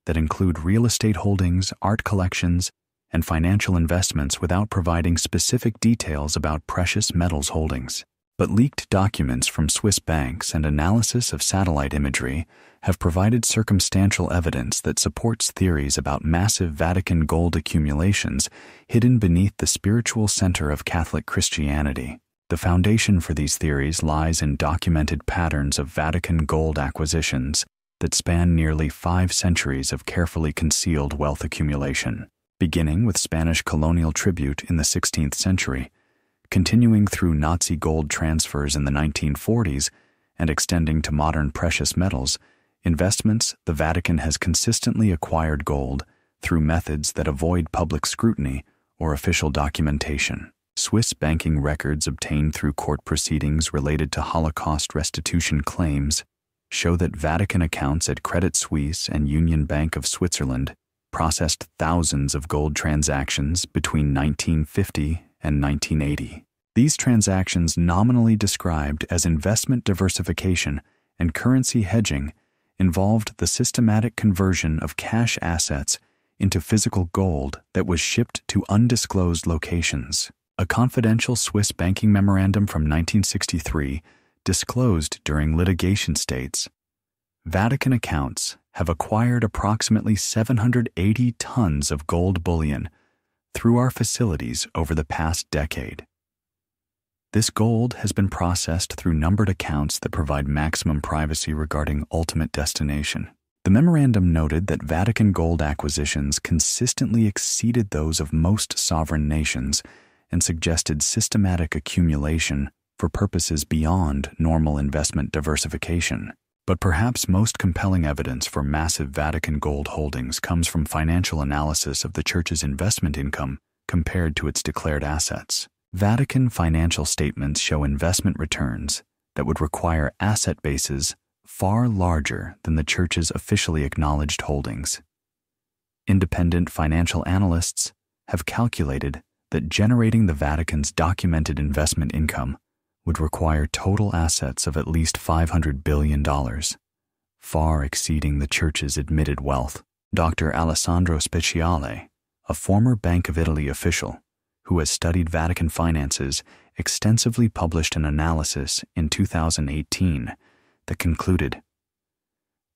that include real estate holdings, art collections, and financial investments without providing specific details about precious metals holdings. But leaked documents from Swiss banks and analysis of satellite imagery have provided circumstantial evidence that supports theories about massive Vatican gold accumulations hidden beneath the spiritual center of Catholic Christianity. The foundation for these theories lies in documented patterns of Vatican gold acquisitions that span nearly 5 centuries of carefully concealed wealth accumulation, beginning with Spanish colonial tribute in the 16th century, continuing through Nazi gold transfers in the 1940s, and extending to modern precious metals investments. The Vatican has consistently acquired gold through methods that avoid public scrutiny or official documentation. Swiss banking records obtained through court proceedings related to Holocaust restitution claims show that Vatican accounts at Credit Suisse and Union Bank of Switzerland processed thousands of gold transactions between 1950 and 1980. These transactions, nominally described as investment diversification and currency hedging, involved the systematic conversion of cash assets into physical gold that was shipped to undisclosed locations. A confidential Swiss banking memorandum from 1963 disclosed during litigation states, Vatican accounts have acquired approximately 780 tons of gold bullion through our facilities over the past decade. This gold has been processed through numbered accounts that provide maximum privacy regarding ultimate destination. The memorandum noted that Vatican gold acquisitions consistently exceeded those of most sovereign nations and suggested systematic accumulation for purposes beyond normal investment diversification. But perhaps most compelling evidence for massive Vatican gold holdings comes from financial analysis of the Church's investment income compared to its declared assets. Vatican financial statements show investment returns that would require asset bases far larger than the Church's officially acknowledged holdings. Independent financial analysts have calculated that generating the Vatican's documented investment income would require total assets of at least $500 billion, far exceeding the Church's admitted wealth. Dr. Alessandro Speciale, a former Bank of Italy official who has studied Vatican finances, extensively published an analysis in 2018 that concluded,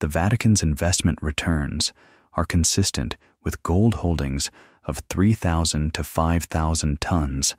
the Vatican's investment returns are consistent with gold holdings of 3,000 to 5,000 tons,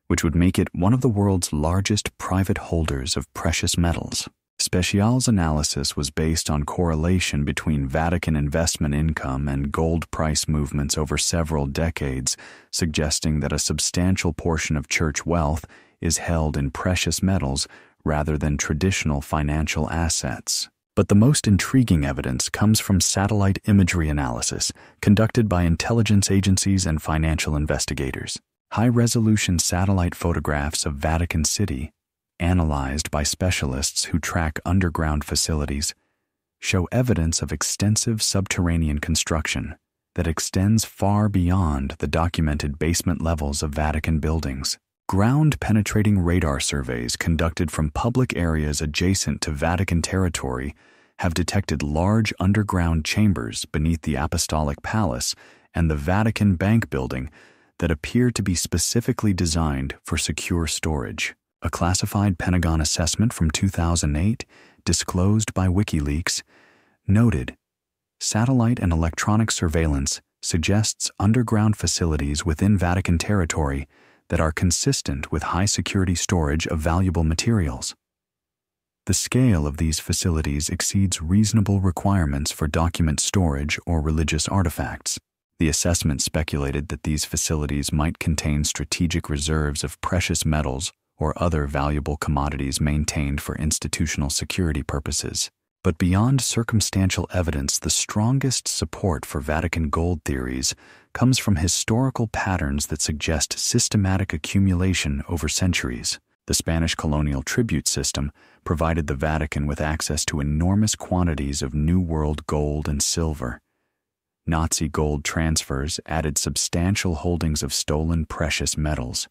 which would make it one of the world's largest private holders of precious metals. Speciale's analysis was based on correlation between Vatican investment income and gold price movements over several decades, suggesting that a substantial portion of Church wealth is held in precious metals rather than traditional financial assets. But the most intriguing evidence comes from satellite imagery analysis conducted by intelligence agencies and financial investigators. High-resolution satellite photographs of Vatican City, analyzed by specialists who track underground facilities, show evidence of extensive subterranean construction that extends far beyond the documented basement levels of Vatican buildings. Ground-penetrating radar surveys conducted from public areas adjacent to Vatican territory have detected large underground chambers beneath the Apostolic Palace and the Vatican Bank building that appear to be specifically designed for secure storage. A classified Pentagon assessment from 2008, disclosed by WikiLeaks, noted satellite and electronic surveillance suggests underground facilities within Vatican territory that are consistent with high-security storage of valuable materials. The scale of these facilities exceeds reasonable requirements for document storage or religious artifacts. The assessment speculated that these facilities might contain strategic reserves of precious metals or other valuable commodities maintained for institutional security purposes. But beyond circumstantial evidence, the strongest support for Vatican gold theories comes from historical patterns that suggest systematic accumulation over centuries. The Spanish colonial tribute system provided the Vatican with access to enormous quantities of New World gold and silver. Nazi gold transfers added substantial holdings of stolen precious metals.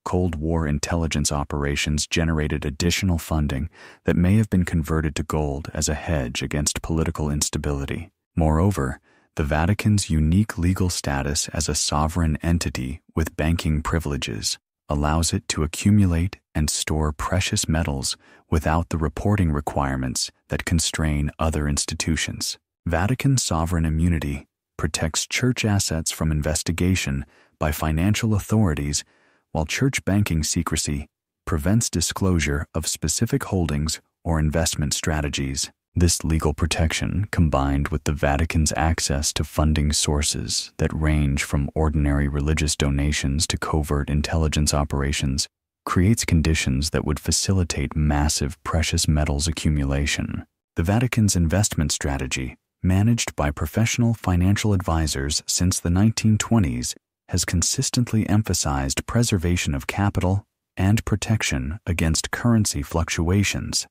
Cold War intelligence operations generated additional funding that may have been converted to gold as a hedge against political instability. Moreover, the Vatican's unique legal status as a sovereign entity with banking privileges allows it to accumulate and store precious metals without the reporting requirements that constrain other institutions. Vatican sovereign immunity protects church assets from investigation by financial authorities, while church banking secrecy prevents disclosure of specific holdings or investment strategies. This legal protection, combined with the Vatican's access to funding sources that range from ordinary religious donations to covert intelligence operations, creates conditions that would facilitate massive precious metals accumulation. The Vatican's investment strategy, managed by professional financial advisors since the 1920s, has consistently emphasized preservation of capital and protection against currency fluctuations,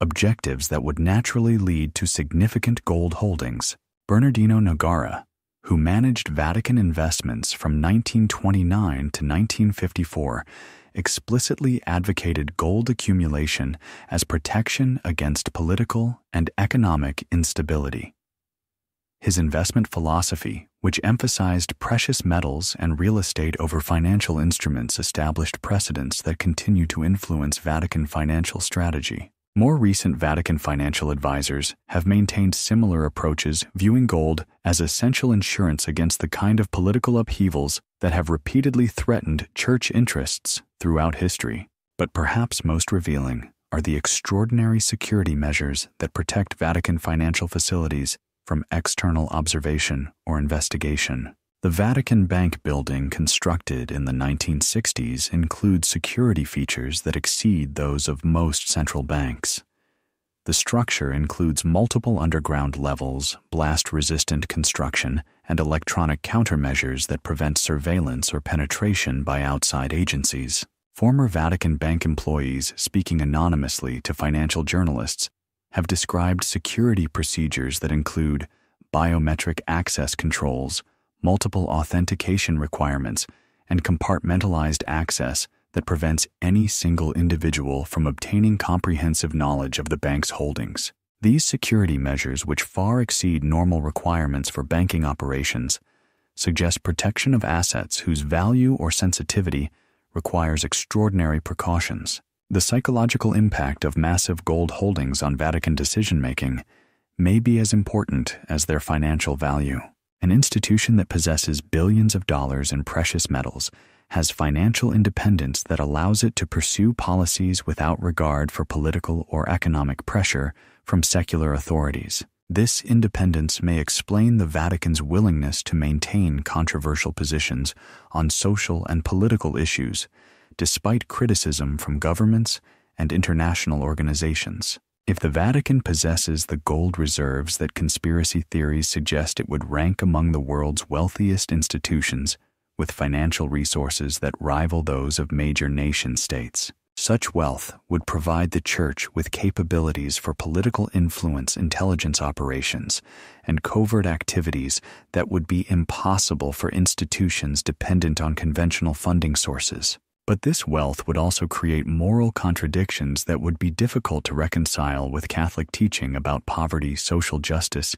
objectives that would naturally lead to significant gold holdings. Bernardino Nogara, who managed Vatican investments from 1929 to 1954, explicitly advocated gold accumulation as protection against political and economic instability. His investment philosophy, which emphasized precious metals and real estate over financial instruments, established precedents that continue to influence Vatican financial strategy. More recent Vatican financial advisors have maintained similar approaches, viewing gold as essential insurance against the kind of political upheavals that have repeatedly threatened church interests throughout history. But perhaps most revealing are the extraordinary security measures that protect Vatican financial facilities from external observation or investigation. The Vatican Bank building, constructed in the 1960s, includes security features that exceed those of most central banks. The structure includes multiple underground levels, blast-resistant construction, and electronic countermeasures that prevent surveillance or penetration by outside agencies. Former Vatican Bank employees, speaking anonymously to financial journalists, have described security procedures that include biometric access controls, multiple authentication requirements, and compartmentalized access that prevents any single individual from obtaining comprehensive knowledge of the bank's holdings. These security measures, which far exceed normal requirements for banking operations, suggest protection of assets whose value or sensitivity requires extraordinary precautions. The psychological impact of massive gold holdings on Vatican decision-making may be as important as their financial value. An institution that possesses billions of dollars in precious metals has financial independence that allows it to pursue policies without regard for political or economic pressure from secular authorities. This independence may explain the Vatican's willingness to maintain controversial positions on social and political issues, despite criticism from governments and international organizations. If the Vatican possesses the gold reserves that conspiracy theories suggest, it would rank among the world's wealthiest institutions, with financial resources that rival those of major nation-states. Such wealth would provide the Church with capabilities for political influence, intelligence operations, and covert activities that would be impossible for institutions dependent on conventional funding sources. But this wealth would also create moral contradictions that would be difficult to reconcile with Catholic teaching about poverty, social justice,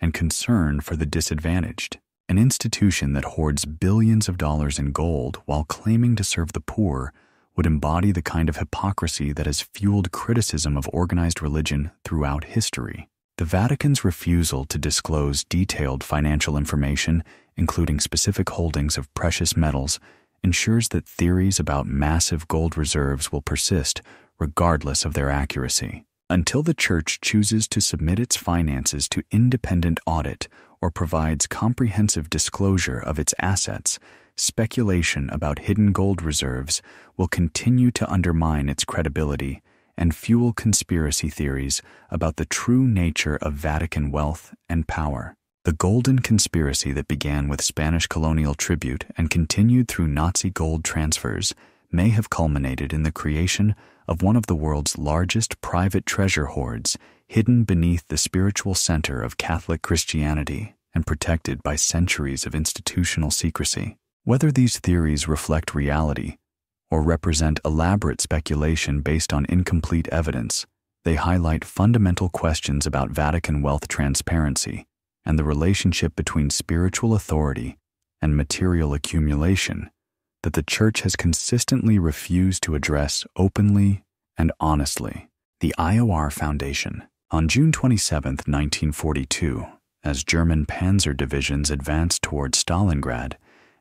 and concern for the disadvantaged. An institution that hoards billions of dollars in gold while claiming to serve the poor would embody the kind of hypocrisy that has fueled criticism of organized religion throughout history. The Vatican's refusal to disclose detailed financial information, including specific holdings of precious metals, ensures that theories about massive gold reserves will persist regardless of their accuracy. Until the Church chooses to submit its finances to independent audit or provides comprehensive disclosure of its assets, speculation about hidden gold reserves will continue to undermine its credibility and fuel conspiracy theories about the true nature of Vatican wealth and power. The golden conspiracy that began with Spanish colonial tribute and continued through Nazi gold transfers may have culminated in the creation of one of the world's largest private treasure hoards, hidden beneath the spiritual center of Catholic Christianity and protected by centuries of institutional secrecy. Whether these theories reflect reality or represent elaborate speculation based on incomplete evidence, they highlight fundamental questions about Vatican wealth transparency and the relationship between spiritual authority and material accumulation, that the Church has consistently refused to address openly and honestly. The IOR Foundation. On June 27, 1942, as German panzer divisions advanced toward Stalingrad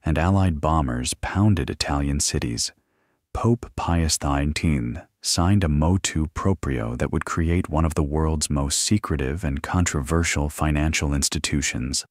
and Allied bombers pounded Italian cities, Pope Pius XIX signed a motu proprio that would create one of the world's most secretive and controversial financial institutions.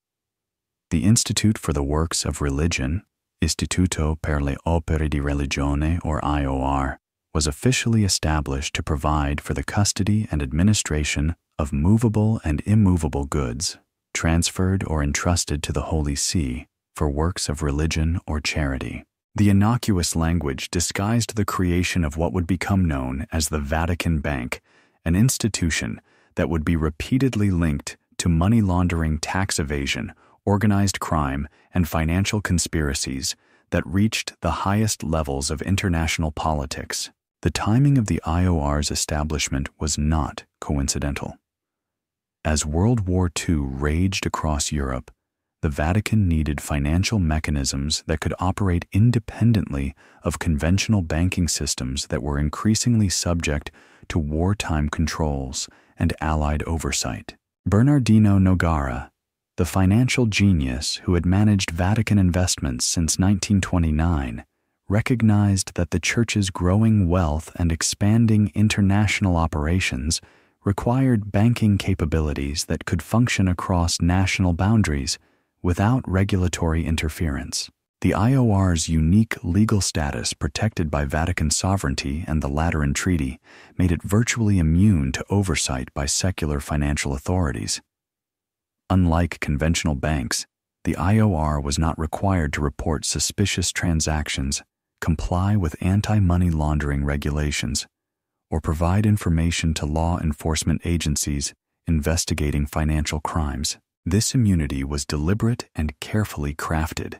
The Institute for the Works of Religion, Istituto per le Opere di Religione, or IOR, was officially established to provide for the custody and administration of movable and immovable goods, transferred or entrusted to the Holy See for works of religion or charity. The innocuous language disguised the creation of what would become known as the Vatican Bank, an institution that would be repeatedly linked to money laundering, tax evasion, organized crime, and financial conspiracies that reached the highest levels of international politics. The timing of the IOR's establishment was not coincidental. As World War II raged across Europe, the Vatican needed financial mechanisms that could operate independently of conventional banking systems that were increasingly subject to wartime controls and Allied oversight. Bernardino Nogara, the financial genius who had managed Vatican investments since 1929, recognized that the Church's growing wealth and expanding international operations required banking capabilities that could function across national boundaries without regulatory interference. The IOR's unique legal status, protected by Vatican sovereignty and the Lateran Treaty, made it virtually immune to oversight by secular financial authorities. Unlike conventional banks, the IOR was not required to report suspicious transactions, comply with anti-money laundering regulations, or provide information to law enforcement agencies investigating financial crimes. This immunity was deliberate and carefully crafted.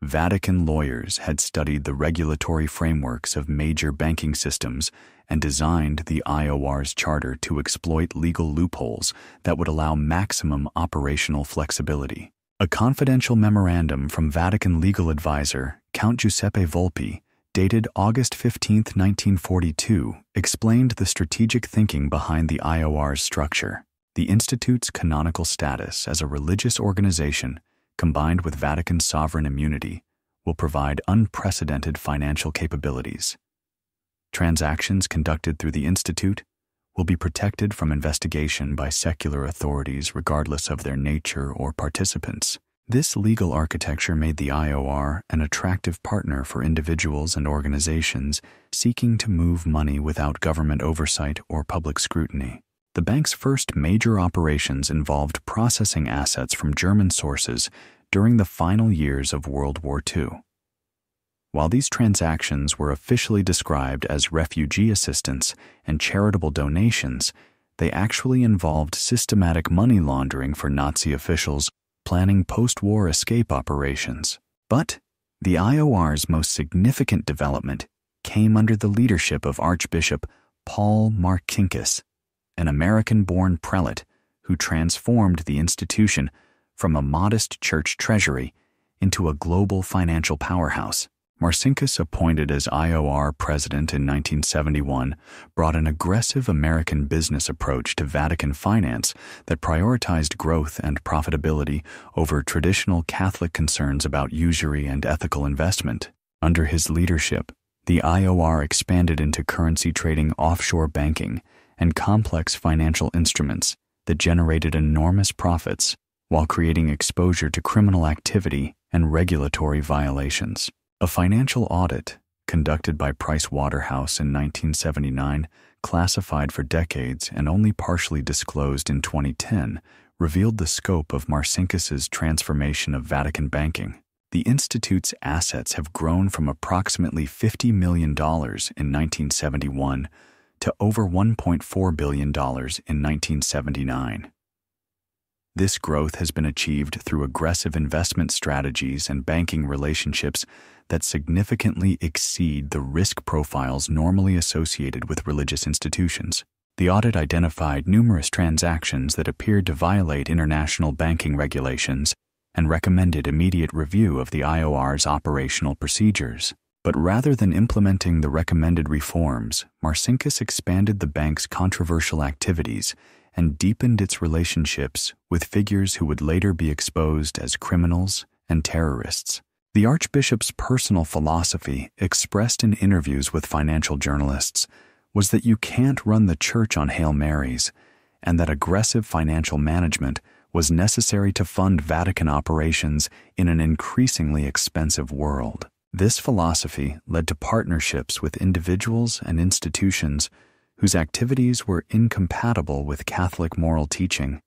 Vatican lawyers had studied the regulatory frameworks of major banking systems and designed the IOR's charter to exploit legal loopholes that would allow maximum operational flexibility. A confidential memorandum from Vatican legal advisor Count Giuseppe Volpi, dated August 15, 1942, explained the strategic thinking behind the IOR's structure. The Institute's canonical status as a religious organization, combined with Vatican sovereign immunity, will provide unprecedented financial capabilities. Transactions conducted through the Institute will be protected from investigation by secular authorities regardless of their nature or participants. This legal architecture made the IOR an attractive partner for individuals and organizations seeking to move money without government oversight or public scrutiny. The bank's first major operations involved processing assets from German sources during the final years of World War II. While these transactions were officially described as refugee assistance and charitable donations, they actually involved systematic money laundering for Nazi officials planning post-war escape operations. But the IOR's most significant development came under the leadership of Archbishop Paul Marcinkus, an American-born prelate who transformed the institution from a modest church treasury into a global financial powerhouse. Marcinkus, appointed as IOR president in 1971, brought an aggressive American business approach to Vatican finance that prioritized growth and profitability over traditional Catholic concerns about usury and ethical investment. Under his leadership, the IOR expanded into currency trading, offshore banking, and complex financial instruments that generated enormous profits while creating exposure to criminal activity and regulatory violations. A financial audit conducted by Price Waterhouse in 1979, classified for decades and only partially disclosed in 2010, revealed the scope of Marcinkus's transformation of Vatican banking. The Institute's assets have grown from approximately $50 million in 1971 to over $1.4 billion in 1979. This growth has been achieved through aggressive investment strategies and banking relationships that significantly exceed the risk profiles normally associated with religious institutions. The audit identified numerous transactions that appeared to violate international banking regulations and recommended immediate review of the IOR's operational procedures. But rather than implementing the recommended reforms, Marcinkus expanded the bank's controversial activities and deepened its relationships with figures who would later be exposed as criminals and terrorists. The Archbishop's personal philosophy, expressed in interviews with financial journalists, was that you can't run the church on Hail Marys, and that aggressive financial management was necessary to fund Vatican operations in an increasingly expensive world. This philosophy led to partnerships with individuals and institutions whose activities were incompatible with Catholic moral teaching,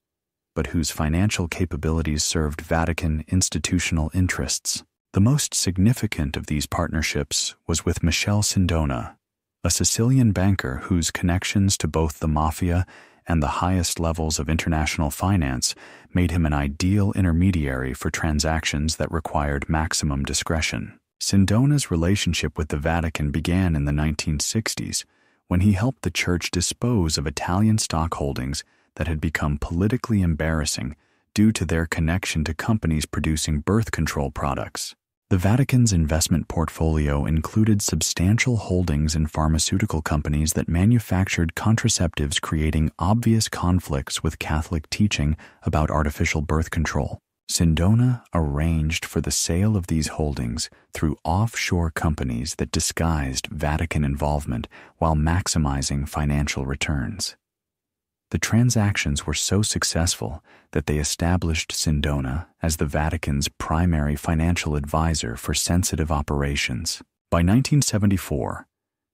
but whose financial capabilities served Vatican institutional interests. The most significant of these partnerships was with Michele Sindona, a Sicilian banker whose connections to both the mafia and the highest levels of international finance made him an ideal intermediary for transactions that required maximum discretion. Sindona's relationship with the Vatican began in the 1960s when he helped the Church dispose of Italian stock holdings that had become politically embarrassing due to their connection to companies producing birth control products. The Vatican's investment portfolio included substantial holdings in pharmaceutical companies that manufactured contraceptives, creating obvious conflicts with Catholic teaching about artificial birth control. Sindona arranged for the sale of these holdings through offshore companies that disguised Vatican involvement while maximizing financial returns. The transactions were so successful that they established Sindona as the Vatican's primary financial advisor for sensitive operations. By 1974,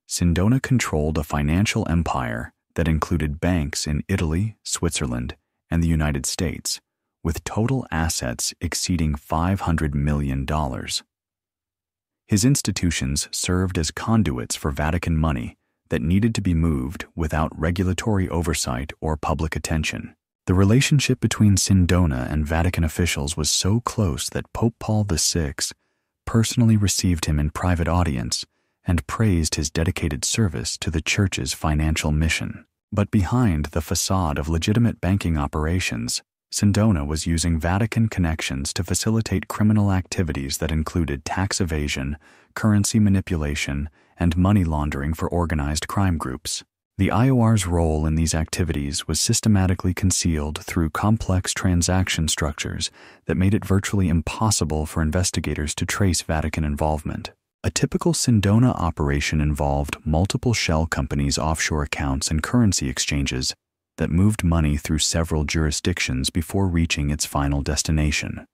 Sindona controlled a financial empire that included banks in Italy, Switzerland, and the United States, with total assets exceeding $500 million. His institutions served as conduits for Vatican money that needed to be moved without regulatory oversight or public attention. The relationship between Sindona and Vatican officials was so close that Pope Paul VI personally received him in private audience and praised his dedicated service to the Church's financial mission. But behind the facade of legitimate banking operations, Sindona was using Vatican connections to facilitate criminal activities that included tax evasion, currency manipulation, and money laundering for organized crime groups. The IOR's role in these activities was systematically concealed through complex transaction structures that made it virtually impossible for investigators to trace Vatican involvement. A typical Sindona operation involved multiple shell companies' offshore accounts and currency exchanges that moved money through several jurisdictions before reaching its final destination.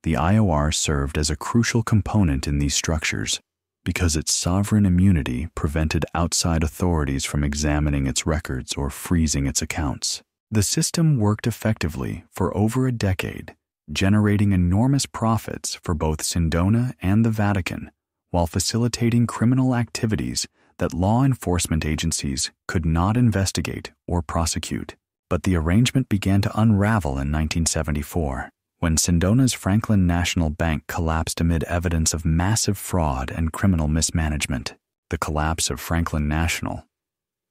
The IOR served as a crucial component in these structures because its sovereign immunity prevented outside authorities from examining its records or freezing its accounts. The system worked effectively for over a decade, generating enormous profits for both Sindona and the Vatican, while facilitating criminal activities that law enforcement agencies could not investigate or prosecute. But the arrangement began to unravel in 1974, when Sindona's Franklin National Bank collapsed amid evidence of massive fraud and criminal mismanagement. The collapse of Franklin National,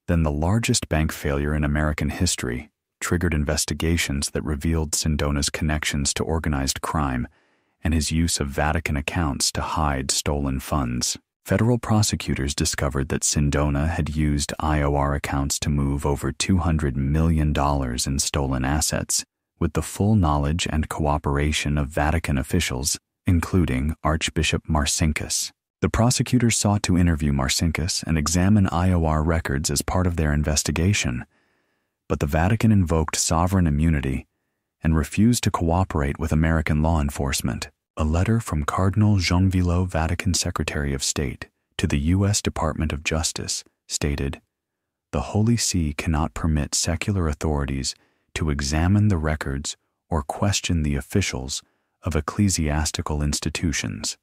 then the largest bank failure in American history, triggered investigations that revealed Sindona's connections to organized crime and his use of Vatican accounts to hide stolen funds. Federal prosecutors discovered that Sindona had used IOR accounts to move over $200 million in stolen assets, with the full knowledge and cooperation of Vatican officials, including Archbishop Marcinkus. The prosecutors sought to interview Marcinkus and examine IOR records as part of their investigation, but the Vatican invoked sovereign immunity and refused to cooperate with American law enforcement. A letter from Cardinal Jean Villot, Vatican Secretary of State, to the U.S. Department of Justice stated, "The Holy See cannot permit secular authorities to examine the records or question the officials of ecclesiastical institutions.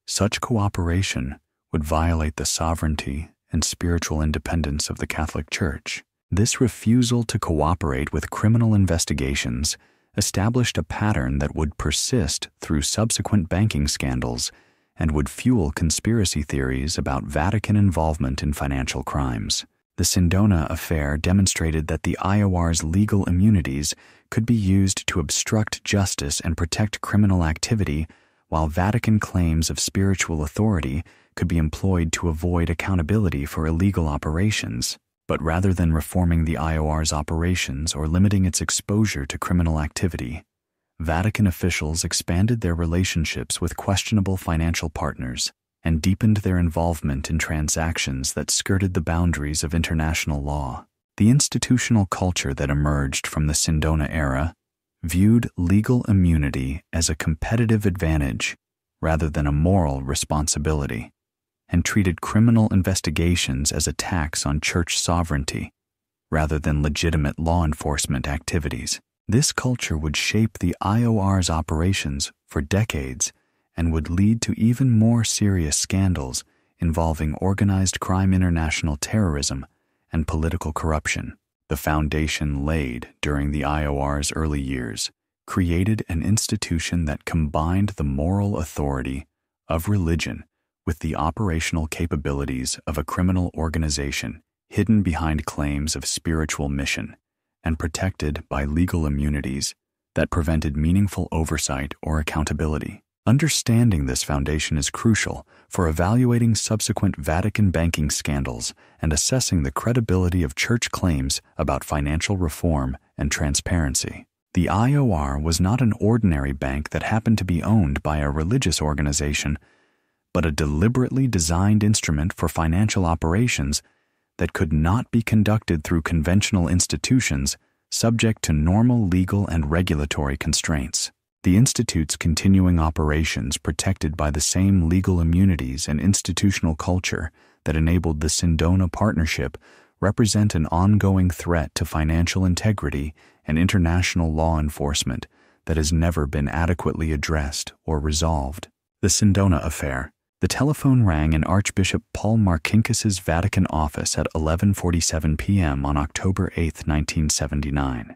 Such cooperation would violate the sovereignty and spiritual independence of the Catholic Church." This refusal to cooperate with criminal investigations established a pattern that would persist through subsequent banking scandals and would fuel conspiracy theories about Vatican involvement in financial crimes. The Sindona affair demonstrated that the IOR's legal immunities could be used to obstruct justice and protect criminal activity, while Vatican claims of spiritual authority could be employed to avoid accountability for illegal operations. But rather than reforming the IOR's operations or limiting its exposure to criminal activity, Vatican officials expanded their relationships with questionable financial partners and deepened their involvement in transactions that skirted the boundaries of international law. The institutional culture that emerged from the Sindona era viewed legal immunity as a competitive advantage rather than a moral responsibility, and treated criminal investigations as attacks on church sovereignty rather than legitimate law enforcement activities. This culture would shape the IOR's operations for decades and would lead to even more serious scandals involving organized crime, international terrorism, and political corruption. The foundation laid during the IOR's early years created an institution that combined the moral authority of religion with the operational capabilities of a criminal organization hidden behind claims of spiritual mission and protected by legal immunities that prevented meaningful oversight or accountability. Understanding this foundation is crucial for evaluating subsequent Vatican banking scandals and assessing the credibility of church claims about financial reform and transparency. The IOR was not an ordinary bank that happened to be owned by a religious organization, but a deliberately designed instrument for financial operations that could not be conducted through conventional institutions subject to normal legal and regulatory constraints. The Institute's continuing operations, protected by the same legal immunities and institutional culture that enabled the Sindona partnership, represent an ongoing threat to financial integrity and international law enforcement that has never been adequately addressed or resolved. The Sindona affair. The telephone rang in Archbishop Paul Marcinkus's Vatican office at 11:47 p.m. on October 8, 1979.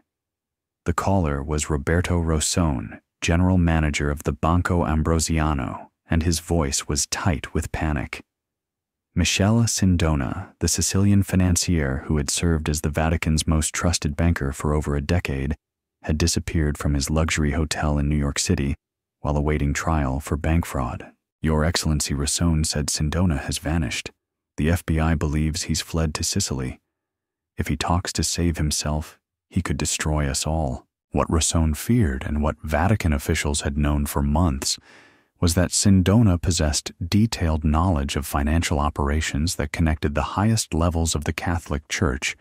The caller was Roberto Rossone, general manager of the Banco Ambrosiano, and his voice was tight with panic. Michele Sindona, the Sicilian financier who had served as the Vatican's most trusted banker for over a decade, had disappeared from his luxury hotel in New York City while awaiting trial for bank fraud. "Your Excellency," Rossone said, "Sindona has vanished. The FBI believes he's fled to Sicily. If he talks to save himself, he could destroy us all." What Rossone feared, and what Vatican officials had known for months, was that Sindona possessed detailed knowledge of financial operations that connected the highest levels of the Catholic Church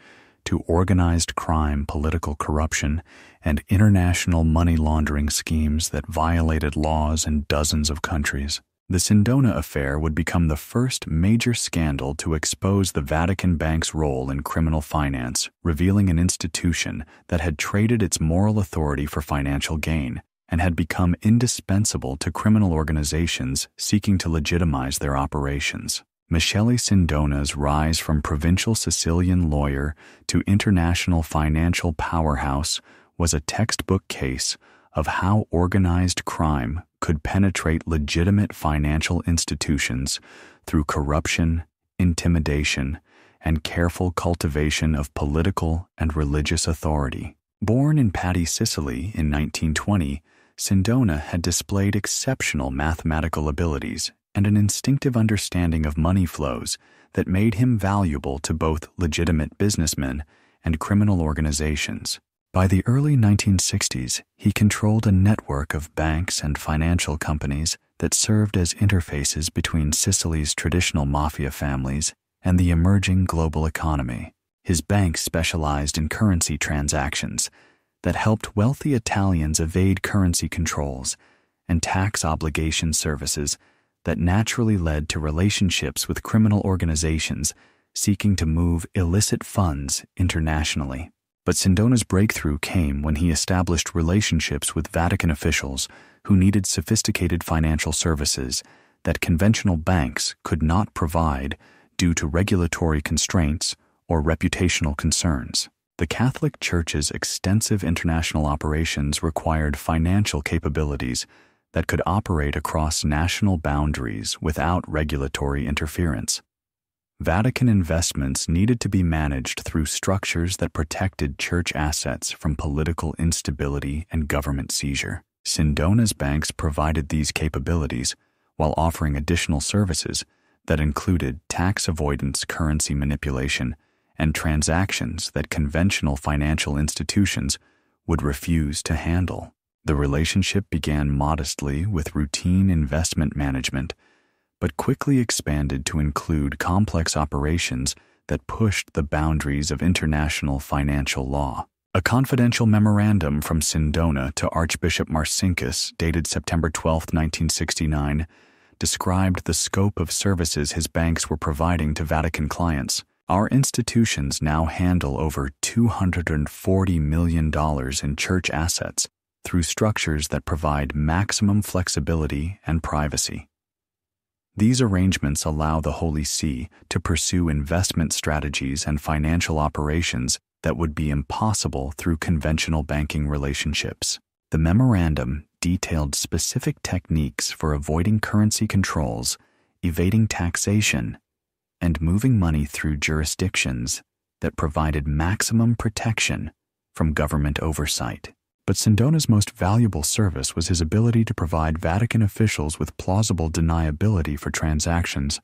to organized crime, political corruption, and international money laundering schemes that violated laws in dozens of countries. The Sindona affair would become the first major scandal to expose the Vatican Bank's role in criminal finance, revealing an institution that had traded its moral authority for financial gain and had become indispensable to criminal organizations seeking to legitimize their operations. Michele Sindona's rise from provincial Sicilian lawyer to international financial powerhouse was a textbook case of how organized crime could penetrate legitimate financial institutions through corruption, intimidation, and careful cultivation of political and religious authority. Born in Patti, Sicily in 1920, Sindona had displayed exceptional mathematical abilities and an instinctive understanding of money flows that made him valuable to both legitimate businessmen and criminal organizations. By the early 1960s, he controlled a network of banks and financial companies that served as interfaces between Sicily's traditional mafia families and the emerging global economy. His bank specialized in currency transactions that helped wealthy Italians evade currency controls and tax obligation services that naturally led to relationships with criminal organizations seeking to move illicit funds internationally. But Sindona's breakthrough came when he established relationships with Vatican officials who needed sophisticated financial services that conventional banks could not provide due to regulatory constraints or reputational concerns. The Catholic Church's extensive international operations required financial capabilities that could operate across national boundaries without regulatory interference. Vatican investments needed to be managed through structures that protected church assets from political instability and government seizure. Sindona's banks provided these capabilities while offering additional services that included tax avoidance, currency manipulation, and transactions that conventional financial institutions would refuse to handle. The relationship began modestly with routine investment management, but quickly expanded to include complex operations that pushed the boundaries of international financial law. A confidential memorandum from Sindona to Archbishop Marcinkus, dated September 12, 1969, described the scope of services his banks were providing to Vatican clients. Our institutions now handle over $240 million in church assets through structures that provide maximum flexibility and privacy. These arrangements allow the Holy See to pursue investment strategies and financial operations that would be impossible through conventional banking relationships. The memorandum detailed specific techniques for avoiding currency controls, evading taxation, and moving money through jurisdictions that provided maximum protection from government oversight. But Sindona's most valuable service was his ability to provide Vatican officials with plausible deniability for transactions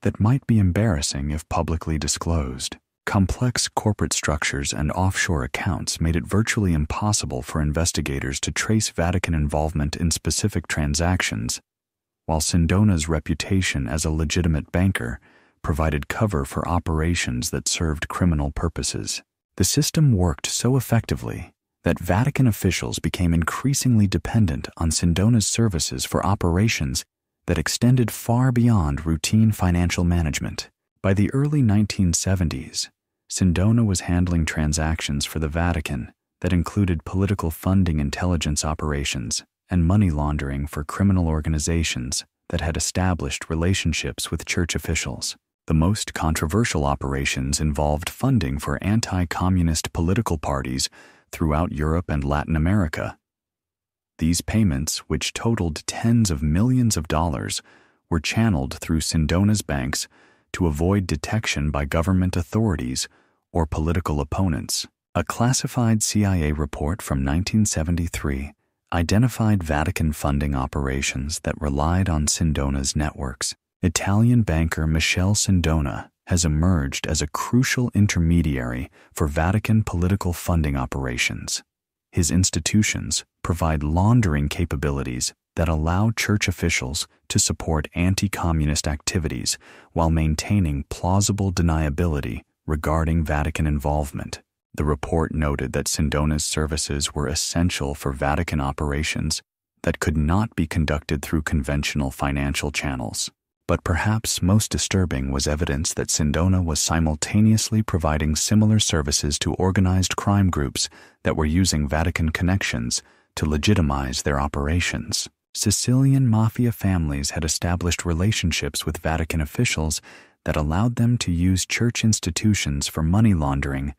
that might be embarrassing if publicly disclosed. Complex corporate structures and offshore accounts made it virtually impossible for investigators to trace Vatican involvement in specific transactions, while Sindona's reputation as a legitimate banker provided cover for operations that served criminal purposes. The system worked so effectively that Vatican officials became increasingly dependent on Sindona's services for operations that extended far beyond routine financial management. By the early 1970s, Sindona was handling transactions for the Vatican that included political funding, intelligence operations, and money laundering for criminal organizations that had established relationships with church officials. The most controversial operations involved funding for anti-communist political parties throughout Europe and Latin America. These payments, which totaled tens of millions of dollars, were channeled through Sindona's banks to avoid detection by government authorities or political opponents. A classified CIA report from 1973 identified Vatican funding operations that relied on Sindona's networks. Italian banker Michele Sindona has emerged as a crucial intermediary for Vatican political funding operations. His institutions provide laundering capabilities that allow church officials to support anti-communist activities while maintaining plausible deniability regarding Vatican involvement. The report noted that Sindona's services were essential for Vatican operations that could not be conducted through conventional financial channels. But perhaps most disturbing was evidence that Sindona was simultaneously providing similar services to organized crime groups that were using Vatican connections to legitimize their operations. Sicilian mafia families had established relationships with Vatican officials that allowed them to use church institutions for money laundering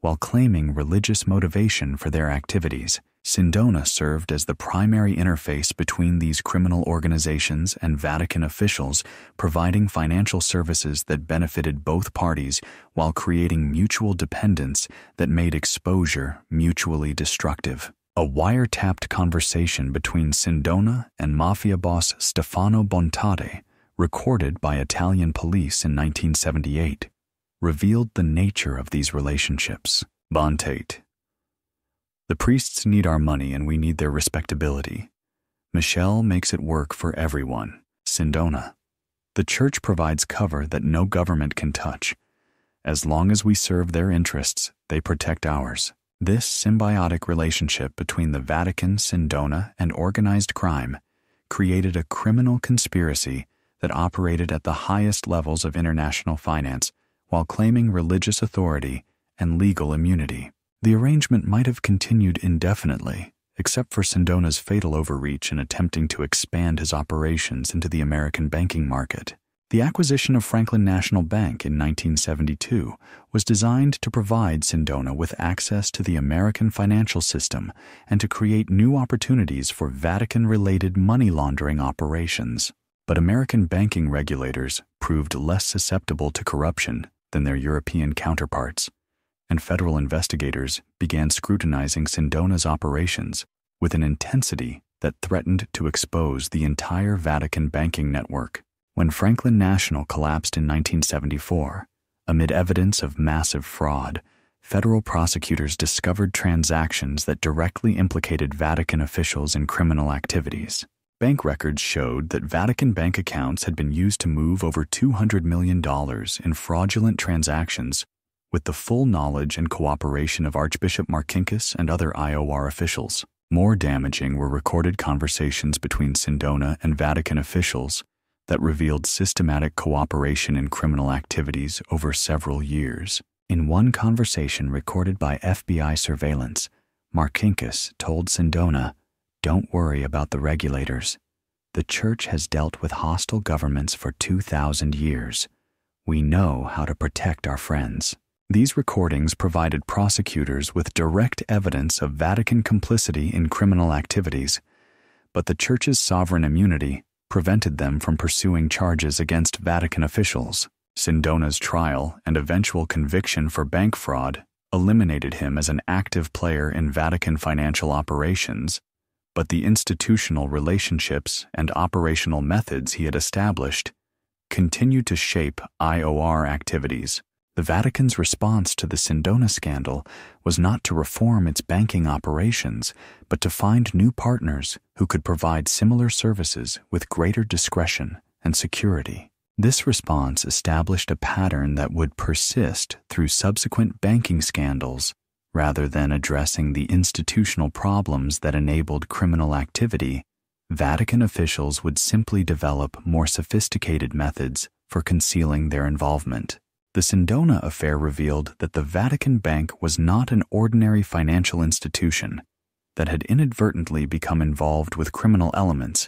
while claiming religious motivation for their activities. Sindona served as the primary interface between these criminal organizations and Vatican officials, providing financial services that benefited both parties while creating mutual dependence that made exposure mutually destructive. A wiretapped conversation between Sindona and mafia boss Stefano Bontate, recorded by Italian police in 1978, revealed the nature of these relationships. Bontate: "The priests need our money and we need their respectability. Michele makes it work for everyone." Sindona: "The church provides cover that no government can touch. As long as we serve their interests, they protect ours." This symbiotic relationship between the Vatican, Sindona, and organized crime created a criminal conspiracy that operated at the highest levels of international finance while claiming religious authority and legal immunity. The arrangement might have continued indefinitely, except for Sindona's fatal overreach in attempting to expand his operations into the American banking market. The acquisition of Franklin National Bank in 1972 was designed to provide Sindona with access to the American financial system and to create new opportunities for Vatican-related money laundering operations. But American banking regulators proved less susceptible to corruption than their European counterparts, and federal investigators began scrutinizing Sindona's operations with an intensity that threatened to expose the entire Vatican banking network. When Franklin National collapsed in 1974, amid evidence of massive fraud, federal prosecutors discovered transactions that directly implicated Vatican officials in criminal activities. Bank records showed that Vatican bank accounts had been used to move over $200 million in fraudulent transactions with the full knowledge and cooperation of Archbishop Marcinkus and other IOR officials. More damaging were recorded conversations between Sindona and Vatican officials that revealed systematic cooperation in criminal activities over several years. In one conversation recorded by FBI surveillance, Marcinkus told Sindona, "Don't worry about the regulators. The Church has dealt with hostile governments for 2,000 years. We know how to protect our friends." These recordings provided prosecutors with direct evidence of Vatican complicity in criminal activities, but the Church's sovereign immunity prevented them from pursuing charges against Vatican officials. Sindona's trial and eventual conviction for bank fraud eliminated him as an active player in Vatican financial operations, but the institutional relationships and operational methods he had established continued to shape IOR activities. The Vatican's response to the Sindona scandal was not to reform its banking operations, but to find new partners who could provide similar services with greater discretion and security. This response established a pattern that would persist through subsequent banking scandals. Rather than addressing the institutional problems that enabled criminal activity, Vatican officials would simply develop more sophisticated methods for concealing their involvement. The Sindona affair revealed that the Vatican Bank was not an ordinary financial institution that had inadvertently become involved with criminal elements,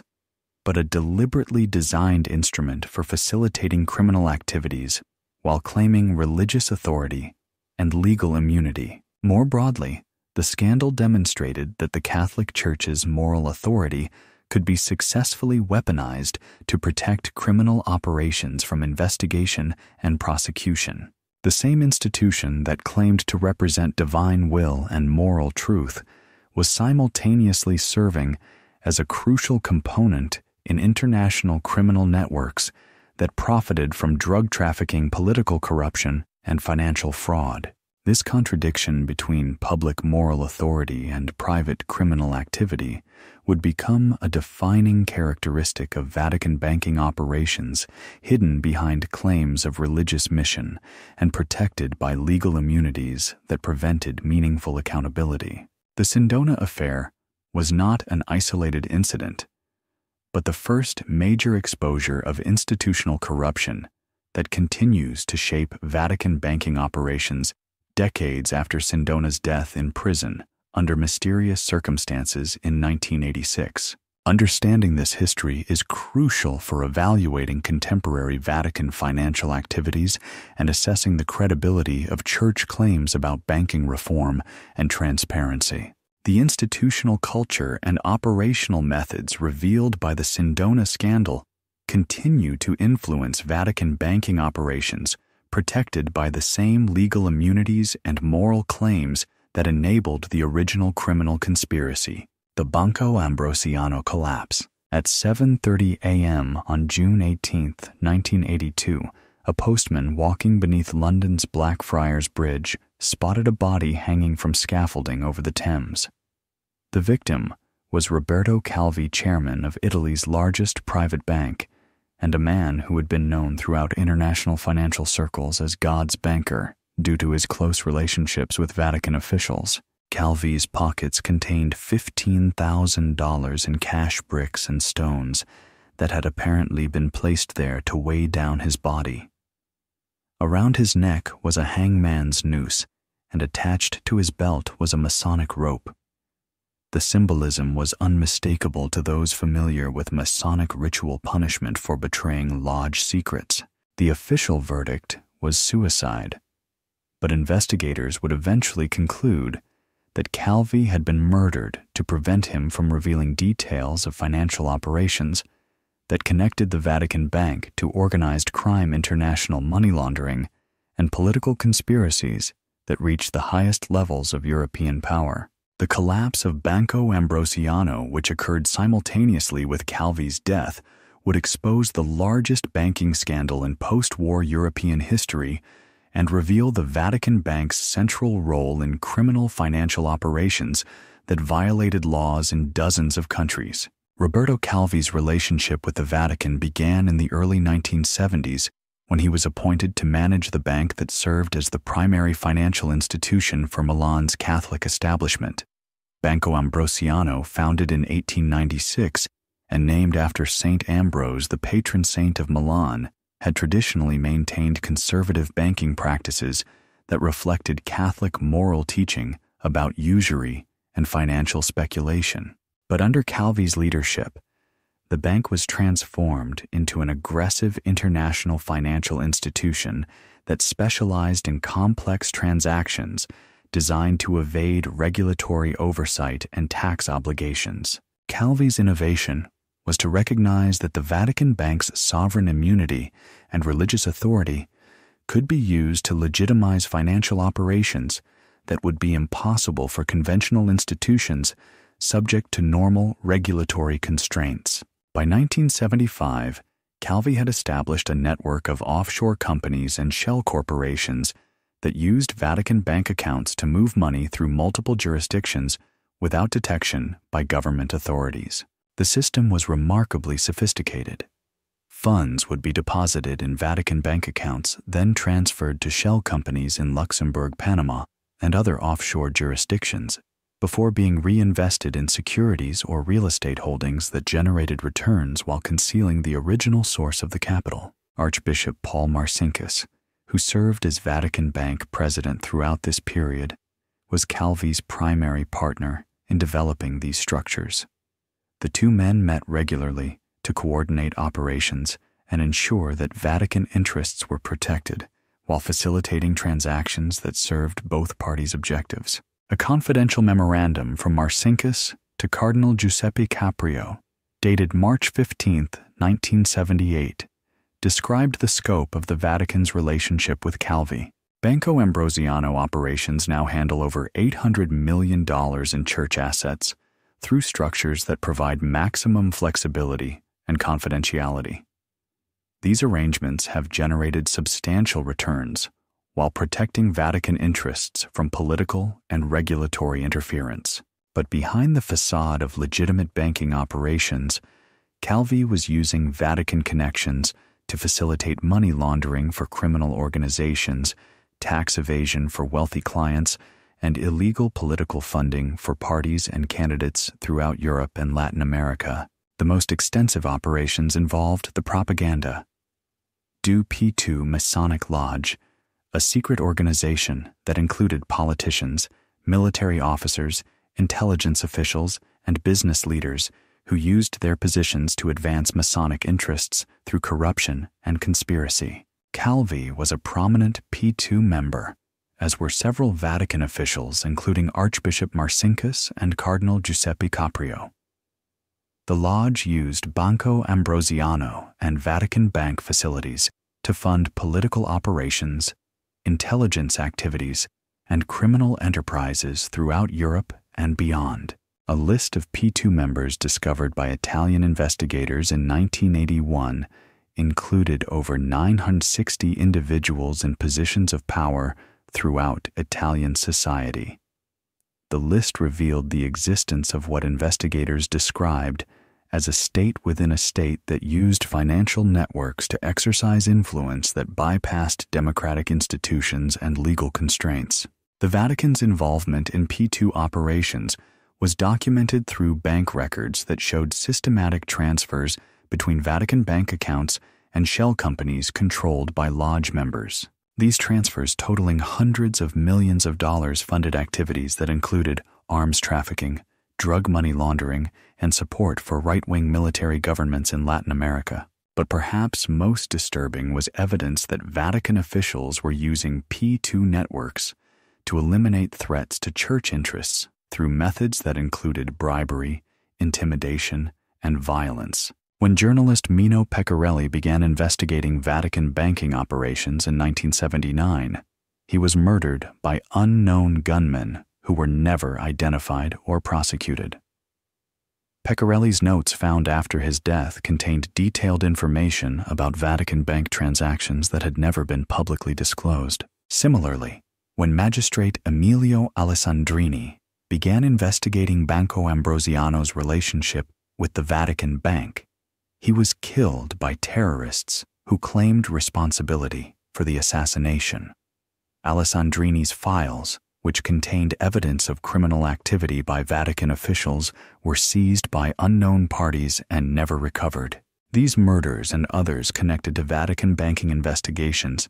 but a deliberately designed instrument for facilitating criminal activities while claiming religious authority and legal immunity. More broadly, the scandal demonstrated that the Catholic Church's moral authority could be successfully weaponized to protect criminal operations from investigation and prosecution. The same institution that claimed to represent divine will and moral truth was simultaneously serving as a crucial component in international criminal networks that profited from drug trafficking, political corruption, and financial fraud. This contradiction between public moral authority and private criminal activity would become a defining characteristic of Vatican banking operations, hidden behind claims of religious mission and protected by legal immunities that prevented meaningful accountability. The Sindona affair was not an isolated incident, but the first major exposure of institutional corruption that continues to shape Vatican banking operations decades after Sindona's death in prison under mysterious circumstances in 1986. Understanding this history is crucial for evaluating contemporary Vatican financial activities and assessing the credibility of Church claims about banking reform and transparency. The institutional culture and operational methods revealed by the Sindona scandal continue to influence Vatican banking operations, protected by the same legal immunities and moral claims that enabled the original criminal conspiracy. The Banco Ambrosiano collapse. At 7:30 a.m. on June 18, 1982, a postman walking beneath London's Blackfriars Bridge spotted a body hanging from scaffolding over the Thames. The victim was Roberto Calvi, chairman of Italy's largest private bank, and a man who had been known throughout international financial circles as God's banker due to his close relationships with Vatican officials. Calvi's pockets contained $15,000 in cash bricks and stones that had apparently been placed there to weigh down his body. Around his neck was a hangman's noose, and attached to his belt was a Masonic rope. The symbolism was unmistakable to those familiar with Masonic ritual punishment for betraying lodge secrets. The official verdict was suicide, but investigators would eventually conclude that Calvi had been murdered to prevent him from revealing details of financial operations that connected the Vatican Bank to organized crime, international money laundering, and political conspiracies that reached the highest levels of European power. The collapse of Banco Ambrosiano, which occurred simultaneously with Calvi's death, would expose the largest banking scandal in post-war European history and reveal the Vatican Bank's central role in criminal financial operations that violated laws in dozens of countries. Roberto Calvi's relationship with the Vatican began in the early 1970s when he was appointed to manage the bank that served as the primary financial institution for Milan's Catholic establishment. Banco Ambrosiano, founded in 1896 and named after Saint Ambrose, the patron saint of Milan, had traditionally maintained conservative banking practices that reflected Catholic moral teaching about usury and financial speculation. But under Calvi's leadership, the bank was transformed into an aggressive international financial institution that specialized in complex transactions designed to evade regulatory oversight and tax obligations. Calvi's innovation was to recognize that the Vatican Bank's sovereign immunity and religious authority could be used to legitimize financial operations that would be impossible for conventional institutions subject to normal regulatory constraints. By 1975, Calvi had established a network of offshore companies and shell corporations that used Vatican bank accounts to move money through multiple jurisdictions without detection by government authorities. The system was remarkably sophisticated. Funds would be deposited in Vatican bank accounts, then transferred to shell companies in Luxembourg, Panama, and other offshore jurisdictions, before being reinvested in securities or real estate holdings that generated returns while concealing the original source of the capital. Archbishop Paul Marcinkus, who served as Vatican Bank president throughout this period, was Calvi's primary partner in developing these structures. The two men met regularly to coordinate operations and ensure that Vatican interests were protected while facilitating transactions that served both parties' objectives. A confidential memorandum from Marcinkus to Cardinal Giuseppe Caprio, dated March 15, 1978, described the scope of the Vatican's relationship with Calvi. Banco Ambrosiano operations now handle over $800 million in church assets through structures that provide maximum flexibility and confidentiality. These arrangements have generated substantial returns while protecting Vatican interests from political and regulatory interference. But behind the facade of legitimate banking operations, Calvi was using Vatican connections to facilitate money laundering for criminal organizations, tax evasion for wealthy clients, and illegal political funding for parties and candidates throughout Europe and Latin America. The most extensive operations involved the propaganda. Du P2 Masonic Lodge, a secret organization that included politicians, military officers, intelligence officials, and business leaders who used their positions to advance Masonic interests through corruption and conspiracy. Calvi was a prominent P2 member, as were several Vatican officials, including Archbishop Marcinkus and Cardinal Giuseppe Caprio. The lodge used Banco Ambrosiano and Vatican Bank facilities to fund political operations, intelligence activities, and criminal enterprises throughout Europe and beyond. A list of P2 members discovered by Italian investigators in 1981 included over 960 individuals in positions of power throughout Italian society. The list revealed the existence of what investigators described as a state within a state that used financial networks to exercise influence that bypassed democratic institutions and legal constraints. The Vatican's involvement in P2 operations was documented through bank records that showed systematic transfers between Vatican bank accounts and shell companies controlled by lodge members. These transfers, totaling hundreds of millions of dollars, funded activities that included arms trafficking, drug money laundering, and support for right-wing military governments in Latin America. But perhaps most disturbing was evidence that Vatican officials were using P2 networks to eliminate threats to church interests through methods that included bribery, intimidation, and violence. When journalist Mino Pecorelli began investigating Vatican banking operations in 1979, he was murdered by unknown gunmen who were never identified or prosecuted. Pecorelli's notes found after his death contained detailed information about Vatican bank transactions that had never been publicly disclosed. Similarly, when Magistrate Emilio Alessandrini began investigating Banco Ambrosiano's relationship with the Vatican Bank, he was killed by terrorists who claimed responsibility for the assassination. Alessandrini's files, which contained evidence of criminal activity by Vatican officials, were seized by unknown parties and never recovered. These murders and others connected to Vatican banking investigations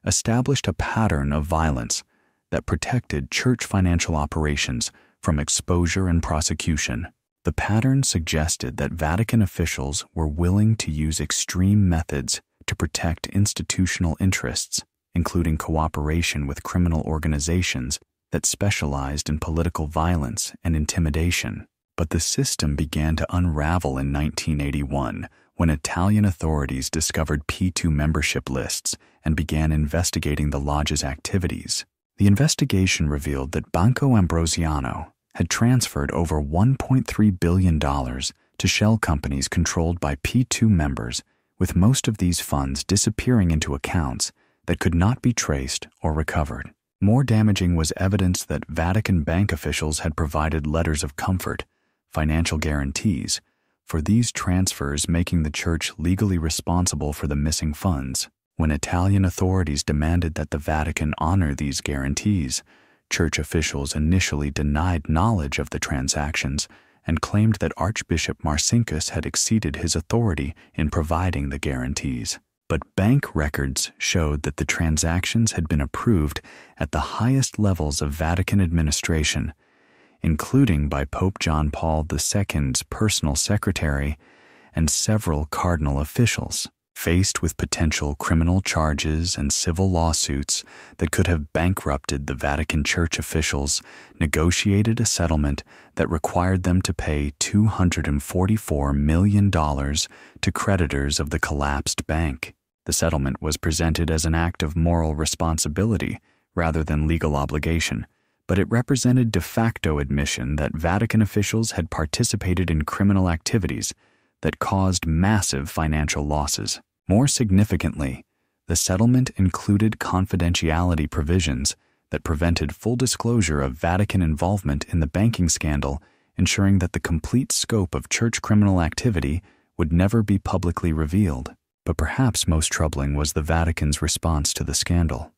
established a pattern of violence that protected church financial operations from exposure and prosecution. The pattern suggested that Vatican officials were willing to use extreme methods to protect institutional interests, including cooperation with criminal organizations that specialized in political violence and intimidation. But the system began to unravel in 1981 when Italian authorities discovered P2 membership lists and began investigating the lodge's activities. The investigation revealed that Banco Ambrosiano had transferred over $1.3 billion to shell companies controlled by P2 members, with most of these funds disappearing into accounts that could not be traced or recovered. More damaging was evidence that Vatican bank officials had provided letters of comfort, financial guarantees, for these transfers, making the church legally responsible for the missing funds. When Italian authorities demanded that the Vatican honor these guarantees, church officials initially denied knowledge of the transactions and claimed that Archbishop Marcinkus had exceeded his authority in providing the guarantees. But bank records showed that the transactions had been approved at the highest levels of Vatican administration, including by Pope John Paul II's personal secretary and several cardinal officials. Faced with potential criminal charges and civil lawsuits that could have bankrupted the Vatican church, officials negotiated a settlement that required them to pay $244 million to creditors of the collapsed bank. The settlement was presented as an act of moral responsibility rather than legal obligation, but it represented de facto admission that Vatican officials had participated in criminal activities that caused massive financial losses. More significantly, the settlement included confidentiality provisions that prevented full disclosure of Vatican involvement in the banking scandal, ensuring that the complete scope of church criminal activity would never be publicly revealed. But perhaps most troubling was the Vatican's response to the scandal.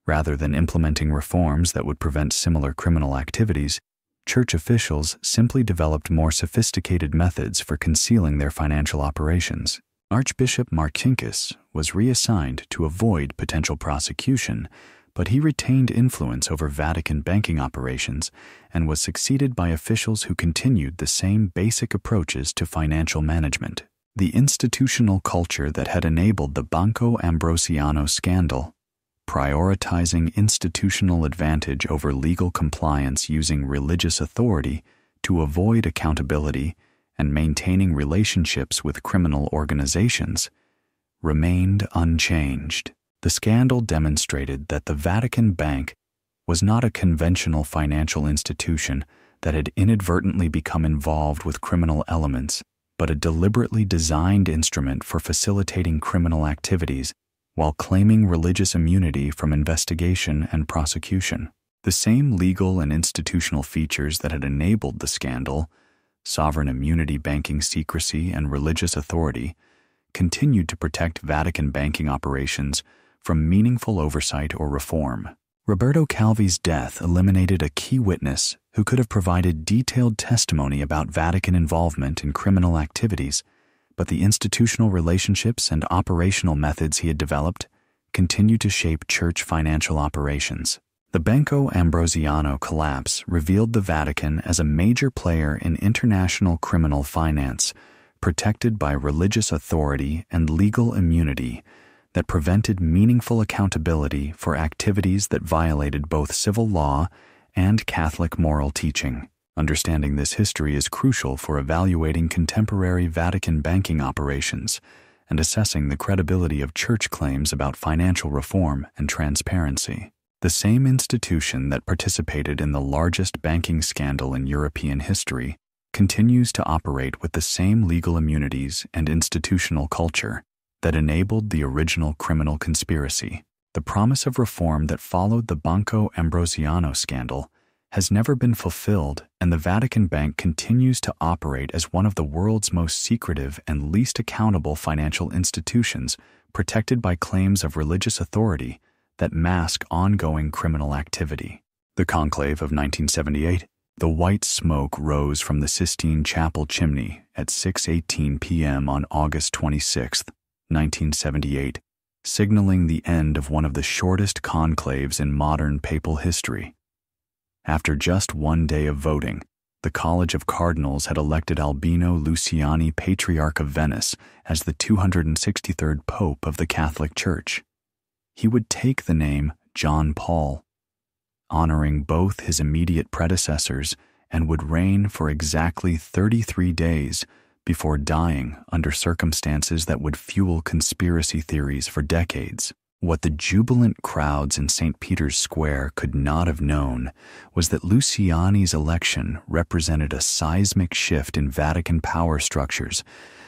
Rather than implementing reforms that would prevent similar criminal activities, church officials simply developed more sophisticated methods for concealing their financial operations. Archbishop Marcinkus was reassigned to avoid potential prosecution, but he retained influence over Vatican banking operations and was succeeded by officials who continued the same basic approaches to financial management. The institutional culture that had enabled the Banco Ambrosiano scandal, prioritizing institutional advantage over legal compliance using religious authority to avoid accountability and maintaining relationships with criminal organizations, remained unchanged. The scandal demonstrated that the Vatican Bank was not a conventional financial institution that had inadvertently become involved with criminal elements, but a deliberately designed instrument for facilitating criminal activities while claiming religious immunity from investigation and prosecution. The same legal and institutional features that had enabled the scandal, sovereign immunity, banking secrecy, and religious authority, continued to protect Vatican banking operations from meaningful oversight or reform. Roberto Calvi's death eliminated a key witness who could have provided detailed testimony about Vatican involvement in criminal activities, but the institutional relationships and operational methods he had developed continued to shape church financial operations. The Banco Ambrosiano collapse revealed the Vatican as a major player in international criminal finance, protected by religious authority and legal immunity that prevented meaningful accountability for activities that violated both civil law and Catholic moral teaching. Understanding this history is crucial for evaluating contemporary Vatican banking operations and assessing the credibility of church claims about financial reform and transparency. The same institution that participated in the largest banking scandal in European history continues to operate with the same legal immunities and institutional culture that enabled the original criminal conspiracy. The promise of reform that followed the Banco Ambrosiano scandal has never been fulfilled, and the Vatican Bank continues to operate as one of the world's most secretive and least accountable financial institutions, protected by claims of religious authority that mask ongoing criminal activity. The conclave of 1978. The white smoke rose from the Sistine Chapel chimney at 6:18 p.m. on August 26, 1978, signaling the end of one of the shortest conclaves in modern papal history. After just one day of voting, the College of Cardinals had elected Albino Luciani, Patriarch of Venice, as the 263rd Pope of the Catholic Church. He would take the name John Paul, honoring both his immediate predecessors, and would reign for exactly 33 days before dying under circumstances that would fuel conspiracy theories for decades. What the jubilant crowds in St. Peter's Square could not have known was that Luciani's election represented a seismic shift in Vatican power structures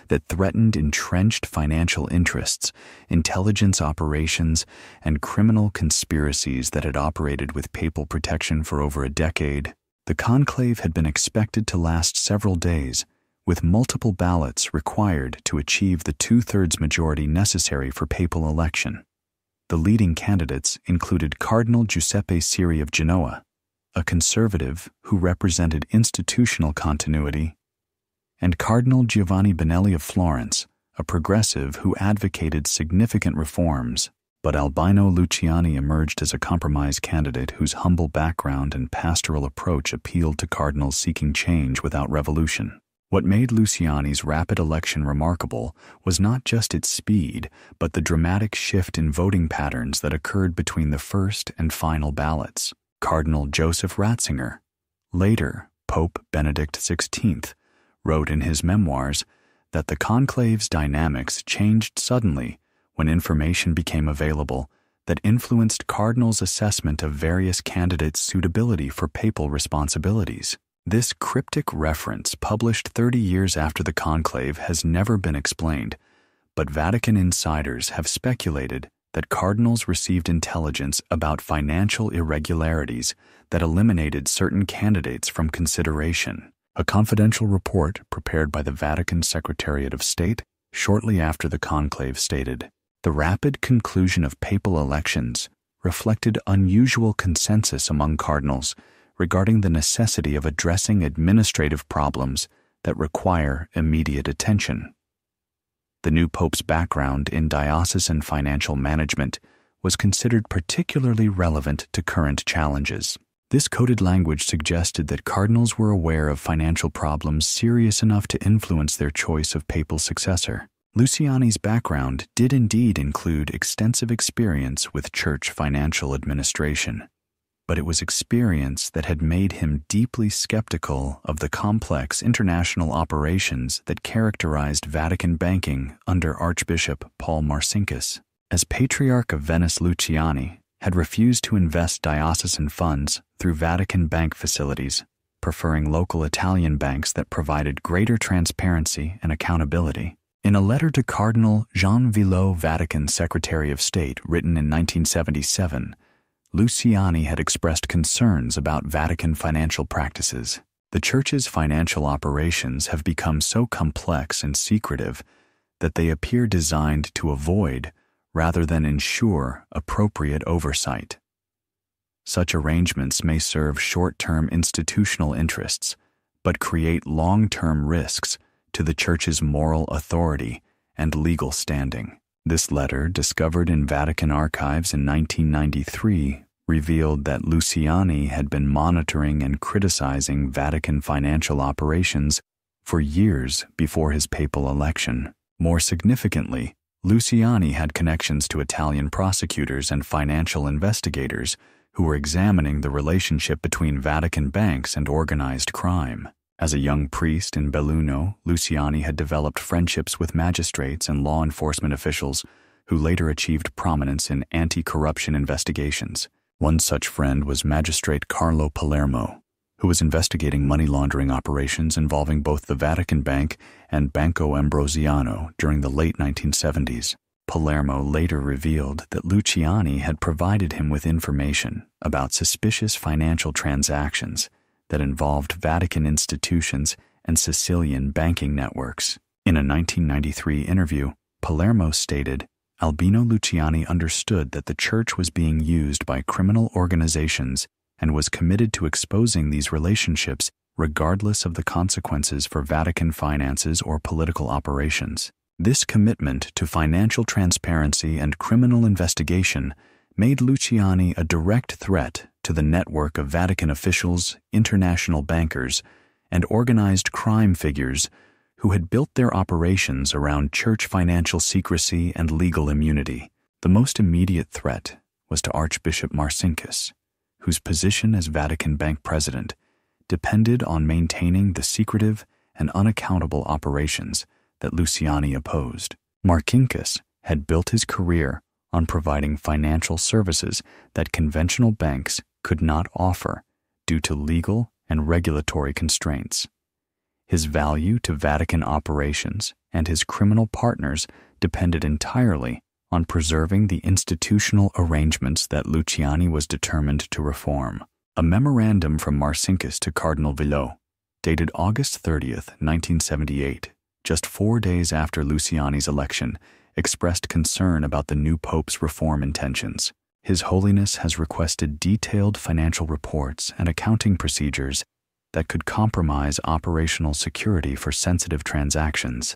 that threatened entrenched financial interests, intelligence operations, and criminal conspiracies that had operated with papal protection for over a decade. The conclave had been expected to last several days, with multiple ballots required to achieve the two-thirds majority necessary for papal election. The leading candidates included Cardinal Giuseppe Siri of Genoa, a conservative who represented institutional continuity, and Cardinal Giovanni Benelli of Florence, a progressive who advocated significant reforms. But Albino Luciani emerged as a compromise candidate whose humble background and pastoral approach appealed to cardinals seeking change without revolution. What made Luciani's rapid election remarkable was not just its speed, but the dramatic shift in voting patterns that occurred between the first and final ballots. Cardinal Joseph Ratzinger, later Pope Benedict XVI, wrote in his memoirs that the conclave's dynamics changed suddenly when information became available that influenced cardinals' assessment of various candidates' suitability for papal responsibilities. This cryptic reference, published 30 years after the conclave, has never been explained, but Vatican insiders have speculated that cardinals received intelligence about financial irregularities that eliminated certain candidates from consideration. A confidential report prepared by the Vatican Secretariat of State shortly after the conclave stated, "The rapid conclusion of papal elections reflected unusual consensus among cardinals regarding the necessity of addressing administrative problems that require immediate attention." The new pope's background in diocesan financial management was considered particularly relevant to current challenges. This coded language suggested that cardinals were aware of financial problems serious enough to influence their choice of papal successor. Luciani's background did indeed include extensive experience with church financial administration, but it was experience that had made him deeply skeptical of the complex international operations that characterized Vatican banking under Archbishop Paul Marcinkus. As Patriarch of Venice, Luciani had refused to invest diocesan funds through Vatican bank facilities, preferring local Italian banks that provided greater transparency and accountability. In a letter to Cardinal Jean Villot, Vatican Secretary of State, written in 1977, Luciani had expressed concerns about Vatican financial practices. The Church's financial operations have become so complex and secretive that they appear designed to avoid, rather than ensure, appropriate oversight. Such arrangements may serve short-term institutional interests, but create long-term risks to the Church's moral authority and legal standing. This letter, discovered in Vatican archives in 1993, revealed that Luciani had been monitoring and criticizing Vatican financial operations for years before his papal election. More significantly, Luciani had connections to Italian prosecutors and financial investigators who were examining the relationship between Vatican banks and organized crime. As a young priest in Belluno, Luciani had developed friendships with magistrates and law enforcement officials who later achieved prominence in anti-corruption investigations. One such friend was Magistrate Carlo Palermo, who was investigating money laundering operations involving both the Vatican Bank and Banco Ambrosiano during the late 1970s. Palermo later revealed that Luciani had provided him with information about suspicious financial transactions that involved Vatican institutions and Sicilian banking networks. In a 1993 interview, Palermo stated, Albino Luciani understood that the church was being used by criminal organizations and was committed to exposing these relationships regardless of the consequences for Vatican finances or political operations. This commitment to financial transparency and criminal investigation made Luciani a direct threat to the network of Vatican officials, international bankers, and organized crime figures who had built their operations around church financial secrecy and legal immunity. The most immediate threat was to Archbishop Marcinkus, whose position as Vatican Bank president depended on maintaining the secretive and unaccountable operations that Luciani opposed. Marcinkus had built his career on providing financial services that conventional banks could not offer due to legal and regulatory constraints. His value to Vatican operations and his criminal partners depended entirely on preserving the institutional arrangements that Luciani was determined to reform. A memorandum from Marcinkus to Cardinal Villot, dated August 30th, 1978, just 4 days after Luciani's election, expressed concern about the new pope's reform intentions. His Holiness has requested detailed financial reports and accounting procedures that could compromise operational security for sensitive transactions.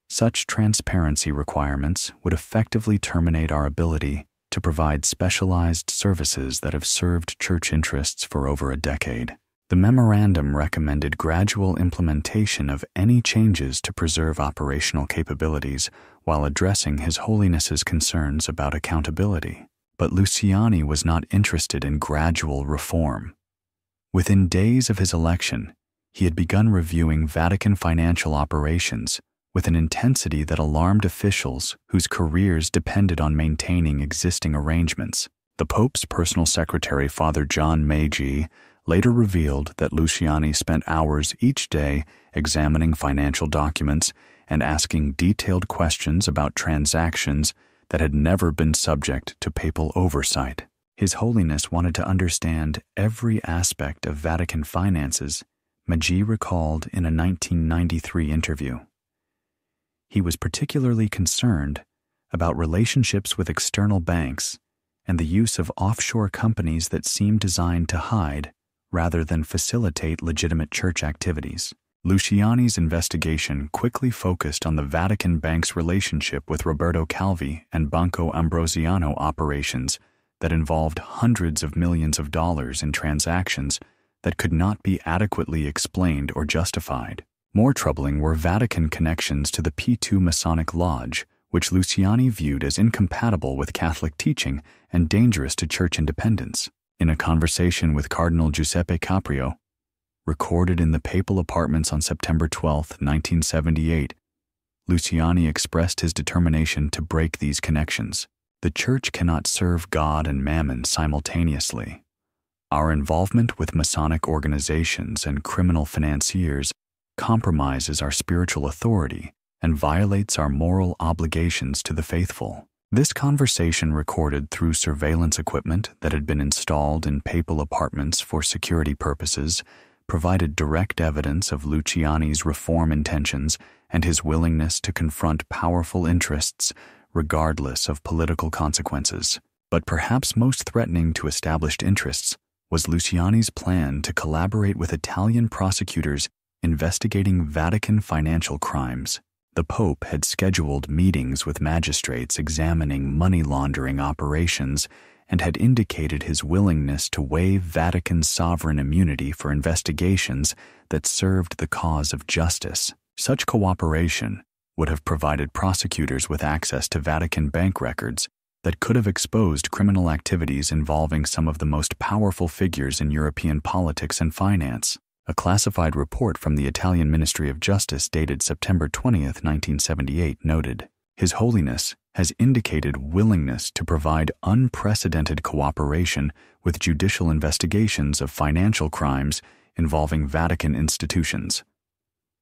Such transparency requirements would effectively terminate our ability to provide specialized services that have served church interests for over a decade. The memorandum recommended gradual implementation of any changes to preserve operational capabilities while addressing His Holiness's concerns about accountability. But Luciani was not interested in gradual reform. Within days of his election, he had begun reviewing Vatican financial operations with an intensity that alarmed officials whose careers depended on maintaining existing arrangements. The Pope's personal secretary, Father John Maggi, later revealed that Luciani spent hours each day examining financial documents and asking detailed questions about transactions that had never been subject to papal oversight. His Holiness wanted to understand every aspect of Vatican finances, Maggi recalled in a 1993 interview. He was particularly concerned about relationships with external banks and the use of offshore companies that seemed designed to hide rather than facilitate legitimate church activities. Luciani's investigation quickly focused on the Vatican Bank's relationship with Roberto Calvi and Banco Ambrosiano operations that involved hundreds of millions of dollars in transactions that could not be adequately explained or justified. More troubling were Vatican connections to the P2 Masonic Lodge, which Luciani viewed as incompatible with Catholic teaching and dangerous to church independence. In a conversation with Cardinal Giuseppe Caprio, recorded in the papal apartments on September 12, 1978, Luciani expressed his determination to break these connections. The Church cannot serve God and Mammon simultaneously. Our involvement with Masonic organizations and criminal financiers compromises our spiritual authority and violates our moral obligations to the faithful. This conversation, recorded through surveillance equipment that had been installed in papal apartments for security purposes, provided direct evidence of Luciani's reform intentions and his willingness to confront powerful interests regardless of political consequences. But perhaps most threatening to established interests was Luciani's plan to collaborate with Italian prosecutors investigating Vatican financial crimes. The Pope had scheduled meetings with magistrates examining money laundering operations and had indicated his willingness to waive Vatican sovereign immunity for investigations that served the cause of justice. Such cooperation would have provided prosecutors with access to Vatican bank records that could have exposed criminal activities involving some of the most powerful figures in European politics and finance. A classified report from the Italian Ministry of Justice dated September 20, 1978 noted, "His Holiness has indicated willingness to provide unprecedented cooperation with judicial investigations of financial crimes involving Vatican institutions.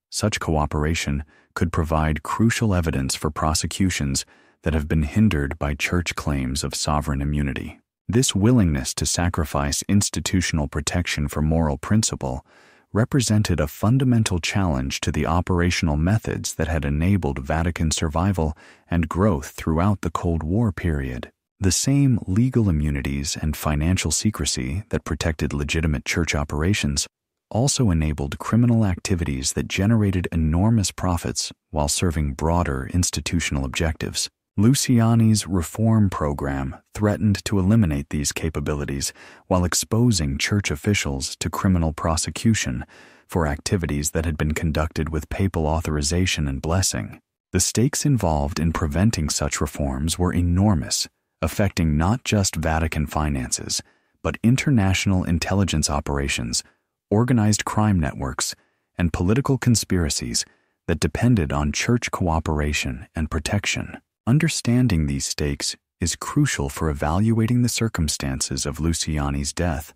Such cooperation could provide crucial evidence for prosecutions that have been hindered by church claims of sovereign immunity." This willingness to sacrifice institutional protection for moral principle represented a fundamental challenge to the operational methods that had enabled Vatican survival and growth throughout the Cold War period. The same legal immunities and financial secrecy that protected legitimate church operations also enabled criminal activities that generated enormous profits while serving broader institutional objectives. Luciani's reform program threatened to eliminate these capabilities while exposing church officials to criminal prosecution for activities that had been conducted with papal authorization and blessing. The stakes involved in preventing such reforms were enormous, affecting not just Vatican finances, but international intelligence operations, organized crime networks, and political conspiracies that depended on church cooperation and protection. Understanding these stakes is crucial for evaluating the circumstances of Luciani's death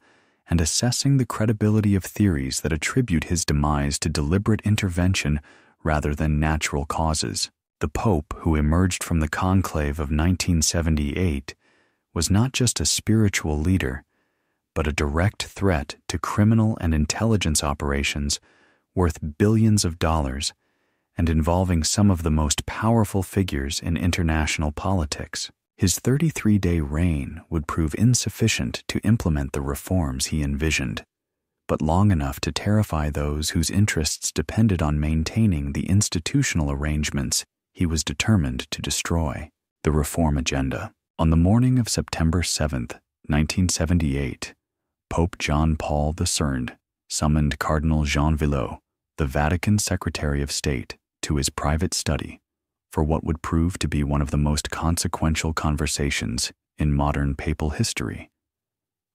and assessing the credibility of theories that attribute his demise to deliberate intervention rather than natural causes. The Pope, who emerged from the conclave of 1978, was not just a spiritual leader, but a direct threat to criminal and intelligence operations worth billions of dollars and involving some of the most powerful figures in international politics. His 33-day reign would prove insufficient to implement the reforms he envisioned, but long enough to terrify those whose interests depended on maintaining the institutional arrangements he was determined to destroy. The reform agenda. On the morning of September 7, 1978, Pope John Paul II summoned Cardinal Jean Villot, the Vatican Secretary of State, to his private study for what would prove to be one of the most consequential conversations in modern papal history.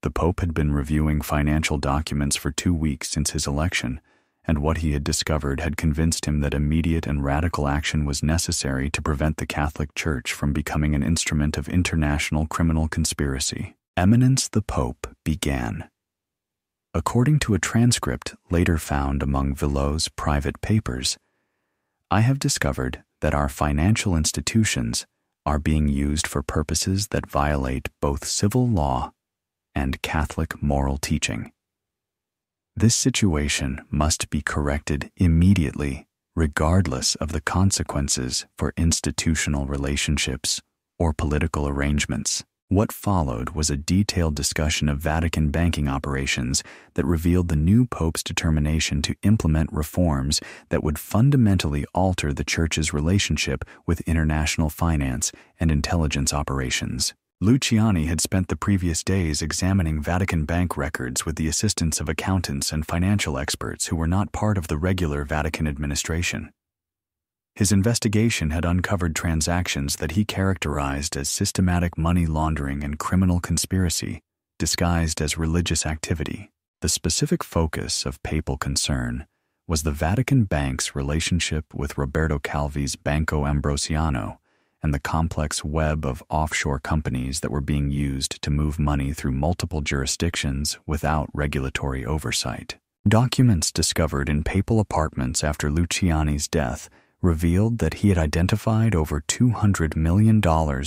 The Pope had been reviewing financial documents for 2 weeks since his election, and what he had discovered had convinced him that immediate and radical action was necessary to prevent the Catholic Church from becoming an instrument of international criminal conspiracy. Eminence the Pope began. According to a transcript later found among Villot's private papers, "I have discovered that our financial institutions are being used for purposes that violate both civil law and Catholic moral teaching. This situation must be corrected immediately, regardless of the consequences for institutional relationships or political arrangements." What followed was a detailed discussion of Vatican banking operations that revealed the new Pope's determination to implement reforms that would fundamentally alter the Church's relationship with international finance and intelligence operations. Luciani had spent the previous days examining Vatican bank records with the assistance of accountants and financial experts who were not part of the regular Vatican administration. His investigation had uncovered transactions that he characterized as systematic money laundering and criminal conspiracy, disguised as religious activity. The specific focus of papal concern was the Vatican Bank's relationship with Roberto Calvi's Banco Ambrosiano and the complex web of offshore companies that were being used to move money through multiple jurisdictions without regulatory oversight. Documents discovered in papal apartments after Luciani's death revealed that he had identified over $200 million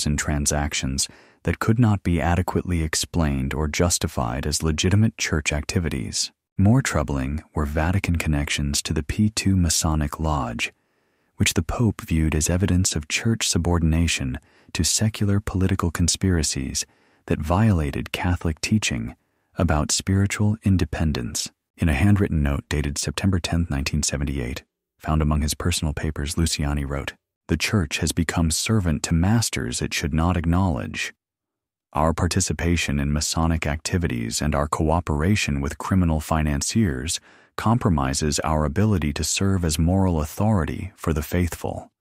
in transactions that could not be adequately explained or justified as legitimate church activities. More troubling were Vatican connections to the P2 Masonic Lodge, which the Pope viewed as evidence of church subordination to secular political conspiracies that violated Catholic teaching about spiritual independence. In a handwritten note dated September 10, 1978, found among his personal papers, Luciani wrote, "The Church has become servant to masters it should not acknowledge. Our participation in Masonic activities and our cooperation with criminal financiers compromises our ability to serve as moral authority for the faithful.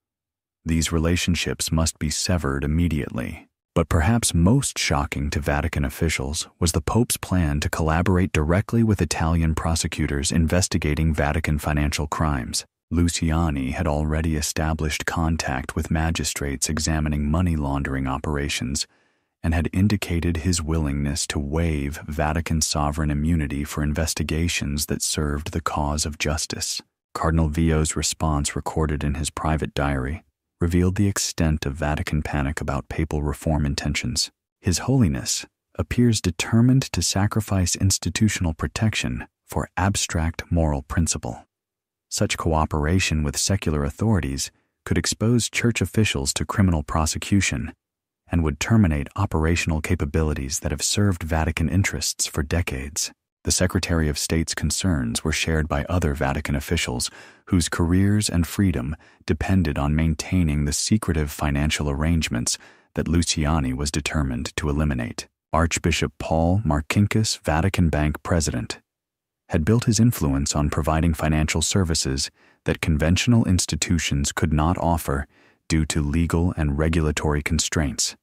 These relationships must be severed immediately." But perhaps most shocking to Vatican officials was the Pope's plan to collaborate directly with Italian prosecutors investigating Vatican financial crimes. Luciani had already established contact with magistrates examining money laundering operations and had indicated his willingness to waive Vatican sovereign immunity for investigations that served the cause of justice. Cardinal Vio's response, recorded in his private diary, revealed the extent of Vatican panic about papal reform intentions. His Holiness appears determined to sacrifice institutional protection for abstract moral principle. Such cooperation with secular authorities could expose church officials to criminal prosecution and would terminate operational capabilities that have served Vatican interests for decades. The Secretary of State's concerns were shared by other Vatican officials whose careers and freedom depended on maintaining the secretive financial arrangements that Luciani was determined to eliminate. Archbishop Paul Marcinkus, Vatican Bank president, had built his influence on providing financial services that conventional institutions could not offer due to legal and regulatory constraints.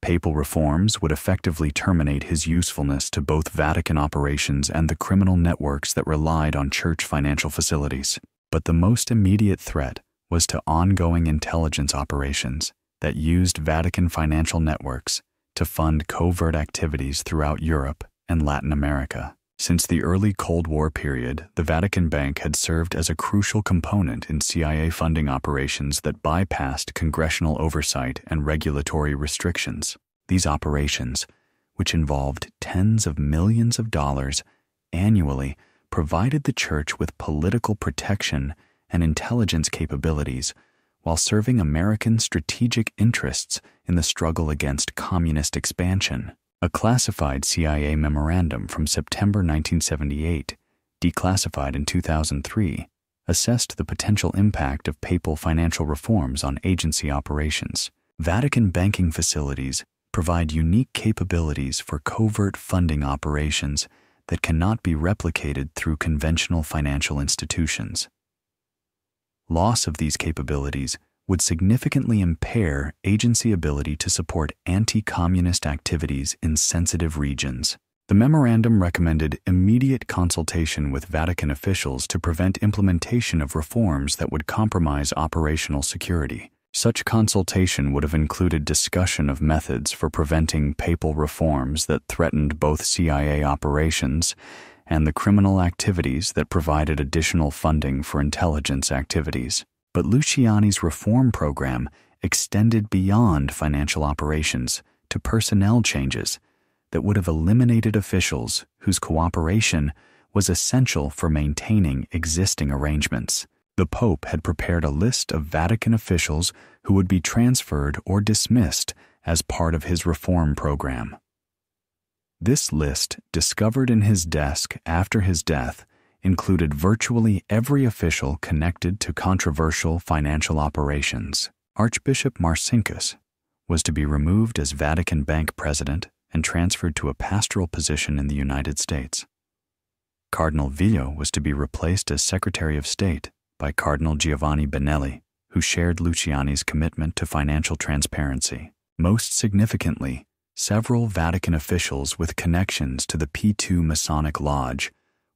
Papal reforms would effectively terminate his usefulness to both Vatican operations and the criminal networks that relied on church financial facilities. But the most immediate threat was to ongoing intelligence operations that used Vatican financial networks to fund covert activities throughout Europe and Latin America. Since the early Cold War period, the Vatican Bank had served as a crucial component in CIA funding operations that bypassed congressional oversight and regulatory restrictions. These operations, which involved tens of millions of dollars annually, provided the Church with political protection and intelligence capabilities while serving American strategic interests in the struggle against communist expansion. A classified CIA memorandum from September 1978, declassified in 2003, assessed the potential impact of papal financial reforms on agency operations. Vatican banking facilities provide unique capabilities for covert funding operations that cannot be replicated through conventional financial institutions. Loss of these capabilities would significantly impair agency ability to support anti-communist activities in sensitive regions. The memorandum recommended immediate consultation with Vatican officials to prevent implementation of reforms that would compromise operational security. Such consultation would have included discussion of methods for preventing papal reforms that threatened both CIA operations and the criminal activities that provided additional funding for intelligence activities. But Luciani's reform program extended beyond financial operations to personnel changes that would have eliminated officials whose cooperation was essential for maintaining existing arrangements. The Pope had prepared a list of Vatican officials who would be transferred or dismissed as part of his reform program. This list, discovered in his desk after his death, included virtually every official connected to controversial financial operations. Archbishop Marcinkus was to be removed as Vatican Bank president and transferred to a pastoral position in the United States. Cardinal Vio was to be replaced as Secretary of State by Cardinal Giovanni Benelli, who shared Luciani's commitment to financial transparency. Most significantly, several Vatican officials with connections to the P2 Masonic Lodge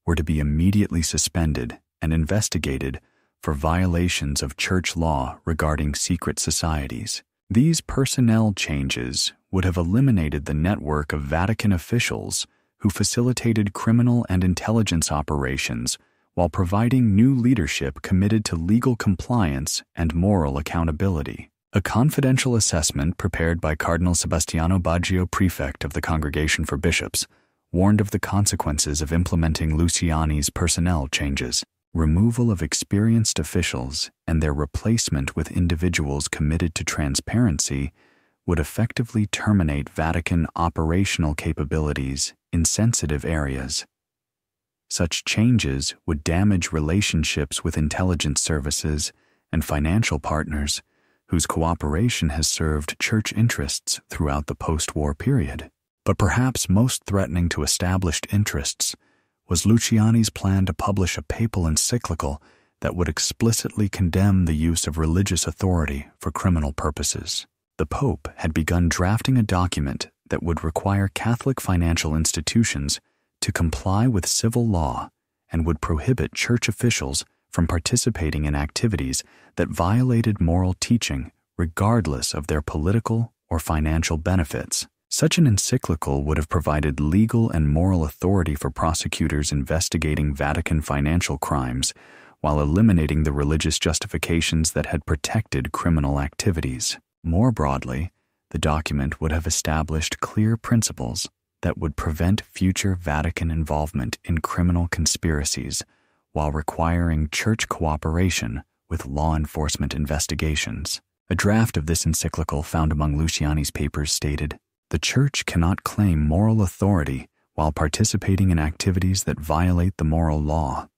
were to be immediately suspended and investigated for violations of church law regarding secret societies. These personnel changes would have eliminated the network of Vatican officials who facilitated criminal and intelligence operations while providing new leadership committed to legal compliance and moral accountability. A confidential assessment prepared by Cardinal Sebastiano Baggio, prefect of the Congregation for Bishops, warned of the consequences of implementing Luciani's personnel changes. Removal of experienced officials and their replacement with individuals committed to transparency would effectively terminate Vatican operational capabilities in sensitive areas. Such changes would damage relationships with intelligence services and financial partners whose cooperation has served church interests throughout the post-war period. But perhaps most threatening to established interests was Luciani's plan to publish a papal encyclical that would explicitly condemn the use of religious authority for criminal purposes. The The Pope had begun drafting a document that would require Catholic financial institutions to comply with civil law and would prohibit church officials from participating in activities that violated moral teaching regardless of their political or financial benefits. Such an encyclical would have provided legal and moral authority for prosecutors investigating Vatican financial crimes while eliminating the religious justifications that had protected criminal activities. More broadly, the document would have established clear principles that would prevent future Vatican involvement in criminal conspiracies while requiring church cooperation with law enforcement investigations. A draft of this encyclical found among Luciani's papers stated, "The Church cannot claim moral authority while participating in activities that violate the moral law.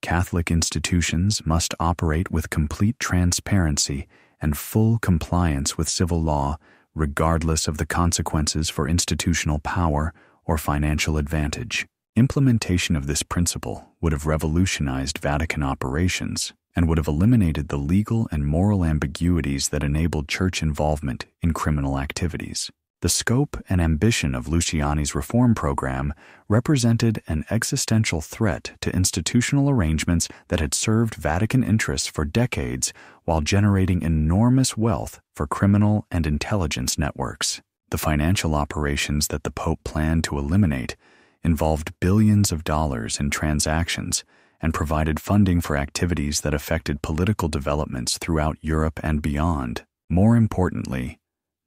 Catholic institutions must operate with complete transparency and full compliance with civil law, regardless of the consequences for institutional power or financial advantage." Implementation of this principle would have revolutionized Vatican operations and would have eliminated the legal and moral ambiguities that enabled church involvement in criminal activities. The scope and ambition of Luciani's reform program represented an existential threat to institutional arrangements that had served Vatican interests for decades while generating enormous wealth for criminal and intelligence networks. The financial operations that the Pope planned to eliminate involved billions of dollars in transactions and provided funding for activities that affected political developments throughout Europe and beyond. More importantly,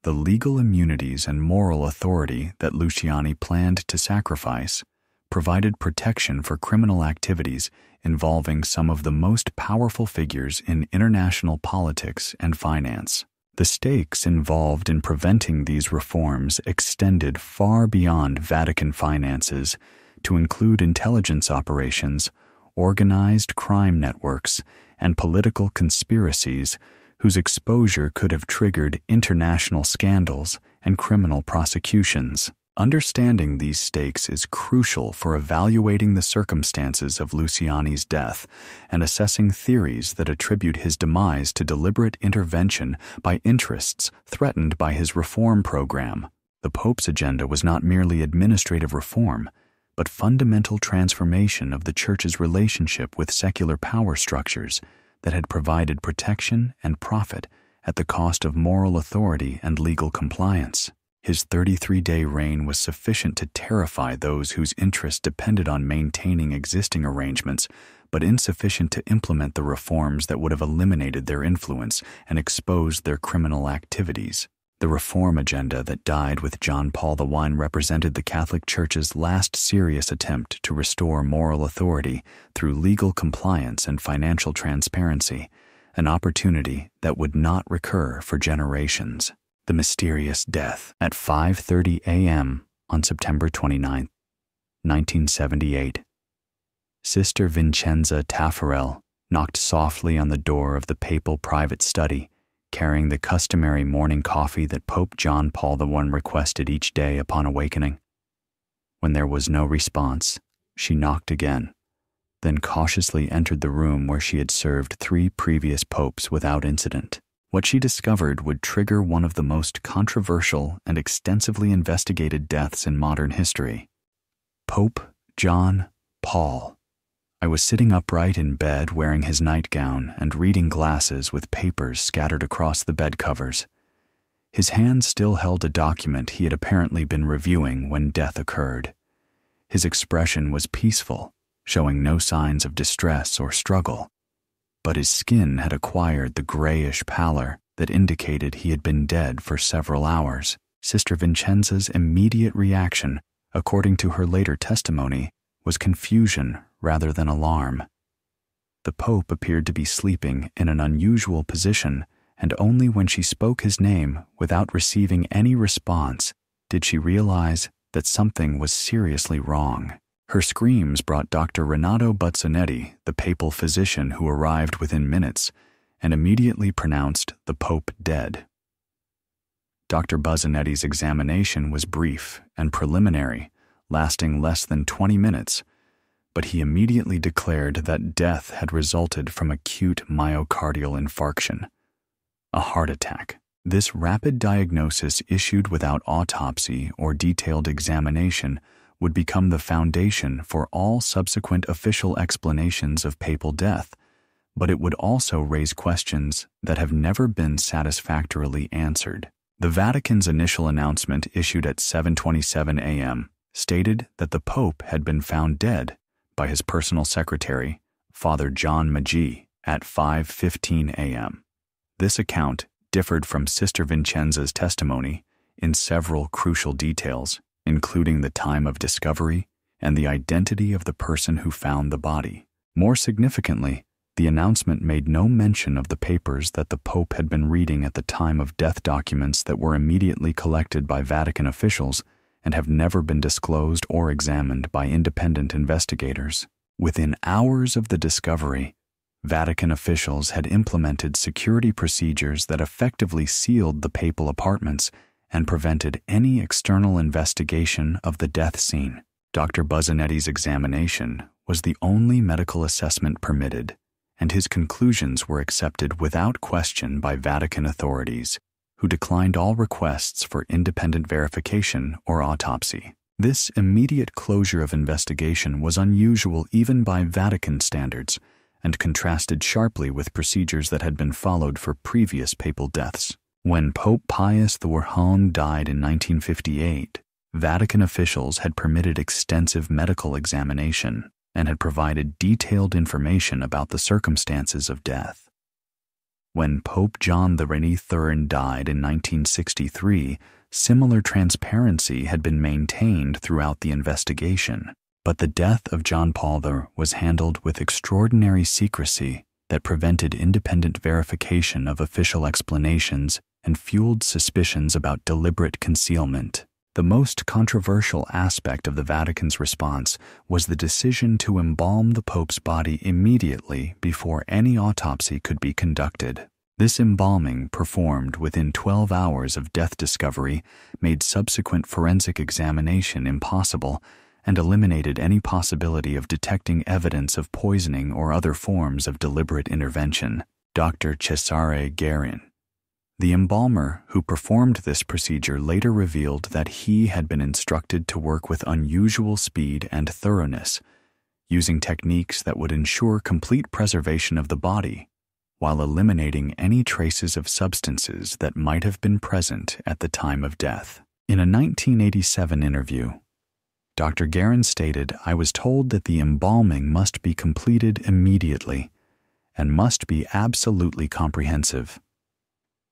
the legal immunities and moral authority that Luciani planned to sacrifice provided protection for criminal activities involving some of the most powerful figures in international politics and finance. The stakes involved in preventing these reforms extended far beyond Vatican finances to include intelligence operations, organized crime networks, and political conspiracies whose exposure could have triggered international scandals and criminal prosecutions. Understanding these stakes is crucial for evaluating the circumstances of Luciani's death and assessing theories that attribute his demise to deliberate intervention by interests threatened by his reform program. The Pope's agenda was not merely administrative reform, but fundamental transformation of the Church's relationship with secular power structures that had provided protection and profit at the cost of moral authority and legal compliance. His 33-day reign was sufficient to terrify those whose interests depended on maintaining existing arrangements, but insufficient to implement the reforms that would have eliminated their influence and exposed their criminal activities. The reform agenda that died with John Paul I represented the Catholic Church's last serious attempt to restore moral authority through legal compliance and financial transparency, an opportunity that would not recur for generations. The mysterious death at 5:30 a.m. on September 29, 1978. Sister Vincenza Taffarel knocked softly on the door of the papal private study, carrying the customary morning coffee that Pope John Paul I requested each day upon awakening. When there was no response, she knocked again, then cautiously entered the room where she had served 3 previous popes without incident. What she discovered would trigger one of the most controversial and extensively investigated deaths in modern history. Pope John Paul. I was sitting upright in bed wearing his nightgown and reading glasses with papers scattered across the bed covers. His hand still held a document he had apparently been reviewing when death occurred. His expression was peaceful, showing no signs of distress or struggle, but his skin had acquired the grayish pallor that indicated he had been dead for several hours. Sister Vincenza's immediate reaction, according to her later testimony, was confusion rather than alarm. The Pope appeared to be sleeping in an unusual position, and only when she spoke his name without receiving any response did she realize that something was seriously wrong. Her screams brought Dr. Renato Buzzanetti, the papal physician who arrived within minutes, and immediately pronounced the Pope dead. Dr. Buzzanetti's examination was brief and preliminary, lasting less than 20 minutes, but he immediately declared that death had resulted from acute myocardial infarction, a heart attack. This rapid diagnosis issued without autopsy or detailed examination would become the foundation for all subsequent official explanations of papal death, but it would also raise questions that have never been satisfactorily answered. The Vatican's initial announcement, issued at 7:27 a.m., stated that the Pope had been found dead by his personal secretary, Father John Maggi, at 5:15 a.m. This account differed from Sister Vincenza's testimony in several crucial details, including the time of discovery and the identity of the person who found the body. More significantly, the announcement made no mention of the papers that the Pope had been reading at the time of death, documents that were immediately collected by Vatican officials and have never been disclosed or examined by independent investigators. Within hours of the discovery, Vatican officials had implemented security procedures that effectively sealed the papal apartments and prevented any external investigation of the death scene. Dr. Buzzanetti's examination was the only medical assessment permitted, and his conclusions were accepted without question by Vatican authorities, who declined all requests for independent verification or autopsy. This immediate closure of investigation was unusual even by Vatican standards, and contrasted sharply with procedures that had been followed for previous papal deaths. When Pope Pius XI died in 1958, Vatican officials had permitted extensive medical examination and had provided detailed information about the circumstances of death. When Pope John XXIII died in 1963, similar transparency had been maintained throughout the investigation, but the death of John Paul II was handled with extraordinary secrecy that prevented independent verification of official explanations and fueled suspicions about deliberate concealment. The most controversial aspect of the Vatican's response was the decision to embalm the Pope's body immediately before any autopsy could be conducted. This embalming, performed within 12 hours of death discovery, made subsequent forensic examination impossible and eliminated any possibility of detecting evidence of poisoning or other forms of deliberate intervention. Dr. Cesare Guerin, the embalmer who performed this procedure, later revealed that he had been instructed to work with unusual speed and thoroughness, using techniques that would ensure complete preservation of the body, while eliminating any traces of substances that might have been present at the time of death. In a 1987 interview, Dr. Guerin stated, "I was told that the embalming must be completed immediately and must be absolutely comprehensive.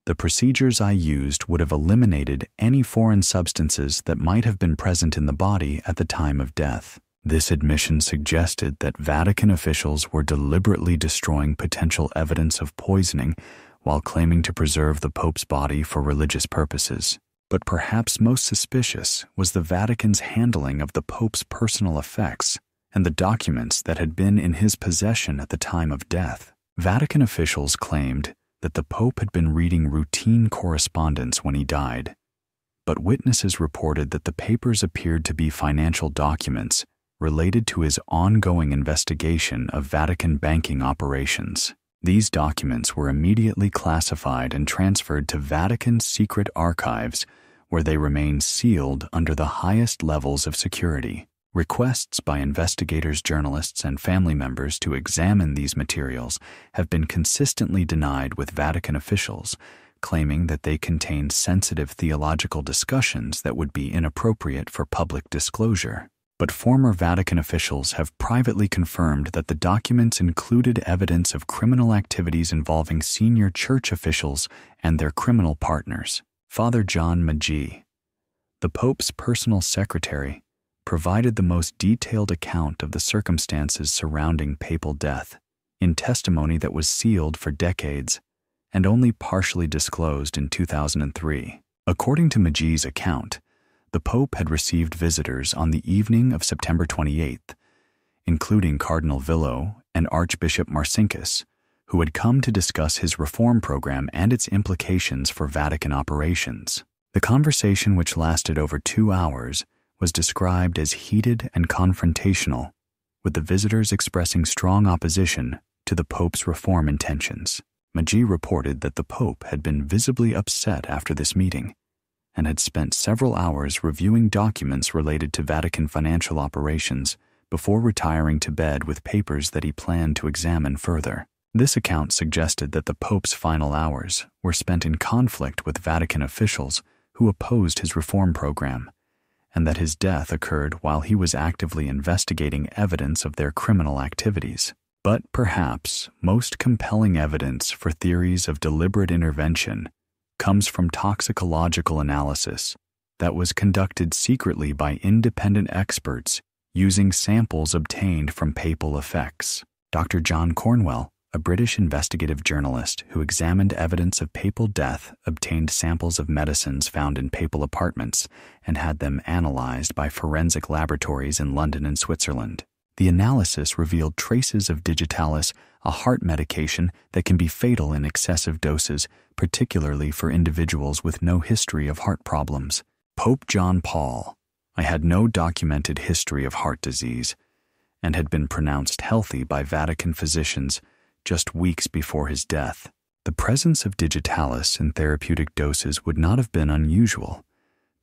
The procedures I used would have eliminated any foreign substances that might have been present in the body at the time of death." This admission suggested that Vatican officials were deliberately destroying potential evidence of poisoning while claiming to preserve the Pope's body for religious purposes. But perhaps most suspicious was the Vatican's handling of the Pope's personal effects and the documents that had been in his possession at the time of death. Vatican officials claimed that the Pope had been reading routine correspondence when he died, but witnesses reported that the papers appeared to be financial documents related to his ongoing investigation of Vatican banking operations. These documents were immediately classified and transferred to Vatican's secret archives, where they remain sealed under the highest levels of security. Requests by investigators, journalists, and family members to examine these materials have been consistently denied, with Vatican officials claiming that they contain sensitive theological discussions that would be inappropriate for public disclosure. But former Vatican officials have privately confirmed that the documents included evidence of criminal activities involving senior church officials and their criminal partners. Father John Maggi, the Pope's personal secretary, provided the most detailed account of the circumstances surrounding papal death in testimony that was sealed for decades and only partially disclosed in 2003. According to Maggi's account, the Pope had received visitors on the evening of September 28th, including Cardinal Villo and Archbishop Marcinkus, who had come to discuss his reform program and its implications for Vatican operations. The conversation, which lasted over 2 hours, was described as heated and confrontational, with the visitors expressing strong opposition to the Pope's reform intentions. Maggi reported that the Pope had been visibly upset after this meeting and had spent several hours reviewing documents related to Vatican financial operations before retiring to bed with papers that he planned to examine further. This account suggested that the Pope's final hours were spent in conflict with Vatican officials who opposed his reform program, and that his death occurred while he was actively investigating evidence of their criminal activities. But perhaps most compelling evidence for theories of deliberate intervention comes from toxicological analysis that was conducted secretly by independent experts using samples obtained from papal effects. Dr. John Cornwell, a British investigative journalist who examined evidence of papal death, obtained samples of medicines found in papal apartments and had them analyzed by forensic laboratories in London and Switzerland. The analysis revealed traces of digitalis, a heart medication that can be fatal in excessive doses, particularly for individuals with no history of heart problems. Pope John Paul, I had no documented history of heart disease and had been pronounced healthy by Vatican physicians just weeks before his death. The presence of digitalis in therapeutic doses would not have been unusual,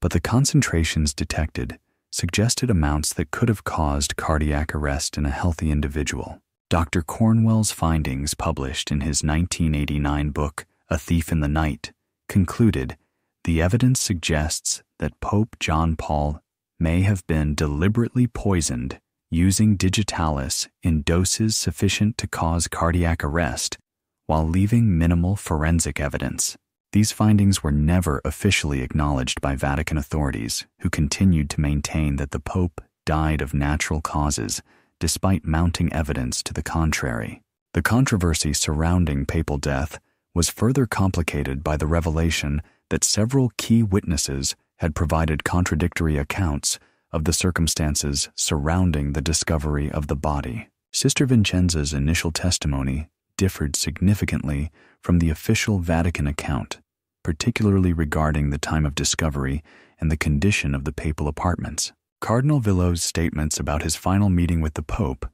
but the concentrations detected suggested amounts that could have caused cardiac arrest in a healthy individual. Dr. Cornwell's findings, published in his 1989 book, A Thief in the Night, concluded the evidence suggests that Pope John Paul may have been deliberately poisoned using digitalis in doses sufficient to cause cardiac arrest while leaving minimal forensic evidence. These findings were never officially acknowledged by Vatican authorities, who continued to maintain that the Pope died of natural causes despite mounting evidence to the contrary. The controversy surrounding papal death was further complicated by the revelation that several key witnesses had provided contradictory accounts of the circumstances surrounding the discovery of the body. Sister Vincenza's initial testimony differed significantly from the official Vatican account, particularly regarding the time of discovery and the condition of the papal apartments. Cardinal Villot's statements about his final meeting with the Pope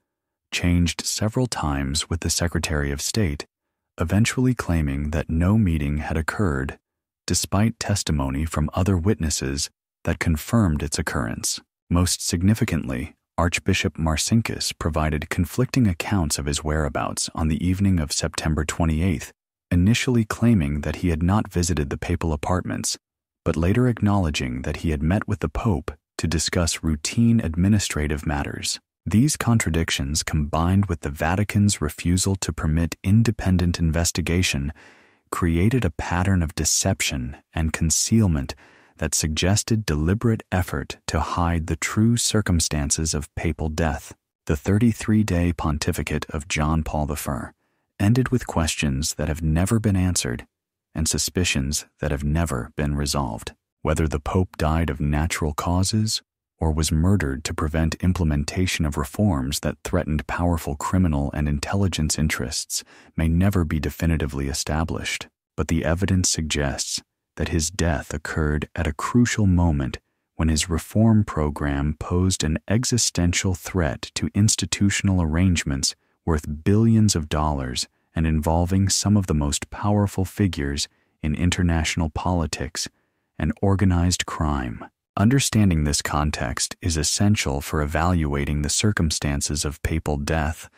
changed several times with the Secretary of State, eventually claiming that no meeting had occurred, despite testimony from other witnesses that confirmed its occurrence. Most significantly, Archbishop Marcinkus provided conflicting accounts of his whereabouts on the evening of September 28th, initially claiming that he had not visited the papal apartments, but later acknowledging that he had met with the Pope to discuss routine administrative matters. These contradictions, combined with the Vatican's refusal to permit independent investigation, created a pattern of deception and concealment that suggested deliberate effort to hide the true circumstances of papal death. The 33-day pontificate of John Paul I ended with questions that have never been answered and suspicions that have never been resolved. Whether the Pope died of natural causes or was murdered to prevent implementation of reforms that threatened powerful criminal and intelligence interests may never be definitively established, but the evidence suggests that his death occurred at a crucial moment when his reform program posed an existential threat to institutional arrangements worth billions of dollars and involving some of the most powerful figures in international politics and organized crime. Understanding this context is essential for evaluating the circumstances of papal death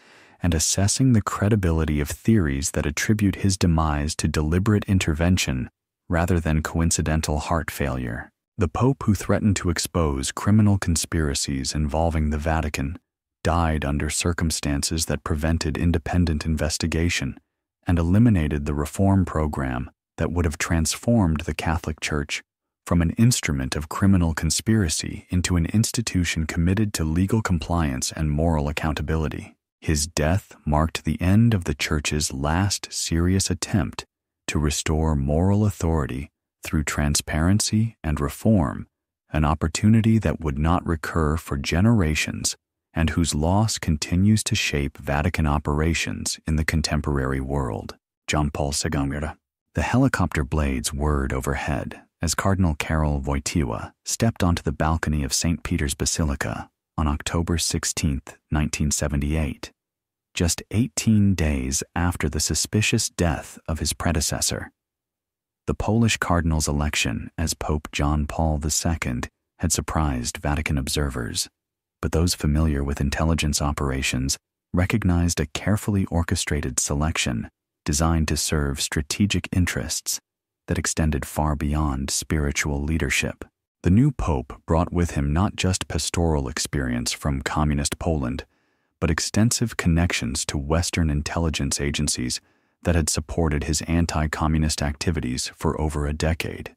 and assessing the credibility of theories that attribute his demise to deliberate intervention rather than coincidental heart failure. The Pope, who threatened to expose criminal conspiracies involving the Vatican, died under circumstances that prevented independent investigation and eliminated the reform program that would have transformed the Catholic Church from an instrument of criminal conspiracy into an institution committed to legal compliance and moral accountability. His death marked the end of the Church's last serious attempt to restore moral authority through transparency and reform, an opportunity that would not recur for generations and whose loss continues to shape Vatican operations in the contemporary world. John Paul II. The helicopter blades whirred overhead as Cardinal Karol Wojtyła stepped onto the balcony of St. Peter's Basilica on October 16, 1978, just 18 days after the suspicious death of his predecessor. The Polish cardinal's election as Pope John Paul II had surprised Vatican observers, but those familiar with intelligence operations recognized a carefully orchestrated selection designed to serve strategic interests that extended far beyond spiritual leadership. The new pope brought with him not just pastoral experience from communist Poland, but extensive connections to Western intelligence agencies that had supported his anti-communist activities for over a decade.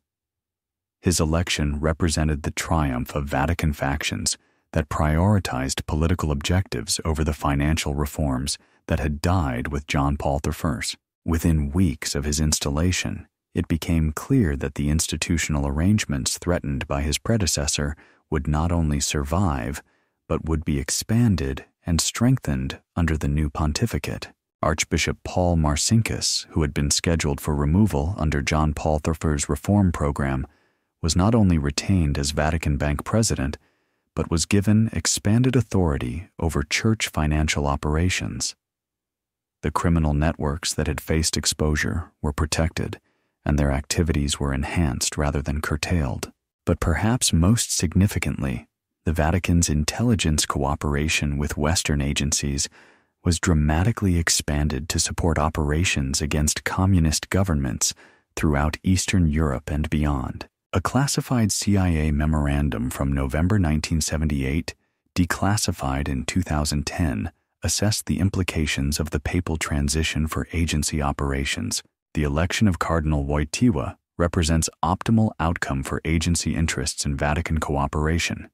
His election represented the triumph of Vatican factions that prioritized political objectives over the financial reforms that had died with John Paul I. Within weeks of his installation, it became clear that the institutional arrangements threatened by his predecessor would not only survive, but would be expanded and strengthened under the new pontificate. Archbishop Paul Marcinkus, who had been scheduled for removal under John Paul I's reform program, was not only retained as Vatican Bank president, but was given expanded authority over church financial operations. The criminal networks that had faced exposure were protected, and their activities were enhanced rather than curtailed. But perhaps most significantly, the Vatican's intelligence cooperation with Western agencies was dramatically expanded to support operations against communist governments throughout Eastern Europe and beyond. A classified CIA memorandum from November 1978, declassified in 2010, assessed the implications of the papal transition for agency operations. The election of Cardinal Wojtyła represents optimal outcome for agency interests in Vatican cooperation.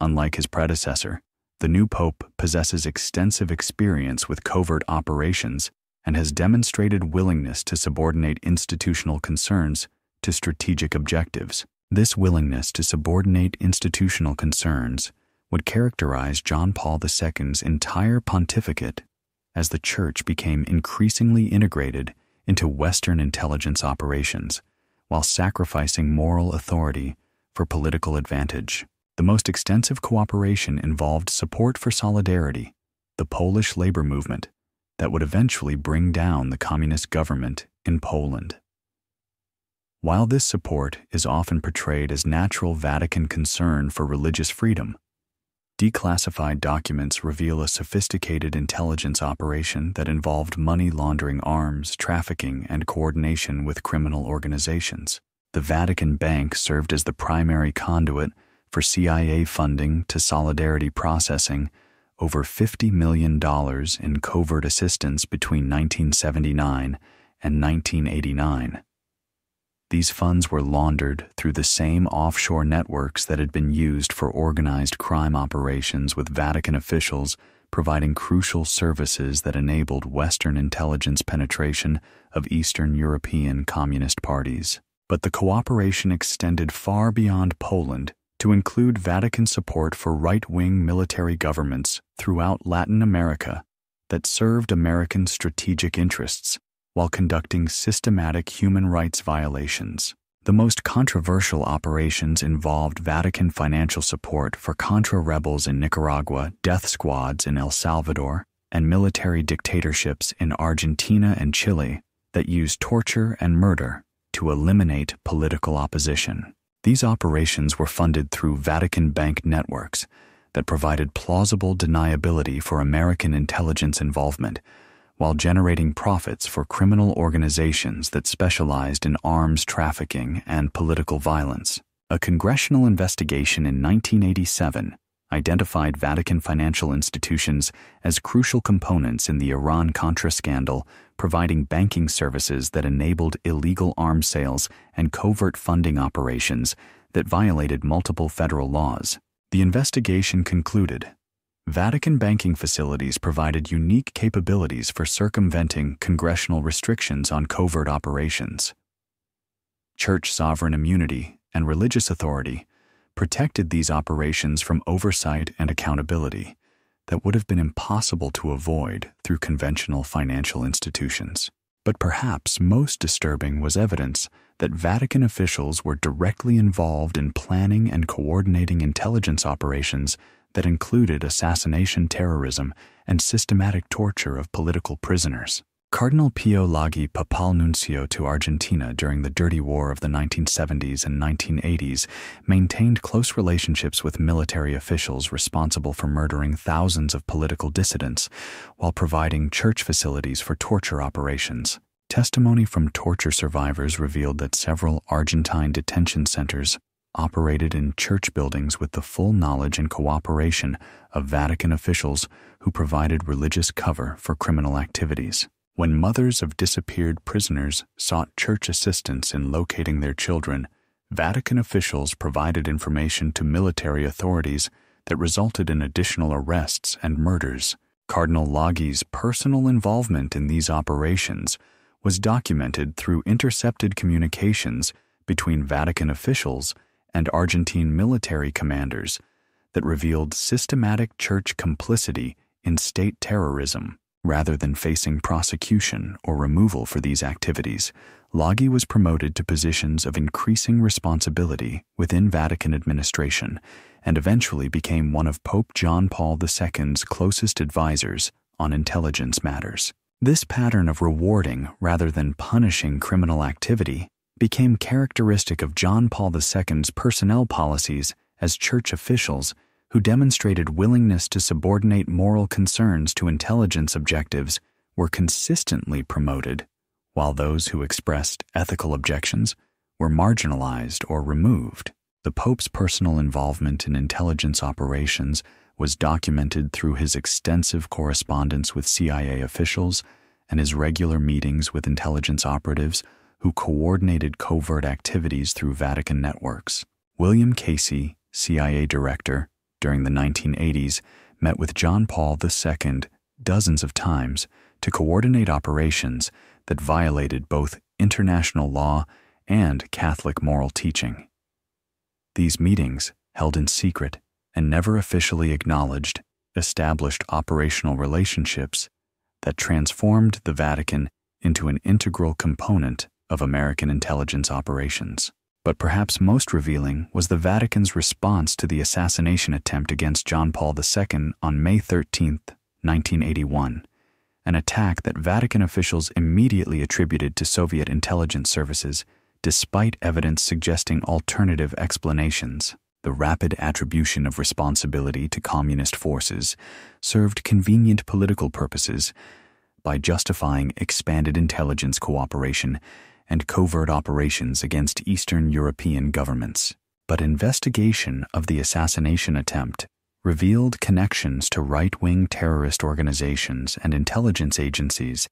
Unlike his predecessor, the new pope possesses extensive experience with covert operations and has demonstrated willingness to subordinate institutional concerns to strategic objectives. This willingness to subordinate institutional concerns would characterize John Paul II's entire pontificate as the Church became increasingly integrated into Western intelligence operations, while sacrificing moral authority for political advantage. The most extensive cooperation involved support for Solidarity, the Polish labor movement that would eventually bring down the communist government in Poland. While this support is often portrayed as natural Vatican concern for religious freedom, declassified documents reveal a sophisticated intelligence operation that involved money laundering, arms trafficking, and coordination with criminal organizations. The Vatican Bank served as the primary conduit for CIA funding to Solidarity processing over $50 million in covert assistance between 1979 and 1989. These funds were laundered through the same offshore networks that had been used for organized crime operations, with Vatican officials providing crucial services that enabled Western intelligence penetration of Eastern European communist parties. But the cooperation extended far beyond Poland to include Vatican support for right-wing military governments throughout Latin America that served American strategic interests while conducting systematic human rights violations. The most controversial operations involved Vatican financial support for Contra rebels in Nicaragua, death squads in El Salvador, and military dictatorships in Argentina and Chile that used torture and murder to eliminate political opposition. These operations were funded through Vatican Bank networks that provided plausible deniability for American intelligence involvement, while generating profits for criminal organizations that specialized in arms trafficking and political violence. A congressional investigation in 1987 identified Vatican financial institutions as crucial components in the Iran-Contra scandal, providing banking services that enabled illegal arms sales and covert funding operations that violated multiple federal laws. The investigation concluded Vatican banking facilities provided unique capabilities for circumventing congressional restrictions on covert operations. Church sovereign immunity and religious authority protected these operations from oversight and accountability that would have been impossible to avoid through conventional financial institutions. But perhaps most disturbing was evidence that Vatican officials were directly involved in planning and coordinating intelligence operations that included assassination terrorism and systematic torture of political prisoners. Cardinal Pio Laghi, papal nuncio to Argentina during the Dirty War of the 1970s and 1980s, maintained close relationships with military officials responsible for murdering thousands of political dissidents while providing church facilities for torture operations. Testimony from torture survivors revealed that several Argentine detention centers operated in church buildings with the full knowledge and cooperation of Vatican officials who provided religious cover for criminal activities. When mothers of disappeared prisoners sought church assistance in locating their children, Vatican officials provided information to military authorities that resulted in additional arrests and murders. Cardinal Laghi's personal involvement in these operations was documented through intercepted communications between Vatican officials and Argentine military commanders that revealed systematic church complicity in state terrorism. Rather than facing prosecution or removal for these activities, Laghi was promoted to positions of increasing responsibility within Vatican administration and eventually became one of Pope John Paul II's closest advisors on intelligence matters. This pattern of rewarding rather than punishing criminal activity became characteristic of John Paul II's personnel policies as church officials who demonstrated willingness to subordinate moral concerns to intelligence objectives were consistently promoted, while those who expressed ethical objections were marginalized or removed. The Pope's personal involvement in intelligence operations was documented through his extensive correspondence with CIA officials and his regular meetings with intelligence operatives who coordinated covert activities through Vatican networks. William Casey, CIA director, during the 1980s, met with John Paul II dozens of times to coordinate operations that violated both international law and Catholic moral teaching. These meetings, held in secret and never officially acknowledged, established operational relationships that transformed the Vatican into an integral component of American intelligence operations. But perhaps most revealing was the Vatican's response to the assassination attempt against John Paul II on May 13, 1981, an attack that Vatican officials immediately attributed to Soviet intelligence services, despite evidence suggesting alternative explanations. The rapid attribution of responsibility to communist forces served convenient political purposes by justifying expanded intelligence cooperation and covert operations against Eastern European governments. But investigation of the assassination attempt revealed connections to right-wing terrorist organizations and intelligence agencies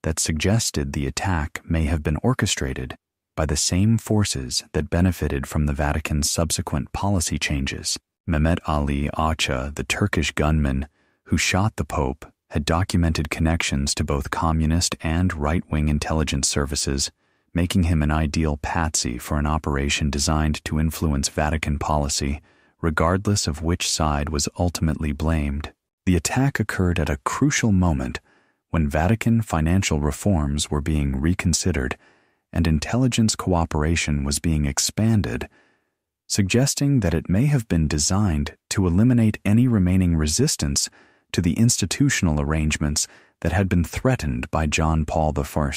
that suggested the attack may have been orchestrated by the same forces that benefited from the Vatican's subsequent policy changes. Mehmet Ali Acha, the Turkish gunman who shot the Pope, had documented connections to both communist and right-wing intelligence services, making him an ideal patsy for an operation designed to influence Vatican policy, regardless of which side was ultimately blamed. The attack occurred at a crucial moment when Vatican financial reforms were being reconsidered and intelligence cooperation was being expanded, suggesting that it may have been designed to eliminate any remaining resistance to the institutional arrangements that had been threatened by John Paul I.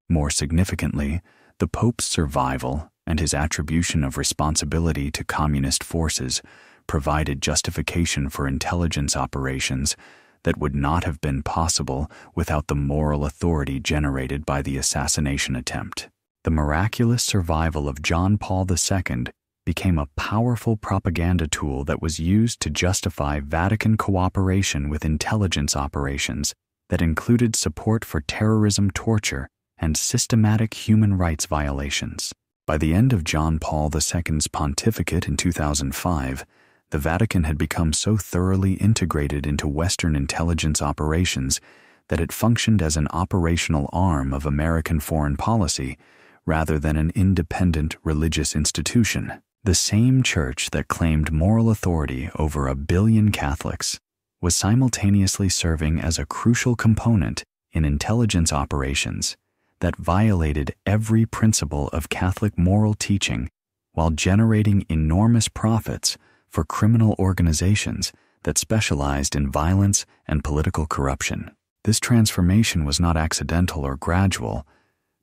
More significantly, the Pope's survival and his attribution of responsibility to communist forces provided justification for intelligence operations that would not have been possible without the moral authority generated by the assassination attempt. The miraculous survival of John Paul II became a powerful propaganda tool that was used to justify Vatican cooperation with intelligence operations that included support for terrorism, torture, and systematic human rights violations. By the end of John Paul II's pontificate in 2005, the Vatican had become so thoroughly integrated into Western intelligence operations that it functioned as an operational arm of American foreign policy rather than an independent religious institution. The same church that claimed moral authority over 1 billion Catholics was simultaneously serving as a crucial component in intelligence operations that violated every principle of Catholic moral teaching while generating enormous profits for criminal organizations that specialized in violence and political corruption. This transformation was not accidental or gradual,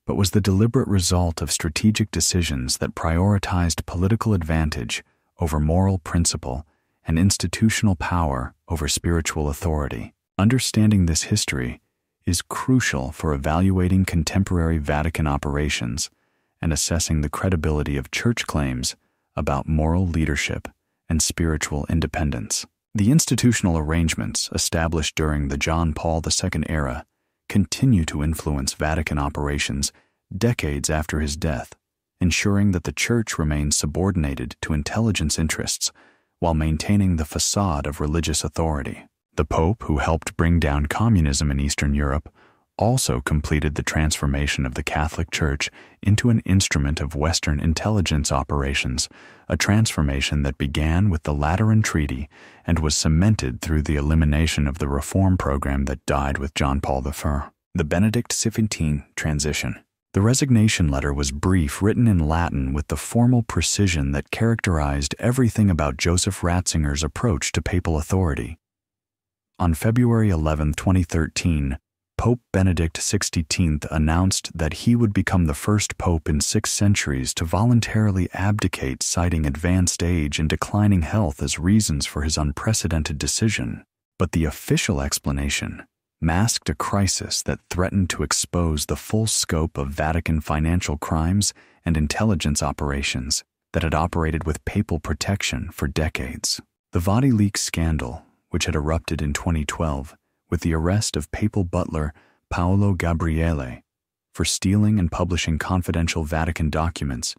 but was the deliberate result of strategic decisions that prioritized political advantage over moral principle and institutional power over spiritual authority. Understanding this history is crucial for evaluating contemporary Vatican operations and assessing the credibility of church claims about moral leadership and spiritual independence. The institutional arrangements established during the John Paul II era continue to influence Vatican operations decades after his death, ensuring that the Church remains subordinated to intelligence interests while maintaining the facade of religious authority. The Pope, who helped bring down communism in Eastern Europe, also completed the transformation of the Catholic Church into an instrument of Western intelligence operations, a transformation that began with the Lateran Treaty and was cemented through the elimination of the reform program that died with John Paul I. The Benedict XVII transition. The resignation letter was brief, written in Latin with the formal precision that characterized everything about Joseph Ratzinger's approach to papal authority. On February 11, 2013, Pope Benedict XVI announced that he would become the first pope in 6 centuries to voluntarily abdicate, citing advanced age and declining health as reasons for his unprecedented decision. But the official explanation masked a crisis that threatened to expose the full scope of Vatican financial crimes and intelligence operations that had operated with papal protection for decades. The Vatileaks scandal, which had erupted in 2012, with the arrest of papal butler Paolo Gabriele for stealing and publishing confidential Vatican documents,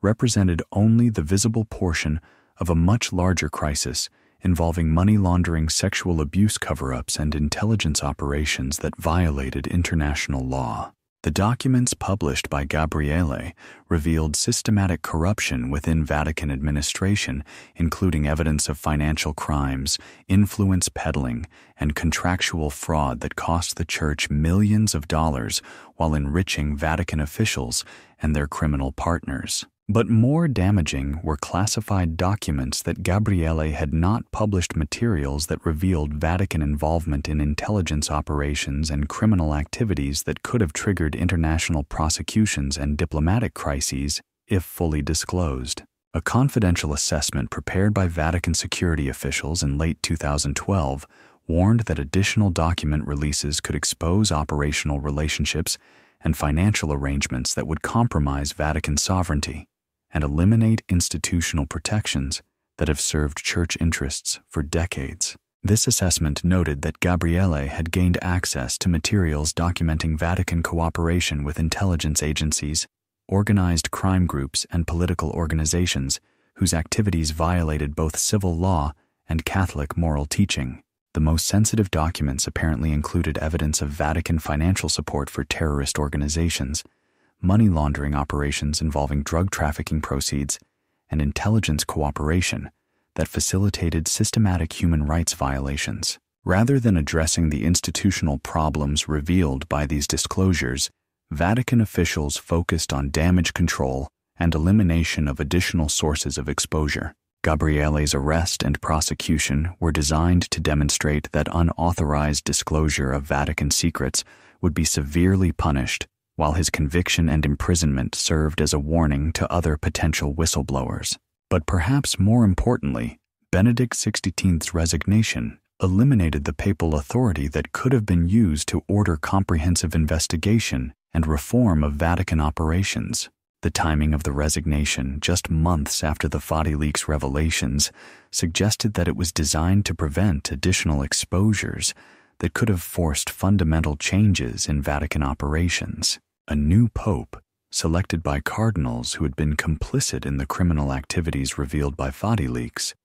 represented only the visible portion of a much larger crisis involving money laundering, sexual abuse cover-ups, and intelligence operations that violated international law. The documents published by Gabriele revealed systematic corruption within Vatican administration, including evidence of financial crimes, influence peddling, and contractual fraud that cost the Church millions of dollars while enriching Vatican officials and their criminal partners. But more damaging were classified documents that Gabriele had not published materials that revealed Vatican involvement in intelligence operations and criminal activities that could have triggered international prosecutions and diplomatic crises if fully disclosed. A confidential assessment prepared by Vatican security officials in late 2012 warned that additional document releases could expose operational relationships and financial arrangements that would compromise Vatican sovereignty and eliminate institutional protections that have served church interests for decades. This assessment noted that Gabriele had gained access to materials documenting Vatican cooperation with intelligence agencies, organized crime groups, and political organizations whose activities violated both civil law and Catholic moral teaching. The most sensitive documents apparently included evidence of Vatican financial support for terrorist organizations, money laundering operations involving drug trafficking proceeds, and intelligence cooperation that facilitated systematic human rights violations. Rather than addressing the institutional problems revealed by these disclosures, Vatican officials focused on damage control and elimination of additional sources of exposure. Gabriele's arrest and prosecution were designed to demonstrate that unauthorized disclosure of Vatican secrets would be severely punished, while his conviction and imprisonment served as a warning to other potential whistleblowers. But perhaps more importantly, Benedict XVI's resignation eliminated the papal authority that could have been used to order comprehensive investigation and reform of Vatican operations. The timing of the resignation, just months after the Vatileaks revelations, suggested that it was designed to prevent additional exposures that could have forced fundamental changes in Vatican operations. A new pope, selected by cardinals who had been complicit in the criminal activities revealed by Vatileaks,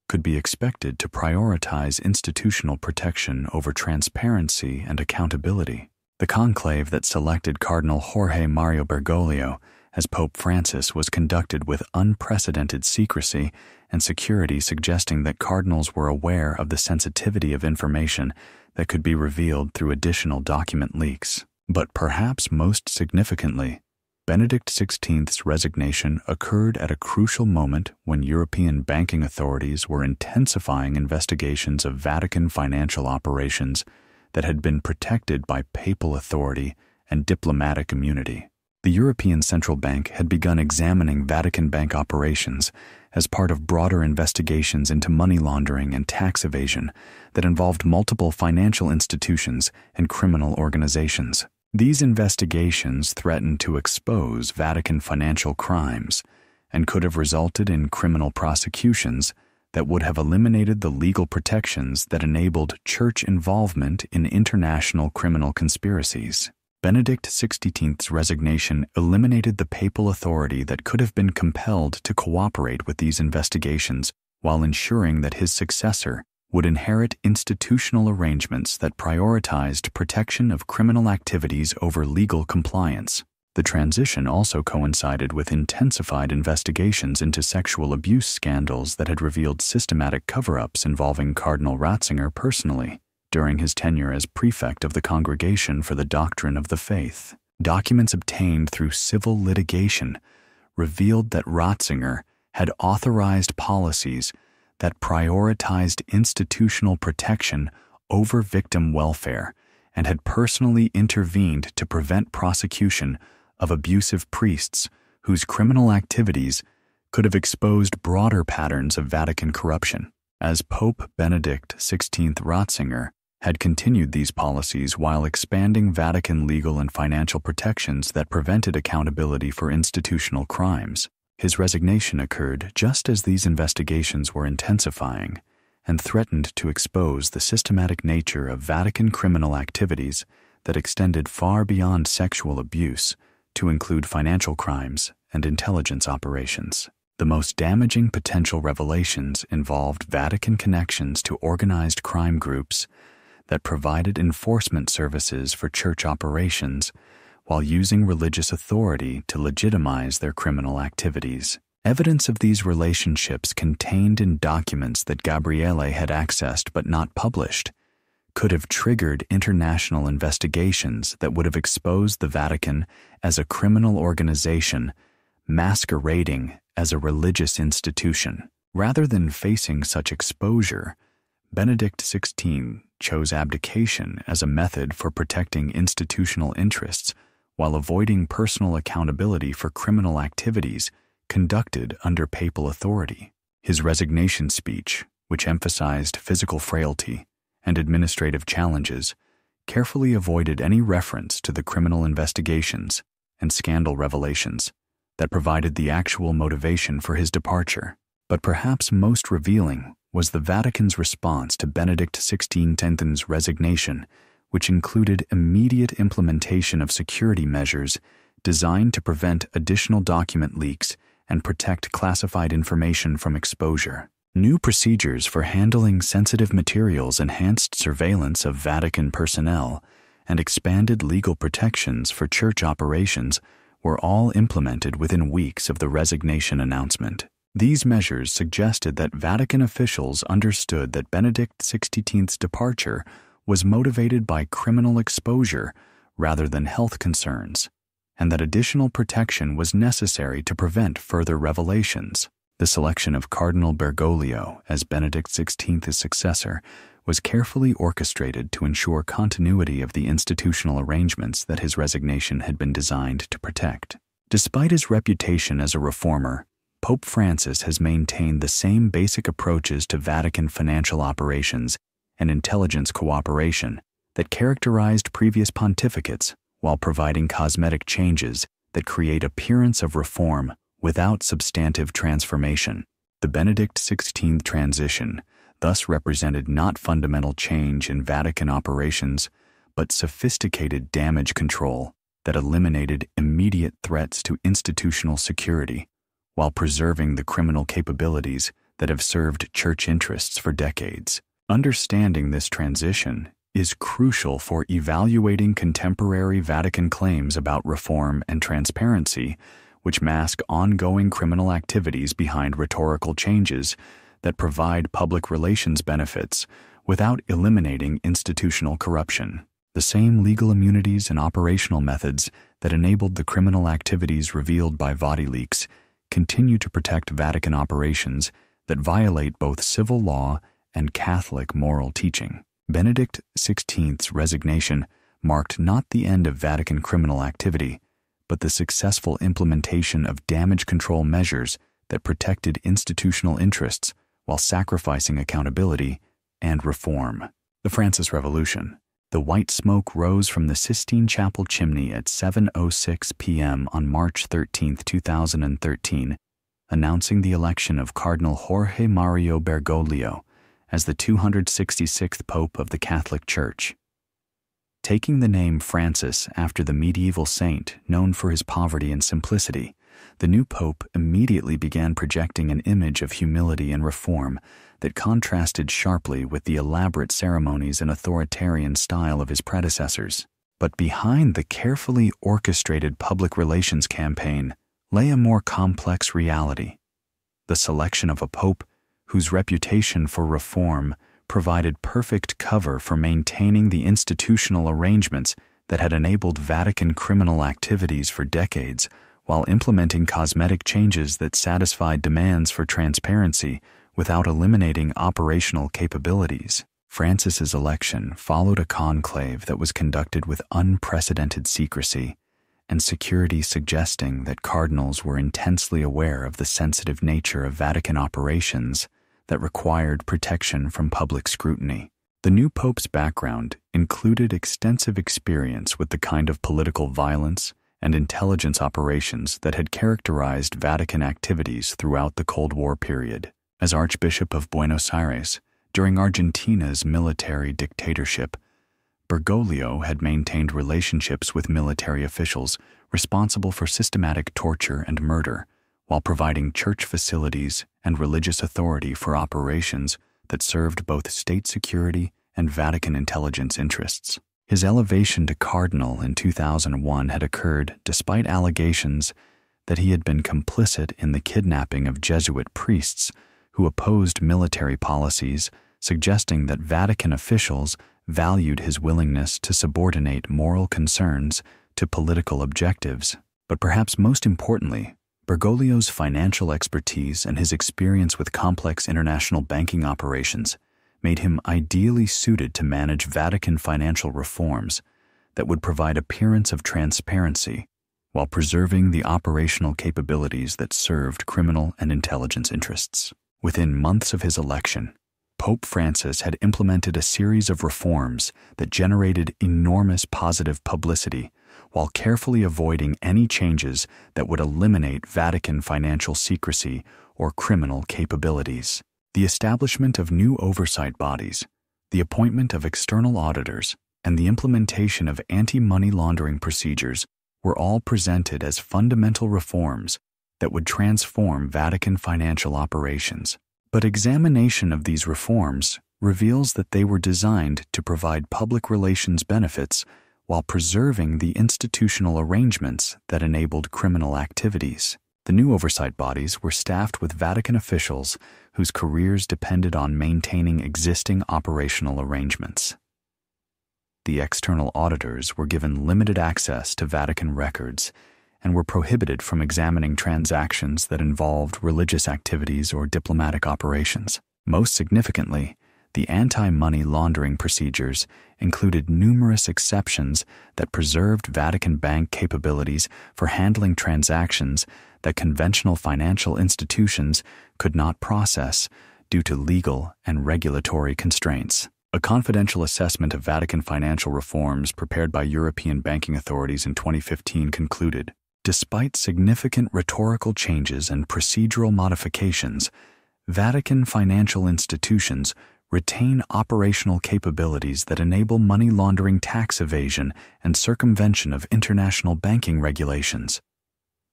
could be expected to prioritize institutional protection over transparency and accountability. The conclave that selected Cardinal Jorge Mario Bergoglio as Pope Francis was conducted with unprecedented secrecy and security, suggesting that cardinals were aware of the sensitivity of information that could be revealed through additional document leaks. But perhaps most significantly, Benedict XVI's resignation occurred at a crucial moment when European banking authorities were intensifying investigations of Vatican financial operations that had been protected by papal authority and diplomatic immunity. The European Central Bank had begun examining Vatican bank operations as part of broader investigations into money laundering and tax evasion that involved multiple financial institutions and criminal organizations. These investigations threatened to expose Vatican financial crimes and could have resulted in criminal prosecutions that would have eliminated the legal protections that enabled church involvement in international criminal conspiracies. Benedict XVI's resignation eliminated the papal authority that could have been compelled to cooperate with these investigations while ensuring that his successor would inherit institutional arrangements that prioritized protection of criminal activities over legal compliance. The transition also coincided with intensified investigations into sexual abuse scandals that had revealed systematic cover-ups involving Cardinal Ratzinger personally during his tenure as prefect of the Congregation for the Doctrine of the Faith. Documents obtained through civil litigation revealed that Ratzinger had authorized policies that prioritized institutional protection over victim welfare and had personally intervened to prevent prosecution of abusive priests whose criminal activities could have exposed broader patterns of Vatican corruption. As Pope Benedict XVI, Ratzinger had continued these policies while expanding Vatican legal and financial protections that prevented accountability for institutional crimes. His resignation occurred just as these investigations were intensifying and threatened to expose the systematic nature of Vatican criminal activities that extended far beyond sexual abuse to include financial crimes and intelligence operations. The most damaging potential revelations involved Vatican connections to organized crime groups that provided enforcement services for church operations while using religious authority to legitimize their criminal activities. Evidence of these relationships contained in documents that Gabriele had accessed but not published could have triggered international investigations that would have exposed the Vatican as a criminal organization masquerading as a religious institution. Rather than facing such exposure, Benedict XVI chose abdication as a method for protecting institutional interests while avoiding personal accountability for criminal activities conducted under papal authority. His resignation speech, which emphasized physical frailty and administrative challenges, carefully avoided any reference to the criminal investigations and scandal revelations that provided the actual motivation for his departure. But perhaps most revealing was the Vatican's response to Benedict XVI's resignation, which included immediate implementation of security measures designed to prevent additional document leaks and protect classified information from exposure. New procedures for handling sensitive materials enhanced surveillance of Vatican personnel, and expanded legal protections for church operations were all implemented within weeks of the resignation announcement. These measures suggested that Vatican officials understood that Benedict XVI's departure was motivated by criminal exposure rather than health concerns, and that additional protection was necessary to prevent further revelations. The selection of Cardinal Bergoglio as Benedict XVI's successor was carefully orchestrated to ensure continuity of the institutional arrangements that his resignation had been designed to protect. Despite his reputation as a reformer, Pope Francis has maintained the same basic approaches to Vatican financial operations and intelligence cooperation that characterized previous pontificates, while providing cosmetic changes that create appearance of reform without substantive transformation. The Benedict XVI transition thus represented not fundamental change in Vatican operations, but sophisticated damage control that eliminated immediate threats to institutional security, while preserving the criminal capabilities that have served church interests for decades. Understanding this transition is crucial for evaluating contemporary Vatican claims about reform and transparency, which mask ongoing criminal activities behind rhetorical changes that provide public relations benefits without eliminating institutional corruption. The same legal immunities and operational methods that enabled the criminal activities revealed by WikiLeaks continue to protect Vatican operations that violate both civil law and Catholic moral teaching. Benedict XVI's resignation marked not the end of Vatican criminal activity, but the successful implementation of damage control measures that protected institutional interests while sacrificing accountability and reform. The Francis Revolution. The white smoke rose from the Sistine Chapel chimney at 7:06 p.m. on March 13, 2013, announcing the election of Cardinal Jorge Mario Bergoglio as the 266th Pope of the Catholic Church. Taking the name Francis after the medieval saint known for his poverty and simplicity, the new pope immediately began projecting an image of humility and reform that contrasted sharply with the elaborate ceremonies and authoritarian style of his predecessors. But behind the carefully orchestrated public relations campaign lay a more complex reality: the selection of a pope whose reputation for reform provided perfect cover for maintaining the institutional arrangements that had enabled Vatican criminal activities for decades, while implementing cosmetic changes that satisfied demands for transparency without eliminating operational capabilities. Francis's election followed a conclave that was conducted with unprecedented secrecy and security, suggesting that cardinals were intensely aware of the sensitive nature of Vatican operations that required protection from public scrutiny. The new pope's background included extensive experience with the kind of political violence and intelligence operations that had characterized Vatican activities throughout the Cold War period. As Archbishop of Buenos Aires during Argentina's military dictatorship, Bergoglio had maintained relationships with military officials responsible for systematic torture and murder, while providing church facilities and religious authority for operations that served both state security and Vatican intelligence interests. His elevation to cardinal in 2001 had occurred despite allegations that he had been complicit in the kidnapping of Jesuit priests who opposed military policies, suggesting that Vatican officials valued his willingness to subordinate moral concerns to political objectives. But perhaps most importantly, Bergoglio's financial expertise and his experience with complex international banking operations made him ideally suited to manage Vatican financial reforms that would provide appearance of transparency while preserving the operational capabilities that served criminal and intelligence interests. Within months of his election, Pope Francis had implemented a series of reforms that generated enormous positive publicity while carefully avoiding any changes that would eliminate Vatican financial secrecy or criminal capabilities. The establishment of new oversight bodies, the appointment of external auditors, and the implementation of anti-money laundering procedures were all presented as fundamental reforms that would transform Vatican financial operations. But examination of these reforms reveals that they were designed to provide public relations benefits while preserving the institutional arrangements that enabled criminal activities. The new oversight bodies were staffed with Vatican officials whose careers depended on maintaining existing operational arrangements. The external auditors were given limited access to Vatican records and were prohibited from examining transactions that involved religious activities or diplomatic operations. Most significantly, the anti-money laundering procedures included numerous exceptions that preserved Vatican bank capabilities for handling transactions that conventional financial institutions could not process due to legal and regulatory constraints. A confidential assessment of Vatican financial reforms prepared by European banking authorities in 2015 concluded, despite significant rhetorical changes and procedural modifications, Vatican financial institutions retain operational capabilities that enable money laundering, tax evasion, and circumvention of international banking regulations.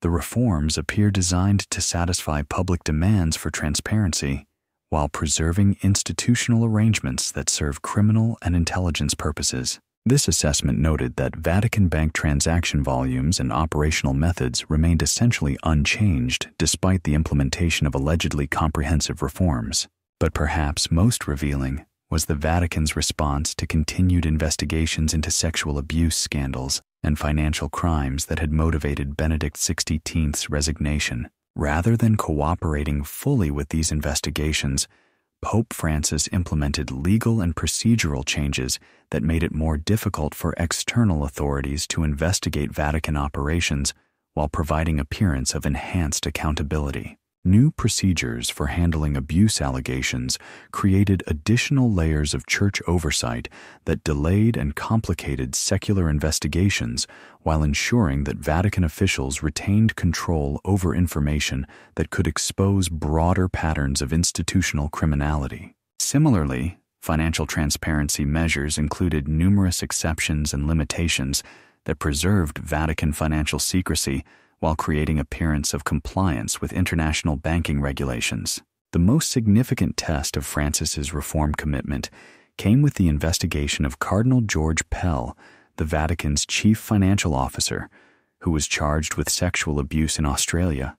The reforms appear designed to satisfy public demands for transparency while preserving institutional arrangements that serve criminal and intelligence purposes. This assessment noted that Vatican bank transaction volumes and operational methods remained essentially unchanged despite the implementation of allegedly comprehensive reforms. But perhaps most revealing was the Vatican's response to continued investigations into sexual abuse scandals. and financial crimes that had motivated Benedict XVI's resignation. Rather than cooperating fully with these investigations, Pope Francis implemented legal and procedural changes that made it more difficult for external authorities to investigate Vatican operations while providing appearance of enhanced accountability. New procedures for handling abuse allegations created additional layers of church oversight that delayed and complicated secular investigations while ensuring that Vatican officials retained control over information that could expose broader patterns of institutional criminality. Similarly, financial transparency measures included numerous exceptions and limitations that preserved Vatican financial secrecy while creating appearance of compliance with international banking regulations. The most significant test of Francis's reform commitment came with the investigation of Cardinal George Pell, the Vatican's chief financial officer, who was charged with sexual abuse in Australia,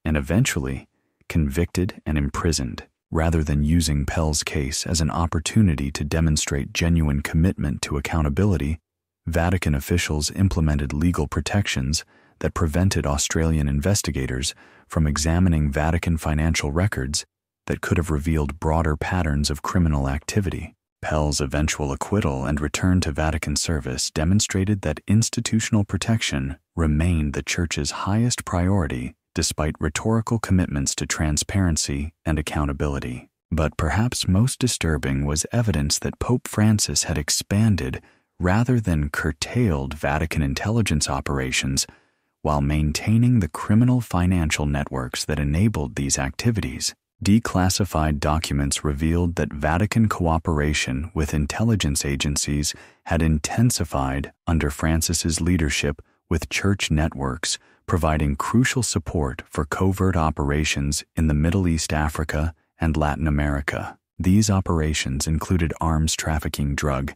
and eventually convicted and imprisoned. Rather than using Pell's case as an opportunity to demonstrate genuine commitment to accountability, Vatican officials implemented legal protections that prevented Australian investigators from examining Vatican financial records that could have revealed broader patterns of criminal activity. Pell's eventual acquittal and return to Vatican service demonstrated that institutional protection remained the Church's highest priority despite rhetorical commitments to transparency and accountability. But perhaps most disturbing was evidence that Pope Francis had expanded rather than curtailed Vatican intelligence operations while maintaining the criminal financial networks that enabled these activities. Declassified documents revealed that Vatican cooperation with intelligence agencies had intensified under Francis's leadership, with church networks providing crucial support for covert operations in the Middle East, Africa, and Latin America. These operations included arms trafficking, drug,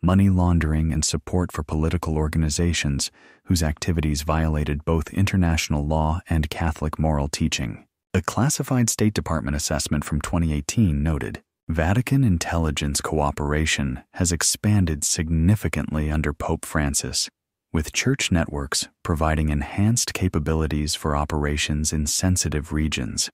money laundering, and support for political organizations whose activities violated both international law and Catholic moral teaching. A classified State Department assessment from 2018 noted, Vatican intelligence cooperation has expanded significantly under Pope Francis, with church networks providing enhanced capabilities for operations in sensitive regions.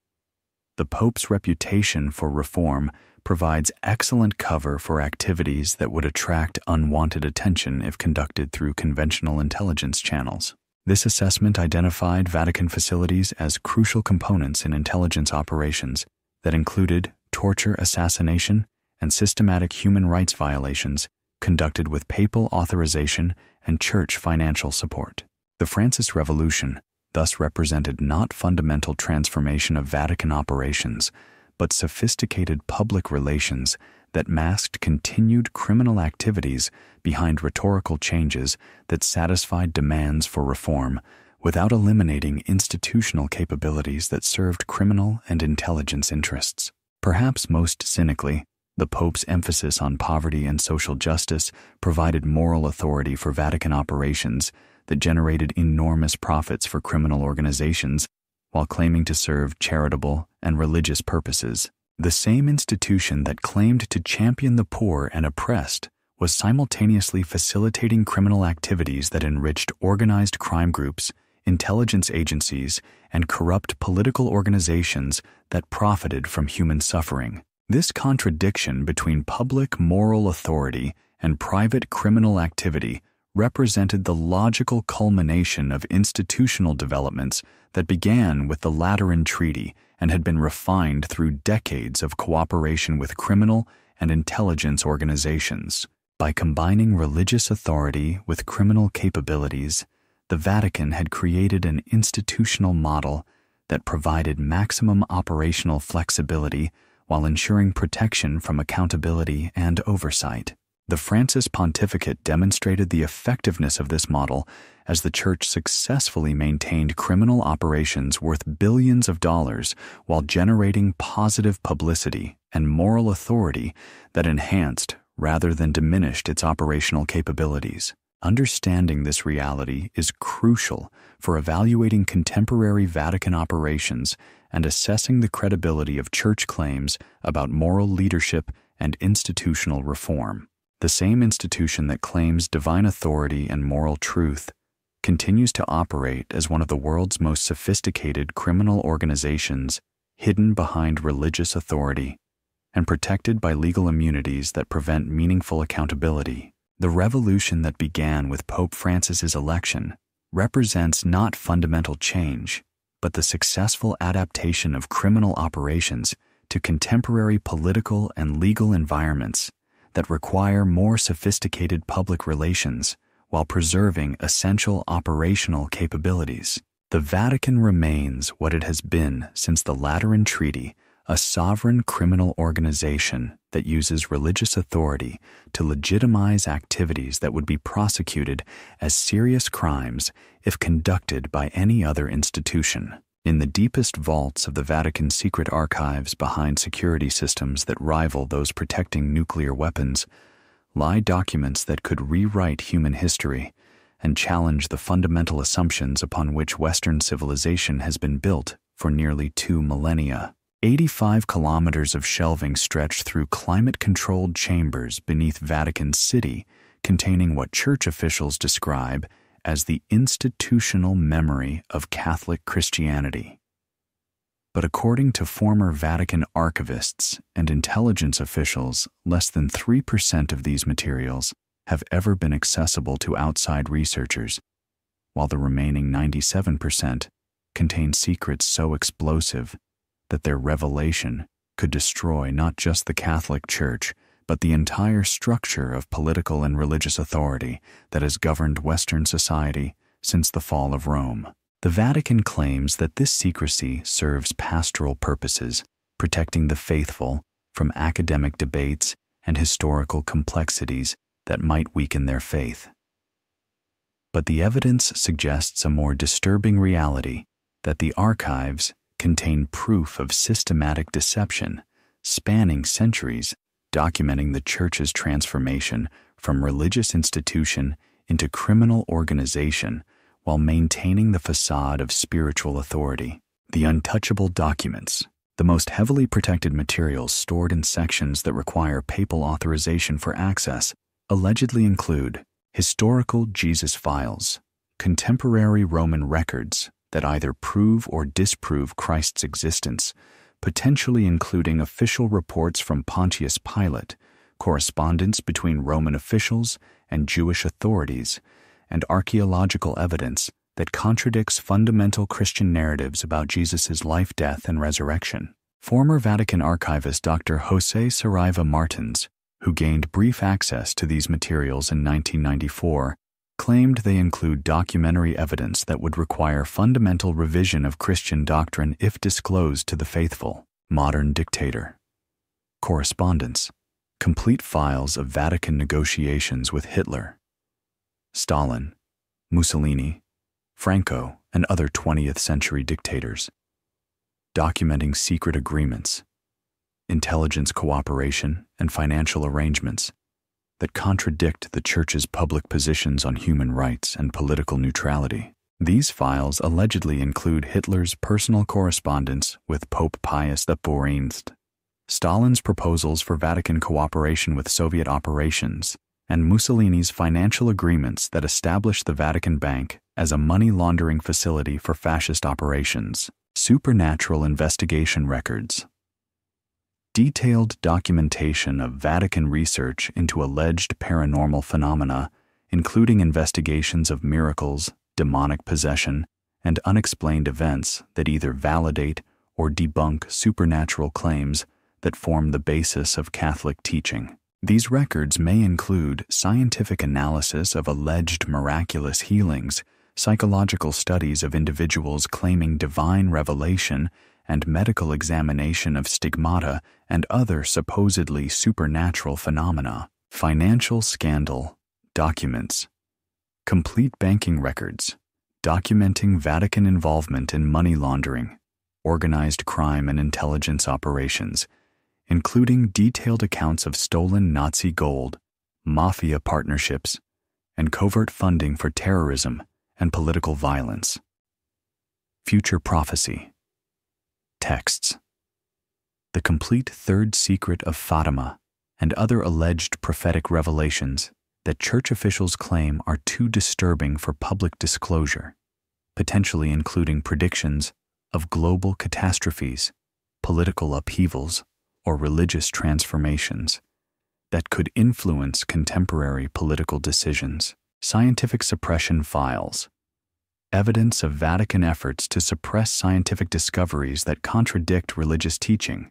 The Pope's reputation for reform provides excellent cover for activities that would attract unwanted attention if conducted through conventional intelligence channels. This assessment identified Vatican facilities as crucial components in intelligence operations that included torture, assassination, and systematic human rights violations conducted with papal authorization and church financial support. The Francis Revolution thus represented not fundamental transformation of Vatican operations, but sophisticated public relations that masked continued criminal activities behind rhetorical changes that satisfied demands for reform without eliminating institutional capabilities that served criminal and intelligence interests. Perhaps most cynically, the Pope's emphasis on poverty and social justice provided moral authority for Vatican operations that generated enormous profits for criminal organizations while claiming to serve charitable and religious purposes. The same institution that claimed to champion the poor and oppressed was simultaneously facilitating criminal activities that enriched organized crime groups, intelligence agencies, and corrupt political organizations that profited from human suffering. This contradiction between public moral authority and private criminal activity represented the logical culmination of institutional developments that began with the Lateran Treaty and had been refined through decades of cooperation with criminal and intelligence organizations. By combining religious authority with criminal capabilities, the Vatican had created an institutional model that provided maximum operational flexibility while ensuring protection from accountability and oversight. The Francis pontificate demonstrated the effectiveness of this model as the Church successfully maintained criminal operations worth billions of dollars while generating positive publicity and moral authority that enhanced rather than diminished its operational capabilities. Understanding this reality is crucial for evaluating contemporary Vatican operations and assessing the credibility of Church claims about moral leadership and institutional reform. The same institution that claims divine authority and moral truth continues to operate as one of the world's most sophisticated criminal organizations, hidden behind religious authority and protected by legal immunities that prevent meaningful accountability. The revolution that began with Pope Francis's election represents not fundamental change, but the successful adaptation of criminal operations to contemporary political and legal environments that require more sophisticated public relations while preserving essential operational capabilities. The Vatican remains what it has been since the Lateran Treaty, a sovereign criminal organization that uses religious authority to legitimize activities that would be prosecuted as serious crimes if conducted by any other institution. In the deepest vaults of the Vatican's secret archives behind security systems that rival those protecting nuclear weapons lie documents that could rewrite human history and challenge the fundamental assumptions upon which Western civilization has been built for nearly 2 millennia. 85 kilometers of shelving stretch through climate-controlled chambers beneath Vatican City, containing what church officials describe as the institutional memory of Catholic Christianity. But according to former Vatican archivists and intelligence officials, less than 3% of these materials have ever been accessible to outside researchers, while the remaining 97% contain secrets so explosive that their revelation could destroy not just the Catholic Church, but the entire structure of political and religious authority that has governed Western society since the fall of Rome. The Vatican claims that this secrecy serves pastoral purposes, protecting the faithful from academic debates and historical complexities that might weaken their faith. But the evidence suggests a more disturbing reality, that the archives contain proof of systematic deception spanning centuries, documenting the Church's transformation from religious institution into criminal organization while maintaining the facade of spiritual authority. The untouchable documents, the most heavily protected materials stored in sections that require papal authorization for access, allegedly include historical Jesus files, contemporary Roman records that either prove or disprove Christ's existence, potentially including official reports from Pontius Pilate, correspondence between Roman officials and Jewish authorities, and archaeological evidence that contradicts fundamental Christian narratives about Jesus' life, death, and resurrection. Former Vatican archivist Dr. José Saraiva Martins, who gained brief access to these materials in 1994, claimed they include documentary evidence that would require fundamental revision of Christian doctrine if disclosed to the faithful. Modern dictator. Correspondence. Complete files of Vatican negotiations with Hitler, Stalin, Mussolini, Franco, and other 20th century dictators. Documenting secret agreements, intelligence cooperation, and financial arrangements that contradict the Church's public positions on human rights and political neutrality. These files allegedly include Hitler's personal correspondence with Pope Pius XIV, Stalin's proposals for Vatican cooperation with Soviet operations, and Mussolini's financial agreements that established the Vatican Bank as a money laundering facility for fascist operations. Supernatural investigation records. Detailed documentation of Vatican research into alleged paranormal phenomena, including investigations of miracles, demonic possession, and unexplained events that either validate or debunk supernatural claims that form the basis of Catholic teaching. These records may include scientific analysis of alleged miraculous healings, psychological studies of individuals claiming divine revelation, and medical examination of stigmata and other supposedly supernatural phenomena. Financial scandal documents. Complete banking records documenting Vatican involvement in money laundering, organized crime and intelligence operations, including detailed accounts of stolen Nazi gold, mafia partnerships, and covert funding for terrorism and political violence. Future prophecy. Texts. The complete third secret of Fatima and other alleged prophetic revelations that church officials claim are too disturbing for public disclosure, potentially including predictions of global catastrophes, political upheavals, or religious transformations that could influence contemporary political decisions. Scientific suppression files. Evidence of Vatican efforts to suppress scientific discoveries that contradict religious teaching,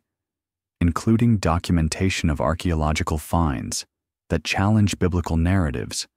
including documentation of archaeological finds that challenge biblical narratives,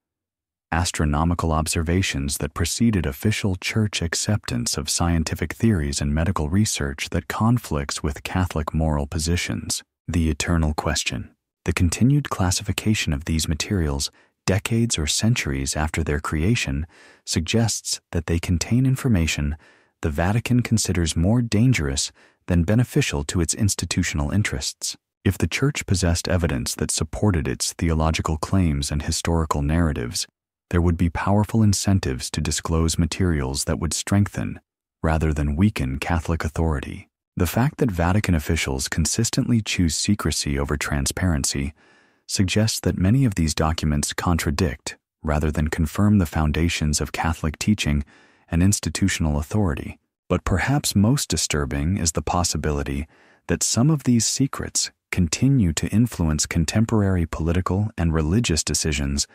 astronomical observations that preceded official church acceptance of scientific theories and medical research that conflicts with Catholic moral positions. The eternal question. The continued classification of these materials decades or centuries after their creation suggests that they contain information the Vatican considers more dangerous than beneficial to its institutional interests. If the Church possessed evidence that supported its theological claims and historical narratives, there would be powerful incentives to disclose materials that would strengthen, rather than weaken, Catholic authority. The fact that Vatican officials consistently choose secrecy over transparency suggests that many of these documents contradict, rather than confirm, the foundations of Catholic teaching and institutional authority. But perhaps most disturbing is the possibility that some of these secrets continue to influence contemporary political and religious decisions,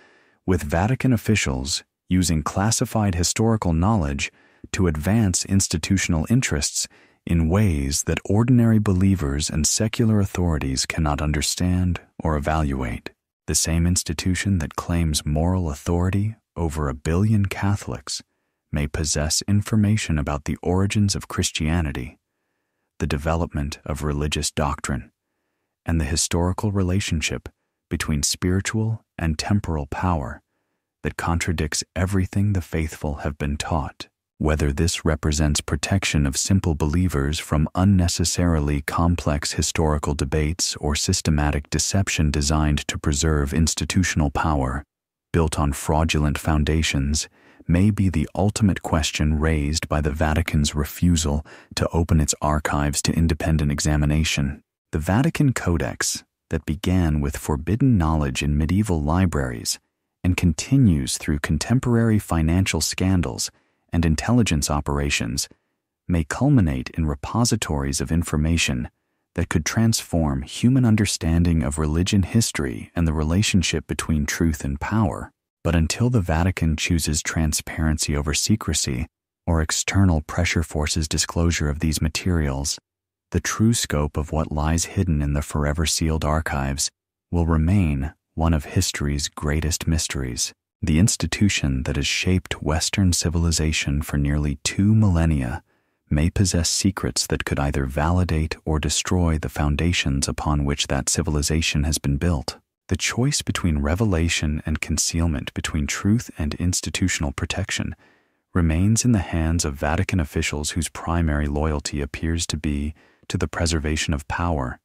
with Vatican officials using classified historical knowledge to advance institutional interests in ways that ordinary believers and secular authorities cannot understand or evaluate. The same institution that claims moral authority over 1 billion Catholics may possess information about the origins of Christianity, the development of religious doctrine, and the historical relationship between spiritual and temporal power that contradicts everything the faithful have been taught. Whether this represents protection of simple believers from unnecessarily complex historical debates or systematic deception designed to preserve institutional power, built on fraudulent foundations, may be the ultimate question raised by the Vatican's refusal to open its archives to independent examination. The Vatican Codex, that began with forbidden knowledge in medieval libraries and continues through contemporary financial scandals and intelligence operations, may culminate in repositories of information that could transform human understanding of religion history and the relationship between truth and power. But until the Vatican chooses transparency over secrecy, or external pressure forces disclosure of these materials, the true scope of what lies hidden in the forever sealed archives will remain one of history's greatest mysteries. The institution that has shaped Western civilization for nearly 2 millennia may possess secrets that could either validate or destroy the foundations upon which that civilization has been built. The choice between revelation and concealment, between truth and institutional protection, remains in the hands of Vatican officials whose primary loyalty appears to be to the preservation of power,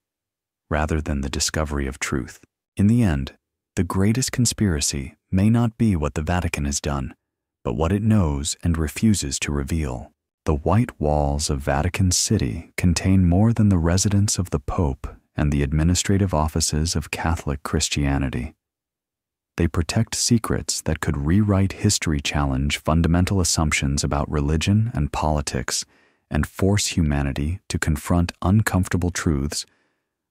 rather than the discovery of truth. In the end, the greatest conspiracy may not be what the Vatican has done, but what it knows and refuses to reveal. The white walls of Vatican City contain more than the residence of the Pope and the administrative offices of Catholic Christianity. They protect secrets that could rewrite history, challenge fundamental assumptions about religion and politics, and force humanity to confront uncomfortable truths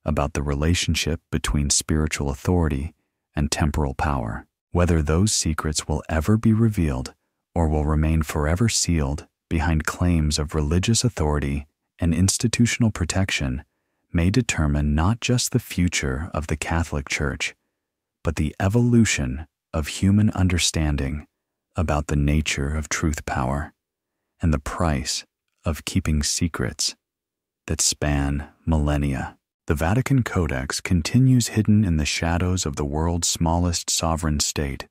about the relationship between spiritual authority and temporal power. Whether those secrets will ever be revealed or will remain forever sealed behind claims of religious authority and institutional protection may determine not just the future of the Catholic Church, but the evolution of human understanding about the nature of truth power and the price of keeping secrets that span millennia. The Vatican Codex continues hidden in the shadows of the world's smallest sovereign state,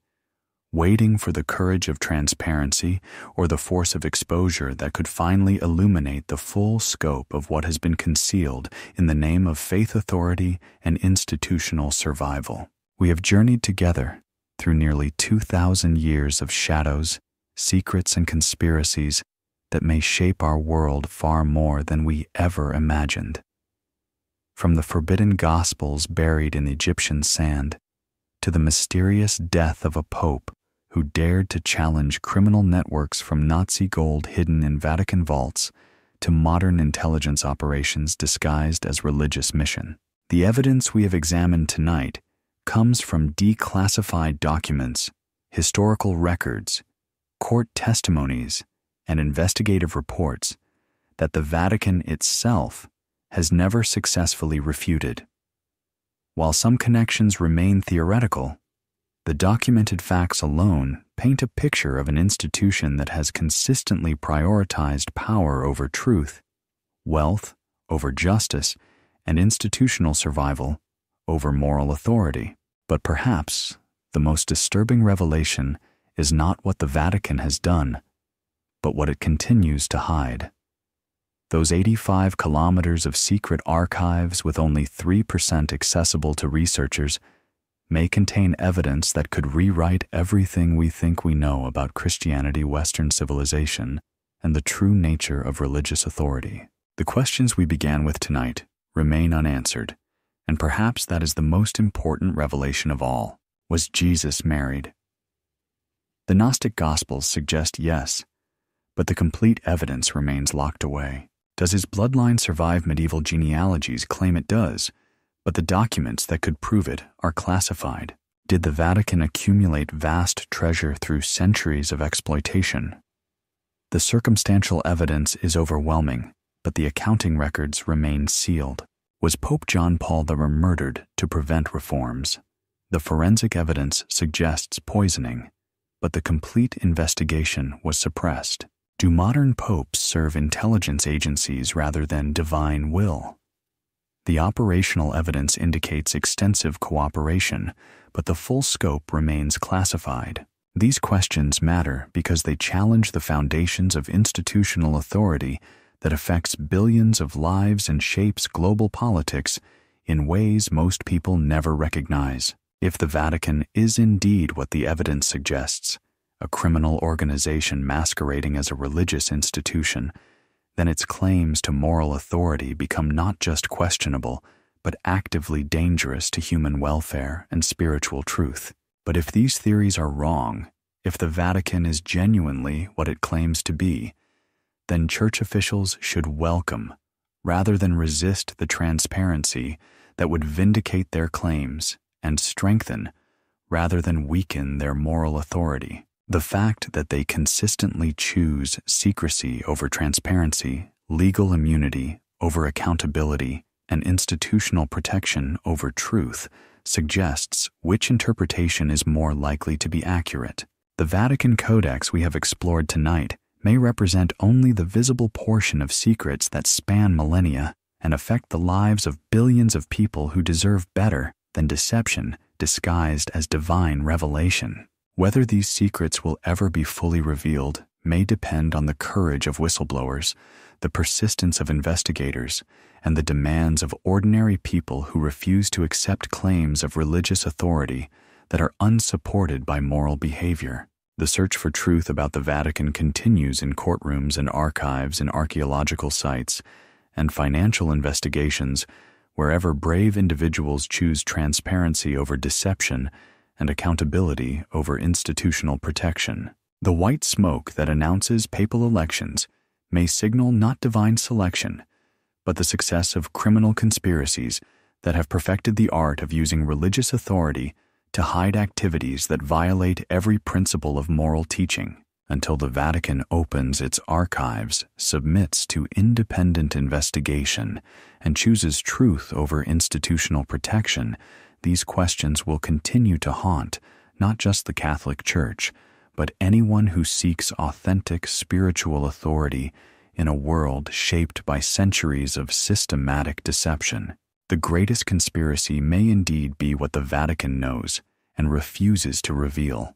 waiting for the courage of transparency or the force of exposure that could finally illuminate the full scope of what has been concealed in the name of faith authority and institutional survival. We have journeyed together through nearly 2,000 years of shadows, secrets, and conspiracies that may shape our world far more than we ever imagined. From the forbidden Gospels buried in Egyptian sand, to the mysterious death of a pope who dared to challenge criminal networks from Nazi gold hidden in Vatican vaults, to modern intelligence operations disguised as religious mission. The evidence we have examined tonight comes from declassified documents, historical records, court testimonies, and investigative reports that the Vatican itself has never successfully refuted. While some connections remain theoretical, the documented facts alone paint a picture of an institution that has consistently prioritized power over truth, wealth over justice, and institutional survival over moral authority. But perhaps the most disturbing revelation is not what the Vatican has done, but what it continues to hide. Those 85 kilometers of secret archives with only 3% accessible to researchers may contain evidence that could rewrite everything we think we know about Christianity, Western civilization, and the true nature of religious authority. The questions we began with tonight remain unanswered, and perhaps that is the most important revelation of all. Was Jesus married? The Gnostic Gospels suggest yes, but the complete evidence remains locked away. Does his bloodline survive? Medieval genealogies claim it does, but the documents that could prove it are classified. Did the Vatican accumulate vast treasure through centuries of exploitation? The circumstantial evidence is overwhelming, but the accounting records remain sealed. Was Pope John Paul I murdered to prevent reforms? The forensic evidence suggests poisoning, but the complete investigation was suppressed. Do modern popes serve intelligence agencies rather than divine will? The operational evidence indicates extensive cooperation, but the full scope remains classified. These questions matter because they challenge the foundations of institutional authority that affects billions of lives and shapes global politics in ways most people never recognize. If the Vatican is indeed what the evidence suggests, a criminal organization masquerading as a religious institution, then its claims to moral authority become not just questionable, but actively dangerous to human welfare and spiritual truth. But if these theories are wrong, if the Vatican is genuinely what it claims to be, then church officials should welcome, rather than resist, the transparency that would vindicate their claims and strengthen, rather than weaken, their moral authority. The fact that they consistently choose secrecy over transparency, legal immunity over accountability, and institutional protection over truth suggests which interpretation is more likely to be accurate. The Vatican Codex we have explored tonight may represent only the visible portion of secrets that span millennia and affect the lives of billions of people who deserve better than deception disguised as divine revelation. Whether these secrets will ever be fully revealed may depend on the courage of whistleblowers, the persistence of investigators, and the demands of ordinary people who refuse to accept claims of religious authority that are unsupported by moral behavior. The search for truth about the Vatican continues in courtrooms and archives, in archaeological sites, and financial investigations wherever brave individuals choose transparency over deception and accountability over institutional protection. The white smoke that announces papal elections may signal not divine selection, but the success of criminal conspiracies that have perfected the art of using religious authority to hide activities that violate every principle of moral teaching. Until the Vatican opens its archives, submits to independent investigation, and chooses truth over institutional protection, these questions will continue to haunt not just the Catholic Church, but anyone who seeks authentic spiritual authority in a world shaped by centuries of systematic deception. The greatest conspiracy may indeed be what the Vatican knows and refuses to reveal.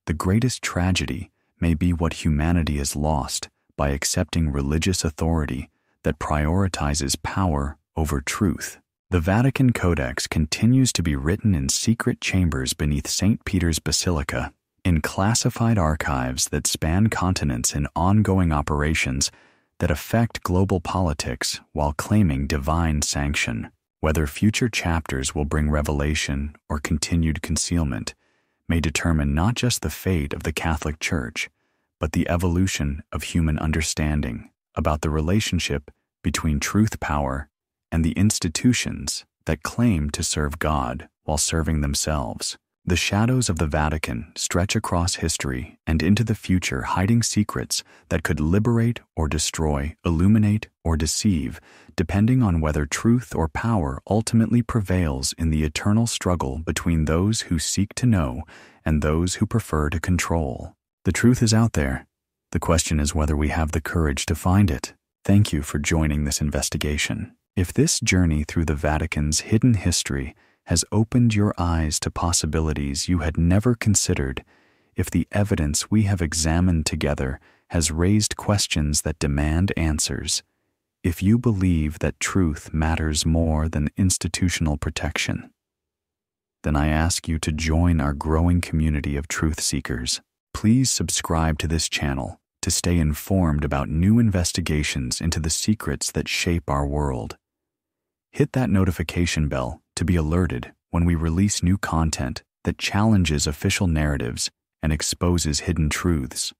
The greatest tragedy may be what humanity has lost by accepting religious authority that prioritizes power over truth. The Vatican Codex continues to be written in secret chambers beneath St. Peter's Basilica, in classified archives that span continents, in ongoing operations that affect global politics while claiming divine sanction. Whether future chapters will bring revelation or continued concealment may determine not just the fate of the Catholic Church, but the evolution of human understanding about the relationship between truth power and the institutions that claim to serve God while serving themselves. The shadows of the Vatican stretch across history and into the future, hiding secrets that could liberate or destroy, illuminate or deceive, depending on whether truth or power ultimately prevails in the eternal struggle between those who seek to know and those who prefer to control. The truth is out there. The question is whether we have the courage to find it. Thank you for joining this investigation. If this journey through the Vatican's hidden history has opened your eyes to possibilities you had never considered, if the evidence we have examined together has raised questions that demand answers, if you believe that truth matters more than institutional protection, then I ask you to join our growing community of truth seekers. Please subscribe to this channel to stay informed about new investigations into the secrets that shape our world. Hit that notification bell to be alerted when we release new content that challenges official narratives and exposes hidden truths.